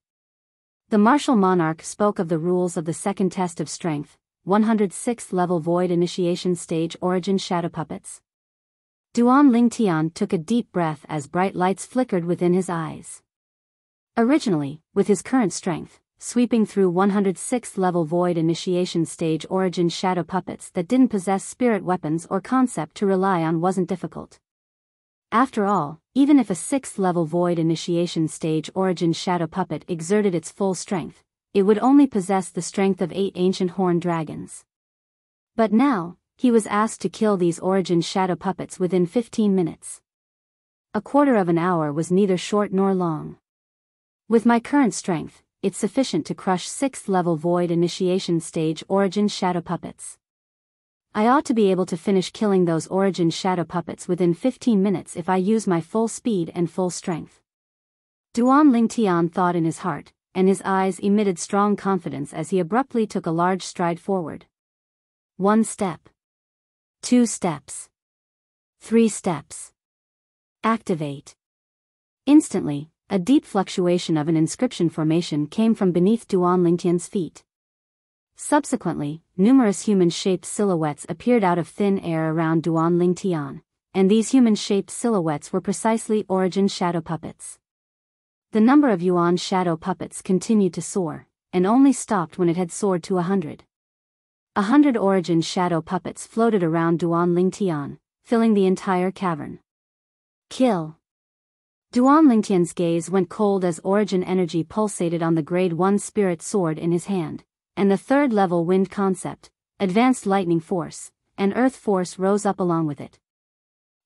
The martial monarch spoke of the rules of the second test of strength, 106th level void initiation stage origin shadow puppets. Duan Lingtian took a deep breath as bright lights flickered within his eyes. Originally, with his current strength, sweeping through 106th level void initiation stage origin shadow puppets that didn't possess spirit weapons or concept to rely on wasn't difficult. After all, even if a 6th level void initiation stage origin shadow puppet exerted its full strength, it would only possess the strength of 8 ancient horned dragons. But now, He was asked to kill these origin shadow puppets within 15 minutes. A quarter of an hour was neither short nor long. With my current strength, it's sufficient to crush 6th level void initiation stage origin shadow puppets. I ought to be able to finish killing those origin shadow puppets within 15 minutes if I use my full speed and full strength. Duan Lingtian thought in his heart, and his eyes emitted strong confidence as he abruptly took a large stride forward. 1 step. 2 steps. 3 steps. Activate. Instantly, a deep fluctuation of an inscription formation came from beneath Duan Lingtian's feet. Subsequently, numerous human-shaped silhouettes appeared out of thin air around Duan Lingtian, and these human-shaped silhouettes were precisely origin shadow puppets. The number of Yuan shadow puppets continued to soar, and only stopped when it had soared to 100. 100 origin shadow puppets floated around Duan Lingtian, filling the entire cavern. Kill. Duan Lingtian's gaze went cold as origin energy pulsated on the grade 1 spirit sword in his hand, and the 3rd level wind concept, advanced lightning force, and earth force rose up along with it.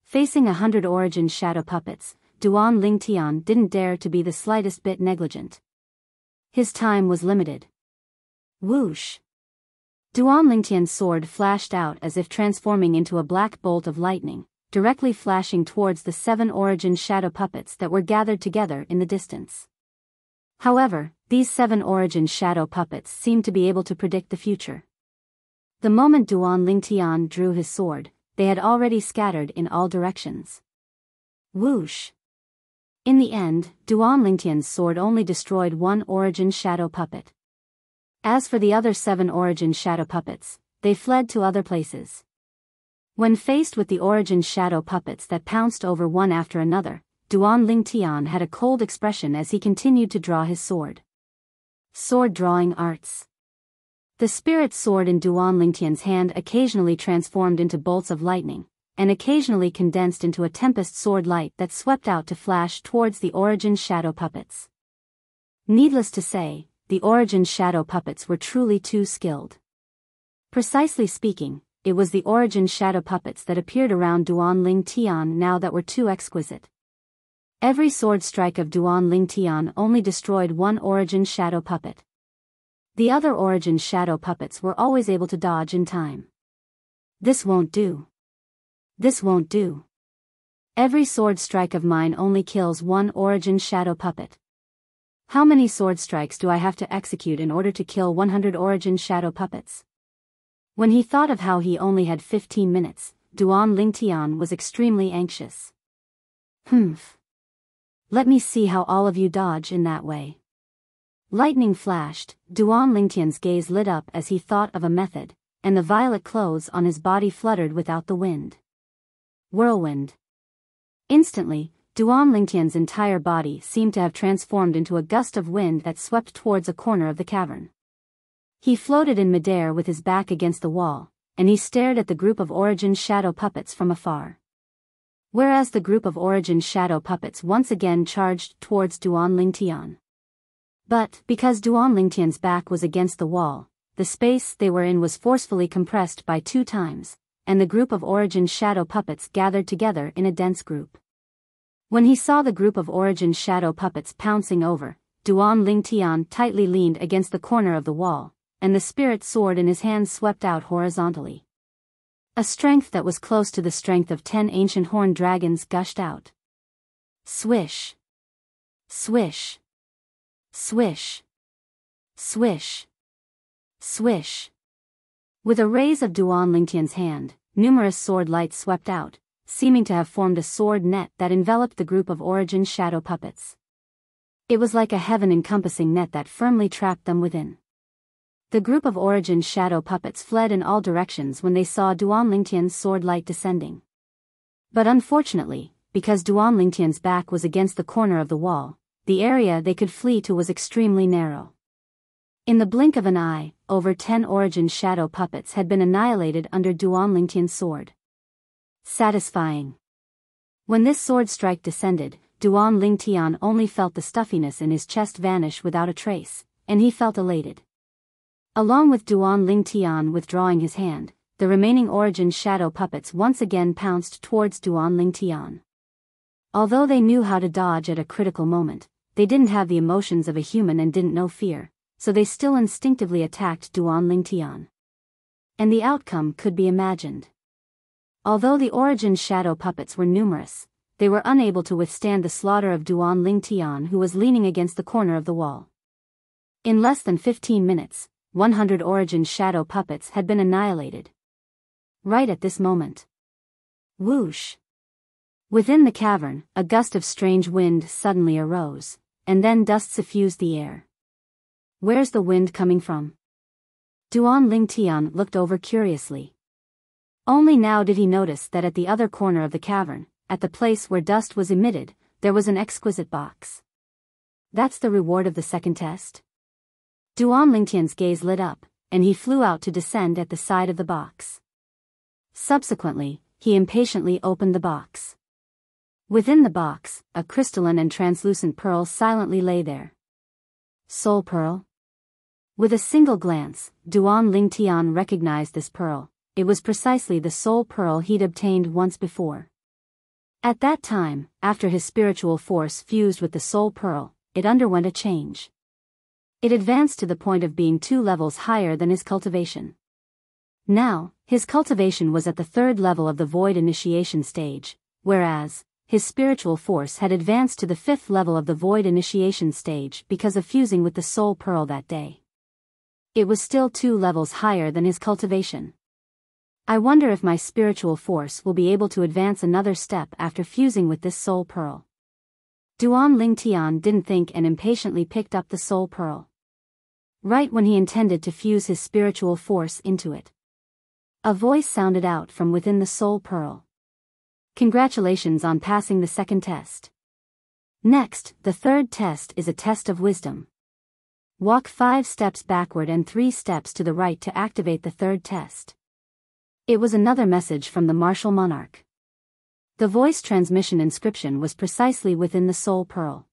Facing 100 origin shadow puppets, Duan Lingtian didn't dare to be the slightest bit negligent. His time was limited. Whoosh! Duan Lingtian's sword flashed out as if transforming into a black bolt of lightning, directly flashing towards the 7 origin shadow puppets that were gathered together in the distance. However, these 7 origin shadow puppets seemed to be able to predict the future. The moment Duan Lingtian drew his sword, they had already scattered in all directions. Whoosh! In the end, Duan Lingtian's sword only destroyed 1 origin shadow puppet. As for the other 7 origin shadow puppets, they fled to other places. When faced with the origin shadow puppets that pounced over one after another, Duan Lingtian had a cold expression as he continued to draw his sword. Sword drawing arts. The spirit sword in Duan Lingtian's hand occasionally transformed into bolts of lightning, and occasionally condensed into a tempest sword light that swept out to flash towards the origin shadow puppets. Needless to say, the origin shadow puppets were truly too skilled. Precisely speaking, it was the origin shadow puppets that appeared around Duan Lingtian now that were too exquisite. Every sword strike of Duan Lingtian only destroyed 1 origin shadow puppet. The other origin shadow puppets were always able to dodge in time. This won't do. This won't do. Every sword strike of mine only kills 1 origin shadow puppet. How many sword strikes do I have to execute in order to kill 100 origin shadow puppets? When he thought of how he only had 15 minutes, Duan Lingtian was extremely anxious. Humph. Let me see how all of you dodge in that way. Lightning flashed, Duan Lingtian's gaze lit up as he thought of a method, and the violet clothes on his body fluttered without the wind. Whirlwind. Instantly, Duan Lingtian's entire body seemed to have transformed into a gust of wind that swept towards a corner of the cavern. He floated in midair with his back against the wall, and he stared at the group of origin shadow puppets from afar. Whereas the group of origin shadow puppets once again charged towards Duan Lingtian. But, because Duan Lingtian's back was against the wall, the space they were in was forcefully compressed by 2 times, and the group of origin shadow puppets gathered together in a dense group. When he saw the group of origin shadow puppets pouncing over, Duan Lingtian tightly leaned against the corner of the wall, and the spirit sword in his hand swept out horizontally. A strength that was close to the strength of 10 ancient horned dragons gushed out. Swish. Swish. Swish. Swish. Swish. With a raise of Duan Lingtian's hand, numerous sword lights swept out, seeming to have formed a sword net that enveloped the group of origin shadow puppets. It was like a heaven-encompassing net that firmly trapped them within. The group of origin shadow puppets fled in all directions when they saw Duan Lingtian's sword light descending. But unfortunately, because Duan Lingtian's back was against the corner of the wall, the area they could flee to was extremely narrow. In the blink of an eye, over 10 origin shadow puppets had been annihilated under Duan Lingtian's sword. Satisfying. When this sword strike descended, Duan Lingtian only felt the stuffiness in his chest vanish without a trace, and he felt elated. Along with Duan Lingtian withdrawing his hand, the remaining origin shadow puppets once again pounced towards Duan Lingtian. Although they knew how to dodge at a critical moment, they didn't have the emotions of a human and didn't know fear, so they still instinctively attacked Duan Lingtian. And the outcome could be imagined. Although the origin shadow puppets were numerous, they were unable to withstand the slaughter of Duan Lingtian, who was leaning against the corner of the wall. In less than 15 minutes, 100 origin shadow puppets had been annihilated. Right at this moment. Whoosh! Within the cavern, a gust of strange wind suddenly arose, and then dust suffused the air. Where's the wind coming from? Duan Lingtian looked over curiously. Only now did he notice that at the other corner of the cavern, at the place where dust was emitted, there was an exquisite box. That's the reward of the second test? Duan Lingtian's gaze lit up, and he flew out to descend at the side of the box. Subsequently, he impatiently opened the box. Within the box, a crystalline and translucent pearl silently lay there. Soul Pearl? With a single glance, Duan Lingtian recognized this pearl. It was precisely the soul pearl he'd obtained once before. At that time, after his spiritual force fused with the soul pearl, it underwent a change. It advanced to the point of being 2 levels higher than his cultivation. Now, his cultivation was at the 3rd level of the void initiation stage, whereas his spiritual force had advanced to the 5th level of the void initiation stage because of fusing with the soul pearl that day. It was still 2 levels higher than his cultivation. I wonder if my spiritual force will be able to advance another step after fusing with this soul pearl. Duan Lingtian didn't think and impatiently picked up the soul pearl. Right when he intended to fuse his spiritual force into it, a voice sounded out from within the soul pearl. Congratulations on passing the second test. Next, the third test is a test of wisdom. Walk 5 steps backward and 3 steps to the right to activate the third test. It was another message from the martial monarch. The voice transmission inscription was precisely within the soul pearl.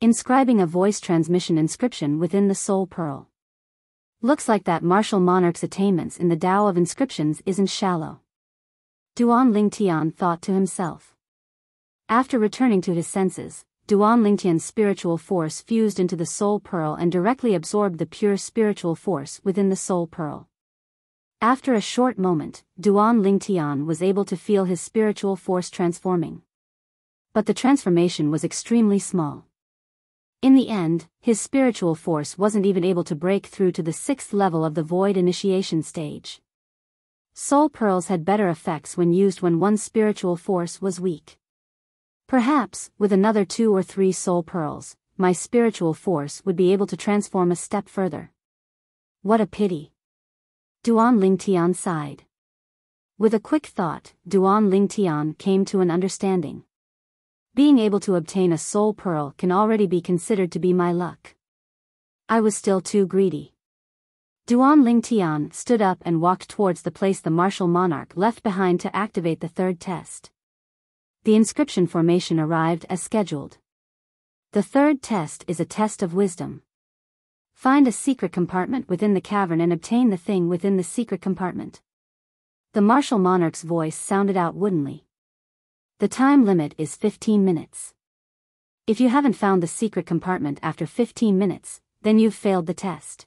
Inscribing a voice transmission inscription within the soul pearl. Looks like that martial monarch's attainments in the Tao of inscriptions isn't shallow. Duan Lingtian thought to himself. After returning to his senses, Duan Lingtian's spiritual force fused into the soul pearl and directly absorbed the pure spiritual force within the soul pearl. After a short moment, Duan Lingtian was able to feel his spiritual force transforming. But the transformation was extremely small. In the end, his spiritual force wasn't even able to break through to the 6th level of the void initiation stage. Soul pearls had better effects when used when one's spiritual force was weak. Perhaps, with another 2 or 3 soul pearls, my spiritual force would be able to transform a step further. What a pity. Duan Lingtian sighed. With a quick thought, Duan Lingtian came to an understanding. Being able to obtain a soul pearl can already be considered to be my luck. I was still too greedy. Duan Lingtian stood up and walked towards the place the martial monarch left behind to activate the third test. The inscription formation arrived as scheduled. The third test is a test of wisdom. Find a secret compartment within the cavern and obtain the thing within the secret compartment. The martial monarch's voice sounded out woodenly. The time limit is 15 minutes. If you haven't found the secret compartment after 15 minutes, then you've failed the test.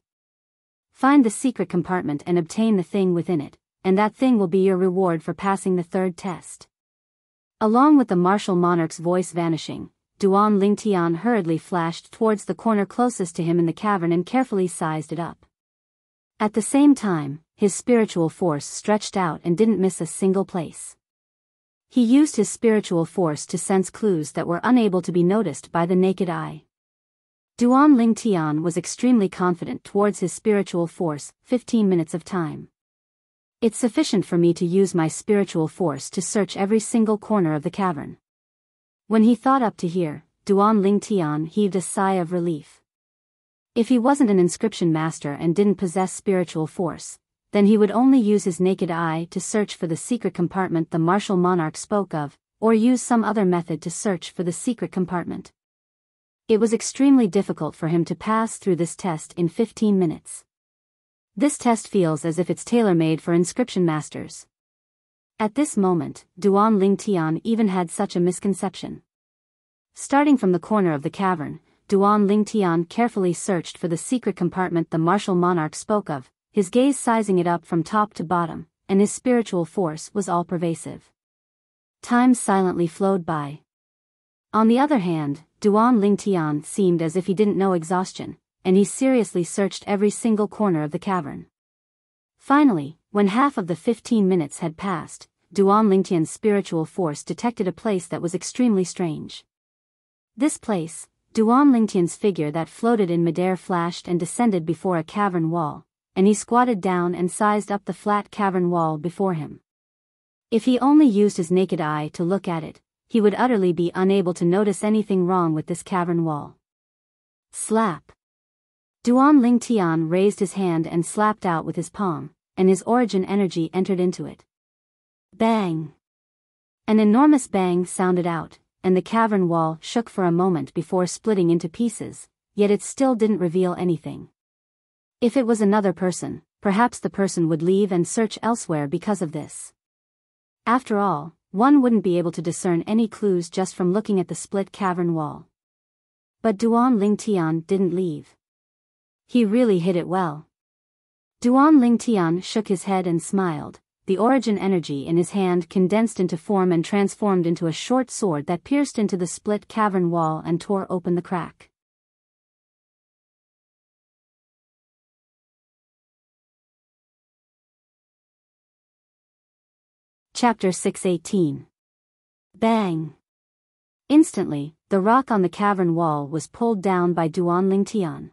Find the secret compartment and obtain the thing within it, and that thing will be your reward for passing the third test. Along with the martial monarch's voice vanishing, Duan Lingtian hurriedly flashed towards the corner closest to him in the cavern and carefully sized it up. At the same time, his spiritual force stretched out and didn't miss a single place. He used his spiritual force to sense clues that were unable to be noticed by the naked eye. Duan Lingtian was extremely confident towards his spiritual force. 15 minutes of time. It's sufficient for me to use my spiritual force to search every single corner of the cavern. When he thought up to here, Duan Lingtian heaved a sigh of relief. If he wasn't an inscription master and didn't possess spiritual force, then he would only use his naked eye to search for the secret compartment the martial monarch spoke of, or use some other method to search for the secret compartment. It was extremely difficult for him to pass through this test in 15 minutes. This test feels as if it's tailor-made for inscription masters. At this moment, Duan Lingtian even had such a misconception. Starting from the corner of the cavern, Duan Lingtian carefully searched for the secret compartment the martial monarch spoke of, his gaze sizing it up from top to bottom, and his spiritual force was all-pervasive. Time silently flowed by. On the other hand, Duan Lingtian seemed as if he didn't know exhaustion, and he seriously searched every single corner of the cavern. Finally, when half of the 15 minutes had passed, Duan Lingtian's spiritual force detected a place that was extremely strange. This place, Duan Lingtian's figure that floated in midair flashed and descended before a cavern wall, and he squatted down and sized up the flat cavern wall before him. If he only used his naked eye to look at it, he would utterly be unable to notice anything wrong with this cavern wall. Slap! Duan Lingtian raised his hand and slapped out with his palm, and his origin energy entered into it. Bang! An enormous bang sounded out, and the cavern wall shook for a moment before splitting into pieces, yet it still didn't reveal anything. If it was another person, perhaps the person would leave and search elsewhere because of this. After all, one wouldn't be able to discern any clues just from looking at the split cavern wall. But Duan Lingtian didn't leave. He really hid it well. Duan Lingtian shook his head and smiled. The origin energy in his hand condensed into form and transformed into a short sword that pierced into the split cavern wall and tore open the crack. Chapter 618. Bang! Instantly, the rock on the cavern wall was pulled down by Duan Lingtian.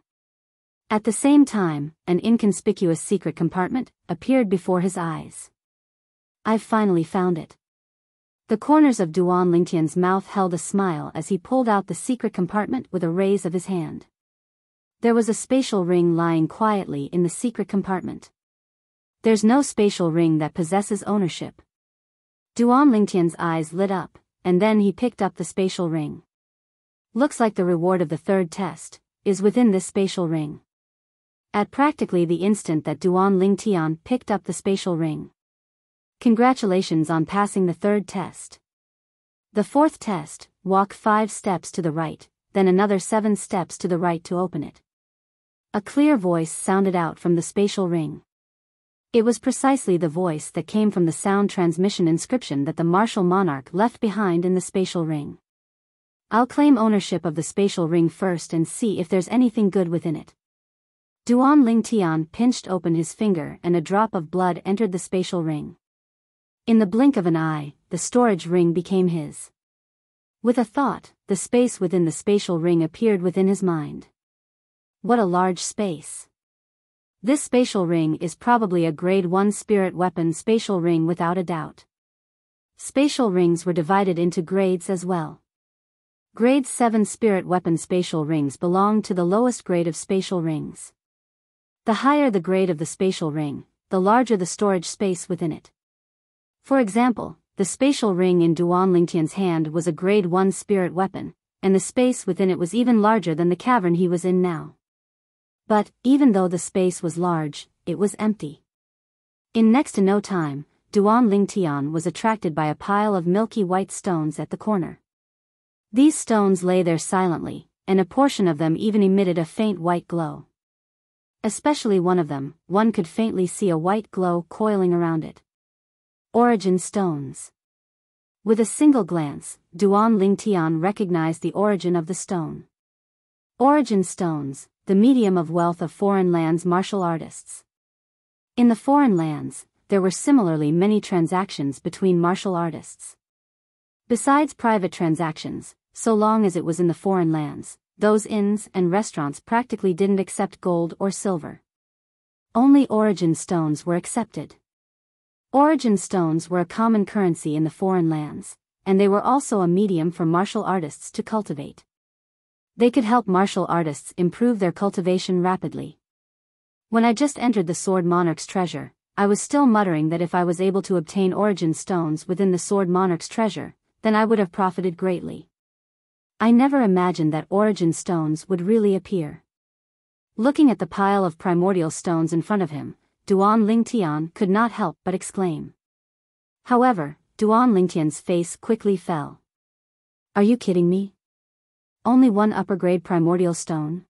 At the same time, an inconspicuous secret compartment appeared before his eyes. I've finally found it. The corners of Duan Lingtian's mouth held a smile as he pulled out the secret compartment with a raise of his hand. There was a spatial ring lying quietly in the secret compartment. There's no spatial ring that possesses ownership. Duan Lingtian's eyes lit up, and then he picked up the spatial ring. Looks like the reward of the third test is within this spatial ring. At practically the instant that Duan Lingtian picked up the spatial ring. Congratulations on passing the third test. The fourth test, walk 5 steps to the right, then another 7 steps to the right to open it. A clear voice sounded out from the spatial ring. It was precisely the voice that came from the sound transmission inscription that the martial monarch left behind in the spatial ring. I'll claim ownership of the spatial ring first and see if there's anything good within it. Duan Lingtian pinched open his finger and a drop of blood entered the spatial ring. In the blink of an eye, the storage ring became his. With a thought, the space within the spatial ring appeared within his mind. What a large space. This spatial ring is probably a grade 1 spirit weapon spatial ring without a doubt. Spatial rings were divided into grades as well. Grade 7 spirit weapon spatial rings belong to the lowest grade of spatial rings. The higher the grade of the spatial ring, the larger the storage space within it. For example, the spatial ring in Duan Lingtian's hand was a grade 1 spirit weapon, and the space within it was even larger than the cavern he was in now. But, even though the space was large, it was empty. In next to no time, Duan Lingtian was attracted by a pile of milky white stones at the corner. These stones lay there silently, and a portion of them even emitted a faint white glow. Especially one of them, one could faintly see a white glow coiling around it. Origin stones. With a single glance, Duan Lingtian recognized the origin of the stone. Origin stones, the medium of wealth of foreign lands martial artists. In the foreign lands, there were similarly many transactions between martial artists. Besides private transactions, so long as it was in the foreign lands, those inns and restaurants practically didn't accept gold or silver. Only origin stones were accepted. Origin stones were a common currency in the foreign lands, and they were also a medium for martial artists to cultivate. They could help martial artists improve their cultivation rapidly. When I just entered the Sword Monarch's treasure, I was still muttering that if I was able to obtain origin stones within the Sword Monarch's treasure, then I would have profited greatly. I never imagined that origin stones would really appear. Looking at the pile of primordial stones in front of him, Duan Lingtian could not help but exclaim. However, Duan Lingtian's face quickly fell. Are you kidding me? Only one upper-grade primordial stone?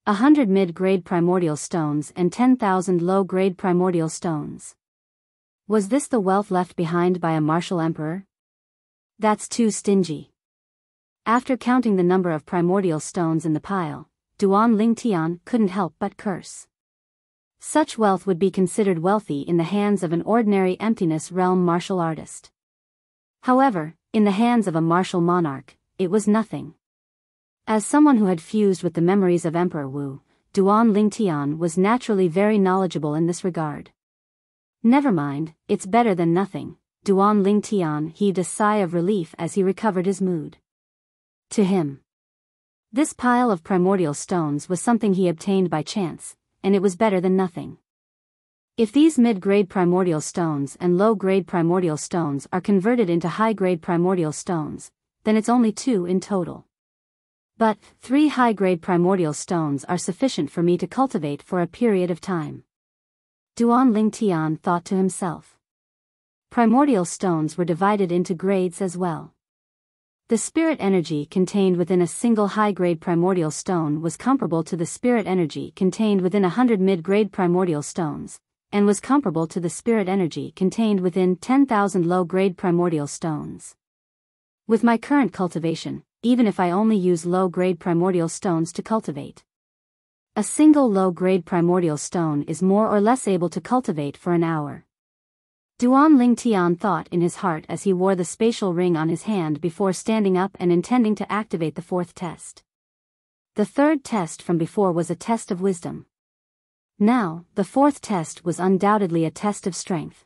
100 mid-grade primordial stones and 10,000 low-grade primordial stones. Was this the wealth left behind by a martial emperor? That's too stingy. After counting the number of primordial stones in the pile, Duan Lingtian couldn't help but curse. Such wealth would be considered wealthy in the hands of an ordinary emptiness realm martial artist. However, in the hands of a martial monarch, it was nothing. As someone who had fused with the memories of Emperor Wu, Duan Lingtian was naturally very knowledgeable in this regard. Never mind, it's better than nothing. Duan Lingtian heaved a sigh of relief as he recovered his mood. To him, this pile of primordial stones was something he obtained by chance, and it was better than nothing. If these mid-grade primordial stones and low-grade primordial stones are converted into high-grade primordial stones, then it's only 2 in total. But 3 high-grade primordial stones are sufficient for me to cultivate for a period of time. Duan Lingtian thought to himself. Primordial stones were divided into grades as well. The spirit energy contained within a single high-grade primordial stone was comparable to the spirit energy contained within 100 mid-grade primordial stones, and was comparable to the spirit energy contained within 10,000 low-grade primordial stones. With my current cultivation, even if I only use low-grade primordial stones to cultivate, a single low-grade primordial stone is more or less able to cultivate for an hour. Duan Lingtian thought in his heart as he wore the spatial ring on his hand before standing up and intending to activate the 4th test. The 3rd test from before was a test of wisdom. Now, the 4th test was undoubtedly a test of strength.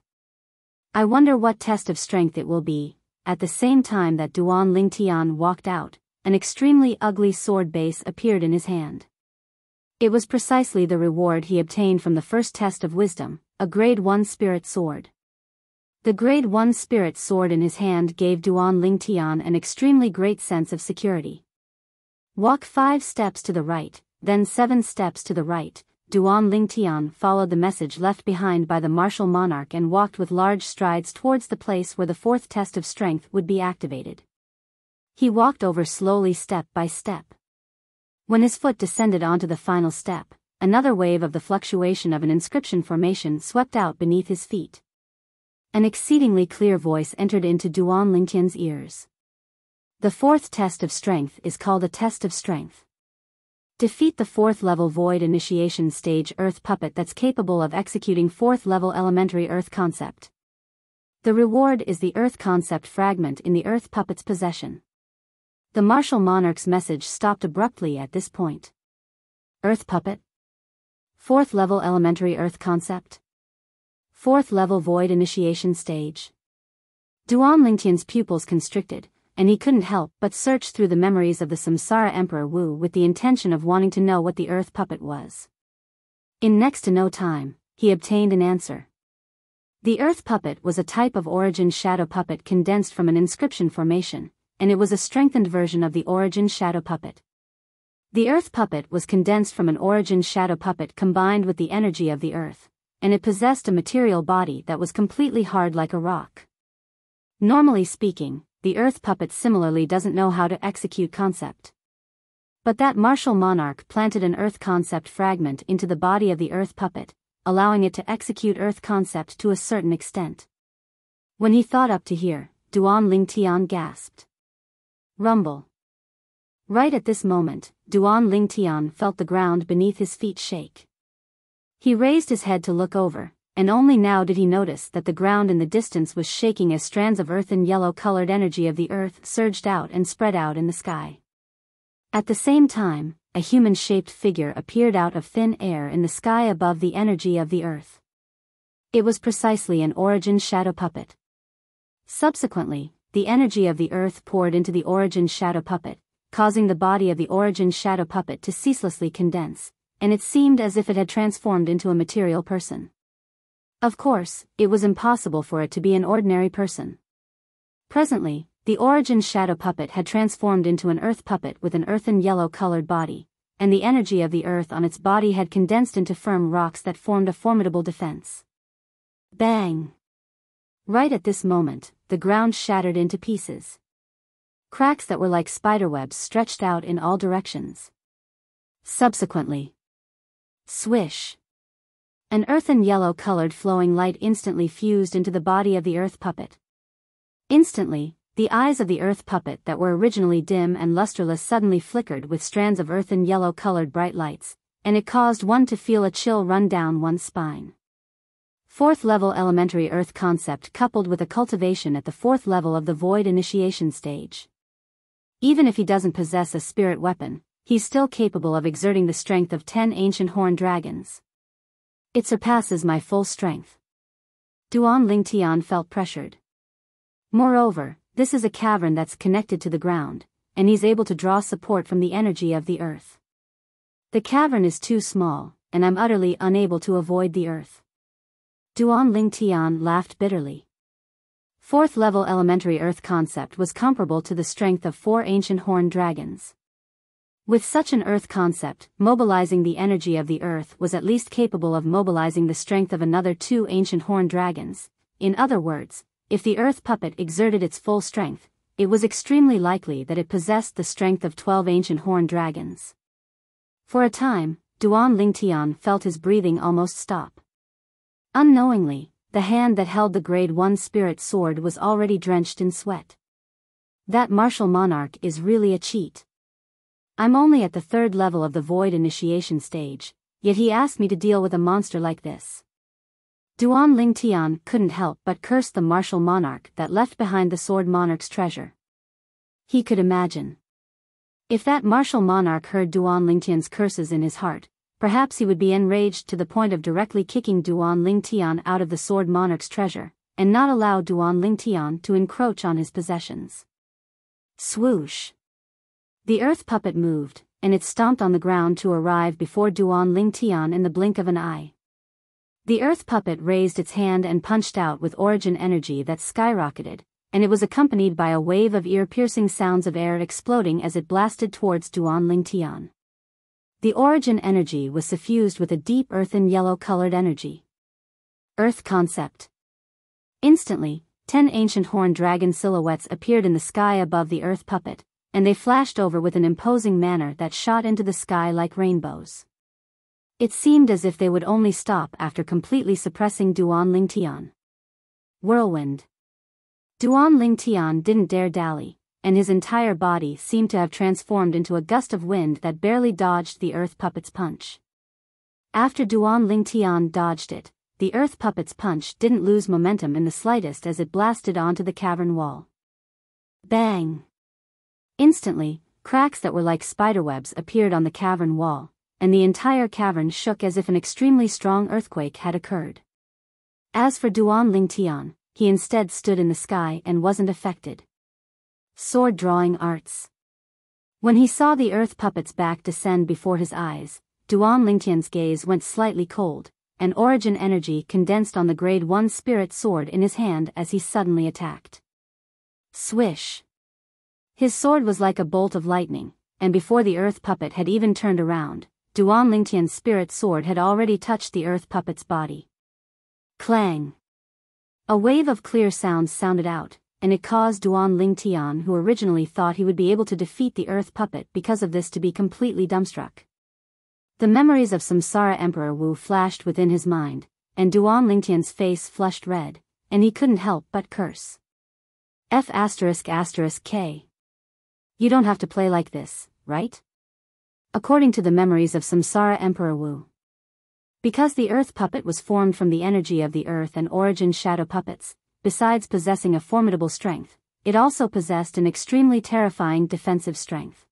I wonder what test of strength it will be. At the same time that Duan Lingtian walked out, an extremely ugly sword base appeared in his hand. It was precisely the reward he obtained from the first test of wisdom, a grade 1 spirit sword. The grade 1 spirit sword in his hand gave Duan Lingtian an extremely great sense of security. Walk 5 steps to the right, then 7 steps to the right. Duan Lingtian followed the message left behind by the martial monarch and walked with large strides towards the place where the 4th test of strength would be activated. He walked over slowly step by step. When his foot descended onto the final step, another wave of the fluctuation of an inscription formation swept out beneath his feet. An exceedingly clear voice entered into Duan Lingtian's ears. The 4th test of strength is called a test of strength. Defeat the 4th level void initiation stage earth puppet that's capable of executing 4th level elementary earth concept. The reward is the earth concept fragment in the earth puppet's possession. The martial monarch's message stopped abruptly at this point. Earth puppet? 4th level elementary earth concept? 4th level void initiation stage. Duan Lingtian's pupils constricted, and he couldn't help but search through the memories of the Samsara Emperor Wu with the intention of wanting to know what the earth puppet was. In next to no time, he obtained an answer. The earth puppet was a type of origin shadow puppet condensed from an inscription formation, and it was a strengthened version of the origin shadow puppet. The earth puppet was condensed from an origin shadow puppet combined with the energy of the earth, and it possessed a material body that was completely hard like a rock. Normally speaking, the earth puppet similarly doesn't know how to execute concept. But that martial monarch planted an earth concept fragment into the body of the earth puppet, allowing it to execute earth concept to a certain extent. When he thought up to here, Duan Lingtian gasped. Rumble. Right at this moment, Duan Lingtian felt the ground beneath his feet shake. He raised his head to look over, and only now did he notice that the ground in the distance was shaking as strands of earth and yellow-colored energy of the earth surged out and spread out in the sky. At the same time, a human-shaped figure appeared out of thin air in the sky above the energy of the earth. It was precisely an origin shadow puppet. Subsequently, the energy of the earth poured into the origin shadow puppet, causing the body of the origin shadow puppet to ceaselessly condense, and it seemed as if it had transformed into a material person. Of course, it was impossible for it to be an ordinary person. Presently, the origin shadow puppet had transformed into an earth puppet with an earthen yellow-colored body, and the energy of the earth on its body had condensed into firm rocks that formed a formidable defense. Bang! Right at this moment, the ground shattered into pieces. Cracks that were like spiderwebs stretched out in all directions. Subsequently, swish! An earthen yellow-colored flowing light instantly fused into the body of the earth puppet. Instantly, the eyes of the earth puppet that were originally dim and lusterless suddenly flickered with strands of earthen yellow-colored bright lights, and it caused one to feel a chill run down one's spine. Fourth-level elementary earth concept coupled with a cultivation at the fourth level of the void initiation stage. Even if he doesn't possess a spirit weapon, he's still capable of exerting the strength of 10 ancient horned dragons. It surpasses my full strength. Duan Lingtian felt pressured. Moreover, this is a cavern that's connected to the ground, and he's able to draw support from the energy of the earth. The cavern is too small, and I'm utterly unable to avoid the earth. Duan Lingtian laughed bitterly. Fourth-level elementary earth concept was comparable to the strength of 4 ancient horned dragons. With such an earth concept, mobilizing the energy of the earth was at least capable of mobilizing the strength of another 2 ancient horned dragons. In other words, if the earth puppet exerted its full strength, it was extremely likely that it possessed the strength of 12 ancient horned dragons. For a time, Duan Lingtian felt his breathing almost stop. Unknowingly, the hand that held the Grade 1 spirit sword was already drenched in sweat. That martial monarch is really a cheat. I'm only at the 3rd level of the void initiation stage, yet he asked me to deal with a monster like this. Duan Lingtian couldn't help but curse the martial monarch that left behind the sword monarch's treasure. He could imagine. If that martial monarch heard Duan Lingtian's curses in his heart, perhaps he would be enraged to the point of directly kicking Duan Lingtian out of the sword monarch's treasure, and not allow Duan Lingtian to encroach on his possessions. Swoosh! The earth puppet moved, and it stomped on the ground to arrive before Duan Lingtian in the blink of an eye. The earth puppet raised its hand and punched out with origin energy that skyrocketed, and it was accompanied by a wave of ear-piercing sounds of air exploding as it blasted towards Duan Lingtian. The origin energy was suffused with a deep earthen yellow-colored energy. Earth concept. Instantly, 10 ancient horned dragon silhouettes appeared in the sky above the earth puppet, and they flashed over with an imposing manner that shot into the sky like rainbows. It seemed as if they would only stop after completely suppressing Duan Lingtian. Whirlwind. Duan Lingtian didn't dare dally, and his entire body seemed to have transformed into a gust of wind that barely dodged the earth puppet's punch. After Duan Lingtian dodged it, the earth puppet's punch didn't lose momentum in the slightest as it blasted onto the cavern wall. Bang! Instantly, cracks that were like spiderwebs appeared on the cavern wall, and the entire cavern shook as if an extremely strong earthquake had occurred. As for Duan Lingtian, he instead stood in the sky and wasn't affected. Sword drawing arts. When he saw the earth puppet's back descend before his eyes, Duan Lingtian's gaze went slightly cold, and origin energy condensed on the Grade 1 spirit sword in his hand as he suddenly attacked. Swish! His sword was like a bolt of lightning, and before the earth puppet had even turned around, Duan Lingtian's spirit sword had already touched the earth puppet's body. Clang! A wave of clear sounds sounded out, and it caused Duan Lingtian, who originally thought he would be able to defeat the earth puppet because of this, to be completely dumbstruck. The memories of Samsara Emperor Wu flashed within his mind, and Duan Lingtian's face flushed red, and he couldn't help but curse. F***K. You don't have to play like this, right? According to the memories of Samsara Emperor Wu. Because the earth puppet was formed from the energy of the earth and origin shadow puppets, besides possessing a formidable strength, it also possessed an extremely terrifying defensive strength.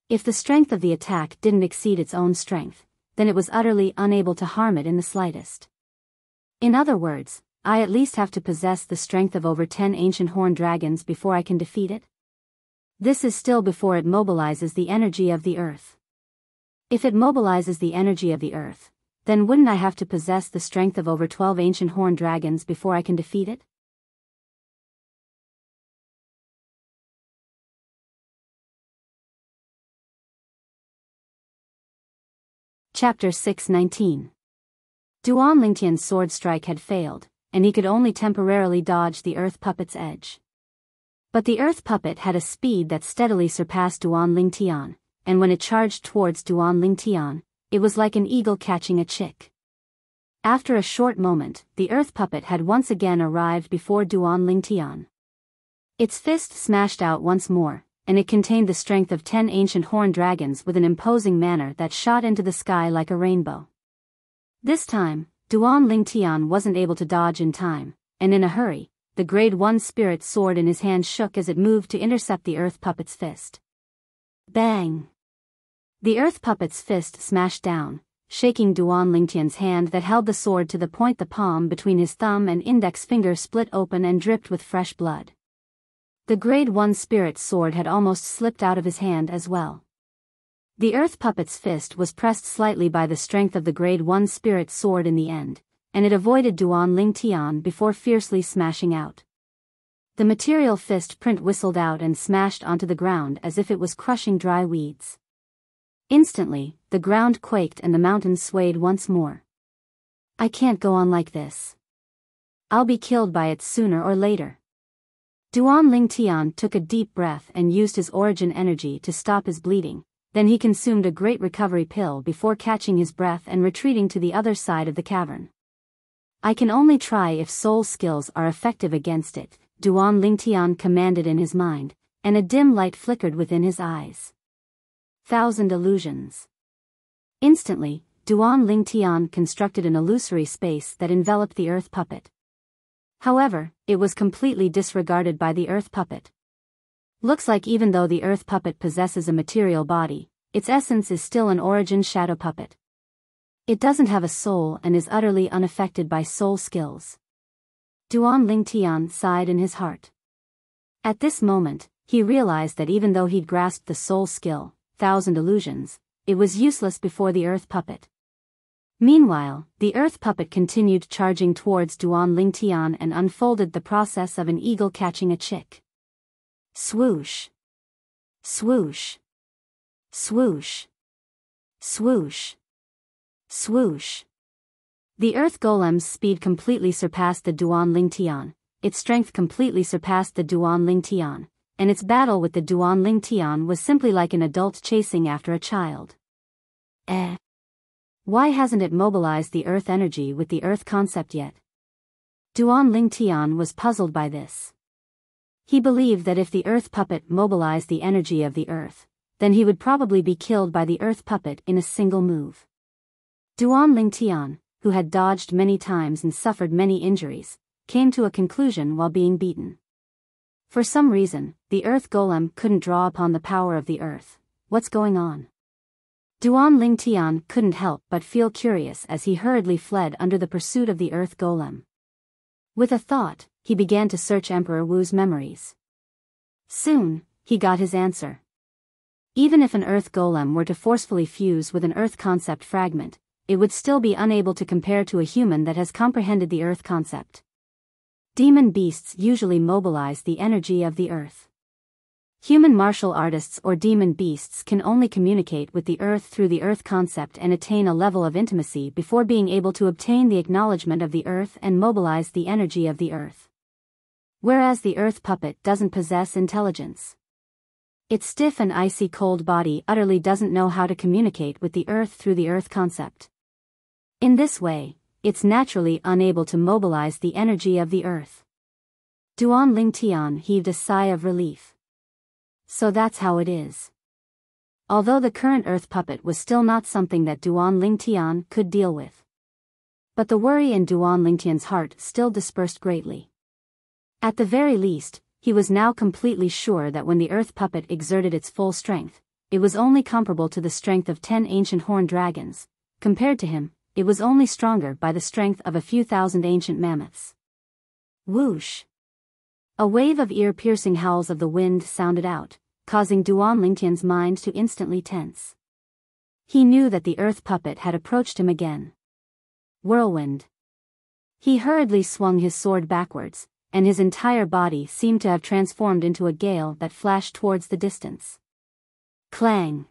If the strength of the attack didn't exceed its own strength, then it was utterly unable to harm it in the slightest. In other words, I at least have to possess the strength of over 10 ancient horned dragons before I can defeat it. This is still before it mobilizes the energy of the earth. If it mobilizes the energy of the earth, then wouldn't I have to possess the strength of over 12 ancient horned dragons before I can defeat it? Chapter 619. Duan Lingtian's sword strike had failed, and he could only temporarily dodge the earth puppet's edge. But the earth puppet had a speed that steadily surpassed Duan Lingtian, and when it charged towards Duan Lingtian, it was like an eagle catching a chick. After a short moment, the earth puppet had once again arrived before Duan Lingtian. Its fist smashed out once more, and it contained the strength of 10 ancient horned dragons with an imposing manner that shot into the sky like a rainbow. This time, Duan Lingtian wasn't able to dodge in time, and in a hurry, the Grade 1 spirit sword in his hand shook as it moved to intercept the earth puppet's fist. Bang! The earth puppet's fist smashed down, shaking Duan Lingtian's hand that held the sword to the point. The palm between his thumb and index finger split open and dripped with fresh blood. The Grade 1 spirit sword had almost slipped out of his hand as well. The earth puppet's fist was pressed slightly by the strength of the Grade 1 spirit sword in the end, and it avoided Duan Lingtian before fiercely smashing out. The material fist print whistled out and smashed onto the ground as if it was crushing dry weeds. Instantly, the ground quaked and the mountains swayed once more. I can't go on like this. I'll be killed by it sooner or later. Duan Lingtian took a deep breath and used his origin energy to stop his bleeding, then he consumed a great recovery pill before catching his breath and retreating to the other side of the cavern. I can only try if soul skills are effective against it, Duan Lingtian commanded in his mind, and a dim light flickered within his eyes. 1,000 illusions. Instantly, Duan Lingtian constructed an illusory space that enveloped the earth puppet. However, it was completely disregarded by the earth puppet. Looks like even though the earth puppet possesses a material body, its essence is still an origin shadow puppet. It doesn't have a soul and is utterly unaffected by soul skills. Duan Lingtian sighed in his heart. At this moment, he realized that even though he'd grasped the soul skill, 1,000 illusions, it was useless before the earth puppet. Meanwhile, the earth puppet continued charging towards Duan Lingtian and unfolded the process of an eagle catching a chick. Swoosh! Swoosh! Swoosh! Swoosh! Swoosh! The earth golem's speed completely surpassed the Duan Lingtian, its strength completely surpassed the Duan Lingtian, and its battle with the Duan Lingtian was simply like an adult chasing after a child. Why hasn't it mobilized the earth energy with the earth concept yet? Duan Lingtian was puzzled by this. He believed that if the earth puppet mobilized the energy of the earth, then he would probably be killed by the earth puppet in a single move. Duan Lingtian, who had dodged many times and suffered many injuries, came to a conclusion while being beaten. For some reason, the earth golem couldn't draw upon the power of the earth. What's going on? Duan Lingtian couldn't help but feel curious as he hurriedly fled under the pursuit of the earth golem. With a thought, he began to search Emperor Wu's memories. Soon, he got his answer. Even if an earth golem were to forcefully fuse with an earth concept fragment, it would still be unable to compare to a human that has comprehended the earth concept. Demon beasts usually mobilize the energy of the earth. Human martial artists or demon beasts can only communicate with the earth through the earth concept and attain a level of intimacy before being able to obtain the acknowledgement of the earth and mobilize the energy of the earth. Whereas the earth puppet doesn't possess intelligence. Its stiff and icy cold body utterly doesn't know how to communicate with the earth through the earth concept. In this way, it's naturally unable to mobilize the energy of the earth. Duan Lingtian heaved a sigh of relief. So that's how it is. Although the current earth puppet was still not something that Duan Lingtian could deal with. But the worry in Duan Lingtian's heart still dispersed greatly. At the very least, he was now completely sure that when the earth puppet exerted its full strength, it was only comparable to the strength of 10 ancient horned dragons. Compared to him, it was only stronger by the strength of a few thousand ancient mammoths. Whoosh! A wave of ear-piercing howls of the wind sounded out, causing Duan Lingtian's mind to instantly tense. He knew that the earth puppet had approached him again. Whirlwind. He hurriedly swung his sword backwards, and his entire body seemed to have transformed into a gale that flashed towards the distance. Clang!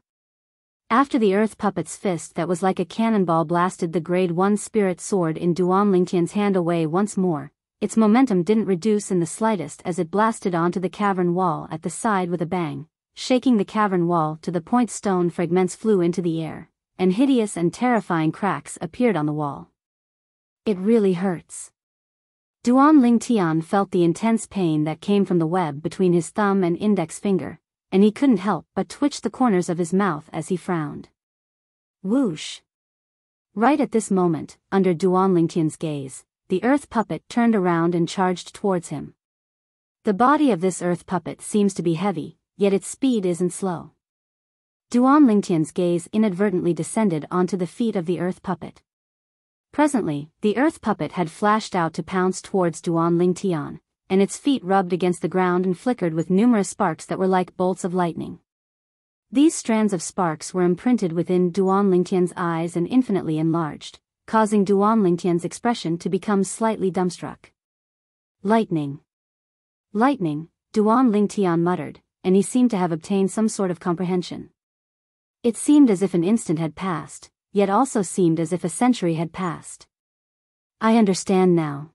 After the earth puppet's fist that was like a cannonball blasted the grade 1 spirit sword in Duan Lingtian's hand away once more, its momentum didn't reduce in the slightest as it blasted onto the cavern wall at the side with a bang, shaking the cavern wall to the point stone fragments flew into the air, and hideous and terrifying cracks appeared on the wall. It really hurts. Duan Lingtian felt the intense pain that came from the web between his thumb and index finger, and he couldn't help but twitch the corners of his mouth as he frowned. Whoosh! Right at this moment, under Duan Lingtian's gaze, the earth puppet turned around and charged towards him. The body of this earth puppet seems to be heavy, yet its speed isn't slow. Duan Lingtian's gaze inadvertently descended onto the feet of the earth puppet. Presently, the earth puppet had flashed out to pounce towards Duan Lingtian, and its feet rubbed against the ground and flickered with numerous sparks that were like bolts of lightning. These strands of sparks were imprinted within Duan Lingtian's eyes and infinitely enlarged, causing Duan Lingtian's expression to become slightly dumbstruck. Lightning. Lightning, Duan Lingtian muttered, and he seemed to have obtained some sort of comprehension. It seemed as if an instant had passed, yet also seemed as if a century had passed. I understand now.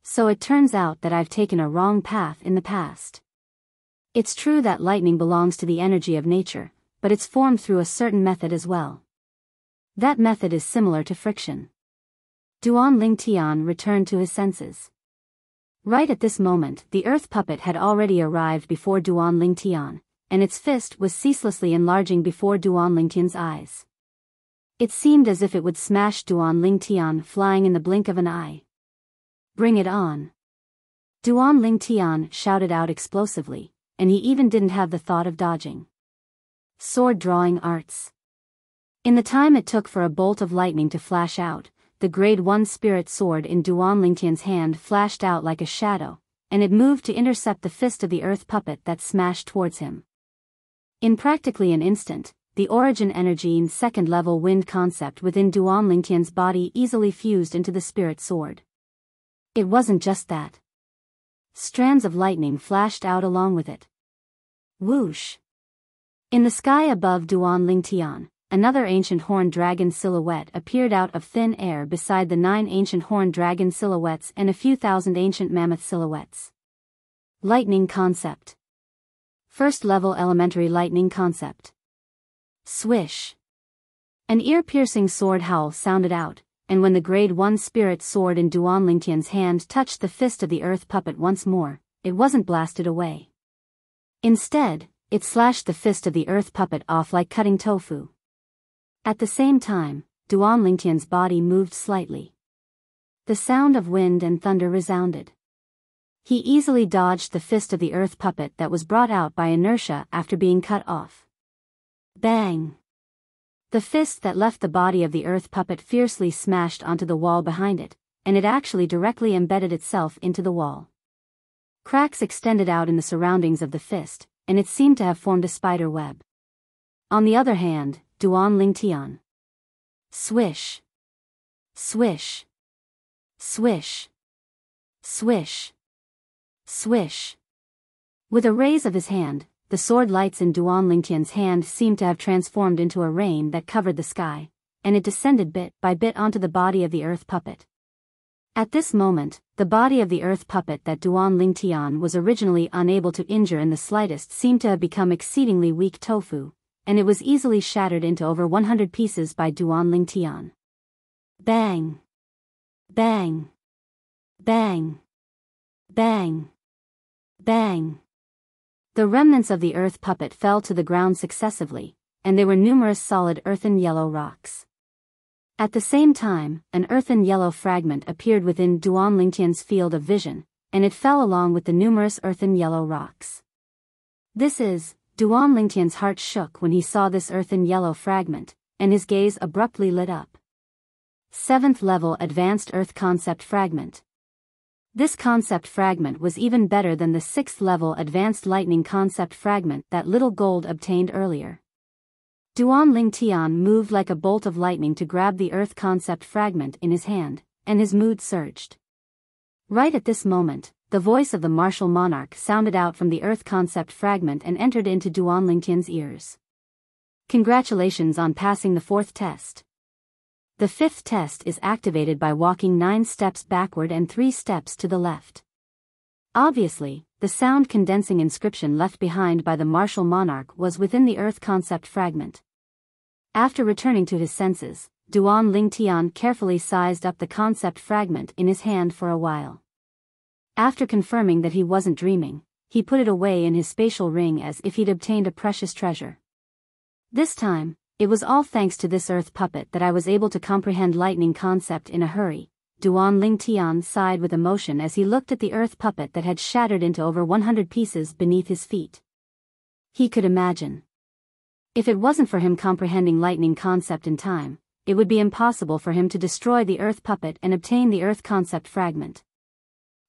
So it turns out that I've taken a wrong path in the past. It's true that lightning belongs to the energy of nature, but it's formed through a certain method as well. That method is similar to friction. Duan Lingtian returned to his senses. Right at this moment, the earth puppet had already arrived before Duan Lingtian, and its fist was ceaselessly enlarging before Duan Lingtian's eyes. It seemed as if it would smash Duan Lingtian flying in the blink of an eye. Bring it on! Duan Lingtian shouted out explosively, and he even didn't have the thought of dodging. Sword drawing arts. In the time it took for a bolt of lightning to flash out, the grade 1 spirit sword in Duan Lingtian's hand flashed out like a shadow, and it moved to intercept the fist of the earth puppet that smashed towards him. In practically an instant, the origin energy and second-level wind concept within Duan Lingtian's body easily fused into the spirit sword. It wasn't just that. Strands of lightning flashed out along with it. Whoosh! In the sky above Duan Lingtian, another ancient horned dragon silhouette appeared out of thin air beside the 9 ancient horned dragon silhouettes and a few thousand ancient mammoth silhouettes. Lightning concept. First-level elementary lightning concept. Swish! An ear-piercing sword howl sounded out, and when the grade 1 spirit sword in Duan Lingtian's hand touched the fist of the earth puppet once more, it wasn't blasted away. Instead, it slashed the fist of the earth puppet off like cutting tofu. At the same time, Duan Lingtian's body moved slightly. The sound of wind and thunder resounded. He easily dodged the fist of the earth puppet that was brought out by inertia after being cut off. Bang! The fist that left the body of the earth puppet fiercely smashed onto the wall behind it, and it actually directly embedded itself into the wall. Cracks extended out in the surroundings of the fist, and it seemed to have formed a spider web. On the other hand, Duan Lingtian. Swish! Swish! Swish! Swish! Swish! With a raise of his hand, the sword lights in Duan Lingtian's hand seemed to have transformed into a rain that covered the sky, and it descended bit by bit onto the body of the earth puppet. At this moment, the body of the earth puppet that Duan Lingtian was originally unable to injure in the slightest seemed to have become exceedingly weak tofu, and it was easily shattered into over 100 pieces by Duan Lingtian. Bang! Bang! Bang! Bang! Bang! The remnants of the earth puppet fell to the ground successively, and there were numerous solid earthen yellow rocks. At the same time, an earthen yellow fragment appeared within Duan Lingtian's field of vision, and it fell along with the numerous earthen yellow rocks. Duan Lingtian's heart shook when he saw this earthen yellow fragment, and his gaze abruptly lit up. 7th level Advanced Earth Concept Fragment. This concept fragment was even better than the 6th level Advanced Lightning Concept Fragment that Little Gold obtained earlier. Duan Lingtian moved like a bolt of lightning to grab the Earth Concept Fragment in his hand, and his mood surged. Right at this moment, the voice of the martial monarch sounded out from the Earth Concept Fragment and entered into Duan Lingtian's ears. Congratulations on passing the fourth test. The fifth test is activated by walking 9 steps backward and 3 steps to the left. Obviously, the sound condensing inscription left behind by the martial monarch was within the earth concept fragment. After returning to his senses, Duan Lingtian carefully sized up the concept fragment in his hand for a while. After confirming that he wasn't dreaming, he put it away in his spatial ring as if he'd obtained a precious treasure. This time, it was all thanks to this earth puppet that I was able to comprehend lightning concept in a hurry. Duan Lingtian sighed with emotion as he looked at the earth puppet that had shattered into over 100 pieces beneath his feet. He could imagine. If it wasn't for him comprehending lightning concept in time, it would be impossible for him to destroy the earth puppet and obtain the earth concept fragment.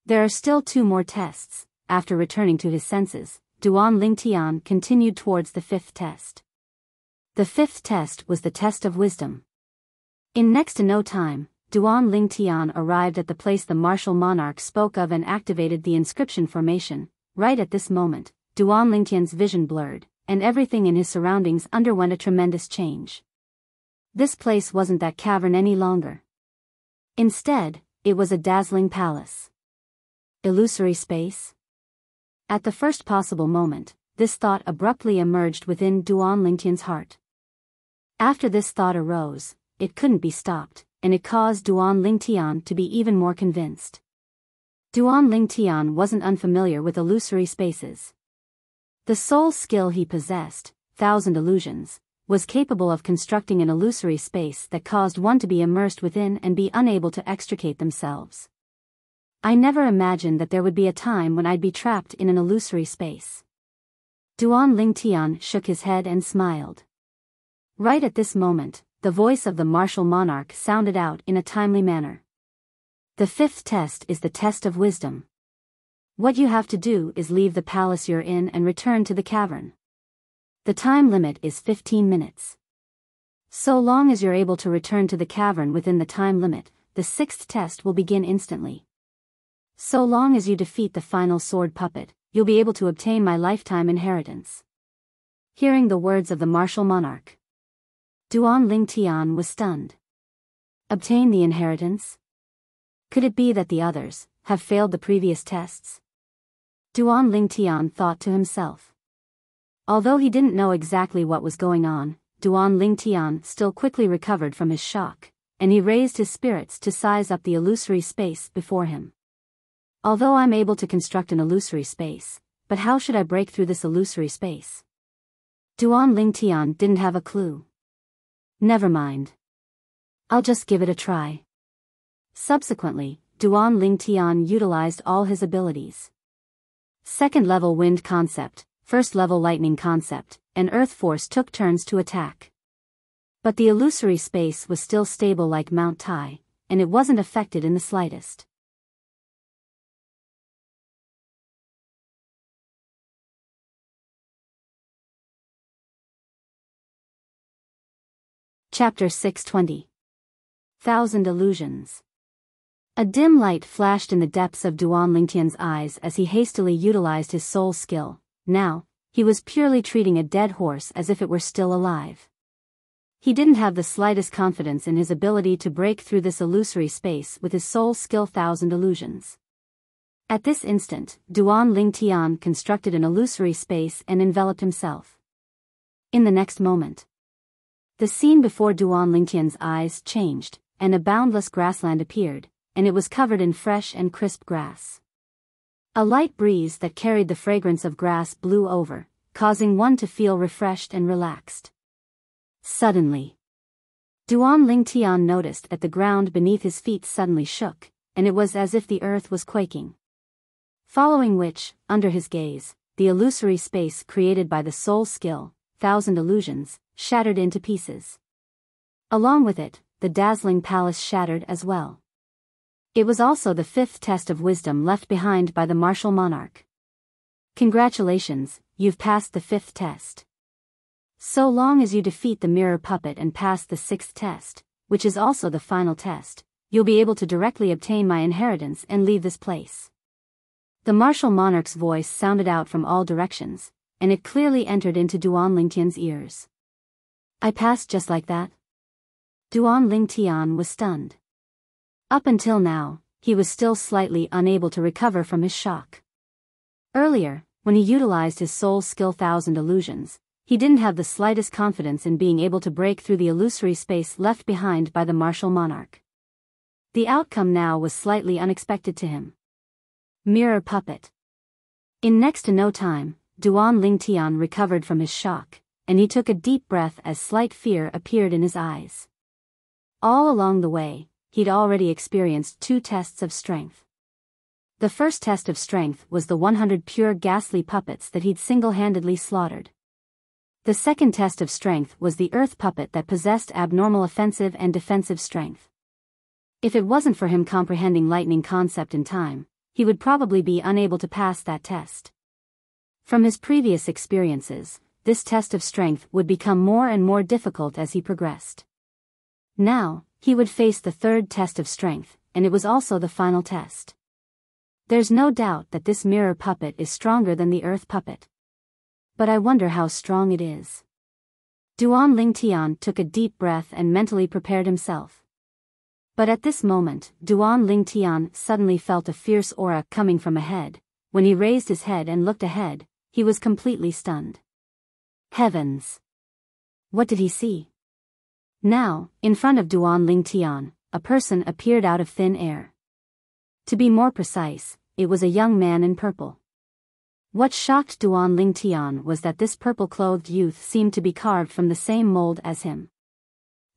There are still 2 more tests. After returning to his senses, Duan Lingtian continued towards the 5th test. The 5th test was the test of wisdom. In next to no time, Duan Lingtian arrived at the place the martial monarch spoke of and activated the inscription formation. Right at this moment, Duan Lingtian's vision blurred, and everything in his surroundings underwent a tremendous change. This place wasn't that cavern any longer. Instead, it was a dazzling palace. Illusory space? At the first possible moment, this thought abruptly emerged within Duan Lingtian's heart. After this thought arose, it couldn't be stopped, and it caused Duan Lingtian to be even more convinced. Duan Lingtian wasn't unfamiliar with illusory spaces. The sole skill he possessed, 1,000 illusions, was capable of constructing an illusory space that caused one to be immersed within and be unable to extricate themselves. I never imagined that there would be a time when I'd be trapped in an illusory space. Duan Lingtian shook his head and smiled. Right at this moment, the voice of the martial monarch sounded out in a timely manner. The 5th test is the test of wisdom. What you have to do is leave the palace you're in and return to the cavern. The time limit is 15 minutes. So long as you're able to return to the cavern within the time limit, the 6th test will begin instantly. So long as you defeat the final sword puppet, you'll be able to obtain my lifetime inheritance. Hearing the words of the martial monarch, Duan Lingtian was stunned. Obtain the inheritance? Could it be that the others have failed the previous tests? Duan Lingtian thought to himself. Although he didn't know exactly what was going on, Duan Lingtian still quickly recovered from his shock, and he raised his spirits to size up the illusory space before him. Although I'm able to construct an illusory space, but how should I break through this illusory space? Duan Lingtian didn't have a clue. Never mind. I'll just give it a try. Subsequently, Duan Lingtian utilized all his abilities. 2nd level wind concept, 1st level lightning concept, and earth force took turns to attack. But the illusory space was still stable like Mount Tai, and it wasn't affected in the slightest. Chapter 620. 1,000 Illusions. A dim light flashed in the depths of Duan Lingtian's eyes as he hastily utilized his soul skill. Now, he was purely treating a dead horse as if it were still alive. He didn't have the slightest confidence in his ability to break through this illusory space with his soul skill 1,000 illusions. At this instant, Duan Lingtian constructed an illusory space and enveloped himself. In the next moment, the scene before Duan Lingtian's eyes changed, and a boundless grassland appeared, and it was covered in fresh and crisp grass. A light breeze that carried the fragrance of grass blew over, causing one to feel refreshed and relaxed. Suddenly, Duan Lingtian noticed that the ground beneath his feet suddenly shook, and it was as if the earth was quaking. Following which, under his gaze, the illusory space created by the soul skill, 1,000 illusions, shattered into pieces. Along with it, the dazzling palace shattered as well. It was also the 5th test of wisdom left behind by the martial monarch. Congratulations, you've passed the 5th test. So long as you defeat the mirror puppet and pass the 6th test, which is also the final test, you'll be able to directly obtain my inheritance and leave this place. The martial monarch's voice sounded out from all directions, and it clearly entered into Duan Lingtian's ears. I passed just like that? Duan Lingtian was stunned. Up until now, he was still slightly unable to recover from his shock. Earlier, when he utilized his soul skill Thousand Illusions, he didn't have the slightest confidence in being able to break through the illusory space left behind by the martial monarch. The outcome now was slightly unexpected to him. Mirror puppet. In next to no time, Duan Lingtian recovered from his shock, and he took a deep breath as slight fear appeared in his eyes. All along the way, he'd already experienced 2 tests of strength. The first test of strength was the 100 pure ghastly puppets that he'd single-handedly slaughtered. The second test of strength was the earth puppet that possessed abnormal offensive and defensive strength. If it wasn't for him comprehending lightning concept in time, he would probably be unable to pass that test. From his previous experiences, this test of strength would become more and more difficult as he progressed. Now, he would face the third test of strength, and it was also the final test. There's no doubt that this mirror puppet is stronger than the earth puppet. But I wonder how strong it is. Duan Lingtian took a deep breath and mentally prepared himself. But at this moment, Duan Lingtian suddenly felt a fierce aura coming from ahead. When he raised his head and looked ahead, he was completely stunned. Heavens! What did he see? Now, in front of Duan Lingtian, a person appeared out of thin air. To be more precise, it was a young man in purple. What shocked Duan Lingtian was that this purple-clothed youth seemed to be carved from the same mold as him.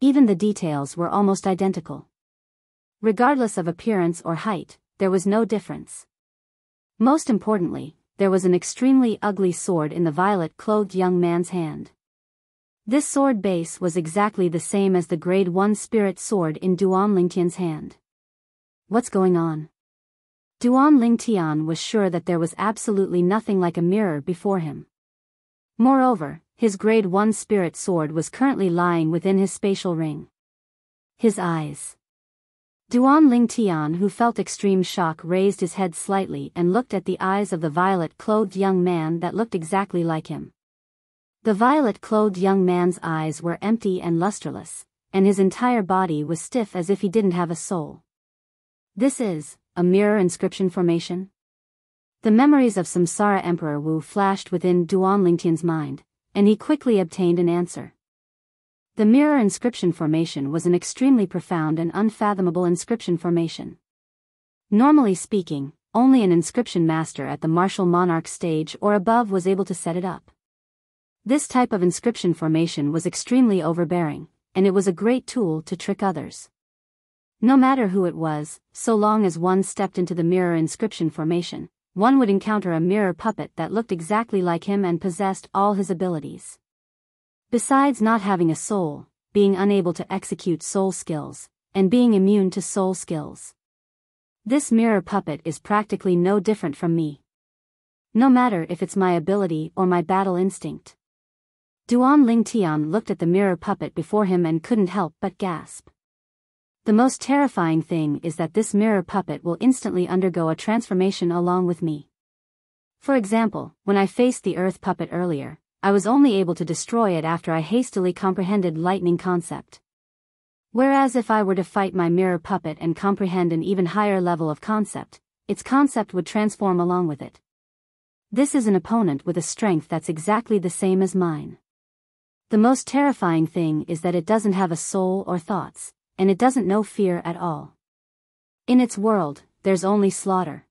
Even the details were almost identical. Regardless of appearance or height, there was no difference. Most importantly, there was an extremely ugly sword in the violet-clothed young man's hand. This sword base was exactly the same as the Grade 1 spirit sword in Duan Lingtian's hand. What's going on? Duan Lingtian was sure that there was absolutely nothing like a mirror before him. Moreover, his Grade 1 spirit sword was currently lying within his spatial ring. His eyes. Duan Lingtian, who felt extreme shock, raised his head slightly and looked at the eyes of the violet-clothed young man that looked exactly like him. The violet-clothed young man's eyes were empty and lusterless, and his entire body was stiff as if he didn't have a soul. This is a mirror inscription formation? The memories of Samsara Emperor Wu flashed within Duan Lingtian's mind, and he quickly obtained an answer. The mirror inscription formation was an extremely profound and unfathomable inscription formation. Normally speaking, only an inscription master at the martial monarch stage or above was able to set it up. This type of inscription formation was extremely overbearing, and it was a great tool to trick others. No matter who it was, so long as one stepped into the mirror inscription formation, one would encounter a mirror puppet that looked exactly like him and possessed all his abilities. Besides not having a soul, being unable to execute soul skills, and being immune to soul skills. This mirror puppet is practically no different from me. No matter if it's my ability or my battle instinct. Duan Lingtian looked at the mirror puppet before him and couldn't help but gasp. The most terrifying thing is that this mirror puppet will instantly undergo a transformation along with me. For example, when I faced the earth puppet earlier, I was only able to destroy it after I hastily comprehended lightning concept. Whereas if I were to fight my mirror puppet and comprehend an even higher level of concept, its concept would transform along with it. This is an opponent with a strength that's exactly the same as mine. The most terrifying thing is that it doesn't have a soul or thoughts, and it doesn't know fear at all. In its world, there's only slaughter.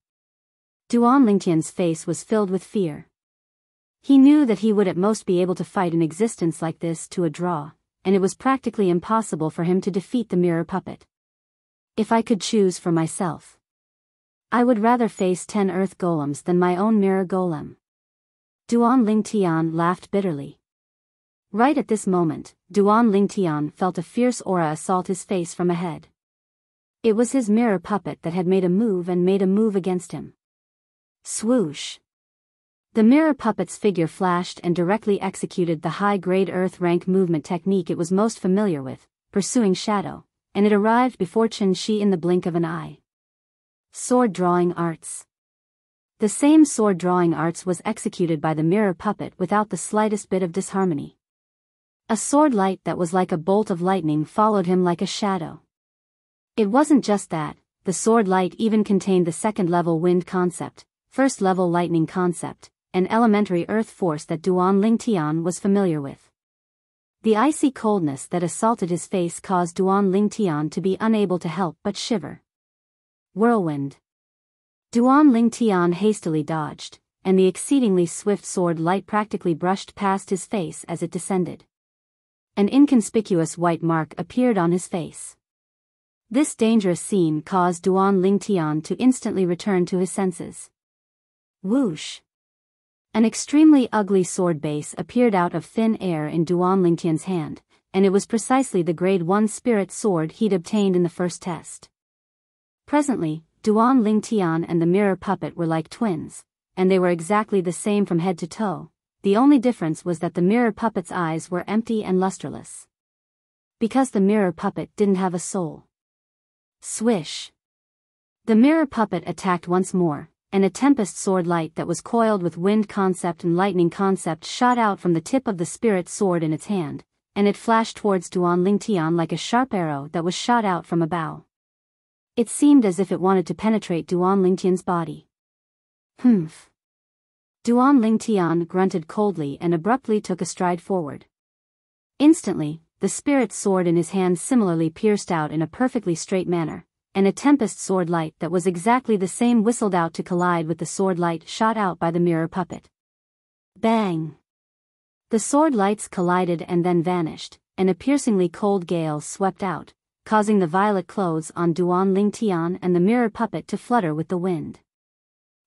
Duan Lingtian's face was filled with fear. He knew that he would at most be able to fight an existence like this to a draw, and it was practically impossible for him to defeat the mirror puppet. If I could choose for myself, I would rather face 10 earth golems than my own mirror golem. Duan Lingtian laughed bitterly. Right at this moment, Duan Lingtian felt a fierce aura assault his face from ahead. It was his mirror puppet that had made a move against him. Swoosh! The mirror puppet's figure flashed and directly executed the high-grade earth rank movement technique it was most familiar with, pursuing shadow, and it arrived before Chen Shi in the blink of an eye. Sword drawing arts. The same sword drawing arts was executed by the mirror puppet without the slightest bit of disharmony. A sword light that was like a bolt of lightning followed him like a shadow. It wasn't just that, the sword light even contained the second-level wind concept, first-level lightning concept, and elementary earth force that Duan Lingtian was familiar with. The icy coldness that assaulted his face caused Duan Lingtian to be unable to help but shiver. Whirlwind. Duan Lingtian hastily dodged, and the exceedingly swift sword light practically brushed past his face as it descended. An inconspicuous white mark appeared on his face. This dangerous scene caused Duan Lingtian to instantly return to his senses. Whoosh! An extremely ugly sword base appeared out of thin air in Duan Lingtian's hand, and it was precisely the Grade 1 spirit sword he'd obtained in the first test. Presently, Duan Lingtian and the mirror puppet were like twins, and they were exactly the same from head to toe. The only difference was that the mirror puppet's eyes were empty and lusterless. Because the mirror puppet didn't have a soul. Swish! The mirror puppet attacked once more, and a tempest sword light that was coiled with wind concept and lightning concept shot out from the tip of the spirit sword in its hand, and it flashed towards Duan Lingtian like a sharp arrow that was shot out from a bow. It seemed as if it wanted to penetrate Duan Lingtian's body. Humph! Duan Lingtian grunted coldly and abruptly took a stride forward. Instantly, the spirit sword in his hand similarly pierced out in a perfectly straight manner, and a tempest sword light that was exactly the same whistled out to collide with the sword light shot out by the mirror puppet. Bang! The sword lights collided and then vanished, and a piercingly cold gale swept out, causing the violet clothes on Duan Lingtian and the mirror puppet to flutter with the wind.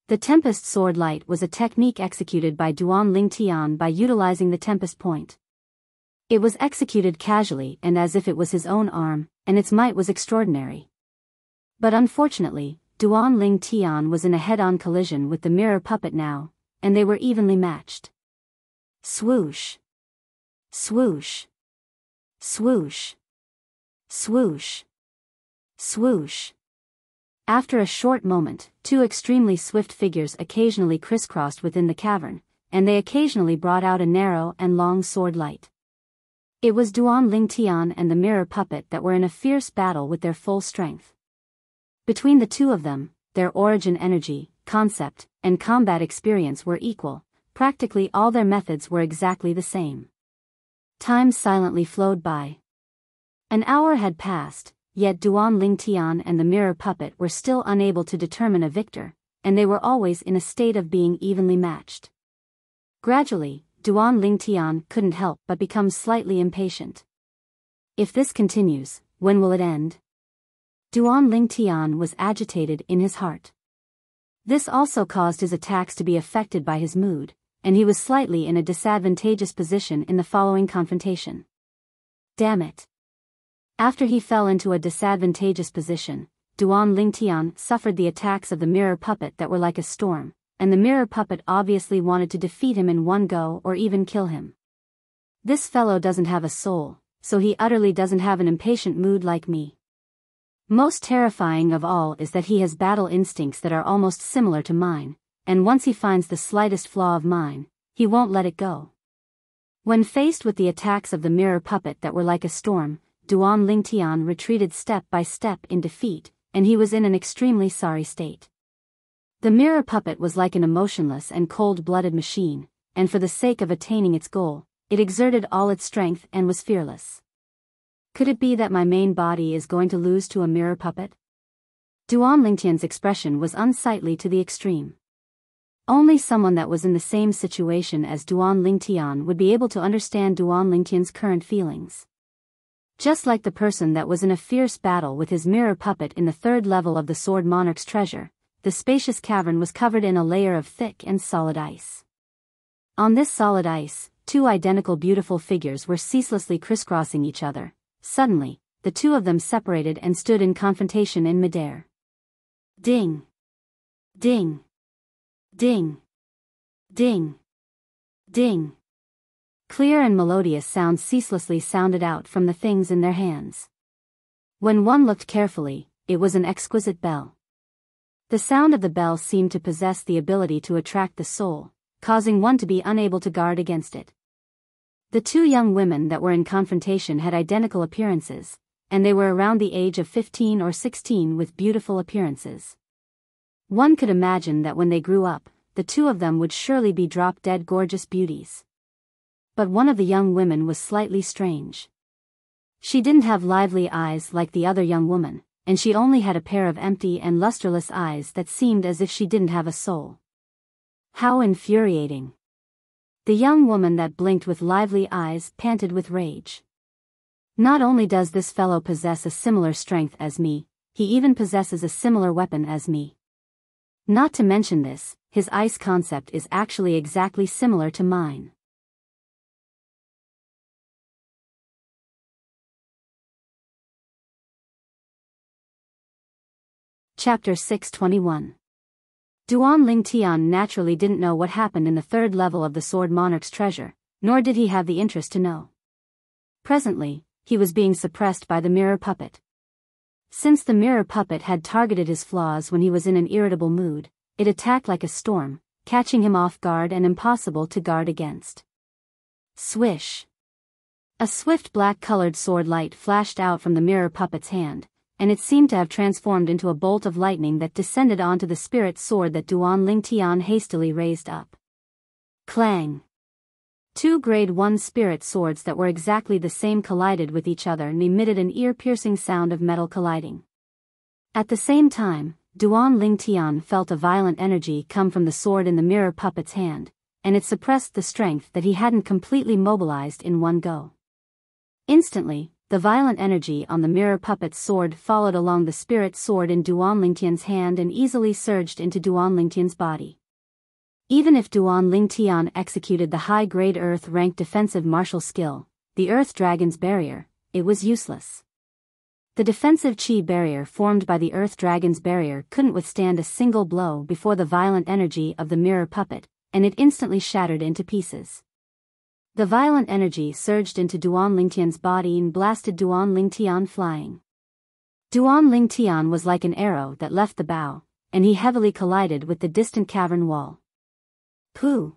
The tempest sword light was a technique executed by Duan Lingtian by utilizing the tempest point. It was executed casually and as if it was his own arm, and its might was extraordinary. But unfortunately, Duan Lingtian was in a head-on collision with the mirror puppet now, and they were evenly matched. Swoosh! Swoosh! Swoosh! Swoosh! Swoosh! After a short moment, two extremely swift figures occasionally crisscrossed within the cavern, and they occasionally brought out a narrow and long sword light. It was Duan Lingtian and the mirror puppet that were in a fierce battle with their full strength. Between the two of them, their origin energy, concept, and combat experience were equal. Practically all their methods were exactly the same. Time silently flowed by. An hour had passed, yet Duan Lingtian and the mirror puppet were still unable to determine a victor, and they were always in a state of being evenly matched. Gradually, Duan Lingtian couldn't help but become slightly impatient. If this continues, when will it end? Duan Lingtian was agitated in his heart. This also caused his attacks to be affected by his mood, and he was slightly in a disadvantageous position in the following confrontation. Damn it! After he fell into a disadvantageous position, Duan Lingtian suffered the attacks of the mirror puppet that were like a storm, and the mirror puppet obviously wanted to defeat him in one go or even kill him. This fellow doesn't have a soul, so he utterly doesn't have an impatient mood like me. Most terrifying of all is that he has battle instincts that are almost similar to mine, and once he finds the slightest flaw of mine, he won't let it go. When faced with the attacks of the mirror puppet that were like a storm, Duan Lingtian retreated step by step in defeat, and he was in an extremely sorry state. The mirror puppet was like an emotionless and cold-blooded machine, and for the sake of attaining its goal, it exerted all its strength and was fearless. Could it be that my main body is going to lose to a mirror puppet? Duan Lingtian's expression was unsightly to the extreme. Only someone that was in the same situation as Duan Lingtian would be able to understand Duan Lingtian's current feelings. Just like the person that was in a fierce battle with his mirror puppet in the third level of the Sword Monarch's treasure, the spacious cavern was covered in a layer of thick and solid ice. On this solid ice, two identical beautiful figures were ceaselessly crisscrossing each other. Suddenly, the two of them separated and stood in confrontation in midair. Ding! Ding! Ding! Ding! Ding! Clear and melodious sounds ceaselessly sounded out from the things in their hands. When one looked carefully, it was an exquisite bell. The sound of the bell seemed to possess the ability to attract the soul, causing one to be unable to guard against it. The two young women that were in confrontation had identical appearances, and they were around the age of 15 or 16 with beautiful appearances. One could imagine that when they grew up, the two of them would surely be drop-dead gorgeous beauties. But one of the young women was slightly strange. She didn't have lively eyes like the other young woman, and she only had a pair of empty and lusterless eyes that seemed as if she didn't have a soul. How infuriating! The young woman that blinked with lively eyes panted with rage. Not only does this fellow possess a similar strength as me, he even possesses a similar weapon as me. Not to mention this, his ice concept is actually exactly similar to mine. Chapter 621. Duan Lingtian naturally didn't know what happened in the third level of the Sword Monarch's treasure, nor did he have the interest to know. Presently, he was being suppressed by the mirror puppet. Since the mirror puppet had targeted his flaws when he was in an irritable mood, it attacked like a storm, catching him off guard and impossible to guard against. Swish! A swift black-colored sword light flashed out from the mirror puppet's hand, and it seemed to have transformed into a bolt of lightning that descended onto the spirit sword that Duan Lingtian hastily raised up. Clang! Two grade 1 spirit swords that were exactly the same collided with each other and emitted an ear-piercing sound of metal colliding. At the same time, Duan Lingtian felt a violent energy come from the sword in the mirror puppet's hand, and it suppressed the strength that he hadn't completely mobilized in one go. Instantly, the violent energy on the mirror puppet's sword followed along the spirit sword in Duan Lingtian's hand and easily surged into Duan Lingtian's body. Even if Duan Lingtian executed the high-grade Earth-ranked defensive martial skill, the Earth Dragon's barrier, it was useless. The defensive chi barrier formed by the Earth Dragon's barrier couldn't withstand a single blow before the violent energy of the mirror puppet, and it instantly shattered into pieces. The violent energy surged into Duan Lingtian's body and blasted Duan Lingtian flying. Duan Lingtian was like an arrow that left the bow, and he heavily collided with the distant cavern wall. Pooh!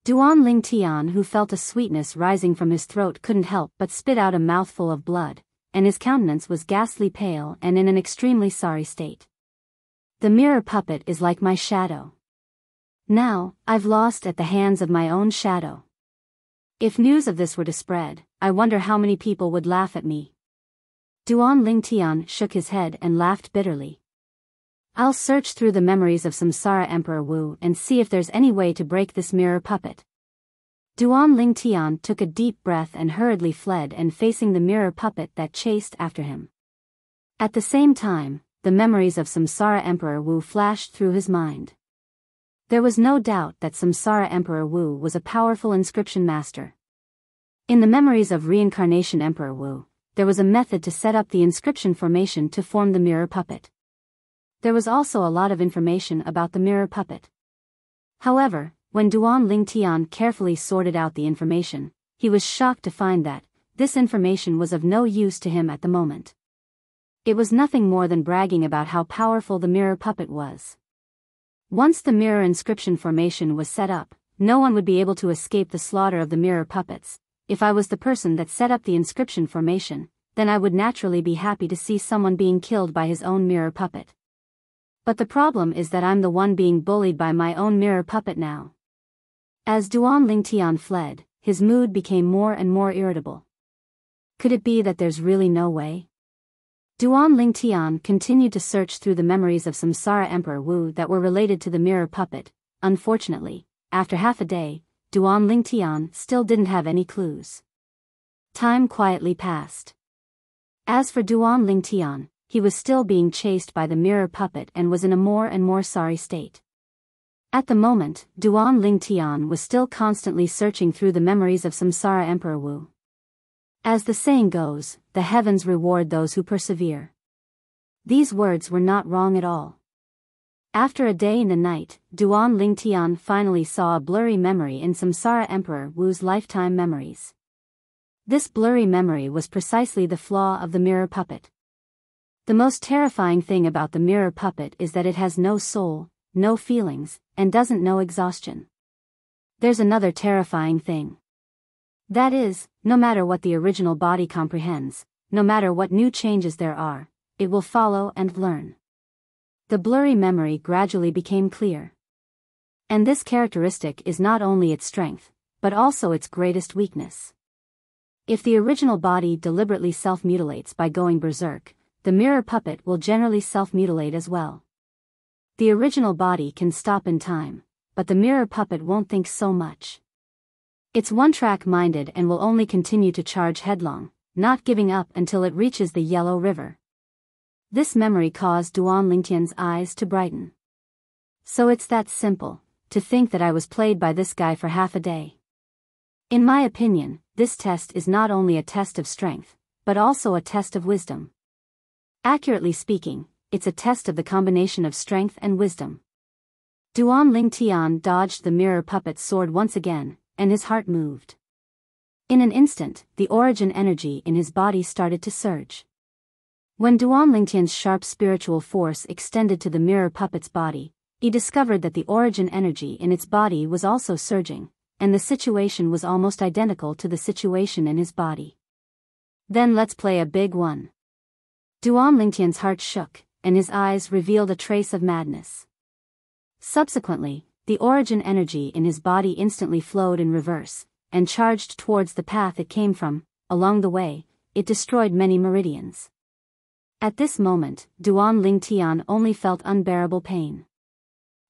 Duan Lingtian, who felt a sweetness rising from his throat, couldn't help but spit out a mouthful of blood, and his countenance was ghastly pale and in an extremely sorry state. The mirror puppet is like my shadow. Now, I've lost at the hands of my own shadow. If news of this were to spread, I wonder how many people would laugh at me. Duan Lingtian shook his head and laughed bitterly. I'll search through the memories of Samsara Emperor Wu and see if there's any way to break this mirror puppet. Duan Lingtian took a deep breath and hurriedly fled and facing the mirror puppet that chased after him. At the same time, the memories of Samsara Emperor Wu flashed through his mind. There was no doubt that Samsara Emperor Wu was a powerful inscription master. In the memories of Reincarnation Emperor Wu, there was a method to set up the inscription formation to form the mirror puppet. There was also a lot of information about the mirror puppet. However, when Duan Lingtian carefully sorted out the information, he was shocked to find that this information was of no use to him at the moment. It was nothing more than bragging about how powerful the mirror puppet was. Once the mirror inscription formation was set up, no one would be able to escape the slaughter of the mirror puppets. If I was the person that set up the inscription formation, then I would naturally be happy to see someone being killed by his own mirror puppet. But the problem is that I'm the one being bullied by my own mirror puppet now. As Duan Lingtian fled, his mood became more and more irritable. Could it be that there's really no way? Duan Lingtian continued to search through the memories of Samsara Emperor Wu that were related to the mirror puppet. Unfortunately, after half a day, Duan Lingtian still didn't have any clues. Time quietly passed. As for Duan Lingtian, he was still being chased by the mirror puppet and was in a more and more sorry state. At the moment, Duan Lingtian was still constantly searching through the memories of Samsara Emperor Wu. As the saying goes, the heavens reward those who persevere. These words were not wrong at all. After a day and a night, Duan Lingtian finally saw a blurry memory in Samsara Emperor Wu's lifetime memories. This blurry memory was precisely the flaw of the mirror puppet. The most terrifying thing about the mirror puppet is that it has no soul, no feelings, and doesn't know exhaustion. There's another terrifying thing. That is, no matter what the original body comprehends, no matter what new changes there are, it will follow and learn. The blurry memory gradually became clear. And this characteristic is not only its strength, but also its greatest weakness. If the original body deliberately self-mutilates by going berserk, the mirror puppet will generally self-mutilate as well. The original body can stop in time, but the mirror puppet won't think so much. It's one-track minded and will only continue to charge headlong, not giving up until it reaches the Yellow River. This memory caused Duan Lingtian's eyes to brighten. So it's that simple, to think that I was played by this guy for half a day. In my opinion, this test is not only a test of strength, but also a test of wisdom. Accurately speaking, it's a test of the combination of strength and wisdom. Duan Lingtian dodged the mirror puppet's sword once again, and his heart moved. In an instant, the origin energy in his body started to surge. When Duan Lingtian's sharp spiritual force extended to the mirror puppet's body, he discovered that the origin energy in its body was also surging, and the situation was almost identical to the situation in his body. Then let's play a big one. Duan Lingtian's heart shook, and his eyes revealed a trace of madness. Subsequently, the origin energy in his body instantly flowed in reverse, and charged towards the path it came from. Along the way, it destroyed many meridians. At this moment, Duan Lingtian only felt unbearable pain.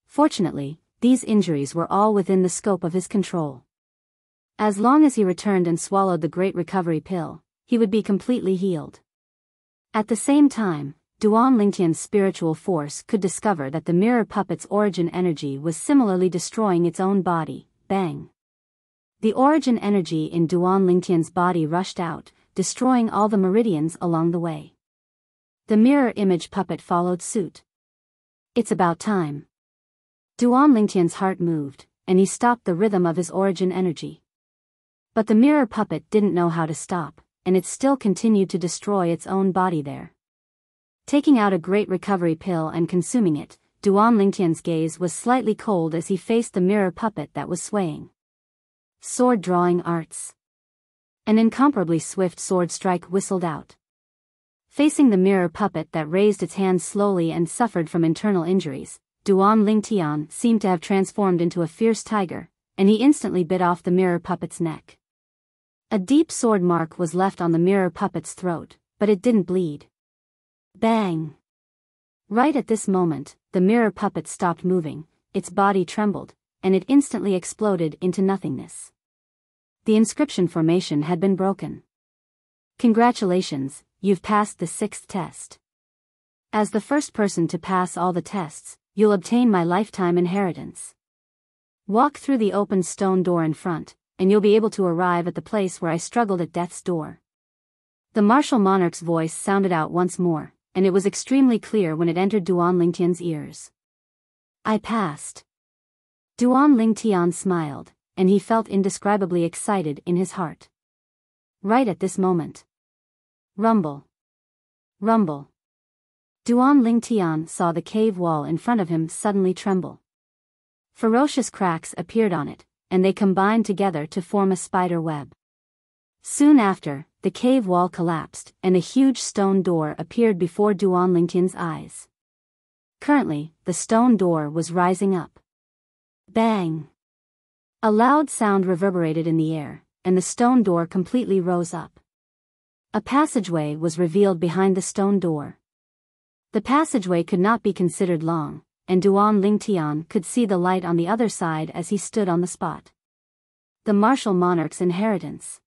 Fortunately, these injuries were all within the scope of his control. As long as he returned and swallowed the Great Recovery Pill, he would be completely healed. At the same time, Duan Lingtian's spiritual force could discover that the mirror puppet's origin energy was similarly destroying its own body. Bang! The origin energy in Duan Lingtian's body rushed out, destroying all the meridians along the way. The mirror image puppet followed suit. It's about time. Duan Lingtian's heart moved, and he stopped the rhythm of his origin energy. But the mirror puppet didn't know how to stop, and it still continued to destroy its own body there. Taking out a Great Recovery Pill and consuming it, Duan Lingtian's gaze was slightly cold as he faced the mirror puppet that was swaying. Sword drawing arts. An incomparably swift sword strike whistled out. Facing the mirror puppet that raised its hands slowly and suffered from internal injuries, Duan Lingtian seemed to have transformed into a fierce tiger, and he instantly bit off the mirror puppet's neck. A deep sword mark was left on the mirror puppet's throat, but it didn't bleed. Bang! Right at this moment, the mirror puppet stopped moving, its body trembled, and it instantly exploded into nothingness. The inscription formation had been broken. Congratulations, you've passed the 6th test. As the first person to pass all the tests, you'll obtain my lifetime inheritance. Walk through the open stone door in front, and you'll be able to arrive at the place where I struggled at death's door. The martial monarch's voice sounded out once more, and it was extremely clear when it entered Duan Lingtian's ears. I passed. Duan Lingtian smiled, and he felt indescribably excited in his heart. Right at this moment. Rumble. Rumble. Duan Lingtian saw the cave wall in front of him suddenly tremble. Ferocious cracks appeared on it, and they combined together to form a spider web. Soon after, the cave wall collapsed, and a huge stone door appeared before Duan Lingtian's eyes. Currently, the stone door was rising up. Bang! A loud sound reverberated in the air, and the stone door completely rose up. A passageway was revealed behind the stone door. The passageway could not be considered long, and Duan Lingtian could see the light on the other side as he stood on the spot. The martial monarch's inheritance.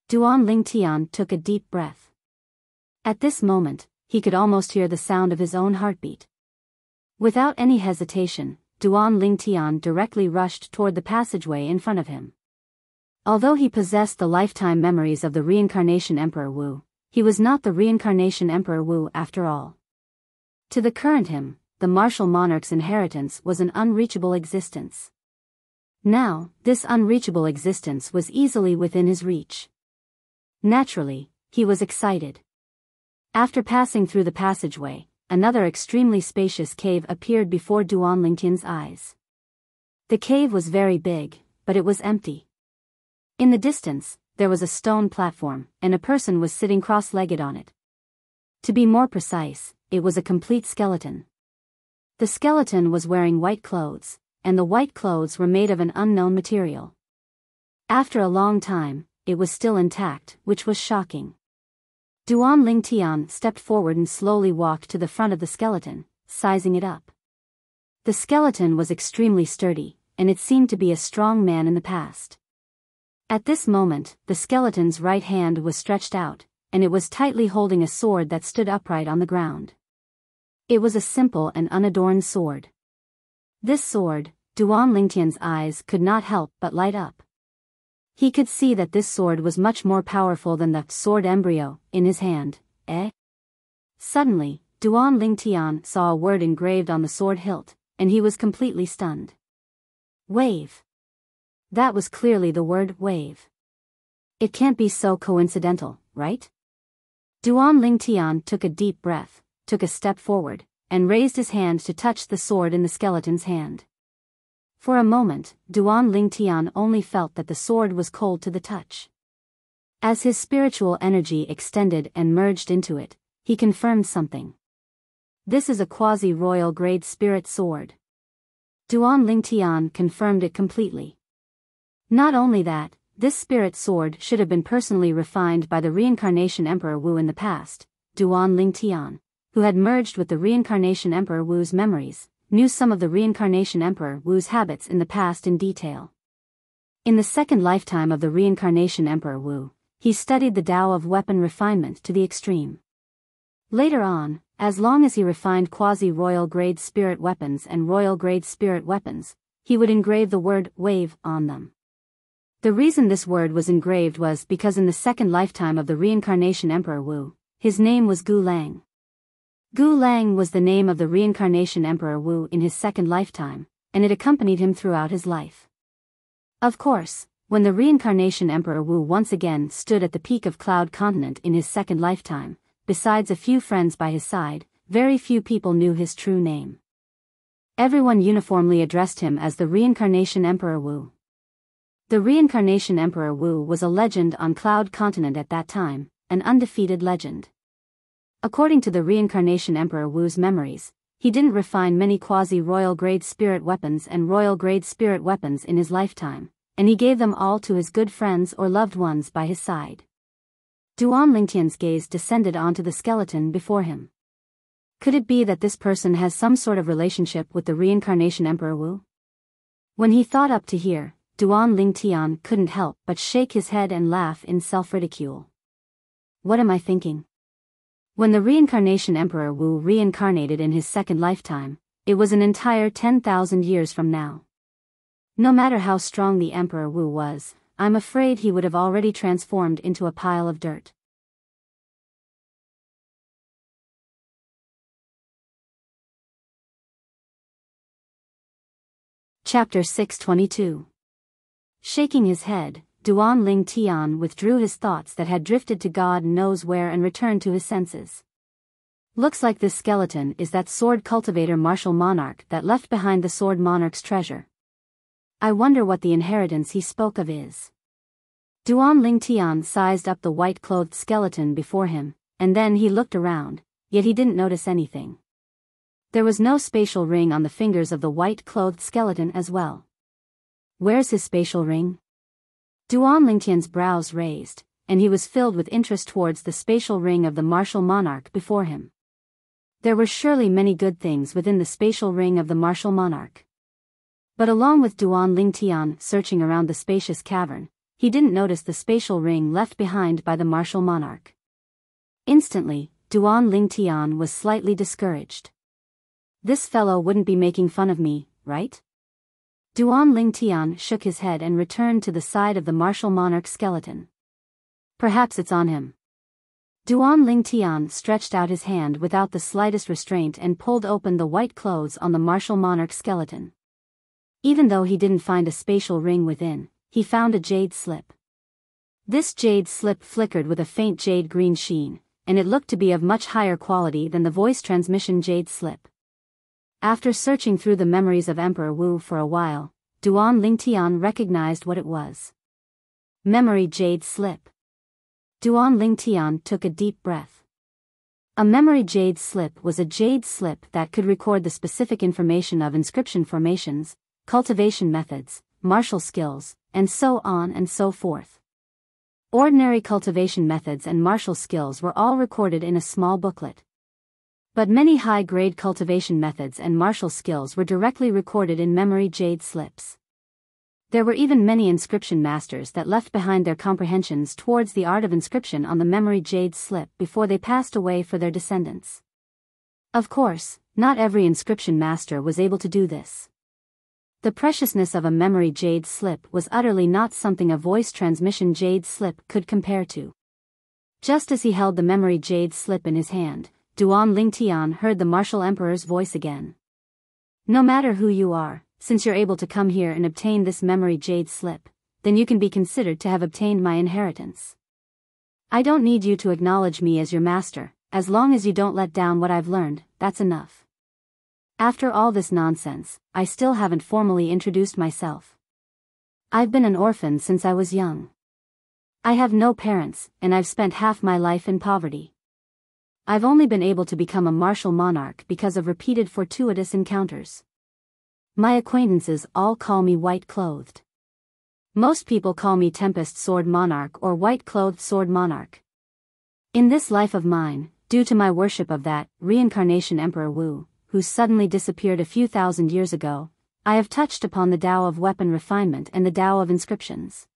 Duan Lingtian took a deep breath. At this moment, he could almost hear the sound of his own heartbeat. Without any hesitation, Duan Lingtian directly rushed toward the passageway in front of him. Although he possessed the lifetime memories of the reincarnation Emperor Wu, he was not the reincarnation Emperor Wu after all. To the current him, the martial monarch's inheritance was an unreachable existence. Now, this unreachable existence was easily within his reach. Naturally, he was excited. After passing through the passageway, another extremely spacious cave appeared before Duan Lingtian's eyes. The cave was very big, but it was empty. In the distance, there was a stone platform, and a person was sitting cross-legged on it. To be more precise, it was a complete skeleton. The skeleton was wearing white clothes, and the white clothes were made of an unknown material. After a long time, it was still intact, which was shocking. Duan Lingtian stepped forward and slowly walked to the front of the skeleton, sizing it up. The skeleton was extremely sturdy, and it seemed to be a strong man in the past. At this moment, the skeleton's right hand was stretched out, and it was tightly holding a sword that stood upright on the ground. It was a simple and unadorned sword. This sword, Duan Lingtian's eyes could not help but light up. He could see that this sword was much more powerful than the sword embryo in his hand. Suddenly, Duan Lingtian saw a word engraved on the sword hilt, and he was completely stunned. Wave. That was clearly the word wave. It can't be so coincidental, right? Duan Lingtian took a deep breath, took a step forward, and raised his hand to touch the sword in the skeleton's hand. For a moment, Duan Lingtian only felt that the sword was cold to the touch. As his spiritual energy extended and merged into it, he confirmed something. This is a quasi-royal grade spirit sword. Duan Lingtian confirmed it completely. Not only that, this spirit sword should have been personally refined by the reincarnation Emperor Wu in the past. Duan Lingtian, who had merged with the reincarnation Emperor Wu's memories, knew some of the reincarnation Emperor Wu's habits in the past in detail. In the second lifetime of the reincarnation Emperor Wu, he studied the Tao of weapon refinement to the extreme. Later on, as long as he refined quasi-royal grade spirit weapons and royal grade spirit weapons, he would engrave the word wave on them. The reason this word was engraved was because in the second lifetime of the reincarnation Emperor Wu, his name was Gu Lang. Gu Lang was the name of the reincarnation Emperor Wu in his second lifetime, and it accompanied him throughout his life. Of course, when the reincarnation Emperor Wu once again stood at the peak of Cloud Continent in his second lifetime, besides a few friends by his side, very few people knew his true name. Everyone uniformly addressed him as the reincarnation Emperor Wu. The reincarnation Emperor Wu was a legend on Cloud Continent at that time, an undefeated legend. According to the reincarnation Emperor Wu's memories, he didn't refine many quasi-royal grade spirit weapons and royal grade spirit weapons in his lifetime, and he gave them all to his good friends or loved ones by his side. Duan Lingtian's gaze descended onto the skeleton before him. Could it be that this person has some sort of relationship with the reincarnation Emperor Wu? When he thought up to here, Duan Lingtian couldn't help but shake his head and laugh in self-ridicule. What am I thinking? When the reincarnation Emperor Wu reincarnated in his second lifetime, it was an entire 10,000 years from now. No matter how strong the Emperor Wu was, I'm afraid he would have already transformed into a pile of dirt. Chapter 622. Shaking his head, Duan Lingtian withdrew his thoughts that had drifted to God knows where and returned to his senses. Looks like this skeleton is that sword cultivator martial monarch that left behind the sword monarch's treasure. I wonder what the inheritance he spoke of is. Duan Lingtian sized up the white-clothed skeleton before him, and then he looked around, yet he didn't notice anything. There was no spatial ring on the fingers of the white-clothed skeleton as well. Where's his spatial ring? Duan Lingtian's brows raised, and he was filled with interest towards the spatial ring of the martial monarch before him. There were surely many good things within the spatial ring of the martial monarch. But along with Duan Lingtian searching around the spacious cavern, he didn't notice the spatial ring left behind by the martial monarch. Instantly, Duan Lingtian was slightly discouraged. This fellow wouldn't be making fun of me, right? Duan Lingtian shook his head and returned to the side of the martial monarch's skeleton. Perhaps it's on him. Duan Lingtian stretched out his hand without the slightest restraint and pulled open the white clothes on the martial monarch's skeleton. Even though he didn't find a spatial ring within, he found a jade slip. This jade slip flickered with a faint jade green sheen, and it looked to be of much higher quality than the voice transmission jade slip. After searching through the memories of Emperor Wu for a while, Duan Lingtian recognized what it was. Memory Jade Slip. Duan Lingtian took a deep breath. A memory jade slip was a jade slip that could record the specific information of inscription formations, cultivation methods, martial skills, and so on and so forth. Ordinary cultivation methods and martial skills were all recorded in a small booklet. But many high-grade cultivation methods and martial skills were directly recorded in memory jade slips. There were even many inscription masters that left behind their comprehensions towards the art of inscription on the memory jade slip before they passed away for their descendants. Of course, not every inscription master was able to do this. The preciousness of a memory jade slip was utterly not something a voice transmission jade slip could compare to. Just as he held the memory jade slip in his hand, Duan Lingtian heard the martial emperor's voice again. No matter who you are, since you're able to come here and obtain this memory jade slip, then you can be considered to have obtained my inheritance. I don't need you to acknowledge me as your master, as long as you don't let down what I've learned, that's enough. After all this nonsense, I still haven't formally introduced myself. I've been an orphan since I was young. I have no parents, and I've spent half my life in poverty. I've only been able to become a martial monarch because of repeated fortuitous encounters. My acquaintances all call me white-clothed. Most people call me Tempest Sword Monarch or White-Clothed Sword Monarch. In this life of mine, due to my worship of that reincarnation Emperor Wu, who suddenly disappeared a few thousand years ago, I have touched upon the Tao of weapon refinement and the Tao of inscriptions.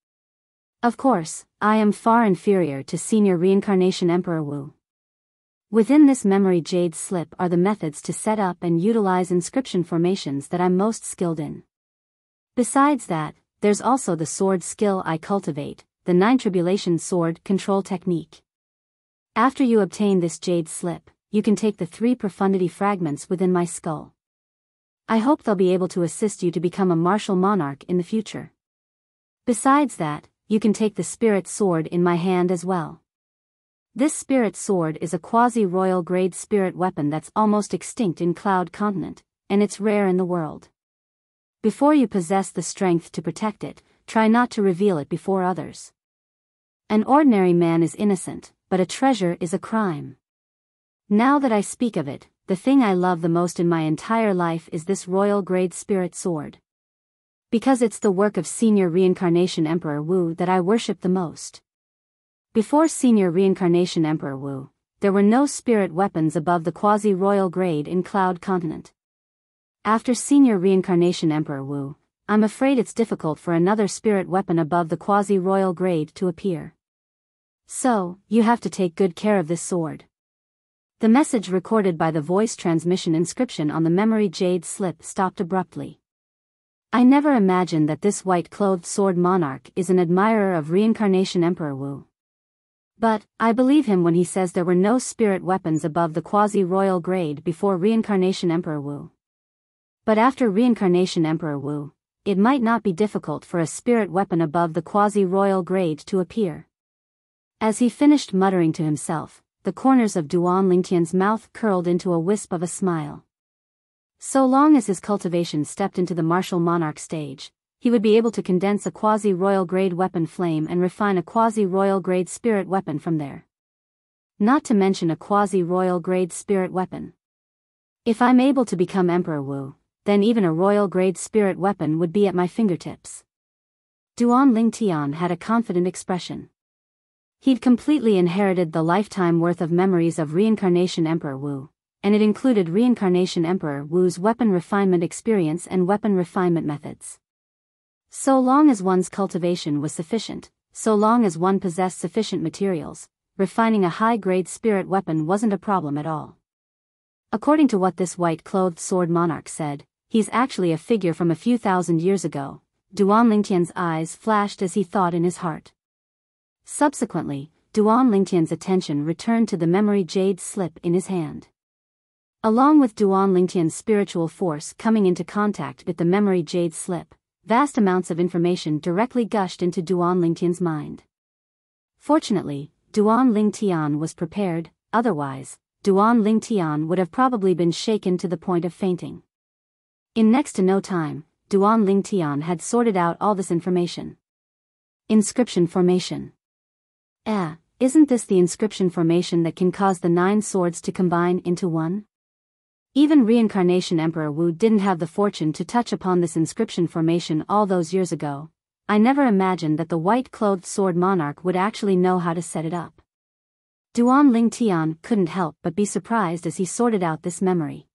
Of course, I am far inferior to senior reincarnation Emperor Wu. Within this memory jade slip are the methods to set up and utilize inscription formations that I'm most skilled in. Besides that, there's also the sword skill I cultivate, the 9 Tribulation sword control technique. After you obtain this jade slip, you can take the 3 profundity fragments within my skull. I hope they'll be able to assist you to become a martial monarch in the future. Besides that, you can take the spirit sword in my hand as well. This spirit sword is a quasi-royal grade spirit weapon that's almost extinct in Cloud Continent, and it's rare in the world. Before you possess the strength to protect it, try not to reveal it before others. An ordinary man is innocent, but a treasure is a crime. Now that I speak of it, the thing I love the most in my entire life is this royal grade spirit sword. Because it's the work of senior reincarnation Emperor Wu that I worship the most. Before senior reincarnation Emperor Wu, there were no spirit weapons above the quasi-royal grade in Cloud Continent. After senior reincarnation Emperor Wu, I'm afraid it's difficult for another spirit weapon above the quasi-royal grade to appear. So, you have to take good care of this sword. The message recorded by the voice transmission inscription on the memory jade slip stopped abruptly. I never imagined that this white-clothed sword monarch is an admirer of reincarnation Emperor Wu. But, I believe him when he says there were no spirit weapons above the quasi-royal grade before reincarnation Emperor Wu. But after reincarnation Emperor Wu, it might not be difficult for a spirit weapon above the quasi-royal grade to appear. As he finished muttering to himself, the corners of Duan Lingtian's mouth curled into a wisp of a smile. So long as his cultivation stepped into the martial monarch stage, he would be able to condense a quasi-royal grade weapon flame and refine a quasi-royal grade spirit weapon from there. Not to mention a quasi-royal grade spirit weapon. If I'm able to become Emperor Wu, then even a royal grade spirit weapon would be at my fingertips. Duan Lingtian had a confident expression. He'd completely inherited the lifetime worth of memories of reincarnation Emperor Wu, and it included reincarnation Emperor Wu's weapon refinement experience and weapon refinement methods. So long as one's cultivation was sufficient, so long as one possessed sufficient materials, refining a high-grade spirit weapon wasn't a problem at all. According to what this white-clothed sword monarch said, he's actually a figure from a few thousand years ago. Duan Lingtian's eyes flashed as he thought in his heart. Subsequently, Duan Lingtian's attention returned to the memory jade slip in his hand. Along with Duan Lingtian's spiritual force coming into contact with the memory jade slip, vast amounts of information directly gushed into Duan Lingtian's mind. Fortunately, Duan Lingtian was prepared, otherwise, Duan Lingtian would have probably been shaken to the point of fainting. In next to no time, Duan Lingtian had sorted out all this information. Inscription formation. Isn't this the inscription formation that can cause the 9 swords to combine into one? Even reincarnation Emperor Wu didn't have the fortune to touch upon this inscription formation all those years ago. I never imagined that the white-clothed sword monarch would actually know how to set it up. Duan Lingtian couldn't help but be surprised as he sorted out this memory.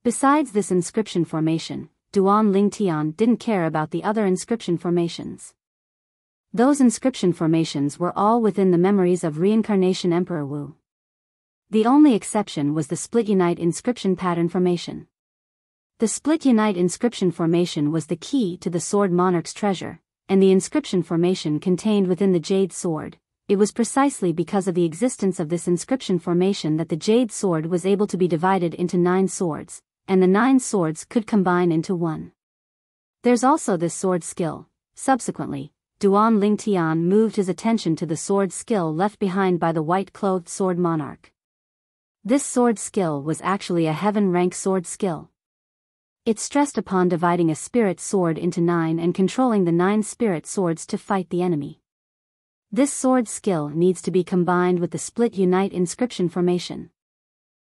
Besides this inscription formation, Duan Lingtian didn't care about the other inscription formations. Those inscription formations were all within the memories of reincarnation Emperor Wu. The only exception was the Split Unite inscription pattern formation. The Split Unite inscription formation was the key to the Sword Monarch's treasure, and the inscription formation contained within the Jade Sword. It was precisely because of the existence of this inscription formation that the Jade Sword was able to be divided into 9 swords, and the 9 swords could combine into one. There's also this sword skill. Subsequently, Duan Lingtian moved his attention to the sword skill left behind by the white-clothed sword monarch. This sword skill was actually a heaven-rank sword skill. It stressed upon dividing a spirit sword into 9 and controlling the 9 spirit swords to fight the enemy. This sword skill needs to be combined with the Split Unite inscription formation.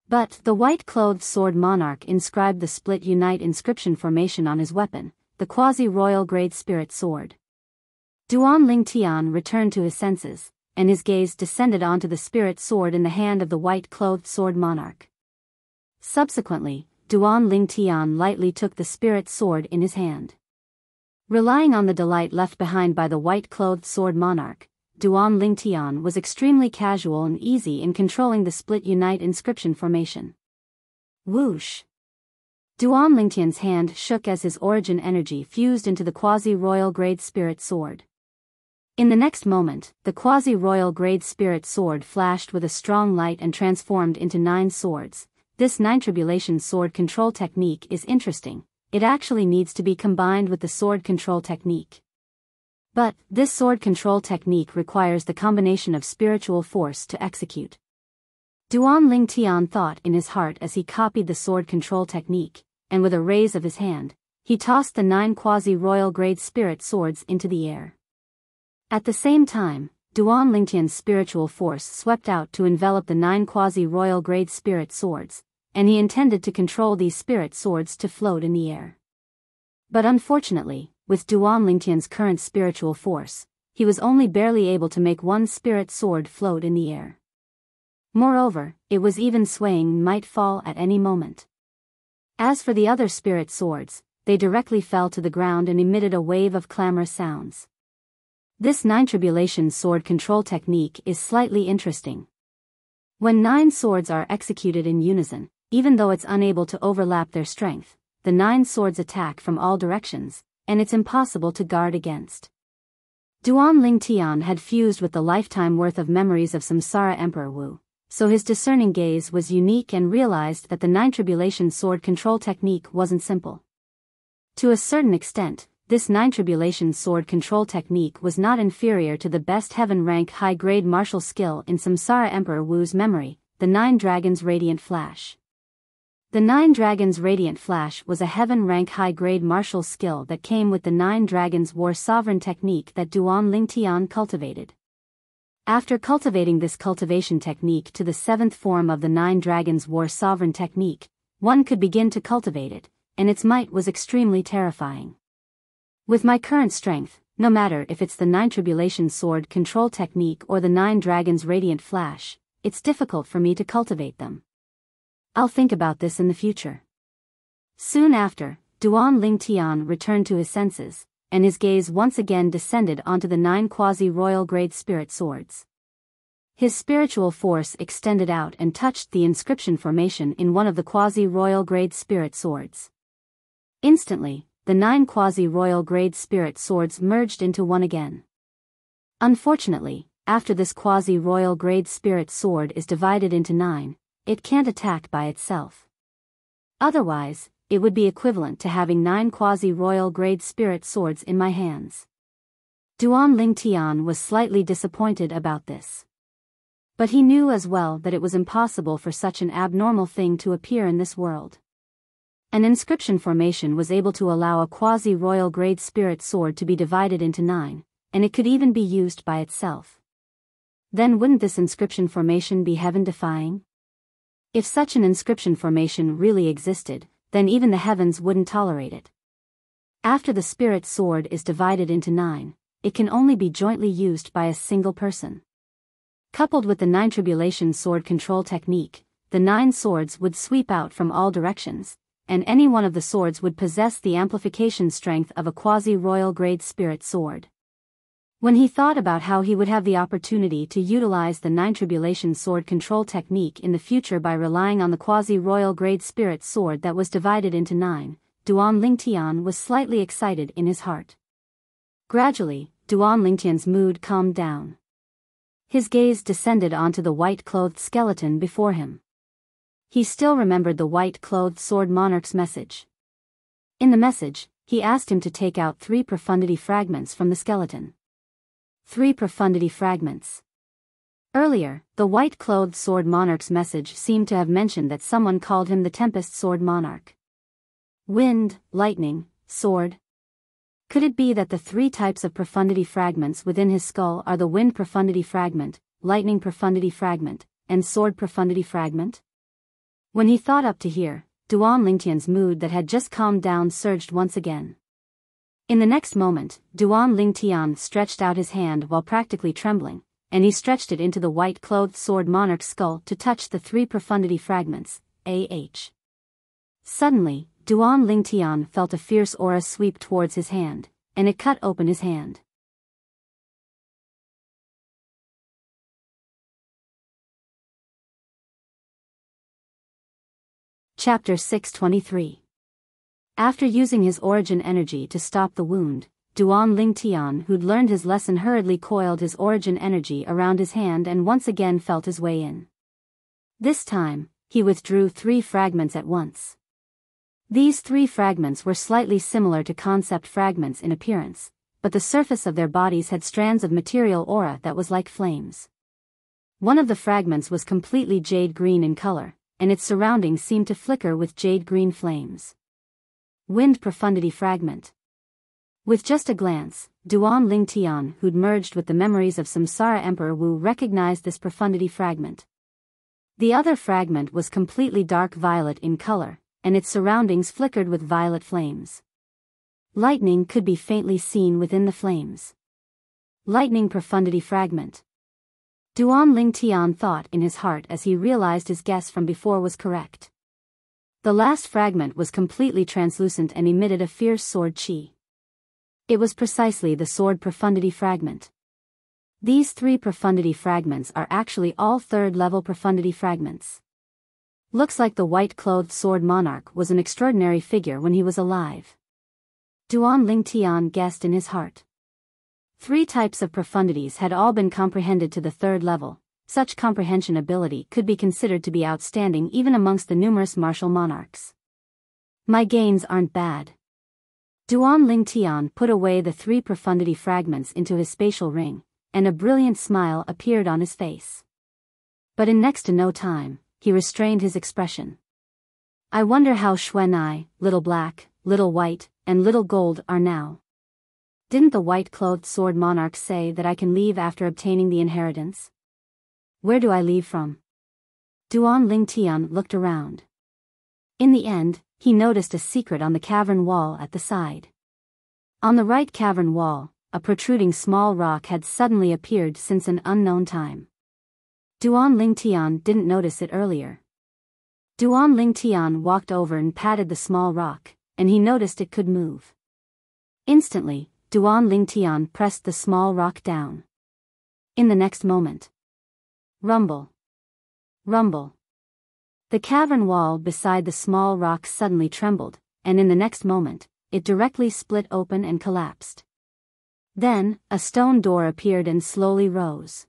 But the white-clothed sword monarch inscribed the Split Unite inscription formation on his weapon, the quasi-royal grade spirit sword. Duan Lingtian returned to his senses, and his gaze descended onto the spirit sword in the hand of the white-clothed sword monarch. Subsequently, Duan Lingtian lightly took the spirit sword in his hand. Relying on the delight left behind by the white-clothed sword monarch, Duan Lingtian was extremely casual and easy in controlling the Split Unite inscription formation. Whoosh! Duan Lingtian's hand shook as his origin energy fused into the quasi-royal grade spirit sword. In the next moment, the quasi-royal grade spirit sword flashed with a strong light and transformed into 9 swords. This 9 tribulation sword control technique is interesting. It actually needs to be combined with the sword control technique. But this sword control technique requires the combination of spiritual force to execute. Duan Lingtian thought in his heart as he copied the sword control technique, and with a raise of his hand, he tossed the 9 quasi-royal grade spirit swords into the air. At the same time, Duan Lingtian's spiritual force swept out to envelop the 9 quasi-royal grade spirit swords, and he intended to control these spirit swords to float in the air. But unfortunately, with Duan Lingtian's current spiritual force, he was only barely able to make one spirit sword float in the air. Moreover, it was even swaying and might fall at any moment. As for the other spirit swords, they directly fell to the ground and emitted a wave of clamorous sounds. This 9 tribulation sword control technique is slightly interesting. When 9 swords are executed in unison, even though it's unable to overlap their strength, the 9 swords attack from all directions, and it's impossible to guard against. Duan Lingtian had fused with the lifetime worth of memories of Samsara Emperor Wu, so his discerning gaze was unique and realized that the 9 tribulation sword control technique wasn't simple. To a certain extent, this 9 tribulation sword control technique was not inferior to the best heaven-rank high-grade martial skill in Samsara Emperor Wu's memory, the 9 Dragons Radiant Flash. The 9 Dragons Radiant Flash was a heaven-rank high-grade martial skill that came with the 9 Dragons War Sovereign technique that Duan Lingtian cultivated. After cultivating this cultivation technique to the 7th form of the 9 Dragons War Sovereign technique, one could begin to cultivate it, and its might was extremely terrifying. With my current strength, no matter if it's the 9 tribulation sword control technique or the 9 Dragons Radiant Flash, it's difficult for me to cultivate them. I'll think about this in the future. Soon after, Duan Lingtian returned to his senses, and his gaze once again descended onto the 9 quasi-royal grade spirit swords. His spiritual force extended out and touched the inscription formation in one of the quasi-royal grade spirit swords. Instantly, the 9 quasi-royal grade spirit swords merged into one again. Unfortunately, after this quasi-royal grade spirit sword is divided into 9, it can't attack by itself. Otherwise, it would be equivalent to having 9 quasi-royal grade spirit swords in my hands. Duan Lingtian was slightly disappointed about this. But he knew as well that it was impossible for such an abnormal thing to appear in this world. An inscription formation was able to allow a quasi-royal grade spirit sword to be divided into 9, and it could even be used by itself. Then wouldn't this inscription formation be heaven-defying? If such an inscription formation really existed, then even the heavens wouldn't tolerate it. After the spirit sword is divided into 9, it can only be jointly used by a single person. Coupled with the 9 tribulation sword control technique, the 9 swords would sweep out from all directions, and any one of the swords would possess the amplification strength of a quasi-royal grade spirit sword. When he thought about how he would have the opportunity to utilize the 9 tribulation sword control technique in the future by relying on the quasi-royal grade spirit sword that was divided into 9, Duan Lingtian was slightly excited in his heart. Gradually, Duan Lingtian's mood calmed down. His gaze descended onto the white-clothed skeleton before him. He still remembered the white-clothed sword monarch's message. In the message, he asked him to take out 3 profundity fragments from the skeleton. 3 profundity fragments. Earlier, the white-clothed sword monarch's message seemed to have mentioned that someone called him the Tempest Sword Monarch. Wind, lightning, sword. Could it be that the 3 types of profundity fragments within his skull are the wind profundity fragment, lightning profundity fragment, and sword profundity fragment? When he thought up to here, Duan Lingtian's mood that had just calmed down surged once again. In the next moment, Duan Lingtian stretched out his hand while practically trembling, and he stretched it into the white-clothed sword monarch's skull to touch the 3 profundity fragments, AH. Suddenly, Duan Lingtian felt a fierce aura sweep towards his hand, and it cut open his hand. Chapter 623. After using his origin energy to stop the wound, Duan Lingtian, who'd learned his lesson, hurriedly coiled his origin energy around his hand and once again felt his way in. This time, he withdrew 3 fragments at once. These 3 fragments were slightly similar to concept fragments in appearance, but the surface of their bodies had strands of material aura that was like flames. One of the fragments was completely jade green in color, and its surroundings seemed to flicker with jade green flames. Wind profundity fragment. With just a glance, Duan Lingtian, who'd merged with the memories of Samsara Emperor Wu, recognized this profundity fragment. The other fragment was completely dark violet in color, and its surroundings flickered with violet flames. Lightning could be faintly seen within the flames. Lightning profundity fragment. Duan Lingtian thought in his heart as he realized his guess from before was correct. The last fragment was completely translucent and emitted a fierce sword chi. It was precisely the sword profundity fragment. These 3 profundity fragments are actually all 3rd-level profundity fragments. Looks like the white-clothed sword monarch was an extraordinary figure when he was alive. Duan Lingtian guessed in his heart. 3 types of profundities had all been comprehended to the 3rd level. Such comprehension ability could be considered to be outstanding even amongst the numerous martial monarchs. My gains aren't bad. Duan Lingtian put away the 3 profundity fragments into his spatial ring, and a brilliant smile appeared on his face. But in next to no time, he restrained his expression. I wonder how Xuanai, Little Black, Little White, and Little Gold are now. Didn't the white-clothed sword monarch say that I can leave after obtaining the inheritance? Where do I leave from? Duan Lingtian looked around. In the end, he noticed a secret on the cavern wall at the side. On the right cavern wall, a protruding small rock had suddenly appeared since an unknown time. Duan Lingtian didn't notice it earlier. Duan Lingtian walked over and patted the small rock, and he noticed it could move. Instantly, Duan Lingtian pressed the small rock down. In the next moment, rumble. Rumble. The cavern wall beside the small rock suddenly trembled, and in the next moment, it directly split open and collapsed. Then, a stone door appeared and slowly rose.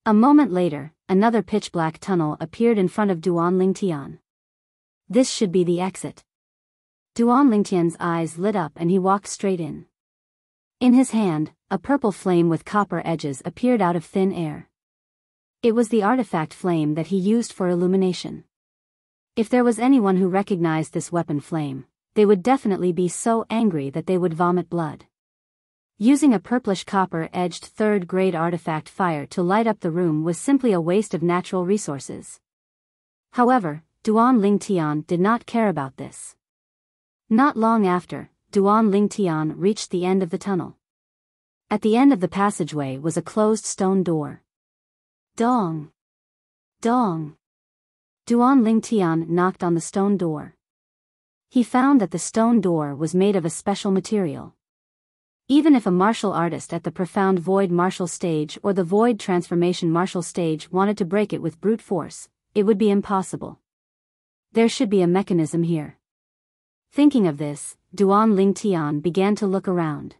A moment later, another pitch-black tunnel appeared in front of Duan Lingtian. This should be the exit. Duan Lingtian's eyes lit up and he walked straight in. In his hand, a purple flame with copper edges appeared out of thin air. It was the artifact flame that he used for illumination. If there was anyone who recognized this weapon flame, they would definitely be so angry that they would vomit blood. Using a purplish copper-edged third-grade artifact fire to light up the room was simply a waste of natural resources. However, Duan Lingtian did not care about this. Not long after, Duan Lingtian reached the end of the tunnel. At the end of the passageway was a closed stone door. Dong! Dong! Duan Lingtian knocked on the stone door. He found that the stone door was made of a special material. Even if a martial artist at the Profound Void martial stage or the Void Transformation martial stage wanted to break it with brute force, it would be impossible. There should be a mechanism here. Thinking of this, Duan Lingtian began to look around.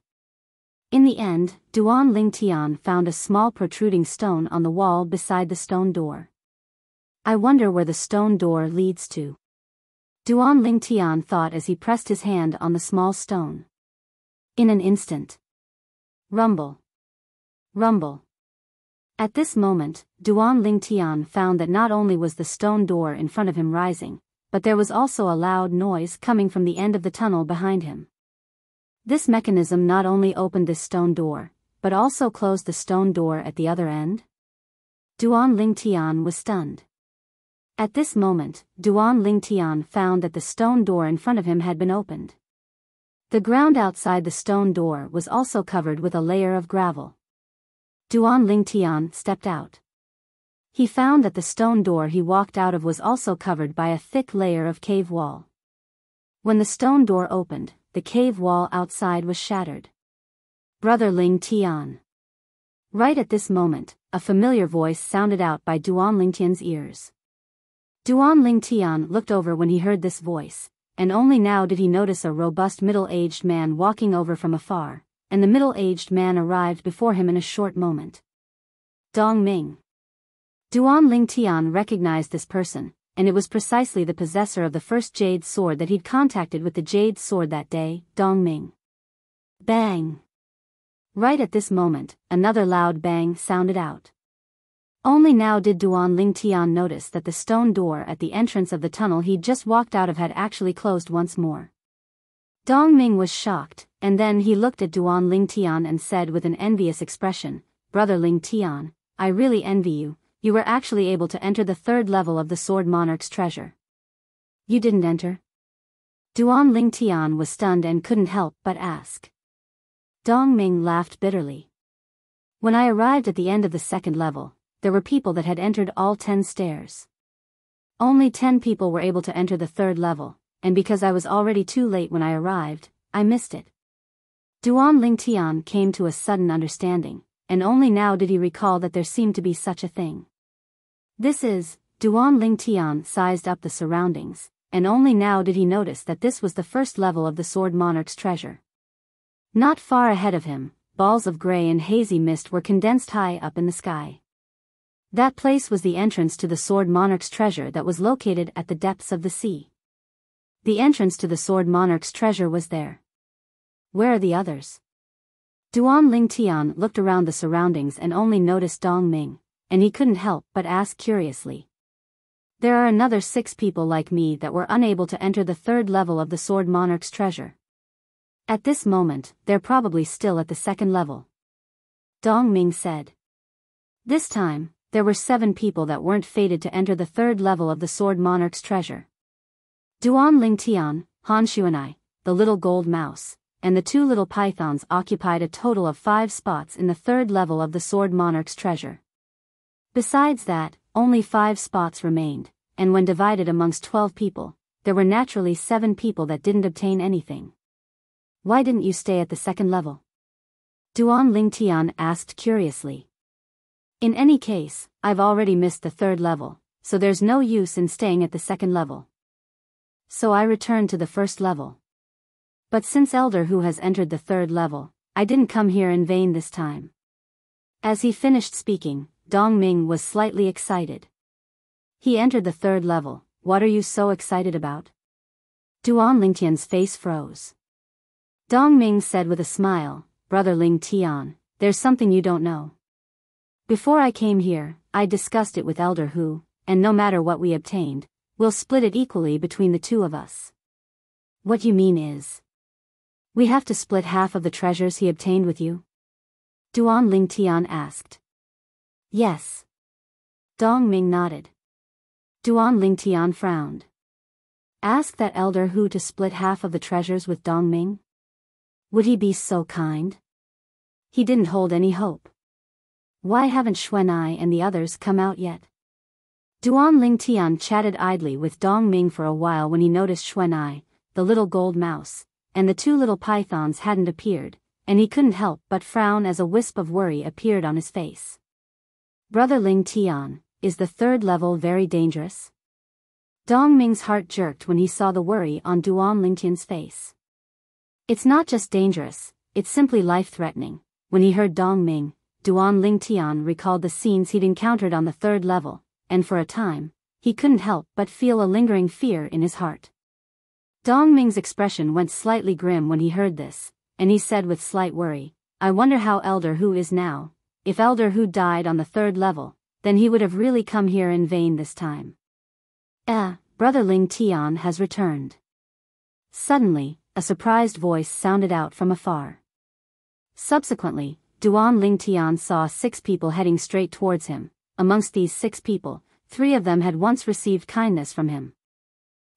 In the end, Duan Lingtian found a small protruding stone on the wall beside the stone door. I wonder where the stone door leads to. Duan Lingtian thought as he pressed his hand on the small stone. In an instant. Rumble. Rumble. At this moment, Duan Lingtian found that not only was the stone door in front of him rising, but there was also a loud noise coming from the end of the tunnel behind him. This mechanism not only opened this stone door, but also closed the stone door at the other end? Duan Lingtian was stunned. At this moment, Duan Lingtian found that the stone door in front of him had been opened. The ground outside the stone door was also covered with a layer of gravel. Duan Lingtian stepped out. He found that the stone door he walked out of was also covered by a thick layer of cave wall. When the stone door opened, the cave wall outside was shattered. Brother Lingtian. Right at this moment, a familiar voice sounded out by Duan Lingtian's ears. Duan Lingtian looked over when he heard this voice, and only now did he notice a robust middle-aged man walking over from afar, and the middle-aged man arrived before him in a short moment. Dong Ming. Duan Lingtian recognized this person, and it was precisely the possessor of the first jade sword that he'd contacted with the jade sword that day, Dong Ming. Bang! Right at this moment, another loud bang sounded out. Only now did Duan Lingtian notice that the stone door at the entrance of the tunnel he'd just walked out of had actually closed once more. Dong Ming was shocked, and then he looked at Duan Lingtian and said with an envious expression, Brother Lingtian, I really envy you, you were actually able to enter the third level of the Sword Monarch's treasure. You didn't enter? Duan Lingtian was stunned and couldn't help but ask. Dong Ming laughed bitterly. When I arrived at the end of the second level, there were people that had entered all 10 stairs. Only 10 people were able to enter the third level, and because I was already too late when I arrived, I missed it. Duan Lingtian came to a sudden understanding, and only now did he recall that there seemed to be such a thing. Duan Lingtian sized up the surroundings, and only now did he notice that this was the first level of the Sword Monarch's treasure. Not far ahead of him, balls of gray and hazy mist were condensed high up in the sky. That place was the entrance to the Sword Monarch's treasure that was located at the depths of the sea. The entrance to the Sword Monarch's treasure was there. Where are the others? Duan Lingtian looked around the surroundings and only noticed Dong Ming, and he couldn't help but ask curiously. There are another 6 people like me that were unable to enter the third level of the Sword Monarch's treasure. At this moment, they're probably still at the second level. Dong Ming said. This time, there were 7 people that weren't fated to enter the third level of the Sword Monarch's treasure. Duan Lingtian, Hanshu and I, the little gold mouse, and the 2 little pythons occupied a total of 5 spots in the third level of the Sword Monarch's treasure. Besides that, only 5 spots remained, and when divided amongst 12 people, there were naturally 7 people that didn't obtain anything. Why didn't you stay at the second level? Duan Lingtian asked curiously. In any case, I've already missed the third level, so there's no use in staying at the second level. So I returned to the first level. But since Elder Hu has entered the third level, I didn't come here in vain this time. As he finished speaking, Dong Ming was slightly excited. He entered the third level, what are you so excited about? Duan Lingtian's face froze. Dong Ming said with a smile, Brother Lingtian, there's something you don't know. Before I came here, I discussed it with Elder Hu, and no matter what we obtained, we'll split it equally between the 2 of us. What you mean is, We have to split half of the treasures he obtained with you? Duan Lingtian asked. Yes. Dong Ming nodded. Duan Lingtian frowned. Ask that elder Hu to split half of the treasures with Dong Ming? Would he be so kind? He didn't hold any hope. Why haven't Xuanai and the others come out yet? Duan Lingtian chatted idly with Dong Ming for a while when he noticed Xuanai, the little gold mouse, and the two little pythons hadn't appeared, and he couldn't help but frown as a wisp of worry appeared on his face. Brother Lingtian, is the third level very dangerous? Dong Ming's heart jerked when he saw the worry on Duan Lingtian's face. It's not just dangerous, it's simply life-threatening. When he heard Dong Ming, Duan Lingtian recalled the scenes he'd encountered on the third level, and for a time, he couldn't help but feel a lingering fear in his heart. Dong Ming's expression went slightly grim when he heard this, and he said with slight worry, I wonder how Elder Hu is now. If Elder Hu died on the third level, then he would have really come here in vain this time. Brother Lingtian has returned. Suddenly, a surprised voice sounded out from afar. Subsequently, Duan Lingtian saw 6 people heading straight towards him. Amongst these 6 people, 3 of them had once received kindness from him.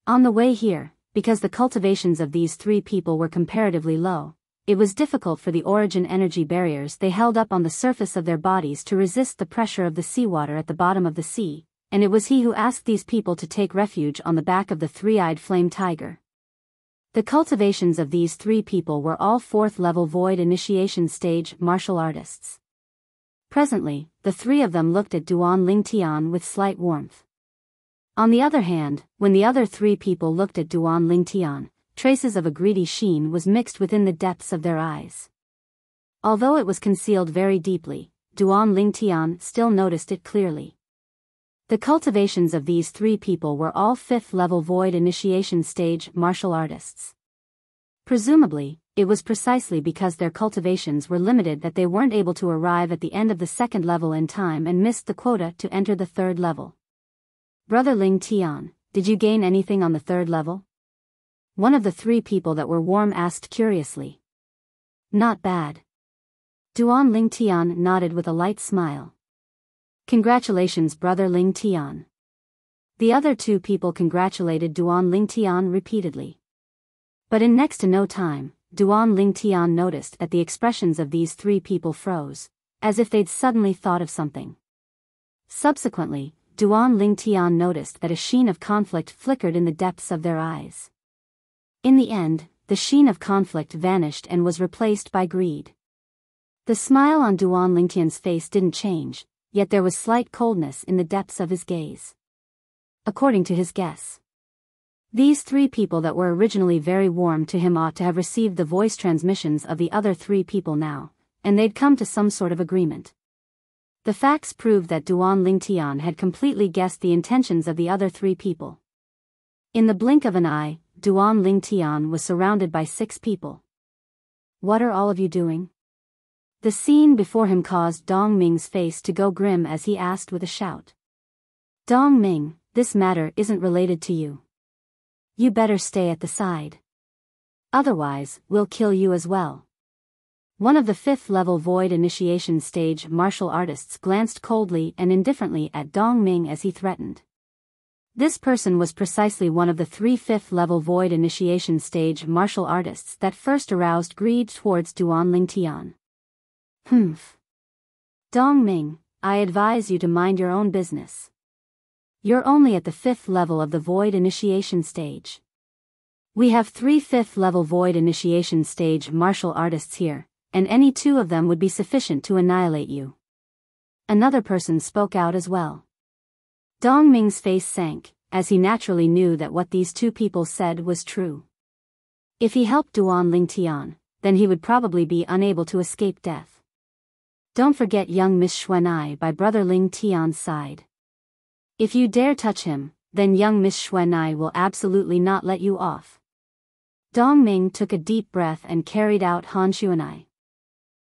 On the way here, because the cultivations of these 3 people were comparatively low, it was difficult for the origin energy barriers they held up on the surface of their bodies to resist the pressure of the seawater at the bottom of the sea, and it was he who asked these people to take refuge on the back of the 3-eyed flame tiger. The cultivations of these 3 people were all 4th level void initiation stage martial artists. Presently, the 3 of them looked at Duan Lingtian with slight warmth. On the other hand, when the other 3 people looked at Duan Lingtian, traces of a greedy sheen was mixed within the depths of their eyes. Although it was concealed very deeply, Duan Lingtian still noticed it clearly. The cultivations of these 3 people were all 5th level void initiation stage martial artists. Presumably, it was precisely because their cultivations were limited that they weren't able to arrive at the end of the 2nd level in time and missed the quota to enter the 3rd level. Brother Lingtian, did you gain anything on the 3rd level? One of the 3 people that were warm asked curiously. Not bad. Duan Lingtian nodded with a light smile. Congratulations, Brother Lingtian. The other 2 people congratulated Duan Lingtian repeatedly. But in next to no time, Duan Lingtian noticed that the expressions of these 3 people froze, as if they'd suddenly thought of something. Subsequently, Duan Lingtian noticed that a sheen of conflict flickered in the depths of their eyes. In the end, the sheen of conflict vanished and was replaced by greed. The smile on Duan Lingtian's face didn't change, yet there was slight coldness in the depths of his gaze. According to his guess, these 3 people that were originally very warm to him ought to have received the voice transmissions of the other 3 people now, and they'd come to some sort of agreement. The facts proved that Duan Lingtian had completely guessed the intentions of the other 3 people. In the blink of an eye, Duan Lingtian was surrounded by 6 people. What are all of you doing? The scene before him caused Dong Ming's face to go grim as he asked with a shout. Dong Ming, this matter isn't related to you. You better stay at the side. Otherwise, we'll kill you as well. One of the 5th level void initiation stage martial artists glanced coldly and indifferently at Dong Ming as he threatened. This person was precisely one of the 3 5th level void initiation stage martial artists that first aroused greed towards Duan Lingtian. Dong Ming, I advise you to mind your own business. You're only at the 5th level of the void initiation stage. We have 3 5th level void initiation stage martial artists here, and any 2 of them would be sufficient to annihilate you. Another person spoke out as well. Dong Ming's face sank, as he naturally knew that what these 2 people said was true. If he helped Duan Lingtian, then he would probably be unable to escape death. Don't forget young Miss Xuanai by Brother Lingtian's side. If you dare touch him, then young Miss Xuanai will absolutely not let you off. Dong Ming took a deep breath and carried out Han Xuanai.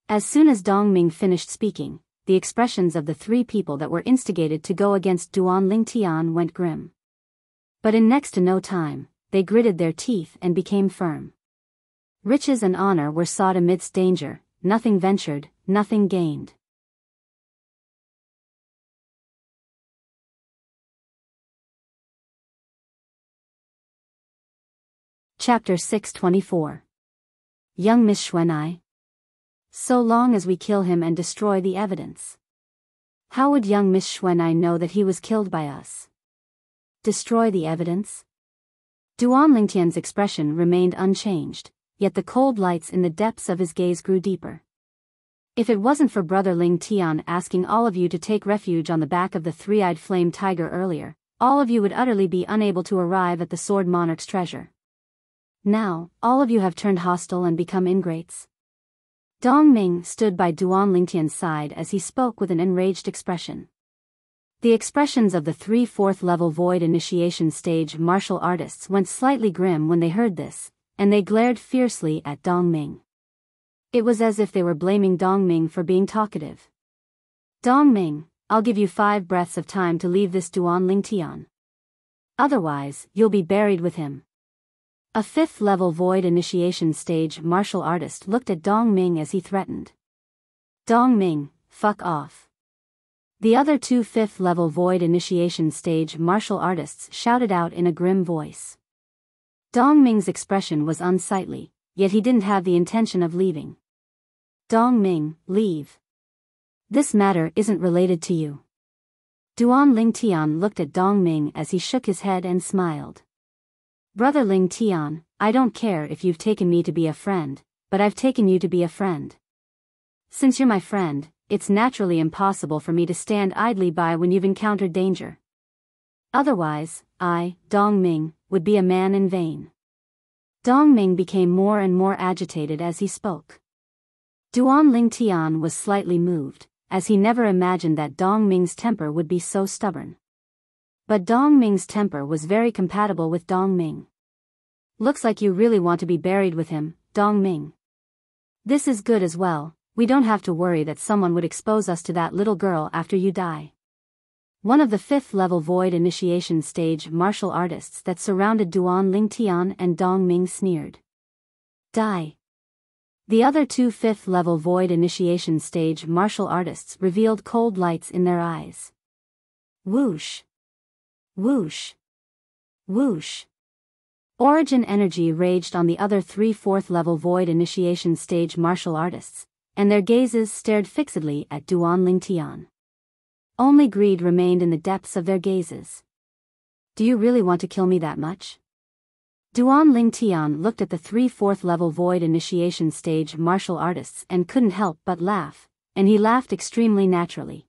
As soon as Dong Ming finished speaking, the expressions of the 3 people that were instigated to go against Duan Lingtian went grim. But in next to no time, they gritted their teeth and became firm. Riches and honor were sought amidst danger, nothing ventured, nothing gained. Chapter 624. Young Miss Xuanai. So long as we kill him and destroy the evidence. How would young Miss Xuanai know that he was killed by us? Destroy the evidence? Duan Lingtian's expression remained unchanged, yet the cold lights in the depths of his gaze grew deeper. If it wasn't for Brother Ling Tian asking all of you to take refuge on the back of the three-eyed flame tiger earlier, all of you would utterly be unable to arrive at the Sword Monarch's treasure. Now, all of you have turned hostile and become ingrates. Dong Ming stood by Duan Lingtian's side as he spoke with an enraged expression. The expressions of the 3/4 level void initiation stage martial artists went slightly grim when they heard this, and they glared fiercely at Dong Ming. It was as if they were blaming Dong Ming for being talkative. Dong Ming, I'll give you 5 breaths of time to leave this Duan Lingtian. Otherwise, you'll be buried with him. A 5th level void initiation stage martial artist looked at Dong Ming as he threatened. Dong Ming, fuck off. The other 2 5th level void initiation stage martial artists shouted out in a grim voice. Dong Ming's expression was unsightly, yet he didn't have the intention of leaving. Dong Ming, leave. This matter isn't related to you. Duan Lingtian looked at Dong Ming as he shook his head and smiled. Brother Ling Tian, I don't care if you've taken me to be a friend, but I've taken you to be a friend. Since you're my friend, it's naturally impossible for me to stand idly by when you've encountered danger. Otherwise, I, Dong Ming, would be a man in vain. Dong Ming became more and more agitated as he spoke. Duan Ling Tian was slightly moved, as he never imagined that Dong Ming's temper would be so stubborn. But Dong Ming's temper was very compatible with Dong Ming. Looks like you really want to be buried with him, Dong Ming. This is good as well, we don't have to worry that someone would expose us to that little girl after you die. One of the 5th level void initiation stage martial artists that surrounded Duan Lingtian and Dong Ming sneered. Die. The other 2 5th level void initiation stage martial artists revealed cold lights in their eyes. Whoosh. Whoosh. Whoosh. Origin energy raged on the other 3/4 level void initiation stage martial artists, and their gazes stared fixedly at Duan Lingtian. Only greed remained in the depths of their gazes. Do you really want to kill me that much? Duan Lingtian looked at the 3/4 level void initiation stage martial artists and couldn't help but laugh, and he laughed extremely naturally.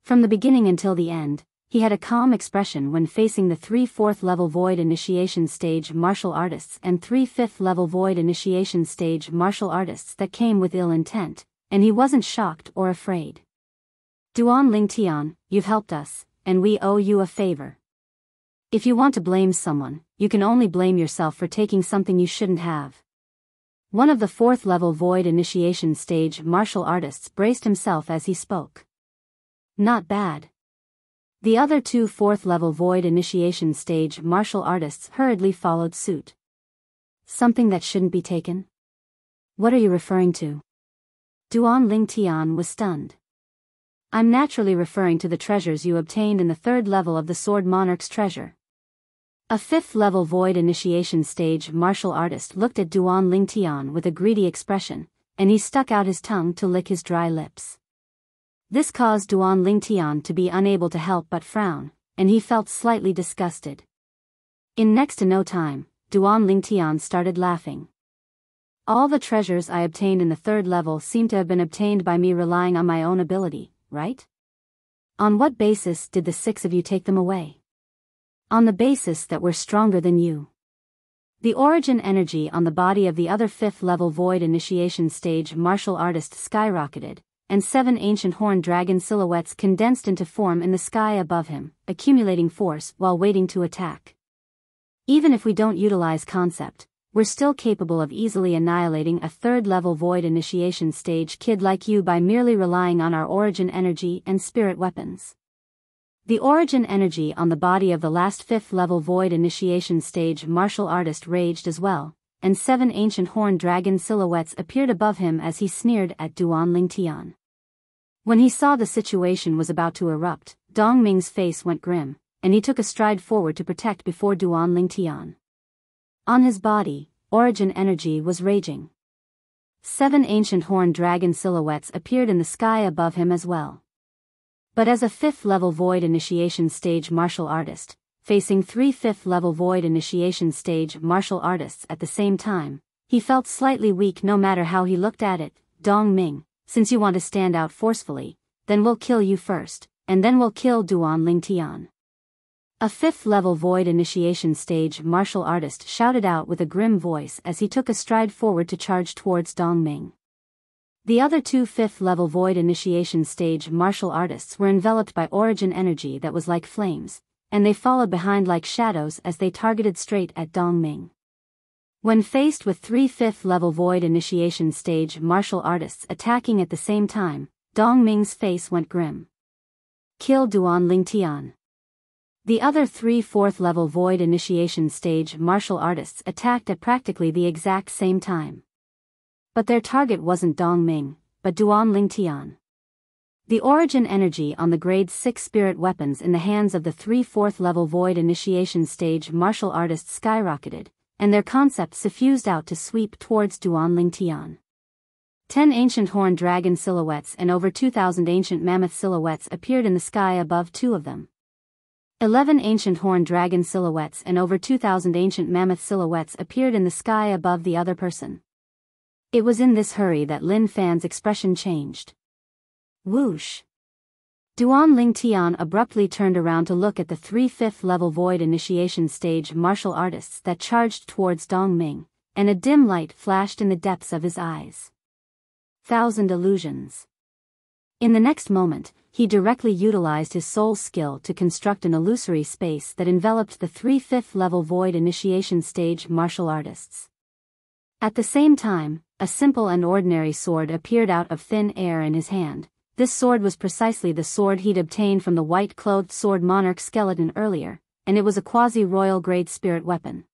From the beginning until the end, he had a calm expression when facing the 3/4 level void initiation stage martial artists and 3/5 level void initiation stage martial artists that came with ill intent, and he wasn't shocked or afraid. Duan Lingtian, you've helped us, and we owe you a favor. If you want to blame someone, you can only blame yourself for taking something you shouldn't have. One of the 4th level void initiation stage martial artists braced himself as he spoke. Not bad. The other 2 4th level void initiation stage martial artists hurriedly followed suit. Something that shouldn't be taken? What are you referring to? Duan Lingtian was stunned. I'm naturally referring to the treasures you obtained in the 3rd level of the Sword Monarch's treasure. A 5th level void initiation stage martial artist looked at Duan Lingtian with a greedy expression, and he stuck out his tongue to lick his dry lips. This caused Duan Lingtian to be unable to help but frown, and he felt slightly disgusted. In next to no time, Duan Lingtian started laughing. All the treasures I obtained in the 3rd level seem to have been obtained by me relying on my own ability, right? On what basis did the 6 of you take them away? On the basis that we're stronger than you. The origin energy on the body of the other 5th level void initiation stage martial artist skyrocketed, and 7 ancient horned dragon silhouettes condensed into form in the sky above him, accumulating force while waiting to attack. Even if we don't utilize concept, we're still capable of easily annihilating a 3rd level void initiation stage kid like you by merely relying on our origin energy and spirit weapons. The origin energy on the body of the last 5th level void initiation stage martial artist raged as well, and 7 ancient horned dragon silhouettes appeared above him as he sneered at Duan Lingtian. When he saw the situation was about to erupt, Dong Ming's face went grim, and he took a stride forward to protect before Duan Lingtian. On his body, origin energy was raging. 7 ancient horned dragon silhouettes appeared in the sky above him as well. But as a 5th level void initiation stage martial artist, facing 3 5th level void initiation stage martial artists at the same time, he felt slightly weak no matter how he looked at it. Dong Ming, since you want to stand out forcefully, then we'll kill you first, and then we'll kill Duan Lingtian. A 5th level void initiation stage martial artist shouted out with a grim voice as he took a stride forward to charge towards Dong Ming. The other 2 5th level void initiation stage martial artists were enveloped by origin energy that was like flames, and they followed behind like shadows as they targeted straight at Dong Ming. When faced with 3 5th level void initiation stage martial artists attacking at the same time, Dong Ming's face went grim. Kill Duan Lingtian. The other 3 4th level void initiation stage martial artists attacked at practically the exact same time. But their target wasn't Dong Ming, but Duan Lingtian. The origin energy on the grade 6 spirit weapons in the hands of the 3 4th level void initiation stage martial artists skyrocketed, and their concept suffused out to sweep towards Duan Lingtian. 10 ancient horned dragon silhouettes and over 2,000 ancient mammoth silhouettes appeared in the sky above 2 of them. 11 ancient horned dragon silhouettes and over 2,000 ancient mammoth silhouettes appeared in the sky above the other person. It was in this hurry that Lin Fan's expression changed. Whoosh! Duan Lingtian abruptly turned around to look at the 3 5th level void initiation stage martial artists that charged towards Dong Ming, and a dim light flashed in the depths of his eyes. 1,000 illusions. In the next moment, he directly utilized his soul skill to construct an illusory space that enveloped the 3 5th level void initiation stage martial artists. At the same time, a simple and ordinary sword appeared out of thin air in his hand. This sword was precisely the sword he'd obtained from the white-clothed sword monarch skeleton earlier, and it was a quasi-royal grade spirit weapon.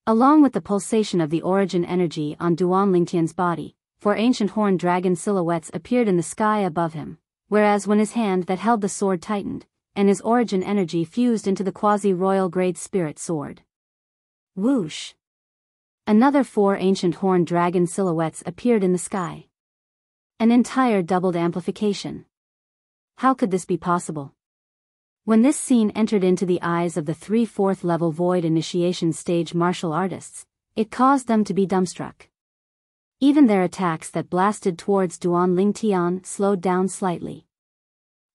Along with the pulsation of the origin energy on Duan Lingtian's body, 4 ancient horned dragon silhouettes appeared in the sky above him, whereas when his hand that held the sword tightened, and his origin energy fused into the quasi-royal grade spirit sword. Whoosh! Another 4 ancient horned dragon silhouettes appeared in the sky. An entire doubled amplification. How could this be possible? When this scene entered into the eyes of the 3 4th level void initiation stage martial artists, it caused them to be dumbstruck. Even their attacks that blasted towards Duan Lingtian slowed down slightly.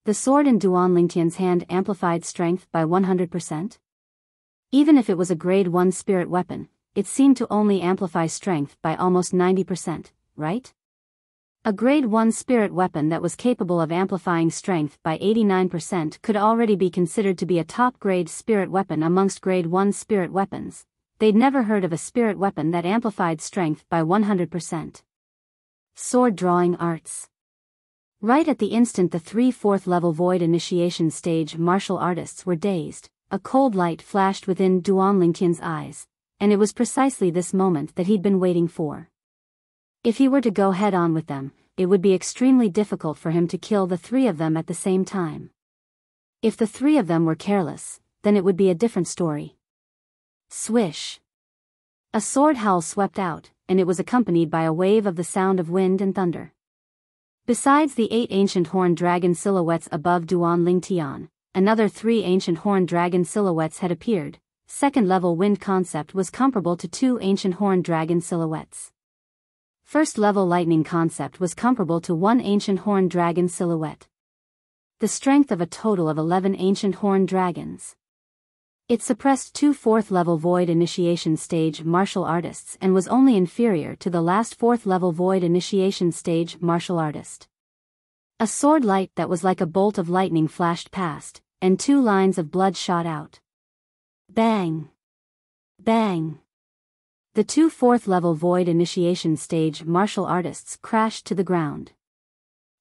The sword in Duan Lingtian's hand amplified strength by 100%? Even if it was a grade 1 spirit weapon, it seemed to only amplify strength by almost 90%, right? A grade 1 spirit weapon that was capable of amplifying strength by 89% could already be considered to be a top-grade spirit weapon amongst grade 1 spirit weapons. They'd never heard of a spirit weapon that amplified strength by 100%. Sword drawing arts. Right at the instant the 3 4th level void initiation stage martial artists were dazed, a cold light flashed within Duan Lingtian's eyes, and it was precisely this moment that he'd been waiting for. If he were to go head-on with them, it would be extremely difficult for him to kill the 3 of them at the same time. If the 3 of them were careless, then it would be a different story. Swish! A sword howl swept out, and it was accompanied by a wave of the sound of wind and thunder. Besides the 8 ancient horned dragon silhouettes above Duan Lingtian, another 3 ancient horned dragon silhouettes had appeared. Second-level wind concept was comparable to 2 ancient horned dragon silhouettes. First-level lightning concept was comparable to 1 ancient horned dragon silhouette. The strength of a total of 11 ancient horned dragons. It suppressed 2 4th-level void initiation stage martial artists and was only inferior to the last 4th-level void initiation stage martial artist. A sword light that was like a bolt of lightning flashed past, and 2 lines of blood shot out. Bang! Bang! The 2 4th-level void initiation stage martial artists crashed to the ground.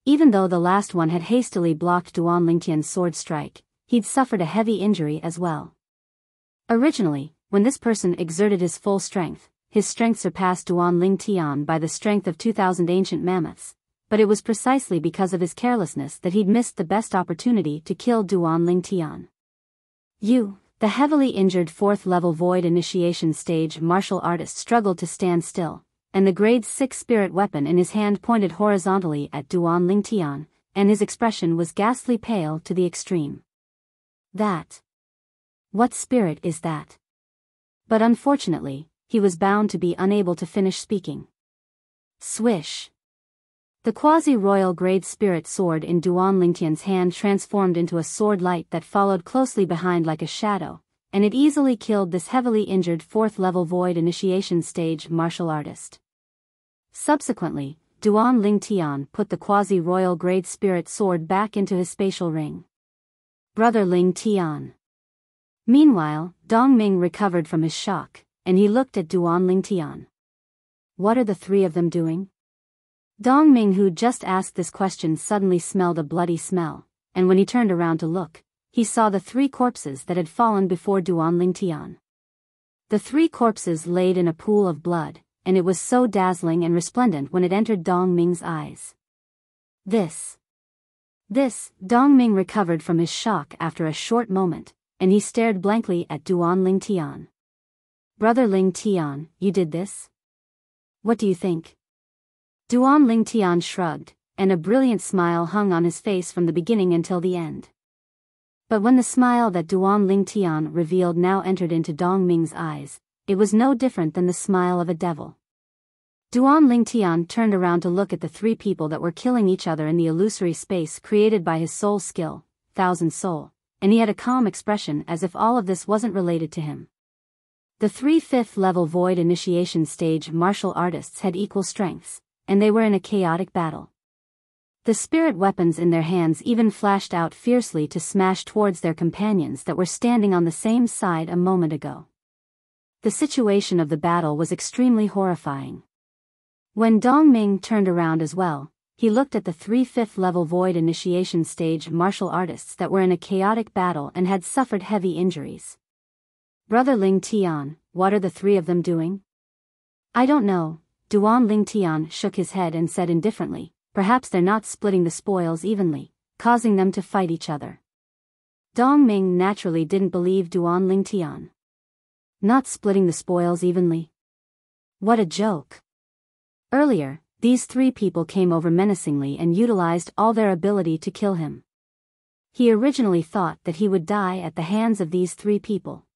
Even though the last one had hastily blocked Duan Lingtian's sword strike, he'd suffered a heavy injury as well. Originally, when this person exerted his full strength, his strength surpassed Duan Ling Tian by the strength of 2,000 ancient mammoths, but it was precisely because of his carelessness that he'd missed the best opportunity to kill Duan Ling Tian. The heavily injured 4th-level Void Initiation Stage martial artist struggled to stand still, and the grade 6 spirit weapon in his hand pointed horizontally at Duan Ling Tian, and his expression was ghastly pale to the extreme. What spirit is that? But unfortunately, he was bound to be unable to finish speaking. Swish! The quasi-royal grade spirit sword in Duan Lingtian's hand transformed into a sword light that followed closely behind like a shadow, and it easily killed this heavily injured 4th-level Void Initiation Stage martial artist. Subsequently, Duan Ling Tian put the quasi-royal grade spirit sword back into his spatial ring. Brother Ling Tian. Meanwhile, Dong Ming recovered from his shock, and he looked at Duan Ling Tian. What are the three of them doing? Dong Ming, who'd just asked this question, suddenly smelled a bloody smell, and when he turned around to look, he saw the 3 corpses that had fallen before Duan Ling Tian. The 3 corpses laid in a pool of blood, and it was so dazzling and resplendent when it entered Dong Ming's eyes. Dong Ming recovered from his shock after a short moment, and he stared blankly at Duan Ling Tian. Brother Ling Tian, you did this? What do you think? Duan Ling Tian shrugged, and a brilliant smile hung on his face from the beginning until the end. But when the smile that Duan Ling Tian revealed now entered into Dong Ming's eyes, it was no different than the smile of a devil. Duan Ling Tian turned around to look at the 3 people that were killing each other in the illusory space created by his soul skill, Thousand Soul, and he had a calm expression as if all of this wasn't related to him. The 3 5th-level Void Initiation Stage martial artists had equal strengths, and they were in a chaotic battle. The spirit weapons in their hands even flashed out fiercely to smash towards their companions that were standing on the same side a moment ago. The situation of the battle was extremely horrifying. When Dong Ming turned around as well, he looked at the 3 5th-level Void Initiation Stage martial artists that were in a chaotic battle and had suffered heavy injuries. Brother Ling Tian, what are the 3 of them doing? I don't know. Duan Ling Tian shook his head and said indifferently, perhaps they're not splitting the spoils evenly, causing them to fight each other. Dong Ming naturally didn't believe Duan Ling Tian. Not splitting the spoils evenly? What a joke. Earlier, these 3 people came over menacingly and utilized all their ability to kill him. He originally thought that he would die at the hands of these 3 people.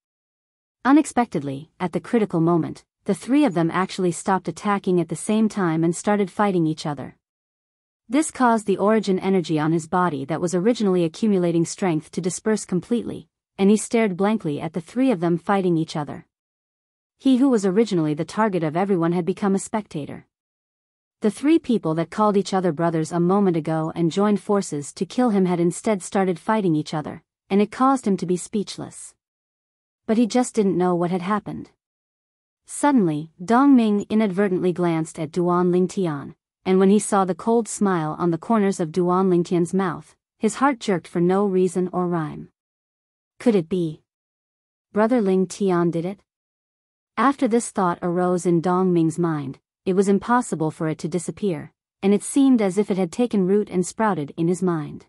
Unexpectedly, at the critical moment, the 3 of them actually stopped attacking at the same time and started fighting each other. This caused the origin energy on his body that was originally accumulating strength to disperse completely, and he stared blankly at the 3 of them fighting each other. He who was originally the target of everyone had become a spectator. The 3 people that called each other brothers a moment ago and joined forces to kill him had instead started fighting each other, and it caused him to be speechless. But he just didn't know what had happened. Suddenly, Dong Ming inadvertently glanced at Duan Ling Tian, and when he saw the cold smile on the corners of Duan Ling Tian's mouth, his heart jerked for no reason or rhyme. Could it be? Brother Ling Tian did it? After this thought arose in Dong Ming's mind, it was impossible for it to disappear, and it seemed as if it had taken root and sprouted in his mind.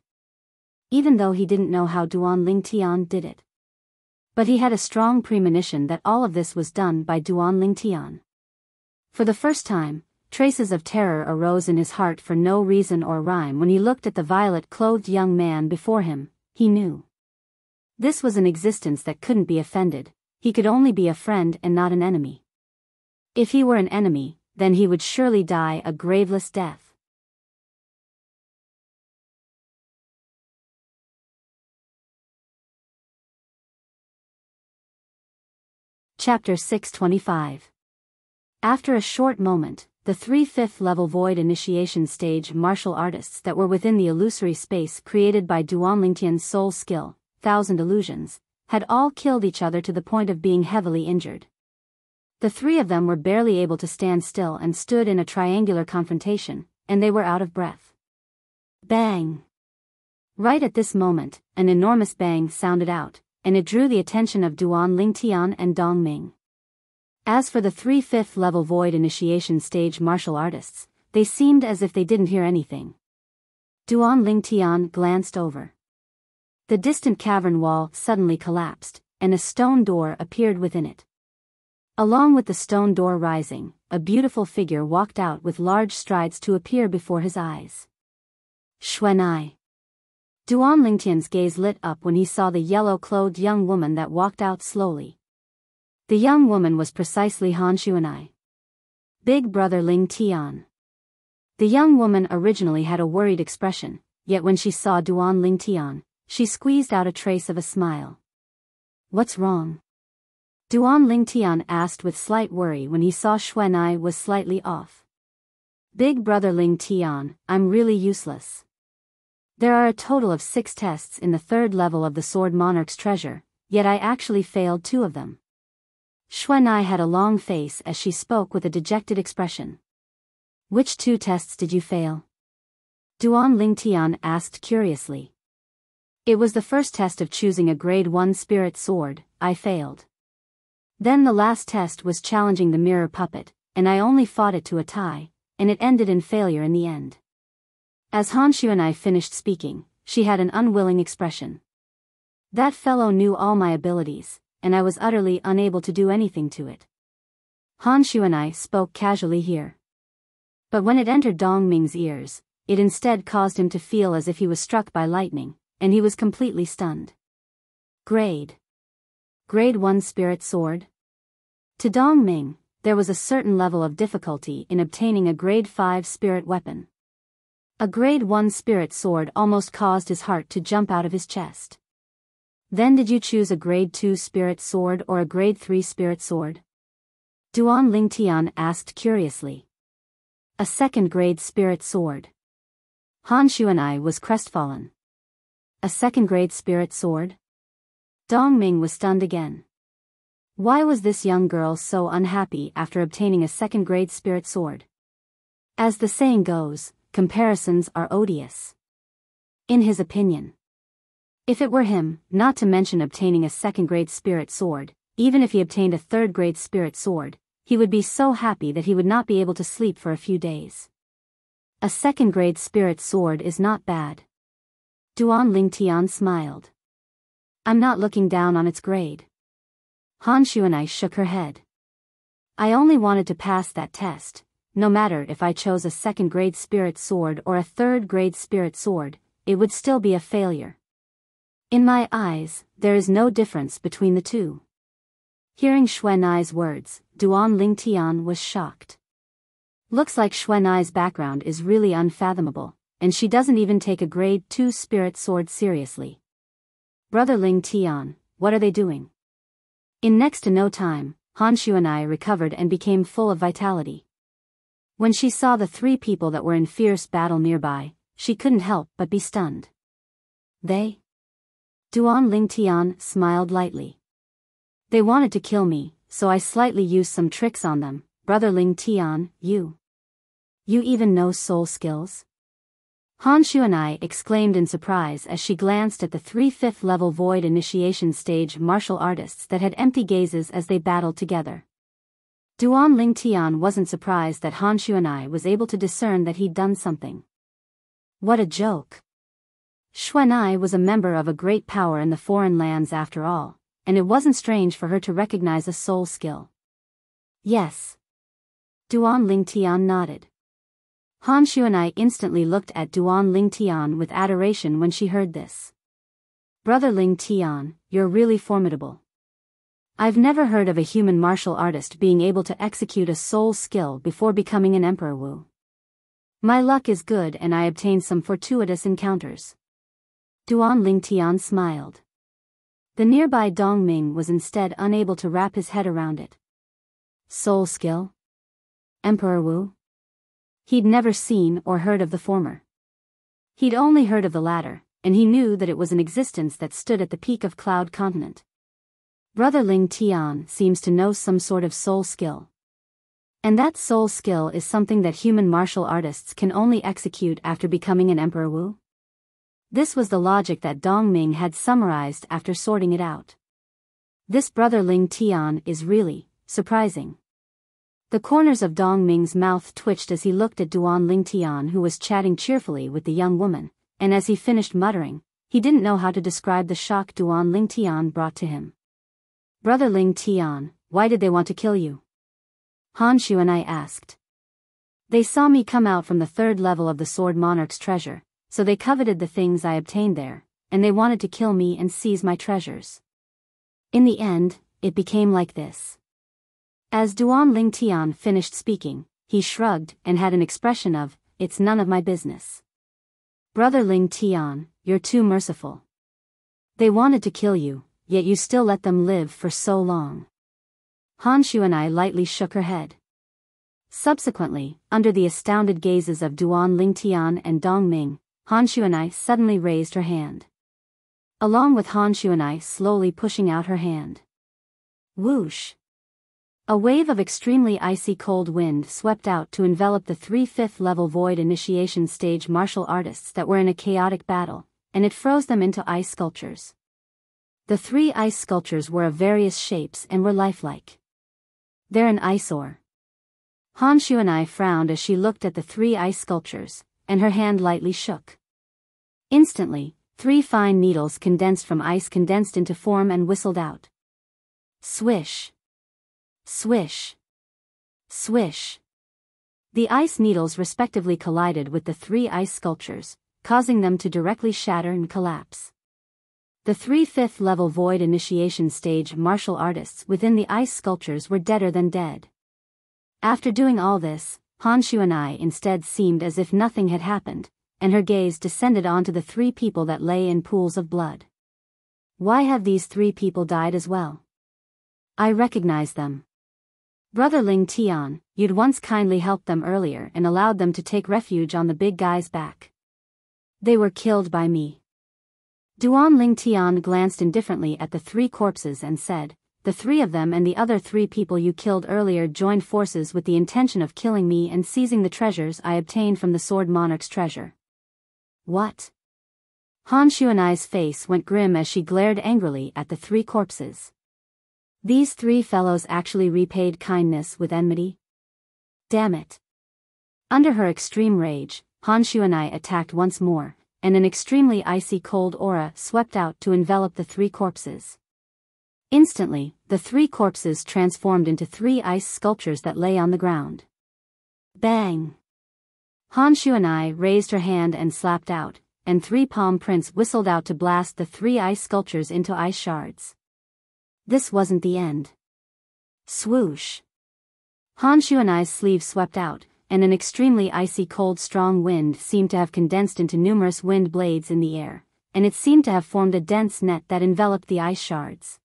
Even though he didn't know how Duan Ling Tian did it. But he had a strong premonition that all of this was done by Duan Ling Tian. For the first time, traces of terror arose in his heart for no reason or rhyme when he looked at the violet-clothed young man before him. He knew. This was an existence that couldn't be offended. He could only be a friend and not an enemy. If he were an enemy, then he would surely die a graveless death. Chapter 625. After a short moment, the 3 5th-level Void Initiation Stage martial artists that were within the illusory space created by Duan Lingtian's soul skill, 1000 illusions, had all killed each other to the point of being heavily injured. The 3 of them were barely able to stand still and stood in a triangular confrontation, and they were out of breath. Bang! Right at this moment, an enormous bang sounded out, and it drew the attention of Duan Ling Tian and Dong Ming. As for the 3 5th level void initiation stage martial artists, they seemed as if they didn't hear anything. Duan Lingtian glanced over. The distant cavern wall suddenly collapsed, and a stone door appeared within it. Along with the stone door rising, a beautiful figure walked out with large strides to appear before his eyes. Xuanai. Duan Lingtian's gaze lit up when he saw the yellow-clothed young woman that walked out slowly. The young woman was precisely Han Xuanai. Big brother Ling Tian. The young woman originally had a worried expression, yet when she saw Duan Lingtian, she squeezed out a trace of a smile. What's wrong? Duan Lingtian asked with slight worry when he saw Xuanai was slightly off. Big brother Ling Tian, I'm really useless. There are a total of 6 tests in the 3rd level of the Sword Monarch's treasure, yet I actually failed 2 of them. Xuanai had a long face as she spoke with a dejected expression. Which 2 tests did you fail? Duan Lingtian asked curiously. It was the first test of choosing a grade 1 spirit sword, I failed. Then the last test was challenging the mirror puppet, and I only fought it to a tie, and it ended in failure in the end. As Han Xuanai finished speaking, she had an unwilling expression. That fellow knew all my abilities, and I was utterly unable to do anything to it. Han Xuanai spoke casually here. But when it entered Dong Ming's ears, it instead caused him to feel as if he was struck by lightning, and he was completely stunned. Grade 1 Spirit Sword? To Dong Ming, there was a certain level of difficulty in obtaining a grade 5 spirit weapon. A grade 1 spirit sword almost caused his heart to jump out of his chest. Then did you choose a grade 2 spirit sword or a grade 3 spirit sword? Duan Lingtian asked curiously. A 2nd grade spirit sword. Han Xuanai was crestfallen. A 2nd grade spirit sword? Dong Ming was stunned again. Why was this young girl so unhappy after obtaining a 2nd grade spirit sword? As the saying goes, comparisons are odious. In his opinion. If it were him, not to mention obtaining a 2nd grade spirit sword, even if he obtained a 3rd grade spirit sword, he would be so happy that he would not be able to sleep for a few days. A 2nd grade spirit sword is not bad. Duan Lingtian smiled. I'm not looking down on its grade. Han Xuanai shook her head. I only wanted to pass that test, no matter if I chose a 2nd grade spirit sword or a 3rd grade spirit sword, it would still be a failure. In my eyes, there is no difference between the 2. Hearing Xuanai's words, Duan Lingtian was shocked. Looks like Xuanai's background is really unfathomable, and she doesn't even take a grade 2 spirit sword seriously. Brother Lingtian, what are they doing? In next to no time, Han Xuanai recovered and became full of vitality. When she saw the 3 people that were in fierce battle nearby, she couldn't help but be stunned. They? Duan Lingtian smiled lightly. They wanted to kill me, so I slightly used some tricks on them. Brother Lingtian, you even know soul skills? Han Xuanai exclaimed in surprise as she glanced at the 3 5th level void initiation stage martial artists that had empty gazes as they battled together. Duan Lingtian wasn't surprised that Han Xuanai was able to discern that he'd done something. What a joke. Xuanai was a member of a great power in the foreign lands after all, and it wasn't strange for her to recognize a soul skill. Yes. Duan Lingtian nodded. Han Xuanai instantly looked at Duan Lingtian with adoration when she heard this. Brother Lingtian, you're really formidable. I've never heard of a human martial artist being able to execute a soul skill before becoming an Emperor Wu. My luck is good and I obtained some fortuitous encounters. Duan Lingtian smiled. The nearby Dong Ming was instead unable to wrap his head around it. Soul skill? Emperor Wu? He'd never seen or heard of the former. He'd only heard of the latter, and he knew that it was an existence that stood at the peak of Cloud Continent. Brother Lingtian seems to know some sort of soul skill. And that soul skill is something that human martial artists can only execute after becoming an Emperor Wu? This was the logic that Dong Ming had summarized after sorting it out. This brother Lingtian is really, surprising. The corners of Dong Ming's mouth twitched as he looked at Duan Lingtian, who was chatting cheerfully with the young woman, and as he finished muttering, he didn't know how to describe the shock Duan Lingtian brought to him. "Brother Lingtian, why did they want to kill you?" Han Shu and I asked. "They saw me come out from the third level of the Sword Monarch's treasure, so they coveted the things I obtained there, and they wanted to kill me and seize my treasures. In the end, it became like this." As Duan Lingtian finished speaking, he shrugged and had an expression of, "It's none of my business." "Brother Lingtian, you're too merciful. They wanted to kill you, yet you still let them live for so long." Han Shu and I lightly shook her head. Subsequently, under the astounded gazes of Duan Lingtian and Dong Ming, Han Shu and I suddenly raised her hand. Along with Han Shu and I slowly pushing out her hand. Whoosh! A wave of extremely icy cold wind swept out to envelop the 3 5th-level Void Initiation Stage martial artists that were in a chaotic battle, and it froze them into ice sculptures. The 3 ice sculptures were of various shapes and were lifelike. "They're an ice ore." Han Shu and I frowned as she looked at the 3 ice sculptures, and her hand lightly shook. Instantly, 3 fine needles condensed into form and whistled out. Swish! Swish! Swish! The ice needles respectively collided with the 3 ice sculptures, causing them to directly shatter and collapse. The 3 5th-level Void Initiation Stage martial artists within the ice sculptures were deader than dead. After doing all this, Han Shu and I instead seemed as if nothing had happened, and her gaze descended onto the 3 people that lay in pools of blood. Why have these 3 people died as well? I recognize them. Brother Lingtian, you'd once kindly helped them earlier and allowed them to take refuge on the big guy's back. They were killed by me. Duan Lingtian glanced indifferently at the 3 corpses and said, "The 3 of them and the other 3 people you killed earlier joined forces with the intention of killing me and seizing the treasures I obtained from the Sword Monarch's treasure." What? Han Shu and I's face went grim as she glared angrily at the 3 corpses. These 3 fellows actually repaid kindness with enmity? Damn it. Under her extreme rage, Han Shu and I attacked once more, and an extremely icy cold aura swept out to envelop the 3 corpses. Instantly, the 3 corpses transformed into 3 ice sculptures that lay on the ground. Bang! Han Shu and I raised her hand and slapped out, and 3 palm prints whistled out to blast the 3 ice sculptures into ice shards. This wasn't the end. Swoosh! Han Shu and I's sleeve swept out, and an extremely icy cold strong wind seemed to have condensed into numerous wind blades in the air, and it seemed to have formed a dense net that enveloped the ice shards.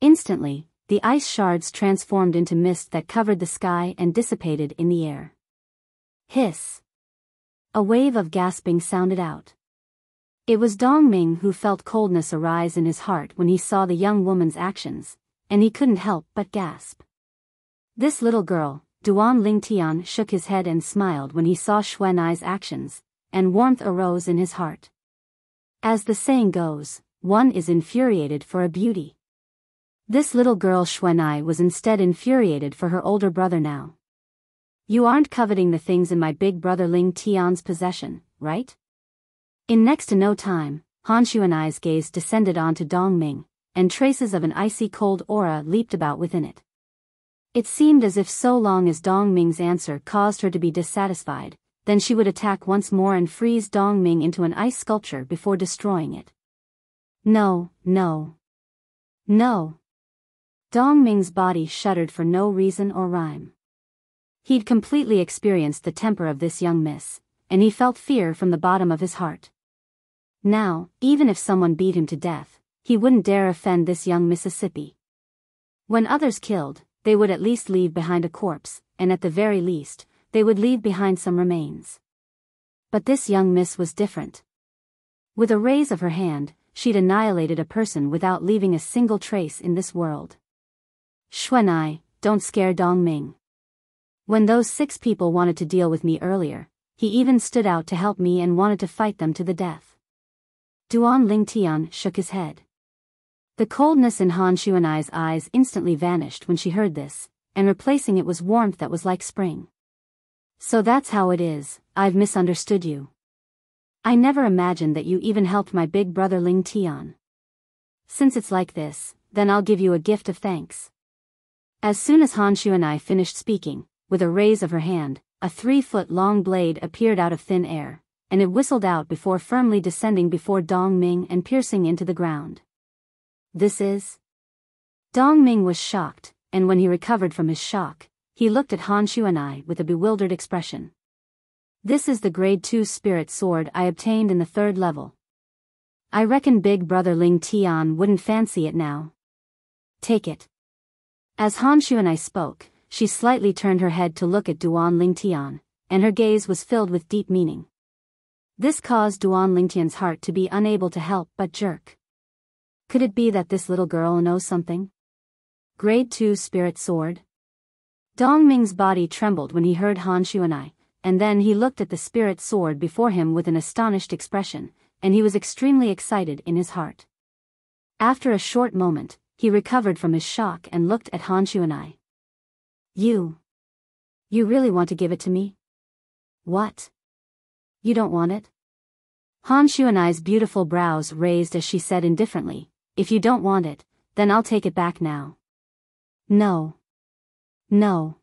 Instantly, the ice shards transformed into mist that covered the sky and dissipated in the air. Hiss! A wave of gasping sounded out. It was Dong Ming who felt coldness arise in his heart when he saw the young woman's actions, and he couldn't help but gasp. This little girl, Duan Lingtian shook his head and smiled when he saw Xuanai's actions, and warmth arose in his heart. As the saying goes, one is infuriated for a beauty. This little girl Xuanai was instead infuriated for her older brother now. "You aren't coveting the things in my big brother Lingtian's possession, right?" In next to no time, Han Shu and I's gaze descended onto Dong Ming, and traces of an icy cold aura leaped about within it. It seemed as if so long as Dong Ming's answer caused her to be dissatisfied, then she would attack once more and freeze Dong Ming into an ice sculpture before destroying it. No, no. No. Dong Ming's body shuddered for no reason or rhyme. He'd completely experienced the temper of this young miss, and he felt fear from the bottom of his heart. Now, even if someone beat him to death, he wouldn't dare offend this young Mississippi. When others killed, they would at least leave behind a corpse, and at the very least, they would leave behind some remains. But this young miss was different. With a raise of her hand, she'd annihilated a person without leaving a single trace in this world. "Xuanai, don't scare Dong Ming. When those 6 people wanted to deal with me earlier, he even stood out to help me and wanted to fight them to the death." Duan Lingtian shook his head. The coldness in Han Shuanai's eyes instantly vanished when she heard this, and replacing it was warmth that was like spring. So that's how it is, I've misunderstood you. I never imagined that you even helped my big brother Ling Tian. Since it's like this, then I'll give you a gift of thanks. As soon as Han Shuanai finished speaking, with a raise of her hand, a 3-foot-long blade appeared out of thin air, and it whistled out before firmly descending before Dong Ming and piercing into the ground. This is... Dong Ming was shocked, and when he recovered from his shock, he looked at Han Shuanai with a bewildered expression. This is the grade 2 spirit sword I obtained in the 3rd level. I reckon big brother Ling Tian wouldn't fancy it now. Take it. As Han Shuanai spoke, she slightly turned her head to look at Duan Ling Tian, and her gaze was filled with deep meaning. This caused Duan Ling Tian's heart to be unable to help but jerk. Could it be that this little girl knows something? Grade 2 spirit sword? Dong Ming's body trembled when he heard Han Shuanai, and then he looked at the spirit sword before him with an astonished expression, and he was extremely excited in his heart. After a short moment, he recovered from his shock and looked at Han Shuanai. You really want to give it to me? What? You don't want it? Han Shuanai's beautiful brows raised as she said indifferently, if you don't want it, then I'll take it back now. No. No.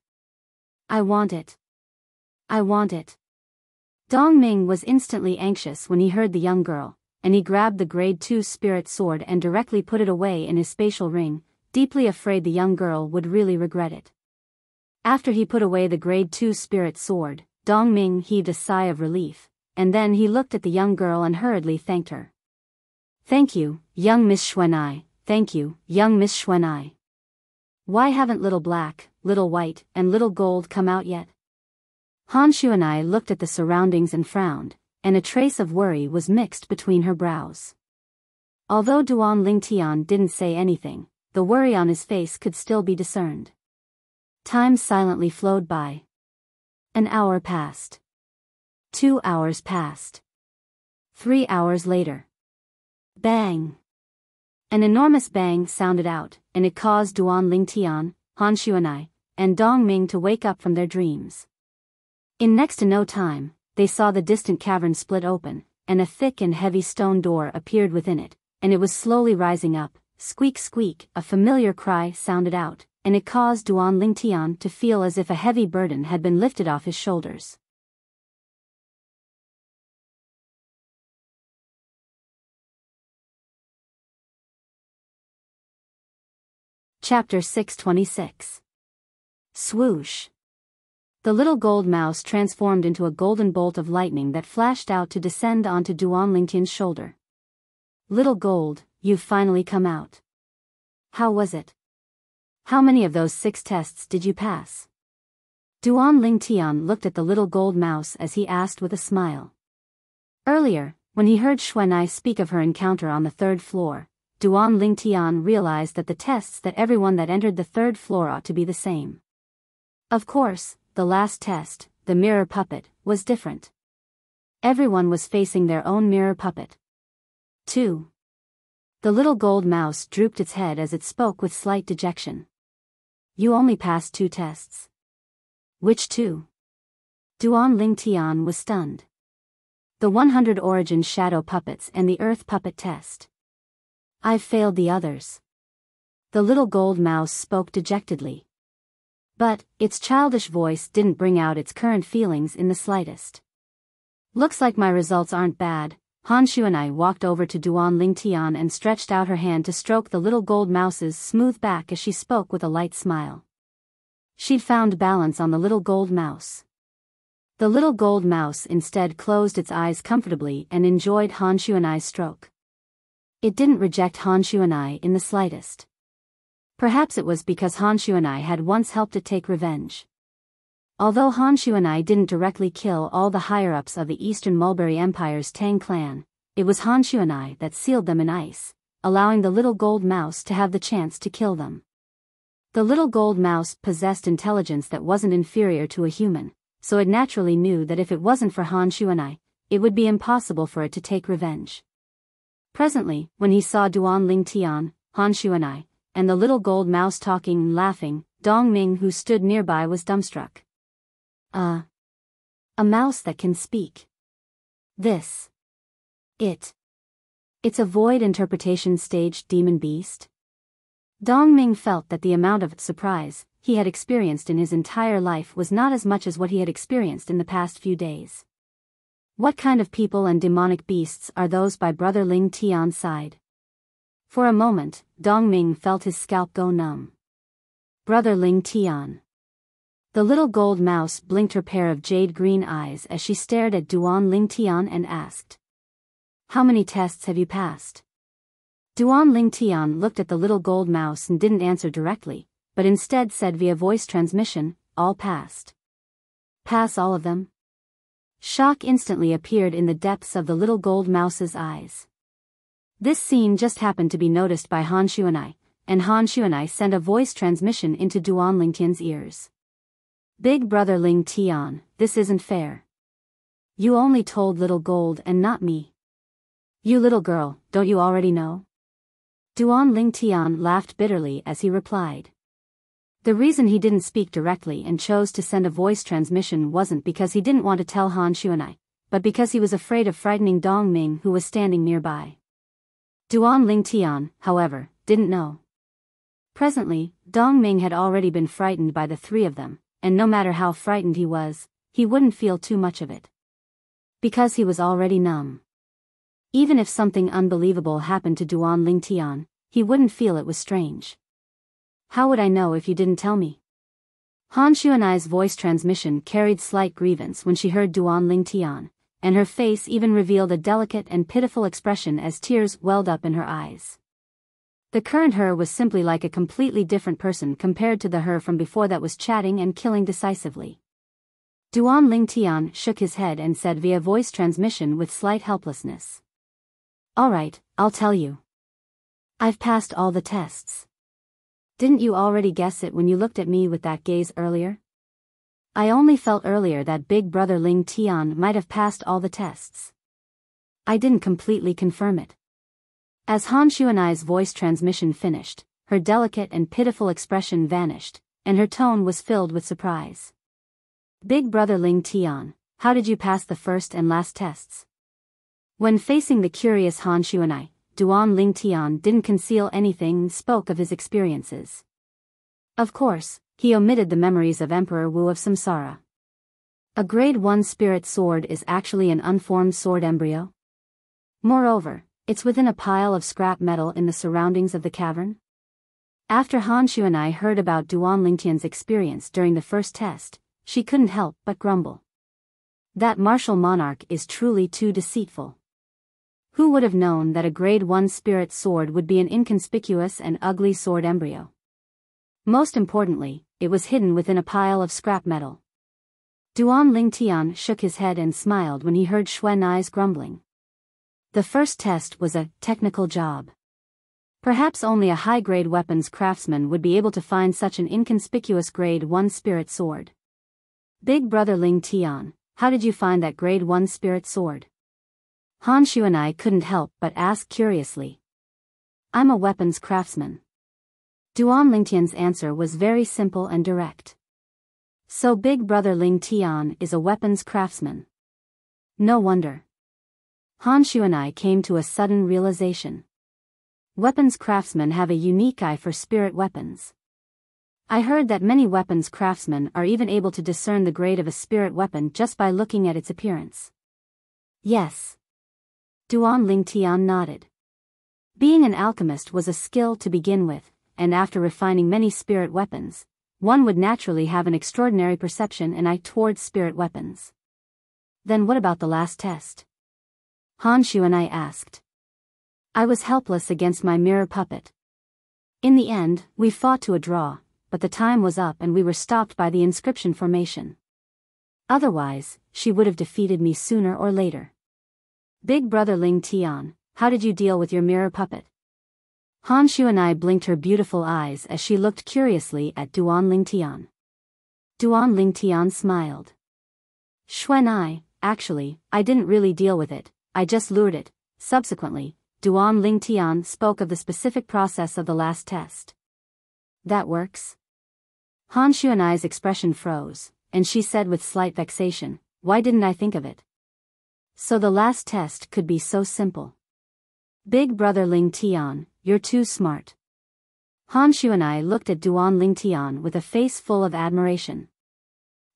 I want it. I want it. Dong Ming was instantly anxious when he heard the young girl, and he grabbed the grade 2 spirit sword and directly put it away in his spatial ring, deeply afraid the young girl would really regret it. After he put away the grade 2 spirit sword, Dong Ming heaved a sigh of relief, and then he looked at the young girl and hurriedly thanked her. Thank you, young Miss Xuanai, thank you, young Miss Xuanai. Why haven't little black, little white, and little gold come out yet? Han Shuanai looked at the surroundings and frowned, and a trace of worry was mixed between her brows. Although Duan Ling Tian didn't say anything, the worry on his face could still be discerned. Time silently flowed by. An hour passed. 2 hours passed. 3 hours later. Bang! An enormous bang sounded out, and it caused Duan Ling Tian, Han Shuanai, and Dong Ming to wake up from their dreams. In next to no time, they saw the distant cavern split open, and a thick and heavy stone door appeared within it, and it was slowly rising up. Squeak squeak, a familiar cry sounded out, and it caused Duan Ling Tian to feel as if a heavy burden had been lifted off his shoulders. Chapter 626. Swoosh. The little gold mouse transformed into a golden bolt of lightning that flashed out to descend onto Duan Lingtian's shoulder. Little gold, you've finally come out. How was it? How many of those 6 tests did you pass? Duan Lingtian looked at the little gold mouse as he asked with a smile. Earlier, when he heard Xuanai speak of her encounter on the 3rd floor, Duan Lingtian realized that the tests that everyone that entered the 3rd floor ought to be the same. Of course, the last test, the mirror puppet, was different. Everyone was facing their own mirror puppet. 2. The little gold mouse drooped its head as it spoke with slight dejection. You only passed 2 tests. Which 2? Duan Lingtian was stunned. The 100 origin shadow puppets and the earth puppet test. I've failed the others. The little gold mouse spoke dejectedly. But, its childish voice didn't bring out its current feelings in the slightest. Looks like my results aren't bad. Han Shuanai walked over to Duan Lingtian and stretched out her hand to stroke the little gold mouse's smooth back as she spoke with a light smile. She'd found balance on the little gold mouse. The little gold mouse instead closed its eyes comfortably and enjoyed Han Shuanai's stroke. It didn't reject Han Shuanai in the slightest. Perhaps it was because Han Shuanai had once helped it take revenge. Although Han Shuanai didn't directly kill all the higher-ups of the Eastern Mulberry Empire's Tang clan, it was Han Shuanai that sealed them in ice, allowing the little gold mouse to have the chance to kill them. The little gold mouse possessed intelligence that wasn't inferior to a human, so it naturally knew that if it wasn't for Han Shuanai, it would be impossible for it to take revenge. Presently, when he saw Duan Lingtian, Han Xuanai, and the little gold mouse talking and laughing. Dong Ming, who stood nearby, was dumbstruck. A mouse that can speak. It's a void interpretation staged demon beast? Dong Ming felt that the amount of surprise he had experienced in his entire life was not as much as what he had experienced in the past few days. What kind of people and demonic beasts are those by Brother Ling Tian's side? For a moment, Dong Ming felt his scalp go numb. Brother Ling Tian. The little gold mouse blinked her pair of jade-green eyes as she stared at Duan Ling Tian and asked, "How many tests have you passed?" Duan Ling Tian looked at the little gold mouse and didn't answer directly, but instead said via voice transmission, "All passed." "Pass all of them?" Shock instantly appeared in the depths of the little gold mouse's eyes. This scene just happened to be noticed by Han Xuanai, and Han Xuanai sent a voice transmission into Duan Ling Tian's ears. "Big Brother Ling Tian, this isn't fair. You only told little gold and not me. You little girl, don't you already know?" Duan Ling Tian laughed bitterly as he replied. The reason he didn't speak directly and chose to send a voice transmission wasn't because he didn't want to tell Han Xuanai, but because he was afraid of frightening Dong Ming, who was standing nearby. Duan Ling Tian, however, didn't know. Presently, Dong Ming had already been frightened by the three of them, and no matter how frightened he was, he wouldn't feel too much of it. Because he was already numb. Even if something unbelievable happened to Duan Ling Tian, he wouldn't feel it was strange. "How would I know if you didn't tell me?" Han Xuanai's voice transmission carried slight grievance when she heard Duan Ling Tian, and her face even revealed a delicate and pitiful expression as tears welled up in her eyes. The current her was simply like a completely different person compared to the her from before that was chatting and killing decisively. Duan Ling Tian shook his head and said via voice transmission with slight helplessness, "All right, I'll tell you. I've passed all the tests. Didn't you already guess it when you looked at me with that gaze earlier? I only felt earlier that Big Brother Ling Tian might have passed all the tests. I didn't completely confirm it." As Han Xuanai's voice transmission finished, her delicate and pitiful expression vanished, and her tone was filled with surprise. "Big Brother Ling Tian, how did you pass the first and last tests?" When facing the curious Han Xuanai, Duan Ling Tian didn't conceal anything and spoke of his experiences. Of course, he omitted the memories of Emperor Wu of Samsara. A grade 1 spirit sword is actually an unformed sword embryo. Moreover, it's within a pile of scrap metal in the surroundings of the cavern. After Han Xuanai heard about Duan Ling Tian's experience during the first test, she couldn't help but grumble. That martial monarch is truly too deceitful. Who would have known that a grade 1 spirit sword would be an inconspicuous and ugly sword embryo? Most importantly, it was hidden within a pile of scrap metal. Duan Ling Tian shook his head and smiled when he heard Xuanai's grumbling. The first test was a technical job. Perhaps only a high-grade weapons craftsman would be able to find such an inconspicuous grade 1 spirit sword. "Big Brother Ling Tian, how did you find that grade 1 spirit sword?" Han Xuanai couldn't help but ask curiously. "I'm a weapons craftsman." Duan Ling Tian's answer was very simple and direct. So Big Brother Ling Tian is a weapons craftsman. No wonder. Han Xuanai came to a sudden realization. Weapons craftsmen have a unique eye for spirit weapons. I heard that many weapons craftsmen are even able to discern the grade of a spirit weapon just by looking at its appearance. Yes. Duan Ling Tian nodded. Being an alchemist was a skill to begin with, and after refining many spirit weapons, one would naturally have an extraordinary perception and eye towards spirit weapons. Then what about the last test? Han Xuanai asked. I was helpless against my mirror puppet. In the end, we fought to a draw, but the time was up and we were stopped by the inscription formation. Otherwise, she would have defeated me sooner or later. Big Brother Ling Tian, how did you deal with your mirror puppet? Han Xuanai blinked her beautiful eyes as she looked curiously at Duan Ling Tian. Duan Ling Tian smiled. Xuanai, actually, I didn't really deal with it, I just lured it. Subsequently, Duan Lingtian spoke of the specific process of the last test. That works? Han Xuanai's expression froze, and she said with slight vexation, why didn't I think of it? So the last test could be so simple. Big brother Lingtian, you're too smart. Han Xuanai looked at Duan Lingtian with a face full of admiration.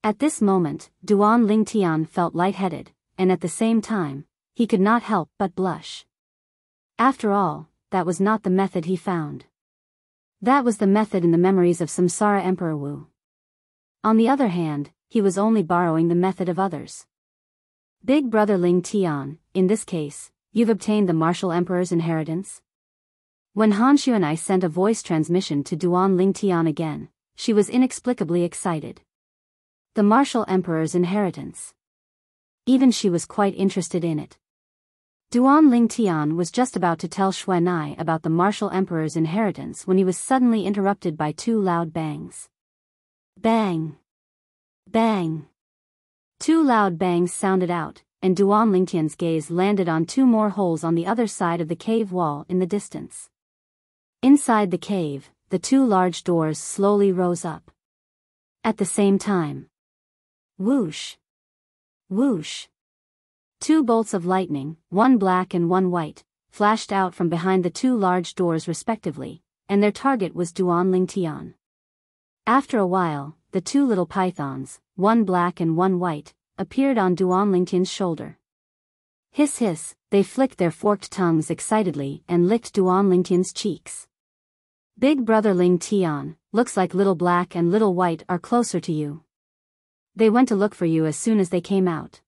At this moment, Duan Lingtian felt lightheaded, and at the same time, he could not help but blush. After all, that was not the method he found. That was the method in the memories of Samsara Emperor Wu. On the other hand, he was only borrowing the method of others. Big brother Lingtian, in this case, you've obtained the martial emperor's inheritance? When Han Xuanai sent a voice transmission to Duan Lingtian again, she was inexplicably excited. The martial emperor's inheritance. Even she was quite interested in it. Duan Lingtian was just about to tell Xuanai about the martial emperor's inheritance when he was suddenly interrupted by two loud bangs. Bang! Bang! Two loud bangs sounded out, and Duan Lingtian's gaze landed on two more holes on the other side of the cave wall in the distance. Inside the cave, the two large doors slowly rose up. At the same time. Whoosh! Whoosh! Two bolts of lightning, one black and one white, flashed out from behind the two large doors respectively, and their target was Duan Lingtian. After a while, the two little pythons, one black and one white, appeared on Duan Lingtian's shoulder. Hiss hiss, they flicked their forked tongues excitedly and licked Duan Lingtian's cheeks. Big brother Lingtian, looks like little black and little white are closer to you. They went to look for you as soon as they came out.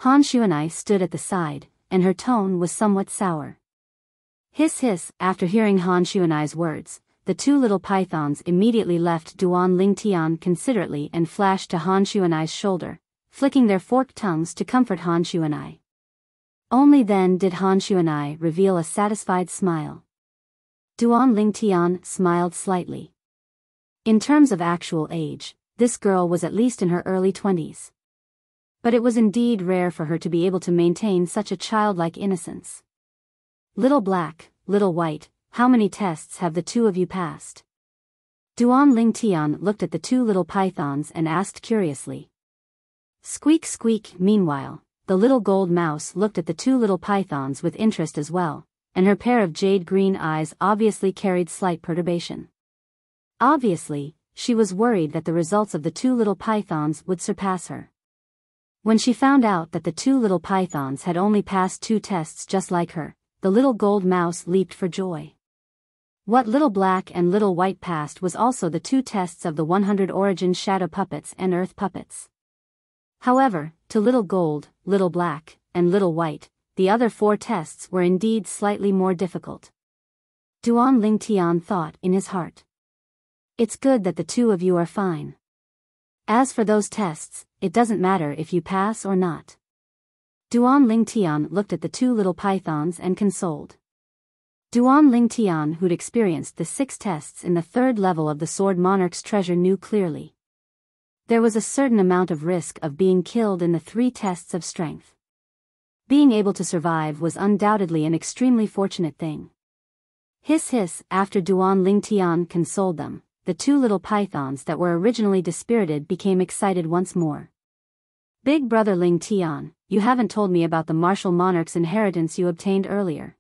Han Xuanai stood at the side, and her tone was somewhat sour. Hiss hiss, after hearing Han Xuanai's words, the two little pythons immediately left Duan Lingtian considerately and flashed to Han Xuanai's shoulder, flicking their forked tongues to comfort Han Xuanai. Only then did Han Xuanai reveal a satisfied smile. Duan Lingtian smiled slightly. In terms of actual age, this girl was at least in her early 20s. But it was indeed rare for her to be able to maintain such a childlike innocence. Little black, little white, how many tests have the two of you passed? Duan Lingtian looked at the two little pythons and asked curiously. Squeak squeak. Meanwhile, the little gold mouse looked at the two little pythons with interest as well, and her pair of jade green eyes obviously carried slight perturbation. Obviously, she was worried that the results of the two little pythons would surpass her. When she found out that the two little pythons had only passed 2 tests just like her, the little gold mouse leaped for joy. What little black and little white passed was also the 2 tests of the 100 origin shadow puppets and earth puppets. However, to little gold, little black, and little white, the other 4 tests were indeed slightly more difficult. Duan Lingtian thought in his heart. It's good that the two of you are fine. As for those tests, it doesn't matter if you pass or not. Duan Lingtian looked at the 2 little pythons and consoled. Duan Lingtian, who'd experienced the 6 tests in the 3rd level of the Sword Monarch's treasure, knew clearly. There was a certain amount of risk of being killed in the 3 tests of strength. Being able to survive was undoubtedly an extremely fortunate thing. Hiss hiss, after Duan Lingtian consoled them, the 2 little pythons that were originally dispirited became excited once more. Big brother Lingtian, you haven't told me about the martial monarch's inheritance you obtained earlier.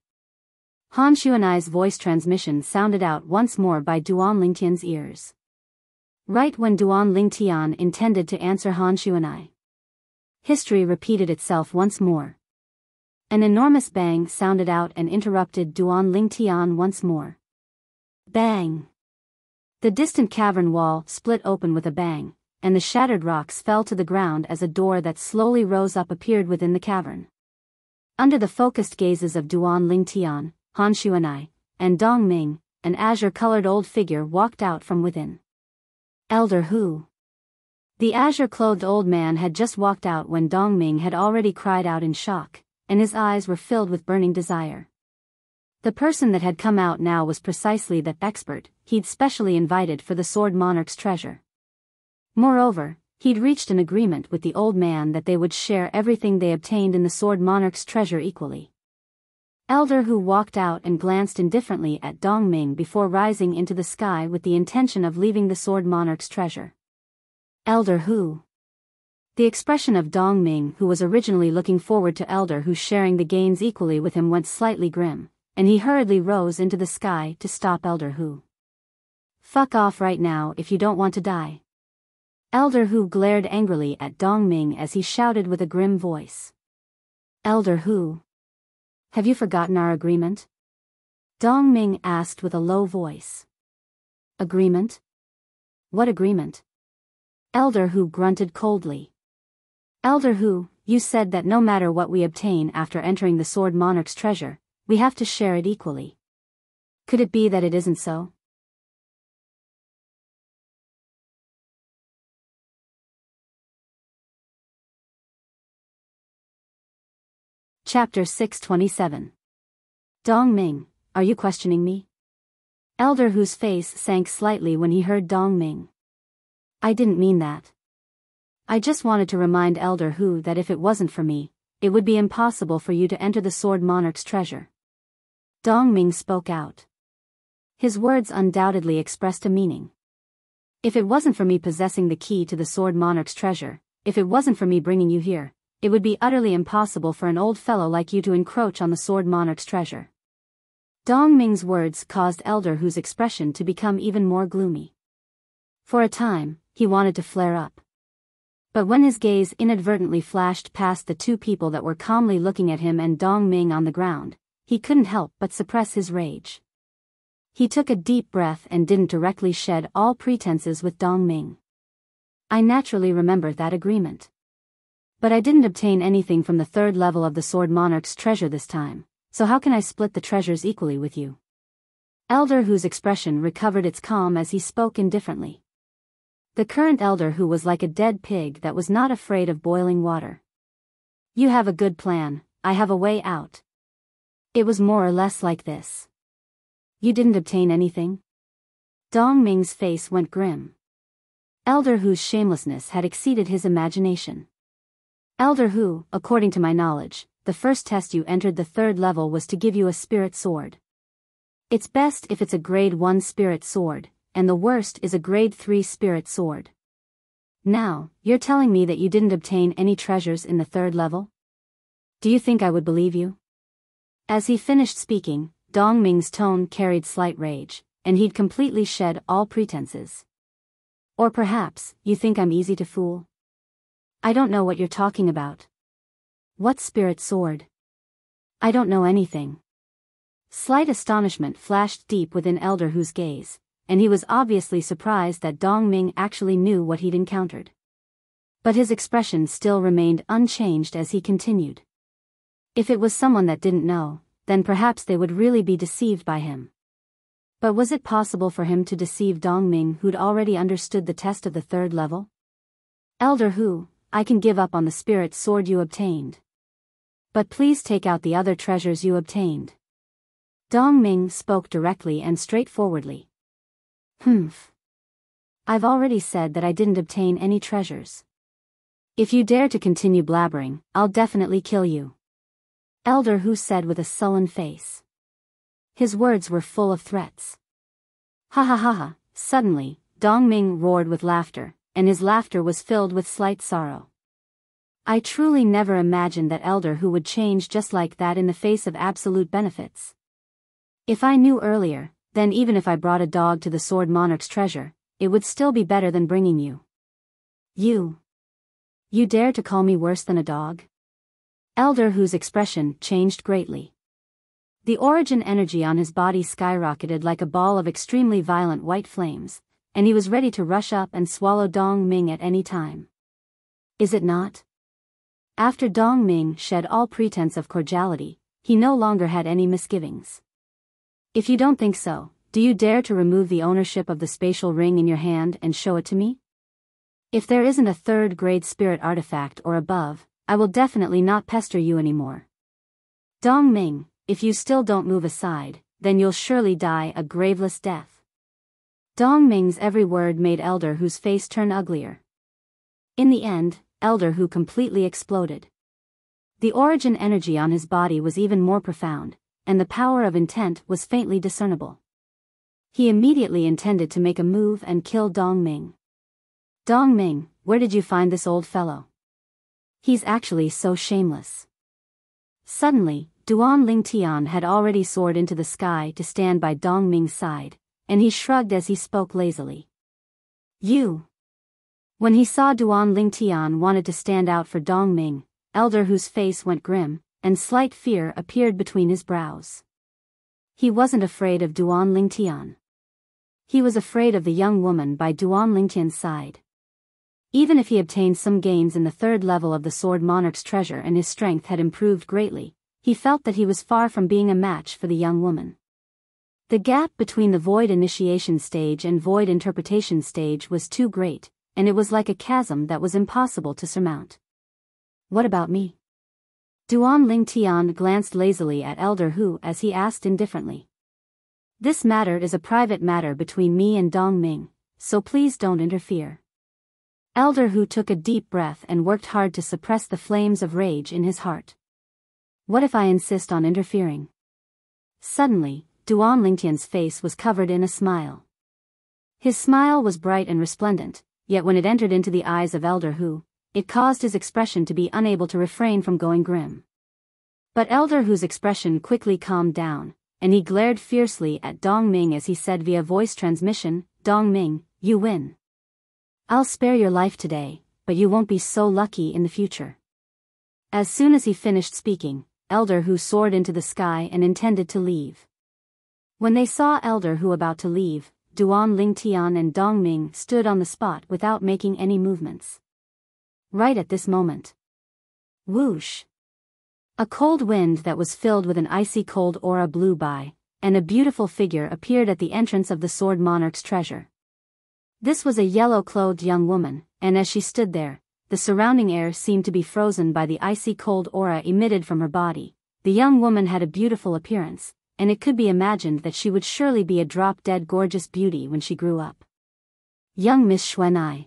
Han Xuanai's voice transmission sounded out once more by Duan Lingtian's ears. Right when Duan Lingtian intended to answer Han Xuanai, history repeated itself once more. An enormous bang sounded out and interrupted Duan Lingtian once more. Bang! The distant cavern wall split open with a bang, and the shattered rocks fell to the ground as a door that slowly rose up appeared within the cavern. Under the focused gazes of Duan Lingtian, Han Xuanai, and Dong Ming, an azure-colored old figure walked out from within. Elder Hu. The azure-clothed old man had just walked out when Dong Ming had already cried out in shock, and his eyes were filled with burning desire. The person that had come out now was precisely the expert he'd specially invited for the Sword Monarch's treasure. Moreover, he'd reached an agreement with the old man that they would share everything they obtained in the Sword Monarch's treasure equally. Elder Hu walked out and glanced indifferently at Dong Ming before rising into the sky with the intention of leaving the Sword Monarch's treasure. Elder Hu. The expression of Dong Ming, who was originally looking forward to Elder Hu sharing the gains equally with him, went slightly grim, and he hurriedly rose into the sky to stop Elder Hu. Fuck off right now if you don't want to die. Elder Hu glared angrily at Dong Ming as he shouted with a grim voice. Elder Hu. Have you forgotten our agreement? Dong Ming asked with a low voice. Agreement? What agreement? Elder Hu grunted coldly. Elder Hu, you said that no matter what we obtain after entering the Sword Monarch's treasure, we have to share it equally. Could it be that it isn't so? Chapter 627. Dong Ming, are you questioning me? Elder Hu's face sank slightly when he heard Dong Ming. I didn't mean that. I just wanted to remind Elder Hu that if it wasn't for me, it would be impossible for you to enter the Sword Monarch's treasure. Dong Ming spoke out. His words undoubtedly expressed a meaning. If it wasn't for me possessing the key to the Sword Monarch's treasure, if it wasn't for me bringing you here, it would be utterly impossible for an old fellow like you to encroach on the Sword Monarch's treasure. Dong Ming's words caused Elder Hu's expression to become even more gloomy. For a time, he wanted to flare up. But when his gaze inadvertently flashed past the two people that were calmly looking at him and Dong Ming on the ground, he couldn't help but suppress his rage. He took a deep breath and didn't directly shed all pretenses with Dong Ming. I naturally remember that agreement. But I didn't obtain anything from the third level of the Sword Monarch's treasure this time, so how can I split the treasures equally with you? Elder Hu's expression recovered its calm as he spoke indifferently. The current Elder Hu was like a dead pig that was not afraid of boiling water. You have a good plan, I have a way out. It was more or less like this. You didn't obtain anything? Dong Ming's face went grim. Elder Hu's shamelessness had exceeded his imagination. Elder Hu, according to my knowledge, the first test you entered the third level was to give you a spirit sword. It's best if it's a grade 1 spirit sword, and the worst is a grade 3 spirit sword. Now, you're telling me that you didn't obtain any treasures in the third level? Do you think I would believe you? As he finished speaking, Dong Ming's tone carried slight rage, and he'd completely shed all pretenses. Or perhaps, you think I'm easy to fool? I don't know what you're talking about. What spirit sword? I don't know anything. Slight astonishment flashed deep within Elder Hu's gaze, and he was obviously surprised that Dong Ming actually knew what he'd encountered. But his expression still remained unchanged as he continued. If it was someone that didn't know, then perhaps they would really be deceived by him. But was it possible for him to deceive Dong Ming, who'd already understood the test of the third level? Elder Hu, I can give up on the spirit sword you obtained. But please take out the other treasures you obtained. Dong Ming spoke directly and straightforwardly. I've already said that I didn't obtain any treasures. If you dare to continue blabbering, I'll definitely kill you. Elder Hu said with a sullen face. His words were full of threats. Ha ha ha ha, suddenly, Dong Ming roared with laughter, and his laughter was filled with slight sorrow. I truly never imagined that Elder Hu would change just like that in the face of absolute benefits. If I knew earlier, then even if I brought a dog to the Sword Monarch's treasure, it would still be better than bringing you. You dare to call me worse than a dog? Elder Hu's expression changed greatly. The origin energy on his body skyrocketed like a ball of extremely violent white flames, and he was ready to rush up and swallow Dong Ming at any time. Is it not? After Dong Ming shed all pretense of cordiality, he no longer had any misgivings. If you don't think so, do you dare to remove the ownership of the spatial ring in your hand and show it to me? If there isn't a third-grade spirit artifact or above, I will definitely not pester you anymore. Dong Ming, if you still don't move aside, then you'll surely die a graveless death. Dong Ming's every word made Elder Hu's face turn uglier. In the end, Elder Hu completely exploded. The origin energy on his body was even more profound, and the power of intent was faintly discernible. He immediately intended to make a move and kill Dong Ming. Dong Ming, where did you find this old fellow? He's actually so shameless. Suddenly, Duan Lingtian had already soared into the sky to stand by Dong Ming's side, and he shrugged as he spoke lazily. You. When he saw Duan Lingtian wanted to stand out for Dong Ming, Elder Hu's face went grim, and slight fear appeared between his brows. He wasn't afraid of Duan Lingtian. He was afraid of the young woman by Duan Lingtian's side. Even if he obtained some gains in the third level of the Sword Monarch's treasure and his strength had improved greatly, he felt that he was far from being a match for the young woman. The gap between the Void Initiation stage and Void Interpretation stage was too great, and it was like a chasm that was impossible to surmount. What about me? Duan Lingtian glanced lazily at Elder Hu as he asked indifferently. This matter is a private matter between me and Dong Ming, so please don't interfere. Elder Hu took a deep breath and worked hard to suppress the flames of rage in his heart. What if I insist on interfering? Suddenly, Duan Lingtian's face was covered in a smile. His smile was bright and resplendent, yet when it entered into the eyes of Elder Hu, it caused his expression to be unable to refrain from going grim. But Elder Hu's expression quickly calmed down, and he glared fiercely at Dong Ming as he said via voice transmission, Dong Ming, you win. I'll spare your life today, but you won't be so lucky in the future. As soon as he finished speaking, Elder Hu soared into the sky and intended to leave. When they saw Elder Hu about to leave, Duan Lingtian and Dong Ming stood on the spot without making any movements. Right at this moment. Whoosh! A cold wind that was filled with an icy cold aura blew by, and a beautiful figure appeared at the entrance of the Sword Monarch's treasure. This was a yellow-clothed young woman, and as she stood there, the surrounding air seemed to be frozen by the icy cold aura emitted from her body. The young woman had a beautiful appearance, and it could be imagined that she would surely be a drop-dead gorgeous beauty when she grew up. Young Miss Xuanai.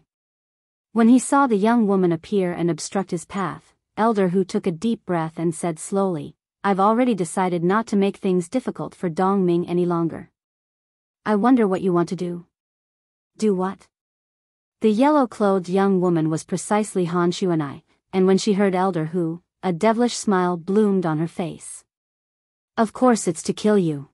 When he saw the young woman appear and obstruct his path, Elder Hu took a deep breath and said slowly, I've already decided not to make things difficult for Dong Ming any longer. I wonder what you want to do. Do what? The yellow-clothed young woman was precisely Han Xuanai, and when she heard Elder Hu, a devilish smile bloomed on her face. Of course it's to kill you.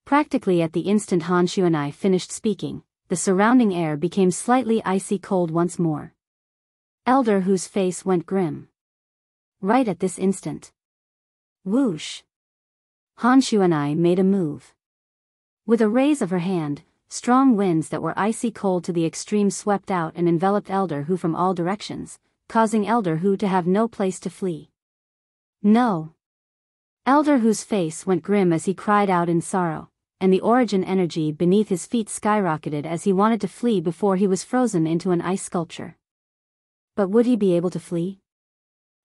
Practically at the instant Han Xuanai finished speaking, the surrounding air became slightly icy cold once more. Elder Hu's face went grim. Right at this instant. Whoosh! Han Xuanai made a move. With a raise of her hand, strong winds that were icy cold to the extreme swept out and enveloped Elder Hu from all directions, causing Elder Hu to have no place to flee. No! Elder Hu's face went grim as he cried out in sorrow, and the origin energy beneath his feet skyrocketed as he wanted to flee before he was frozen into an ice sculpture. But would he be able to flee?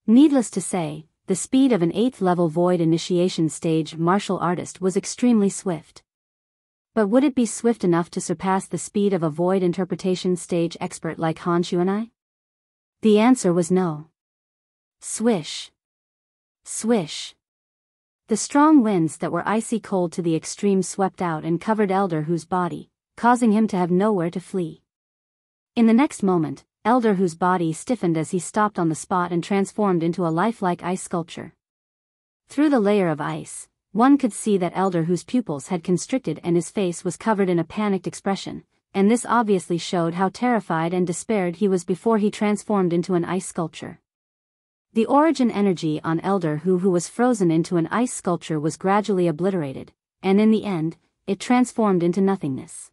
Needless to say, the speed of an 8th level Void Initiation stage martial artist was extremely swift. But would it be swift enough to surpass the speed of a Void Interpretation stage expert like Han Xuanai? The answer was no. Swish! Swish! The strong winds that were icy cold to the extreme swept out and covered Elder Hu's body, causing him to have nowhere to flee. In the next moment, Elder Hu's body stiffened as he stopped on the spot and transformed into a lifelike ice sculpture. Through the layer of ice, one could see that Elder Hu's pupils had constricted and his face was covered in a panicked expression, and this obviously showed how terrified and despaired he was before he transformed into an ice sculpture. The origin energy on Elder Hu who was frozen into an ice sculpture was gradually obliterated, and in the end, it transformed into nothingness.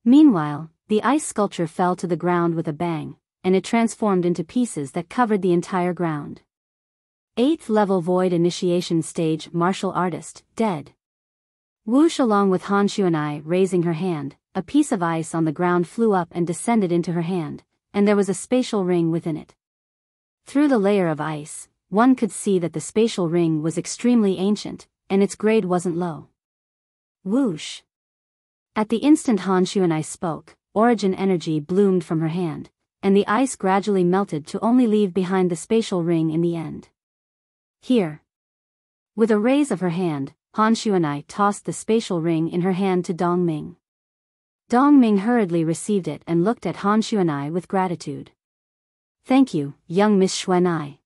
Meanwhile, the ice sculpture fell to the ground with a bang, and it transformed into pieces that covered the entire ground. 8th level Void Initiation stage martial artist, dead. Whoosh! Along with Han Xuanai raising her hand, a piece of ice on the ground flew up and descended into her hand, and there was a spatial ring within it. Through the layer of ice, one could see that the spatial ring was extremely ancient, and its grade wasn't low. Whoosh! At the instant Han Xuanai spoke, origin energy bloomed from her hand, and the ice gradually melted to only leave behind the spatial ring in the end. Here. With a raise of her hand, Han Xuanai tossed the spatial ring in her hand to Dong Ming. Dong Ming hurriedly received it and looked at Han Xuanai with gratitude. "Thank you, young Miss Xuanai.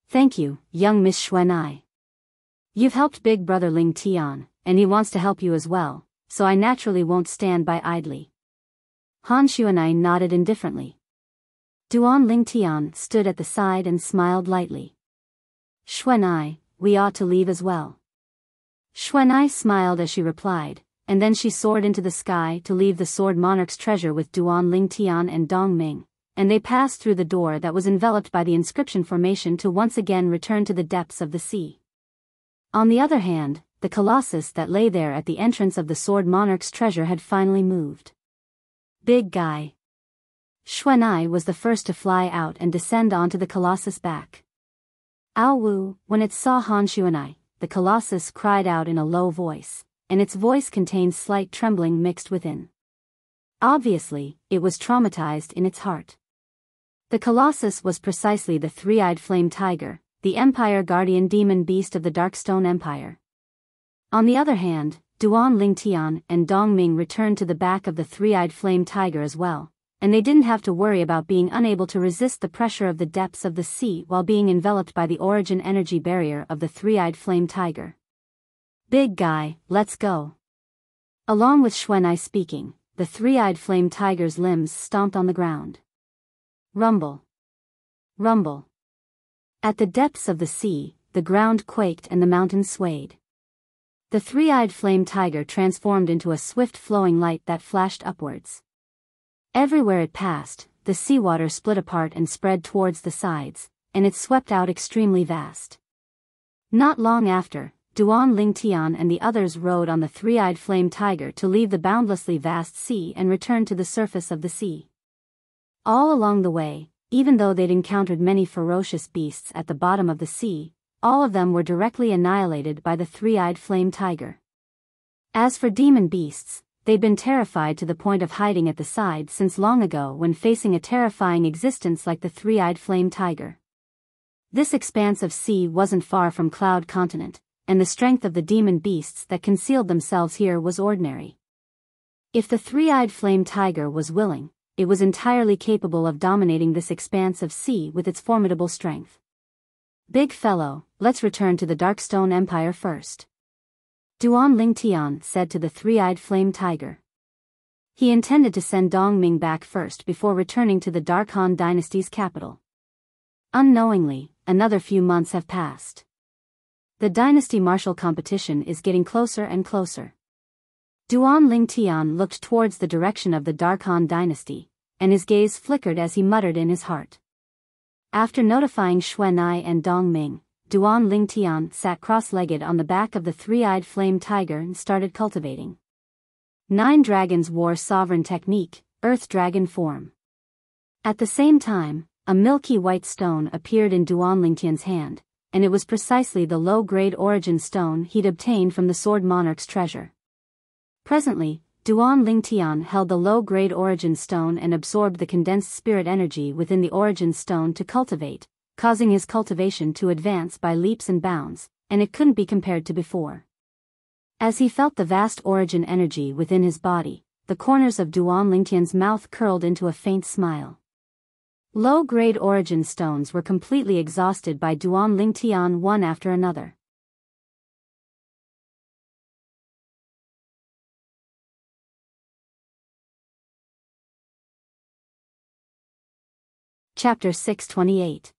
Thank you, young Miss Xuanai. You've helped big brother Ling Tian, and he wants to help you as well, so I naturally won't stand by idly." Han Xuanai nodded indifferently. Duan Ling Tian stood at the side and smiled lightly. "Xuanai, we ought to leave as well." Xuanai smiled as she replied, and then she soared into the sky to leave the Sword Monarch's treasure with Duan Ling Tian and Dong Ming, and they passed through the door that was enveloped by the inscription formation to once again return to the depths of the sea. On the other hand, the colossus that lay there at the entrance of the Sword Monarch's treasure had finally moved. "Big guy." Xuanai was the first to fly out and descend onto the colossus' back. "Ow Wu," when it saw Han Xuanai, the colossus cried out in a low voice, and its voice contained slight trembling mixed within. Obviously, it was traumatized in its heart. The colossus was precisely the three-eyed flame tiger, the Empire Guardian demon beast of the Darkstone Empire. On the other hand, Duan Ling Tian and Dong Ming returned to the back of the three-eyed flame tiger as well, and they didn't have to worry about being unable to resist the pressure of the depths of the sea while being enveloped by the origin energy barrier of the three-eyed flame tiger. "Big guy, let's go." Along with Xuanai speaking, the three-eyed flame tiger's limbs stomped on the ground. Rumble. Rumble. At the depths of the sea, the ground quaked and the mountains swayed. The three-eyed flame tiger transformed into a swift flowing light that flashed upwards. Everywhere it passed, the seawater split apart and spread towards the sides, and it swept out extremely vast. Not long after, Duan Ling Tian and the others rode on the three-eyed flame tiger to leave the boundlessly vast sea and return to the surface of the sea. All along the way, even though they'd encountered many ferocious beasts at the bottom of the sea, all of them were directly annihilated by the three-eyed flame tiger. As for demon beasts, they'd been terrified to the point of hiding at the side since long ago when facing a terrifying existence like the three-eyed flame tiger. This expanse of sea wasn't far from Cloud Continent, and the strength of the demon beasts that concealed themselves here was ordinary. If the three-eyed flame tiger was willing, it was entirely capable of dominating this expanse of sea with its formidable strength. "Big fellow, let's return to the Darkstone Empire first," Duan Ling Tian said to the three-eyed flame tiger. He intended to send Dong Ming back first before returning to the Dark Han dynasty's capital. Unknowingly, another few months have passed. The dynasty martial competition is getting closer and closer. Duan Ling Tian looked towards the direction of the Dark Han dynasty, and his gaze flickered as he muttered in his heart. After notifying Xuanai and Dong Ming, Duan Ling Tian sat cross-legged on the back of the three-eyed flame tiger and started cultivating. 9 dragons wore sovereign technique, earth dragon form. At the same time, a milky white stone appeared in Duan Ling Tian's hand, and it was precisely the low-grade origin stone he'd obtained from the Sword Monarch's treasure. Presently, Duan Ling Tian held the low-grade origin stone and absorbed the condensed spirit energy within the origin stone to cultivate, causing his cultivation to advance by leaps and bounds, and it couldn't be compared to before. As he felt the vast origin energy within his body, the corners of Duan Ling Tian's mouth curled into a faint smile. Low-grade origin stones were completely exhausted by Duan Ling Tian one after another. Chapter 628.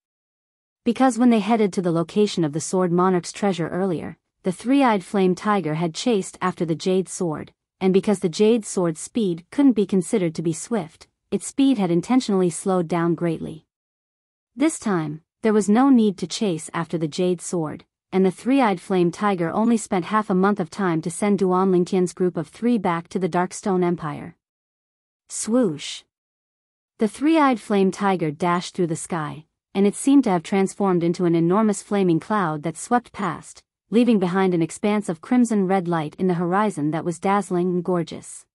Because when they headed to the location of the Sword Monarch's treasure earlier, the three-eyed flame tiger had chased after the jade sword, and because the jade sword's speed couldn't be considered to be swift, its speed had intentionally slowed down greatly. This time, there was no need to chase after the jade sword, and the three-eyed flame tiger only spent half a month of time to send Duan Ling Tian's group of 3 back to the Darkstone Empire. Swoosh! The three-eyed flame tiger dashed through the sky, and it seemed to have transformed into an enormous flaming cloud that swept past, leaving behind an expanse of crimson-red light in the horizon that was dazzling and gorgeous.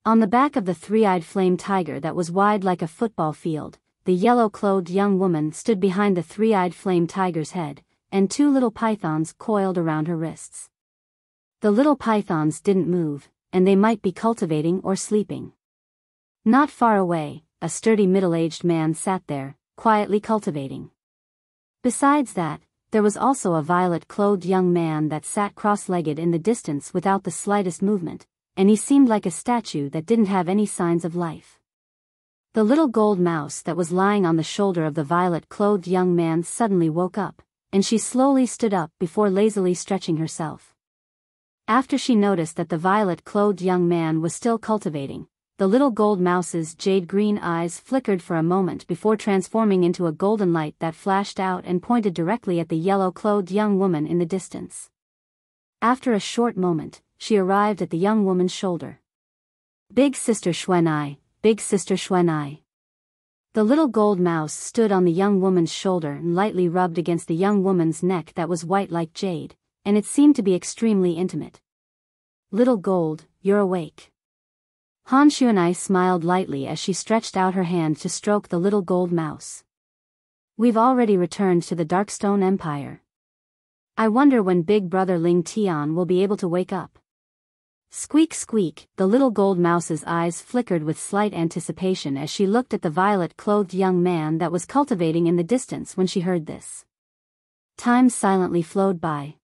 On the back of the three-eyed flame tiger that was wide like a football field, the yellow-clothed young woman stood behind the three-eyed flame tiger's head, and 2 little pythons coiled around her wrists. The little pythons didn't move, and they might be cultivating or sleeping. Not far away, a sturdy middle-aged man sat there, quietly cultivating. Besides that, there was also a violet-clothed young man that sat cross-legged in the distance without the slightest movement, and he seemed like a statue that didn't have any signs of life. The little gold mouse that was lying on the shoulder of the violet-clothed young man suddenly woke up, and she slowly stood up before lazily stretching herself. After she noticed that the violet-clothed young man was still cultivating, the little gold mouse's jade-green eyes flickered for a moment before transforming into a golden light that flashed out and pointed directly at the yellow-clothed young woman in the distance. After a short moment, she arrived at the young woman's shoulder. "Big Sister Xuanai, Big Sister Xuanai." The little gold mouse stood on the young woman's shoulder and lightly rubbed against the young woman's neck that was white like jade, and it seemed to be extremely intimate. "Little Gold, you're awake." Han Xuanai smiled lightly as she stretched out her hand to stroke the little gold mouse. "We've already returned to the Darkstone Empire. I wonder when Big Brother Ling Tian will be able to wake up." Squeak squeak, the little gold mouse's eyes flickered with slight anticipation as she looked at the violet-clothed young man that was cultivating in the distance when she heard this. Time silently flowed by.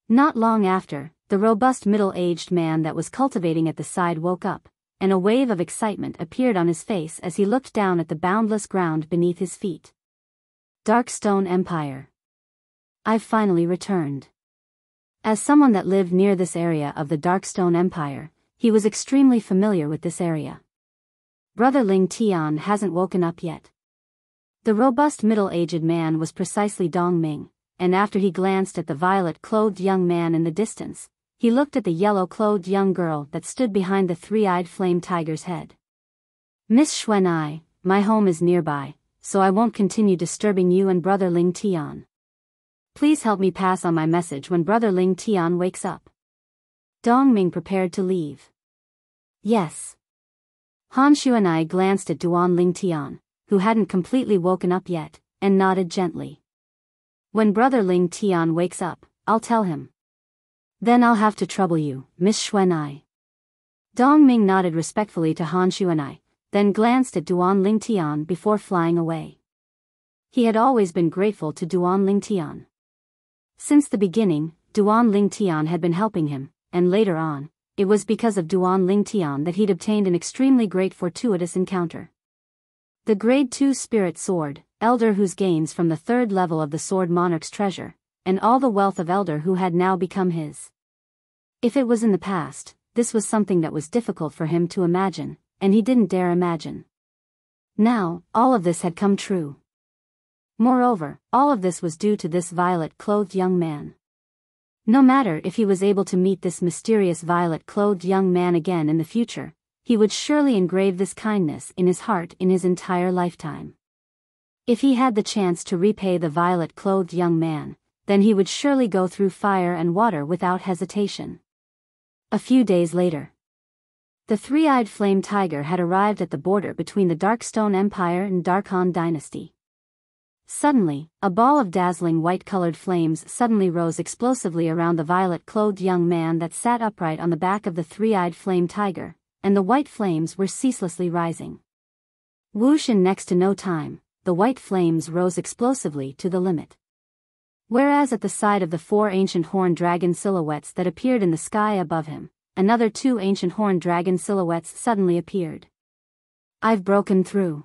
Not long after, the robust middle-aged man that was cultivating at the side woke up, and a wave of excitement appeared on his face as he looked down at the boundless ground beneath his feet. Darkstone Empire. I've finally returned. As someone that lived near this area of the Darkstone Empire, he was extremely familiar with this area. Brother Ling Tian hasn't woken up yet. The robust middle-aged man was precisely Dong Ming, and after he glanced at the violet-clothed young man in the distance, he looked at the yellow-clothed young girl that stood behind the three-eyed flame tiger's head. "Miss Xuanai, my home is nearby, so I won't continue disturbing you and Brother Ling Tian. Please help me pass on my message when Brother Ling Tian wakes up." Dong Ming prepared to leave. "Yes." Han Xuanai glanced at Duan Ling Tian, who hadn't completely woken up yet, and nodded gently. "When Brother Ling Tian wakes up, I'll tell him. Then I'll have to trouble you, Miss Xuanai." Dong Ming nodded respectfully to Han Xuanai, then glanced at Duan Ling Tian before flying away. He had always been grateful to Duan Ling Tian. Since the beginning, Duan Ling Tian had been helping him, and later on, it was because of Duan Ling Tian that he'd obtained an extremely great fortuitous encounter. The Grade 2 Spirit Sword, Elder whose gains from the 3rd level of the Sword Monarch's treasure, and all the wealth of Elder who had now become his. If it was in the past, this was something that was difficult for him to imagine, and he didn't dare imagine. Now, all of this had come true. Moreover, all of this was due to this violet-clothed young man. No matter if he was able to meet this mysterious violet-clothed young man again in the future, he would surely engrave this kindness in his heart in his entire lifetime. If he had the chance to repay the violet-clothed young man, then he would surely go through fire and water without hesitation. A few days later, the three-eyed flame tiger had arrived at the border between the Darkstone Empire and Darkhan Dynasty. Suddenly, a ball of dazzling white-colored flames suddenly rose explosively around the violet-clothed young man that sat upright on the back of the three-eyed flame tiger, and the white flames were ceaselessly rising. Whoosh, in next to no time, the white flames rose explosively to the limit. Whereas at the side of the 4 ancient horned dragon silhouettes that appeared in the sky above him, another 2 ancient horned dragon silhouettes suddenly appeared. "I've broken through."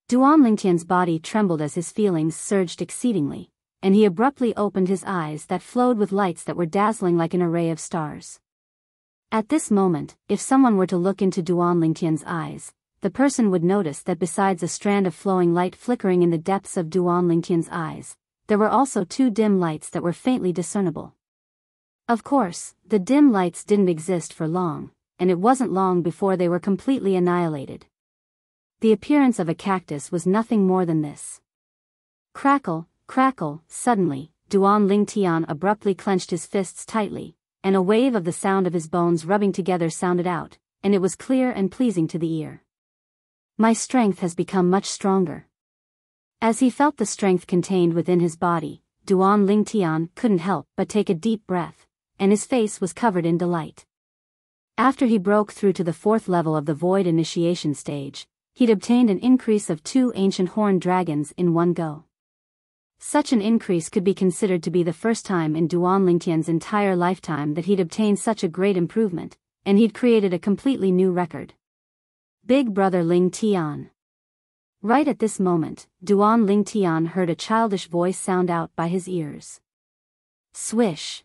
Duan Lingtian's body trembled as his feelings surged exceedingly, and he abruptly opened his eyes that flowed with lights that were dazzling like an array of stars. At this moment, if someone were to look into Duan Lingtian's eyes, the person would notice that besides a strand of flowing light flickering in the depths of Duan Lingtian's eyes, there were also 2 dim lights that were faintly discernible. Of course, the dim lights didn't exist for long, and it wasn't long before they were completely annihilated. The appearance of a cactus was nothing more than this. Crackle, crackle, suddenly, Duan Ling Tian abruptly clenched his fists tightly, and a wave of the sound of his bones rubbing together sounded out, and it was clear and pleasing to the ear. "My strength has become much stronger." As he felt the strength contained within his body, Duan Lingtian couldn't help but take a deep breath, and his face was covered in delight. After he broke through to the 4th level of the Void Initiation stage, he'd obtained an increase of 2 ancient horned dragons in one go. Such an increase could be considered to be the first time in Duan Lingtian's entire lifetime that he'd obtained such a great improvement, and he'd created a completely new record. Big Brother Ling Tian. Right at this moment, Duan Lingtian heard a childish voice sound out by his ears. Swish!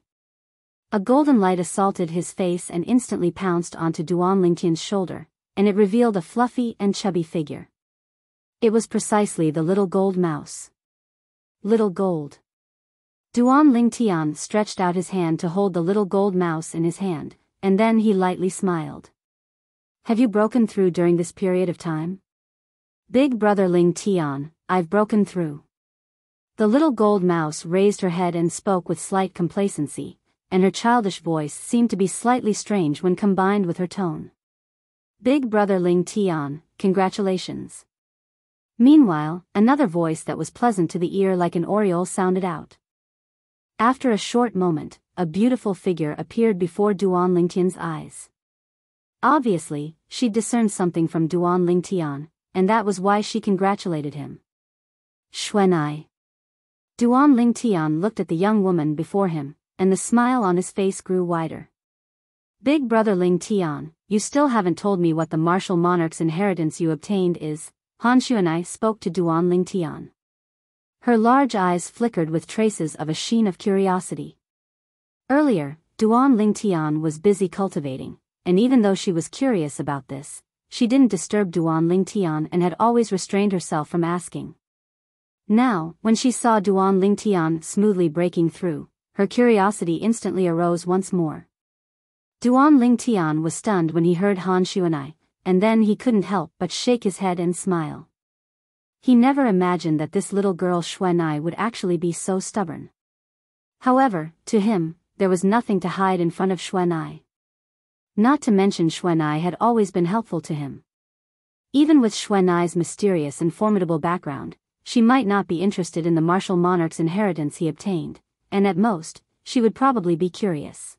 A golden light assaulted his face and instantly pounced onto Duan Lingtian's shoulder, and it revealed a fluffy and chubby figure. It was precisely the little gold mouse. Little Gold. Duan Lingtian stretched out his hand to hold the little gold mouse in his hand, and then he lightly smiled. Have you broken through during this period of time? Big Brother Ling Tian, I've broken through. The little gold mouse raised her head and spoke with slight complacency, and her childish voice seemed to be slightly strange when combined with her tone. Big Brother Ling Tian, congratulations. Meanwhile, another voice that was pleasant to the ear like an oriole sounded out. After a short moment, a beautiful figure appeared before Duan Lingtian's eyes. Obviously, she'd discerned something from Duan Lingtian, and that was why she congratulated him. Xuanai. Duan Lingtian looked at the young woman before him, and the smile on his face grew wider. Big Brother Ling Tian, you still haven't told me what the martial monarch's inheritance you obtained is. Han Xuanai spoke to Duan Lingtian. Her large eyes flickered with traces of a sheen of curiosity. Earlier, Duan Lingtian was busy cultivating, and even though she was curious about this, she didn't disturb Duan Lingtian and had always restrained herself from asking. Now, when she saw Duan Lingtian smoothly breaking through, her curiosity instantly arose once more. Duan Lingtian was stunned when he heard Han Xuanai, and then he couldn't help but shake his head and smile. He never imagined that this little girl Xuanai would actually be so stubborn. However, to him, there was nothing to hide in front of Xuanai. Not to mention Xuanai had always been helpful to him. Even with Xuanai's mysterious and formidable background, she might not be interested in the martial monarch's inheritance he obtained, and at most, she would probably be curious.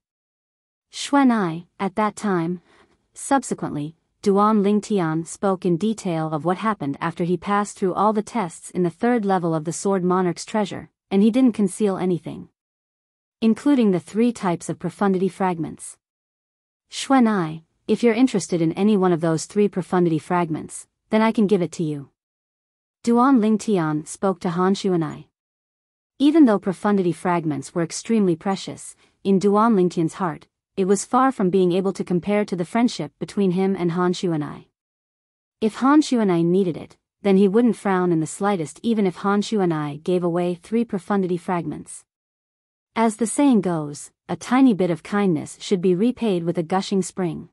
Xuanai, at that time. Subsequently, Duan Lingtian spoke in detail of what happened after he passed through all the tests in the 3rd level of the Sword Monarch's treasure, and he didn't conceal anything. Including the 3 types of profundity fragments. Xuanai, if you're interested in any one of those 3 profundity fragments, then I can give it to you. Duan Lingtian spoke to Han Xuanai. Even though profundity fragments were extremely precious, in Duan Lingtian's heart, it was far from being able to compare to the friendship between him and Han Xuanai. If Han Xuanai needed it, then he wouldn't frown in the slightest even if Han Xuanai gave away 3 profundity fragments. As the saying goes, a tiny bit of kindness should be repaid with a gushing spring.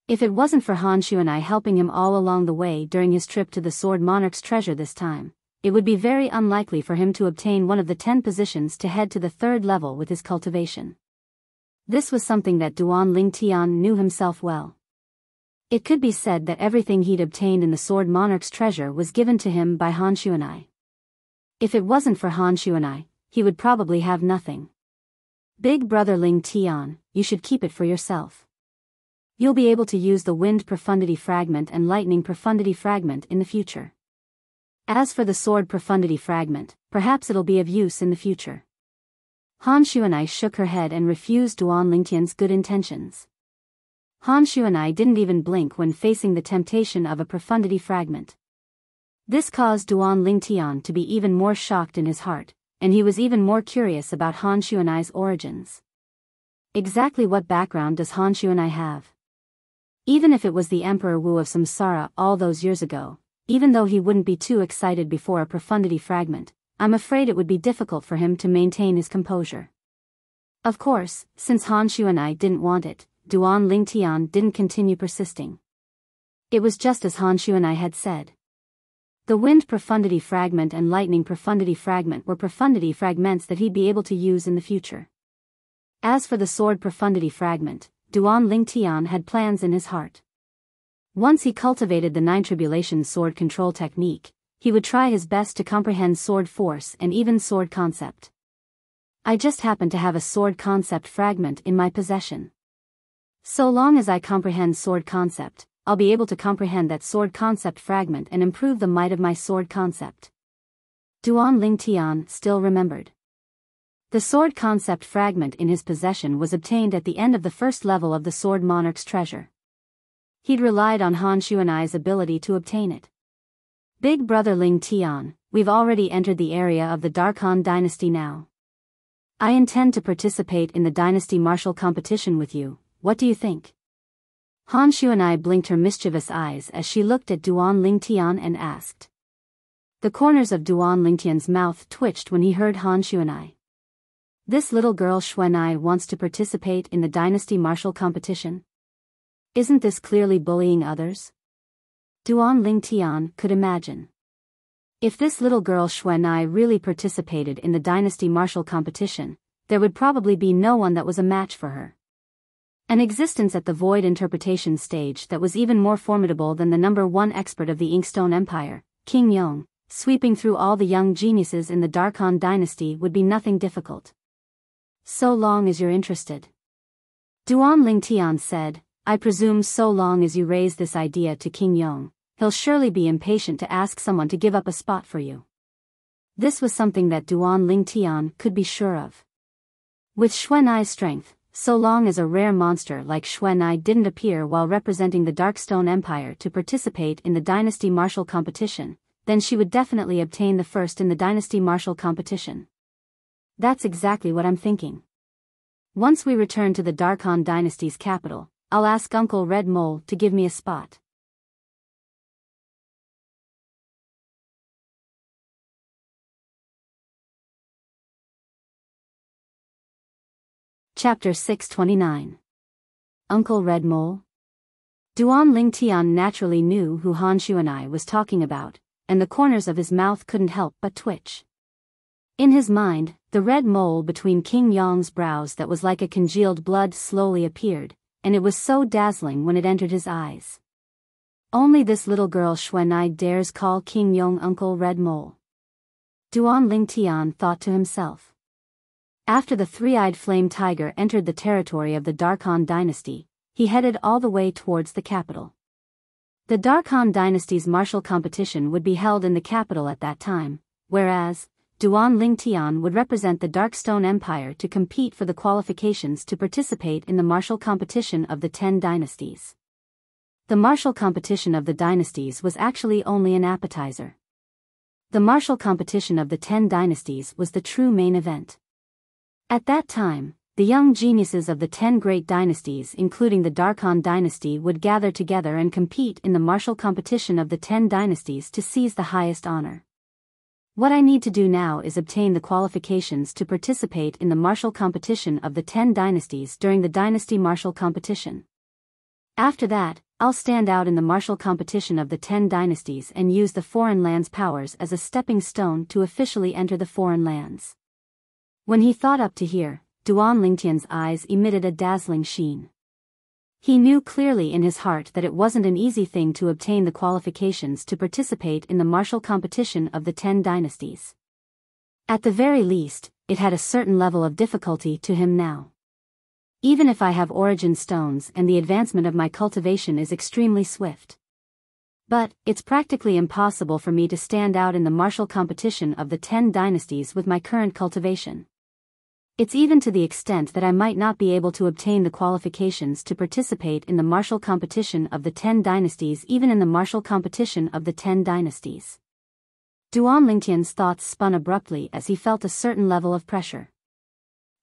If it wasn't for Han Xuanai helping him all along the way during his trip to the Sword Monarch's treasure this time, it would be very unlikely for him to obtain one of the 10 positions to head to the 3rd level with his cultivation. This was something that Duan Lingtian knew himself well. It could be said that everything he'd obtained in the Sword Monarch's treasure was given to him by Han Xuanai. If it wasn't for Han Xuanai, he would probably have nothing. Big Brother Ling Tian, you should keep it for yourself. You'll be able to use the Wind Profundity Fragment and Lightning Profundity Fragment in the future. As for the Sword Profundity Fragment, perhaps it'll be of use in the future. Han Xuanai shook her head and refused Duan Lingtian's good intentions. Han Xuanai didn't even blink when facing the temptation of a profundity fragment. This caused Duan Lingtian to be even more shocked in his heart, and he was even more curious about Han Xuanai's origins. Exactly what background does Han Xuanai have? Even if it was the Emperor Wu of Samsara all those years ago, even though he wouldn't be too excited before a profundity fragment, I'm afraid it would be difficult for him to maintain his composure. Of course, since Han Xuanai didn't want it, Duan Lingtian didn't continue persisting. It was just as Han Xuanai had said. The Wind Profundity Fragment and Lightning Profundity Fragment were profundity fragments that he'd be able to use in the future. As for the Sword Profundity Fragment, Duan Lingtian had plans in his heart. Once he cultivated the 9 Tribulation sword control technique, he would try his best to comprehend sword force and even sword concept. I just happen to have a sword concept fragment in my possession. So long as I comprehend sword concept, I'll be able to comprehend that sword concept fragment and improve the might of my sword concept. Duan Lingtian still remembered. The sword concept fragment in his possession was obtained at the end of the first level of the Sword Monarch's treasure. He'd relied on Han Xuanai's ability to obtain it. Big brother Ling Tian, we've already entered the area of the Dark Han dynasty now. I intend to participate in the dynasty martial competition with you, what do you think? Han Xuanai blinked her mischievous eyes as she looked at Duan Lingtian and asked. The corners of Duan Lingtian's mouth twitched when he heard Han Xuanai. This little girl Xuanai wants to participate in the dynasty martial competition? Isn't this clearly bullying others? Duan Lingtian could imagine. If this little girl Xuanai really participated in the dynasty martial competition, there would probably be no one that was a match for her. An existence at the void interpretation stage that was even more formidable than the #1 expert of the Inkstone Empire, King Yong, sweeping through all the young geniuses in the Dark Han dynasty would be nothing difficult. So long as you're interested. Duan Lingtian said, I presume so long as you raise this idea to King Yong, he'll surely be impatient to ask someone to give up a spot for you. This was something that Duan Lingtian could be sure of. With Xuanai's strength, so long as a rare monster like Xuanai didn't appear while representing the Darkstone Empire to participate in the dynasty martial competition, then she would definitely obtain the first in the dynasty martial competition. That's exactly what I'm thinking. Once we return to the Dark Han dynasty's capital, I'll ask Uncle Red Mole to give me a spot. Chapter 629. Uncle Red Mole? Duan Lingtian naturally knew who Han Xuanai was talking about, and the corners of his mouth couldn't help but twitch. In his mind, the red mole between King Yong's brows that was like a congealed blood slowly appeared, and it was so dazzling when it entered his eyes. Only this little girl Xuanai dares call King Yong Uncle Red Mole. Duan Lingtian thought to himself. After the three-eyed flame tiger entered the territory of the Dark Han dynasty, he headed all the way towards the capital. The Dark Han dynasty's martial competition would be held in the capital at that time, whereas Duan Lingtian would represent the Darkstone Empire to compete for the qualifications to participate in the martial competition of the 10 dynasties. The martial competition of the dynasties was actually only an appetizer. The martial competition of the 10 dynasties was the true main event. At that time, the young geniuses of the 10 great dynasties including the Dark Han dynasty would gather together and compete in the martial competition of the 10 dynasties to seize the highest honor. What I need to do now is obtain the qualifications to participate in the martial competition of the 10 dynasties during the dynasty martial competition. After that, I'll stand out in the martial competition of the 10 dynasties and use the foreign lands' powers as a stepping stone to officially enter the foreign lands. When he thought up to here, Duan Lingtian's eyes emitted a dazzling sheen. He knew clearly in his heart that it wasn't an easy thing to obtain the qualifications to participate in the martial competition of the 10 dynasties. At the very least, it had a certain level of difficulty to him now. Even if I have origin stones and the advancement of my cultivation is extremely swift. But, it's practically impossible for me to stand out in the martial competition of the 10 dynasties with my current cultivation. It's even to the extent that I might not be able to obtain the qualifications to participate in the martial competition of the 10 dynasties even in the martial competition of the 10 dynasties. Duan Lingtian's thoughts spun abruptly as he felt a certain level of pressure.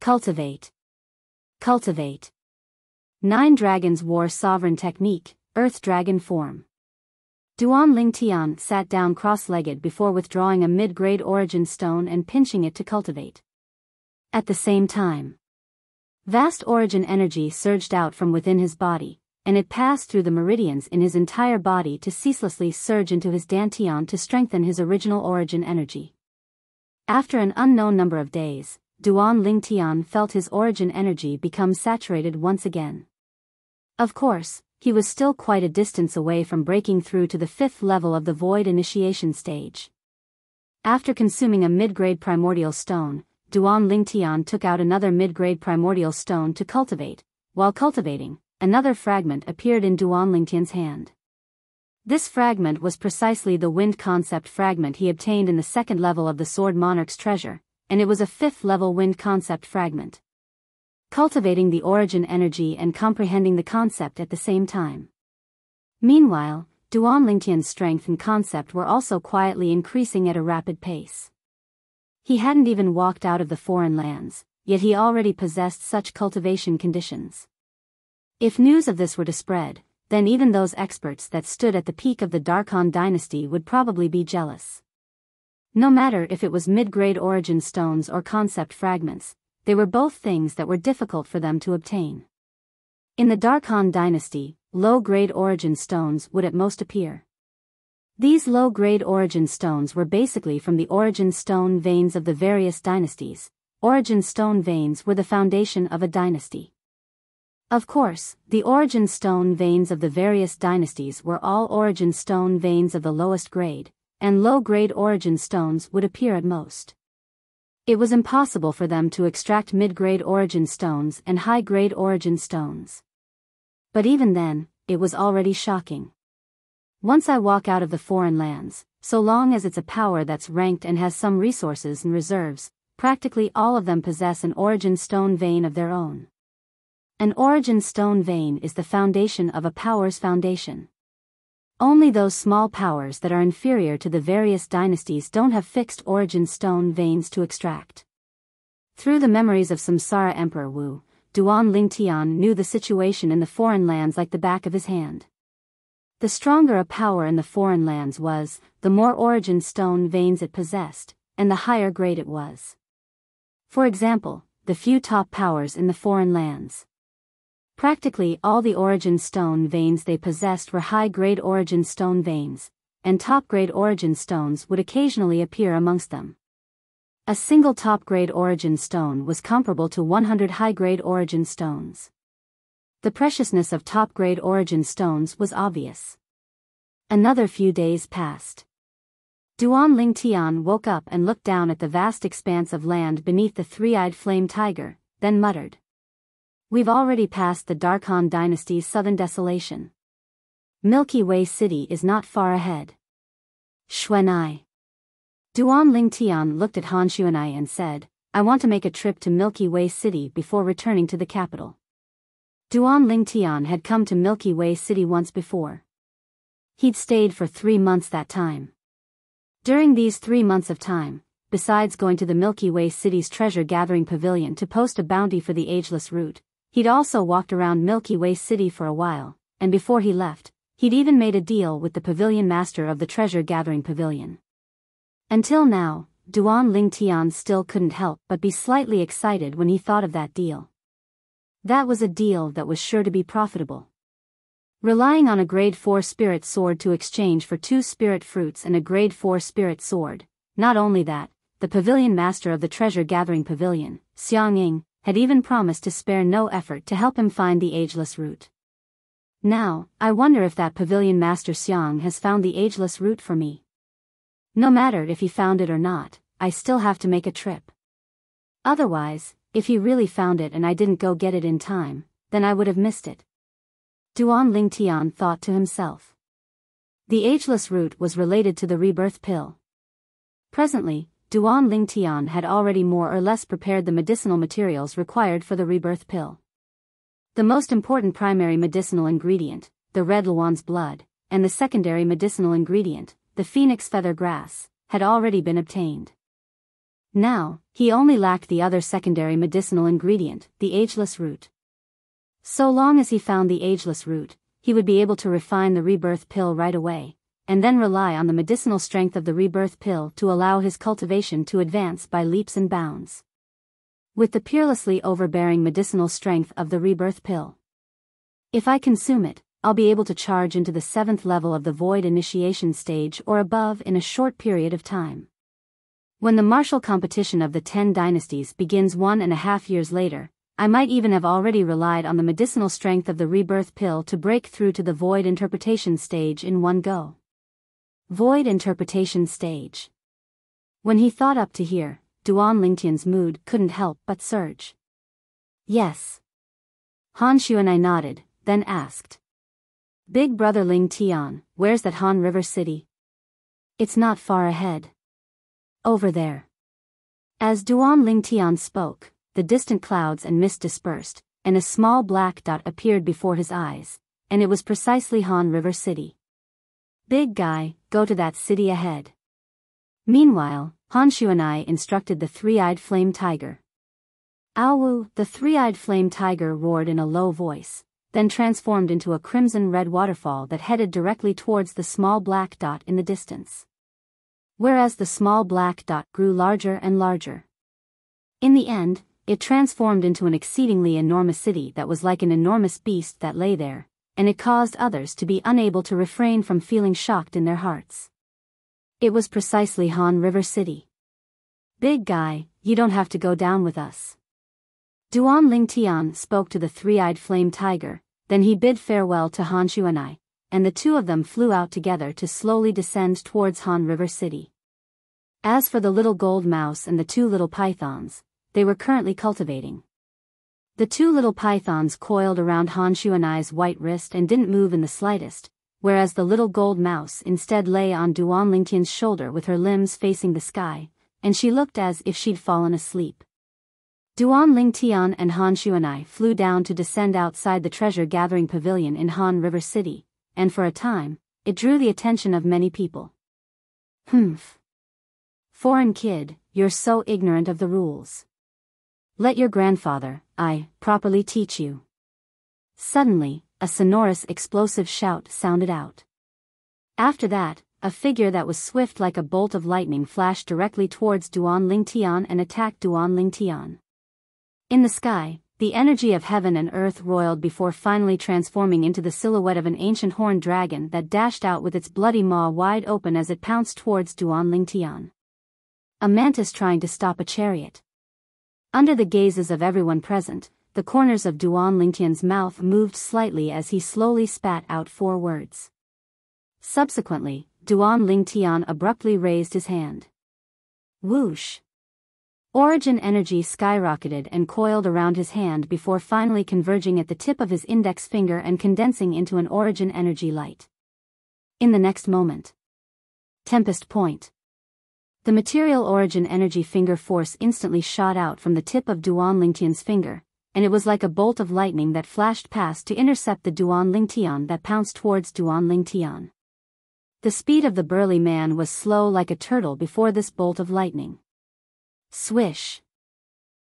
Cultivate. Cultivate. 9 dragons war sovereign technique, earth dragon form. Duan Lingtian sat down cross-legged before withdrawing a mid-grade origin stone and pinching it to cultivate. At the same time, vast origin energy surged out from within his body, and it passed through the meridians in his entire body to ceaselessly surge into his dantian to strengthen his original origin energy. After an unknown number of days, Duan Lingtian felt his origin energy become saturated once again. Of course, he was still quite a distance away from breaking through to the 5th level of the void initiation stage. After consuming a mid-grade primordial stone, Duan Lingtian took out another mid-grade primordial stone to cultivate. While cultivating, another fragment appeared in Duan Lingtian's hand. This fragment was precisely the wind concept fragment he obtained in the second level of the Sword Monarch's treasure, and it was a 5th level wind concept fragment. Cultivating the origin energy and comprehending the concept at the same time. Meanwhile, Duan Lingtian's strength and concept were also quietly increasing at a rapid pace. He hadn't even walked out of the foreign lands, yet he already possessed such cultivation conditions. If news of this were to spread, then even those experts that stood at the peak of the Darkhan dynasty would probably be jealous. No matter if it was mid-grade origin stones or concept fragments, they were both things that were difficult for them to obtain. In the Darkhan dynasty, low-grade origin stones would at most appear. These low-grade origin stones were basically from the origin stone veins of the various dynasties. Origin stone veins were the foundation of a dynasty. Of course, the origin stone veins of the various dynasties were all origin stone veins of the lowest grade, and low-grade origin stones would appear at most. It was impossible for them to extract mid-grade origin stones and high-grade origin stones. But even then, it was already shocking. Once I walk out of the foreign lands, so long as it's a power that's ranked and has some resources and reserves, practically all of them possess an origin stone vein of their own. An origin stone vein is the foundation of a power's foundation. Only those small powers that are inferior to the various dynasties don't have fixed origin stone veins to extract. Through the memories of Samsara Emperor Wu, Duan Lingtian knew the situation in the foreign lands like the back of his hand. The stronger a power in the foreign lands was, the more origin stone veins it possessed, and the higher grade it was. For example, the few top powers in the foreign lands. Practically all the origin stone veins they possessed were high-grade origin stone veins, and top-grade origin stones would occasionally appear amongst them. A single top-grade origin stone was comparable to 100 high-grade origin stones. The preciousness of top-grade origin stones was obvious. Another few days passed. Duan Lingtian woke up and looked down at the vast expanse of land beneath the three-eyed flame tiger, then muttered. We've already passed the Darkhan dynasty's southern desolation. Milky Way City is not far ahead. Xuanai. Duan Lingtian looked at Han Xuanai and said, I want to make a trip to Milky Way City before returning to the capital. Duan Lingtian had come to Milky Way City once before. He'd stayed for 3 months that time. During these 3 months of time, besides going to the Milky Way City's treasure-gathering pavilion to post a bounty for the ageless root, he'd also walked around Milky Way City for a while, and before he left, he'd even made a deal with the pavilion master of the treasure-gathering pavilion. Until now, Duan Lingtian still couldn't help but be slightly excited when he thought of that deal. That was a deal that was sure to be profitable. Relying on a grade 4 spirit sword to exchange for 2 spirit fruits and a grade 4 spirit sword, not only that, the pavilion master of the treasure-gathering pavilion, Xiang Ying, had even promised to spare no effort to help him find the ageless root. Now, I wonder if that pavilion master Xiang has found the ageless root for me. No matter if he found it or not, I still have to make a trip. Otherwise, if he really found it and I didn't go get it in time, then I would have missed it. Duan Lingtian thought to himself. The ageless root was related to the rebirth pill. Presently, Duan Lingtian had already more or less prepared the medicinal materials required for the rebirth pill. The most important primary medicinal ingredient, the red luan's blood, and the secondary medicinal ingredient, the phoenix feather grass, had already been obtained. Now, he only lacked the other secondary medicinal ingredient, the ageless root. So long as he found the ageless root, he would be able to refine the rebirth pill right away, and then rely on the medicinal strength of the rebirth pill to allow his cultivation to advance by leaps and bounds. With the peerlessly overbearing medicinal strength of the rebirth pill, if I consume it, I'll be able to charge into the 7th level of the void initiation stage or above in a short period of time. When the martial competition of the 10 dynasties begins 1.5 years later, I might even have already relied on the medicinal strength of the rebirth pill to break through to the void interpretation stage in one go. Void interpretation stage. When he thought up to here, Duan Lingtian's mood couldn't help but surge. Yes. Han Xuanai nodded, then asked. Big brother Ling Tian, where's that Han River city? It's not far ahead. Over there. As Duan Ling Tian spoke, the distant clouds and mist dispersed, and a small black dot appeared before his eyes, and it was precisely Han River City. Big guy, go to that city ahead. Meanwhile, Han Xuanai instructed the three-eyed flame tiger. Ow! The three-eyed flame tiger roared in a low voice, then transformed into a crimson-red waterfall that headed directly towards the small black dot in the distance. Whereas the small black dot grew larger and larger. In the end, it transformed into an exceedingly enormous city that was like an enormous beast that lay there, and it caused others to be unable to refrain from feeling shocked in their hearts. It was precisely Han River City. Big guy, you don't have to go down with us. Duan Ling Tian spoke to the three-eyed flame tiger, then he bid farewell to Han Xuanai, and the two of them flew out together to slowly descend towards Han River City. As for the little gold mouse and the two little pythons, they were currently cultivating. The two little pythons coiled around Han Xuanai's white wrist and didn't move in the slightest, whereas the little gold mouse instead lay on Duan Lingtian's shoulder with her limbs facing the sky, and she looked as if she'd fallen asleep. Duan Lingtian and Han Xuanai flew down to descend outside the treasure-gathering pavilion in Han River City, and for a time, it drew the attention of many people. Humph. Foreign kid, you're so ignorant of the rules. Let your grandfather, properly teach you. Suddenly, a sonorous explosive shout sounded out. After that, a figure that was swift like a bolt of lightning flashed directly towards Duan Lingtian and attacked Duan Lingtian. In the sky, the energy of heaven and earth roiled before finally transforming into the silhouette of an ancient horned dragon that dashed out with its bloody maw wide open as it pounced towards Duan Lingtian. A mantis trying to stop a chariot. Under the gazes of everyone present, the corners of Duan Lingtian's mouth moved slightly as he slowly spat out 4 words. Subsequently, Duan Lingtian abruptly raised his hand. Whoosh! Origin energy skyrocketed and coiled around his hand before finally converging at the tip of his index finger and condensing into an origin energy light. In the next moment. Tempest point. The material origin energy finger force instantly shot out from the tip of Duan Lingtian's finger, and it was like a bolt of lightning that flashed past to intercept the Duan Lingtian that pounced towards Duan Lingtian. The speed of the burly man was slow like a turtle before this bolt of lightning. Swish!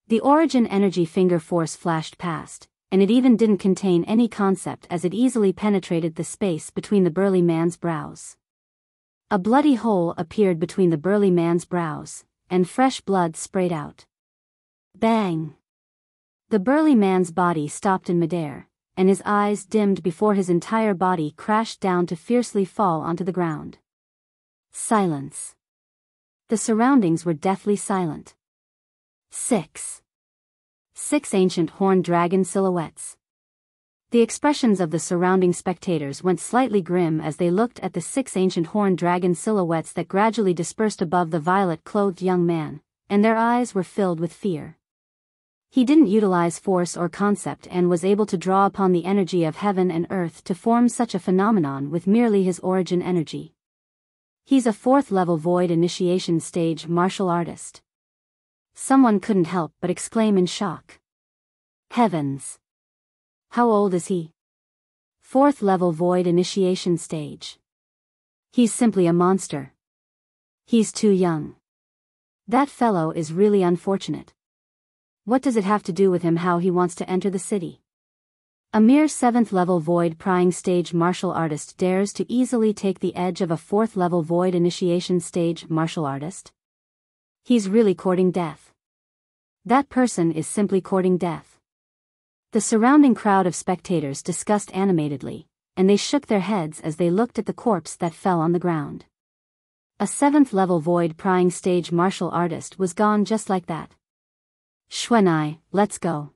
The origin energy finger force flashed past, and it even didn't contain any concept as it easily penetrated the space between the burly man's brows. A bloody hole appeared between the burly man's brows, and fresh blood sprayed out. Bang! The burly man's body stopped in midair, and his eyes dimmed before his entire body crashed down to fiercely fall onto the ground. Silence. The surroundings were deathly silent. 6 ancient horned dragon silhouettes. The expressions of the surrounding spectators went slightly grim as they looked at the 6 ancient horned dragon silhouettes that gradually dispersed above the violet-clothed young man, and their eyes were filled with fear. He didn't utilize force or concept and was able to draw upon the energy of heaven and earth to form such a phenomenon with merely his origin energy. He's a 4th-level void initiation stage martial artist. Someone couldn't help but exclaim in shock. Heavens! How old is he? 4th-level void initiation stage. He's simply a monster. He's too young. That fellow is really unfortunate. What does it have to do with him how he wants to enter the city? A mere 7th-level void prying stage martial artist dares to easily take the edge of a 4th-level void initiation stage martial artist? He's really courting death. That person is simply courting death. The surrounding crowd of spectators discussed animatedly, and they shook their heads as they looked at the corpse that fell on the ground. A 7th-level void prying stage martial artist was gone just like that. Xuanai, let's go.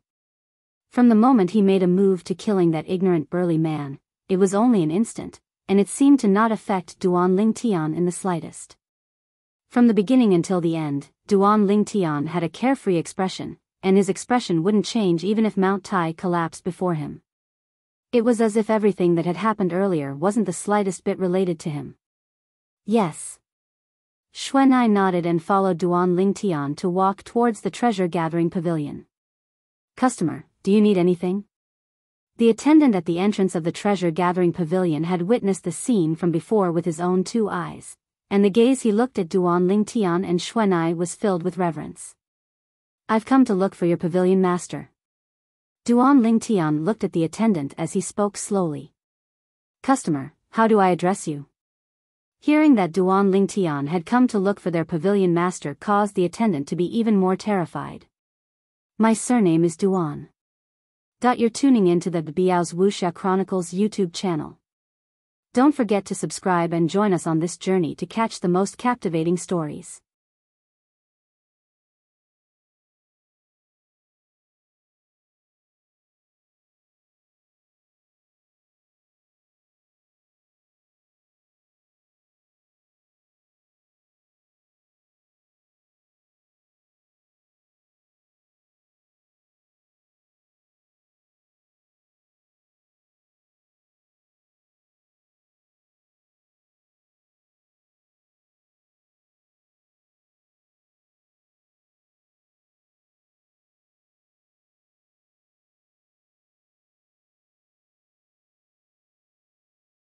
From the moment he made a move to killing that ignorant burly man, it was only an instant, and it seemed to not affect Duan Lingtian in the slightest. From the beginning until the end, Duan Lingtian had a carefree expression, and his expression wouldn't change even if Mount Tai collapsed before him. It was as if everything that had happened earlier wasn't the slightest bit related to him. Yes. Xuanai nodded and followed Duan Lingtian to walk towards the treasure-gathering pavilion. Customer, do you need anything? The attendant at the entrance of the treasure-gathering pavilion had witnessed the scene from before with his own 2 eyes, and the gaze he looked at Duan Lingtian and Xuanai was filled with reverence. I've come to look for your pavilion master. Duan Lingtian looked at the attendant as he spoke slowly. Customer, how do I address you? Hearing that Duan Lingtian had come to look for their pavilion master caused the attendant to be even more terrified. My surname is Duan. You're tuning into the Biyao's Wuxia Chronicles YouTube channel. Don't forget to subscribe and join us on this journey to catch the most captivating stories.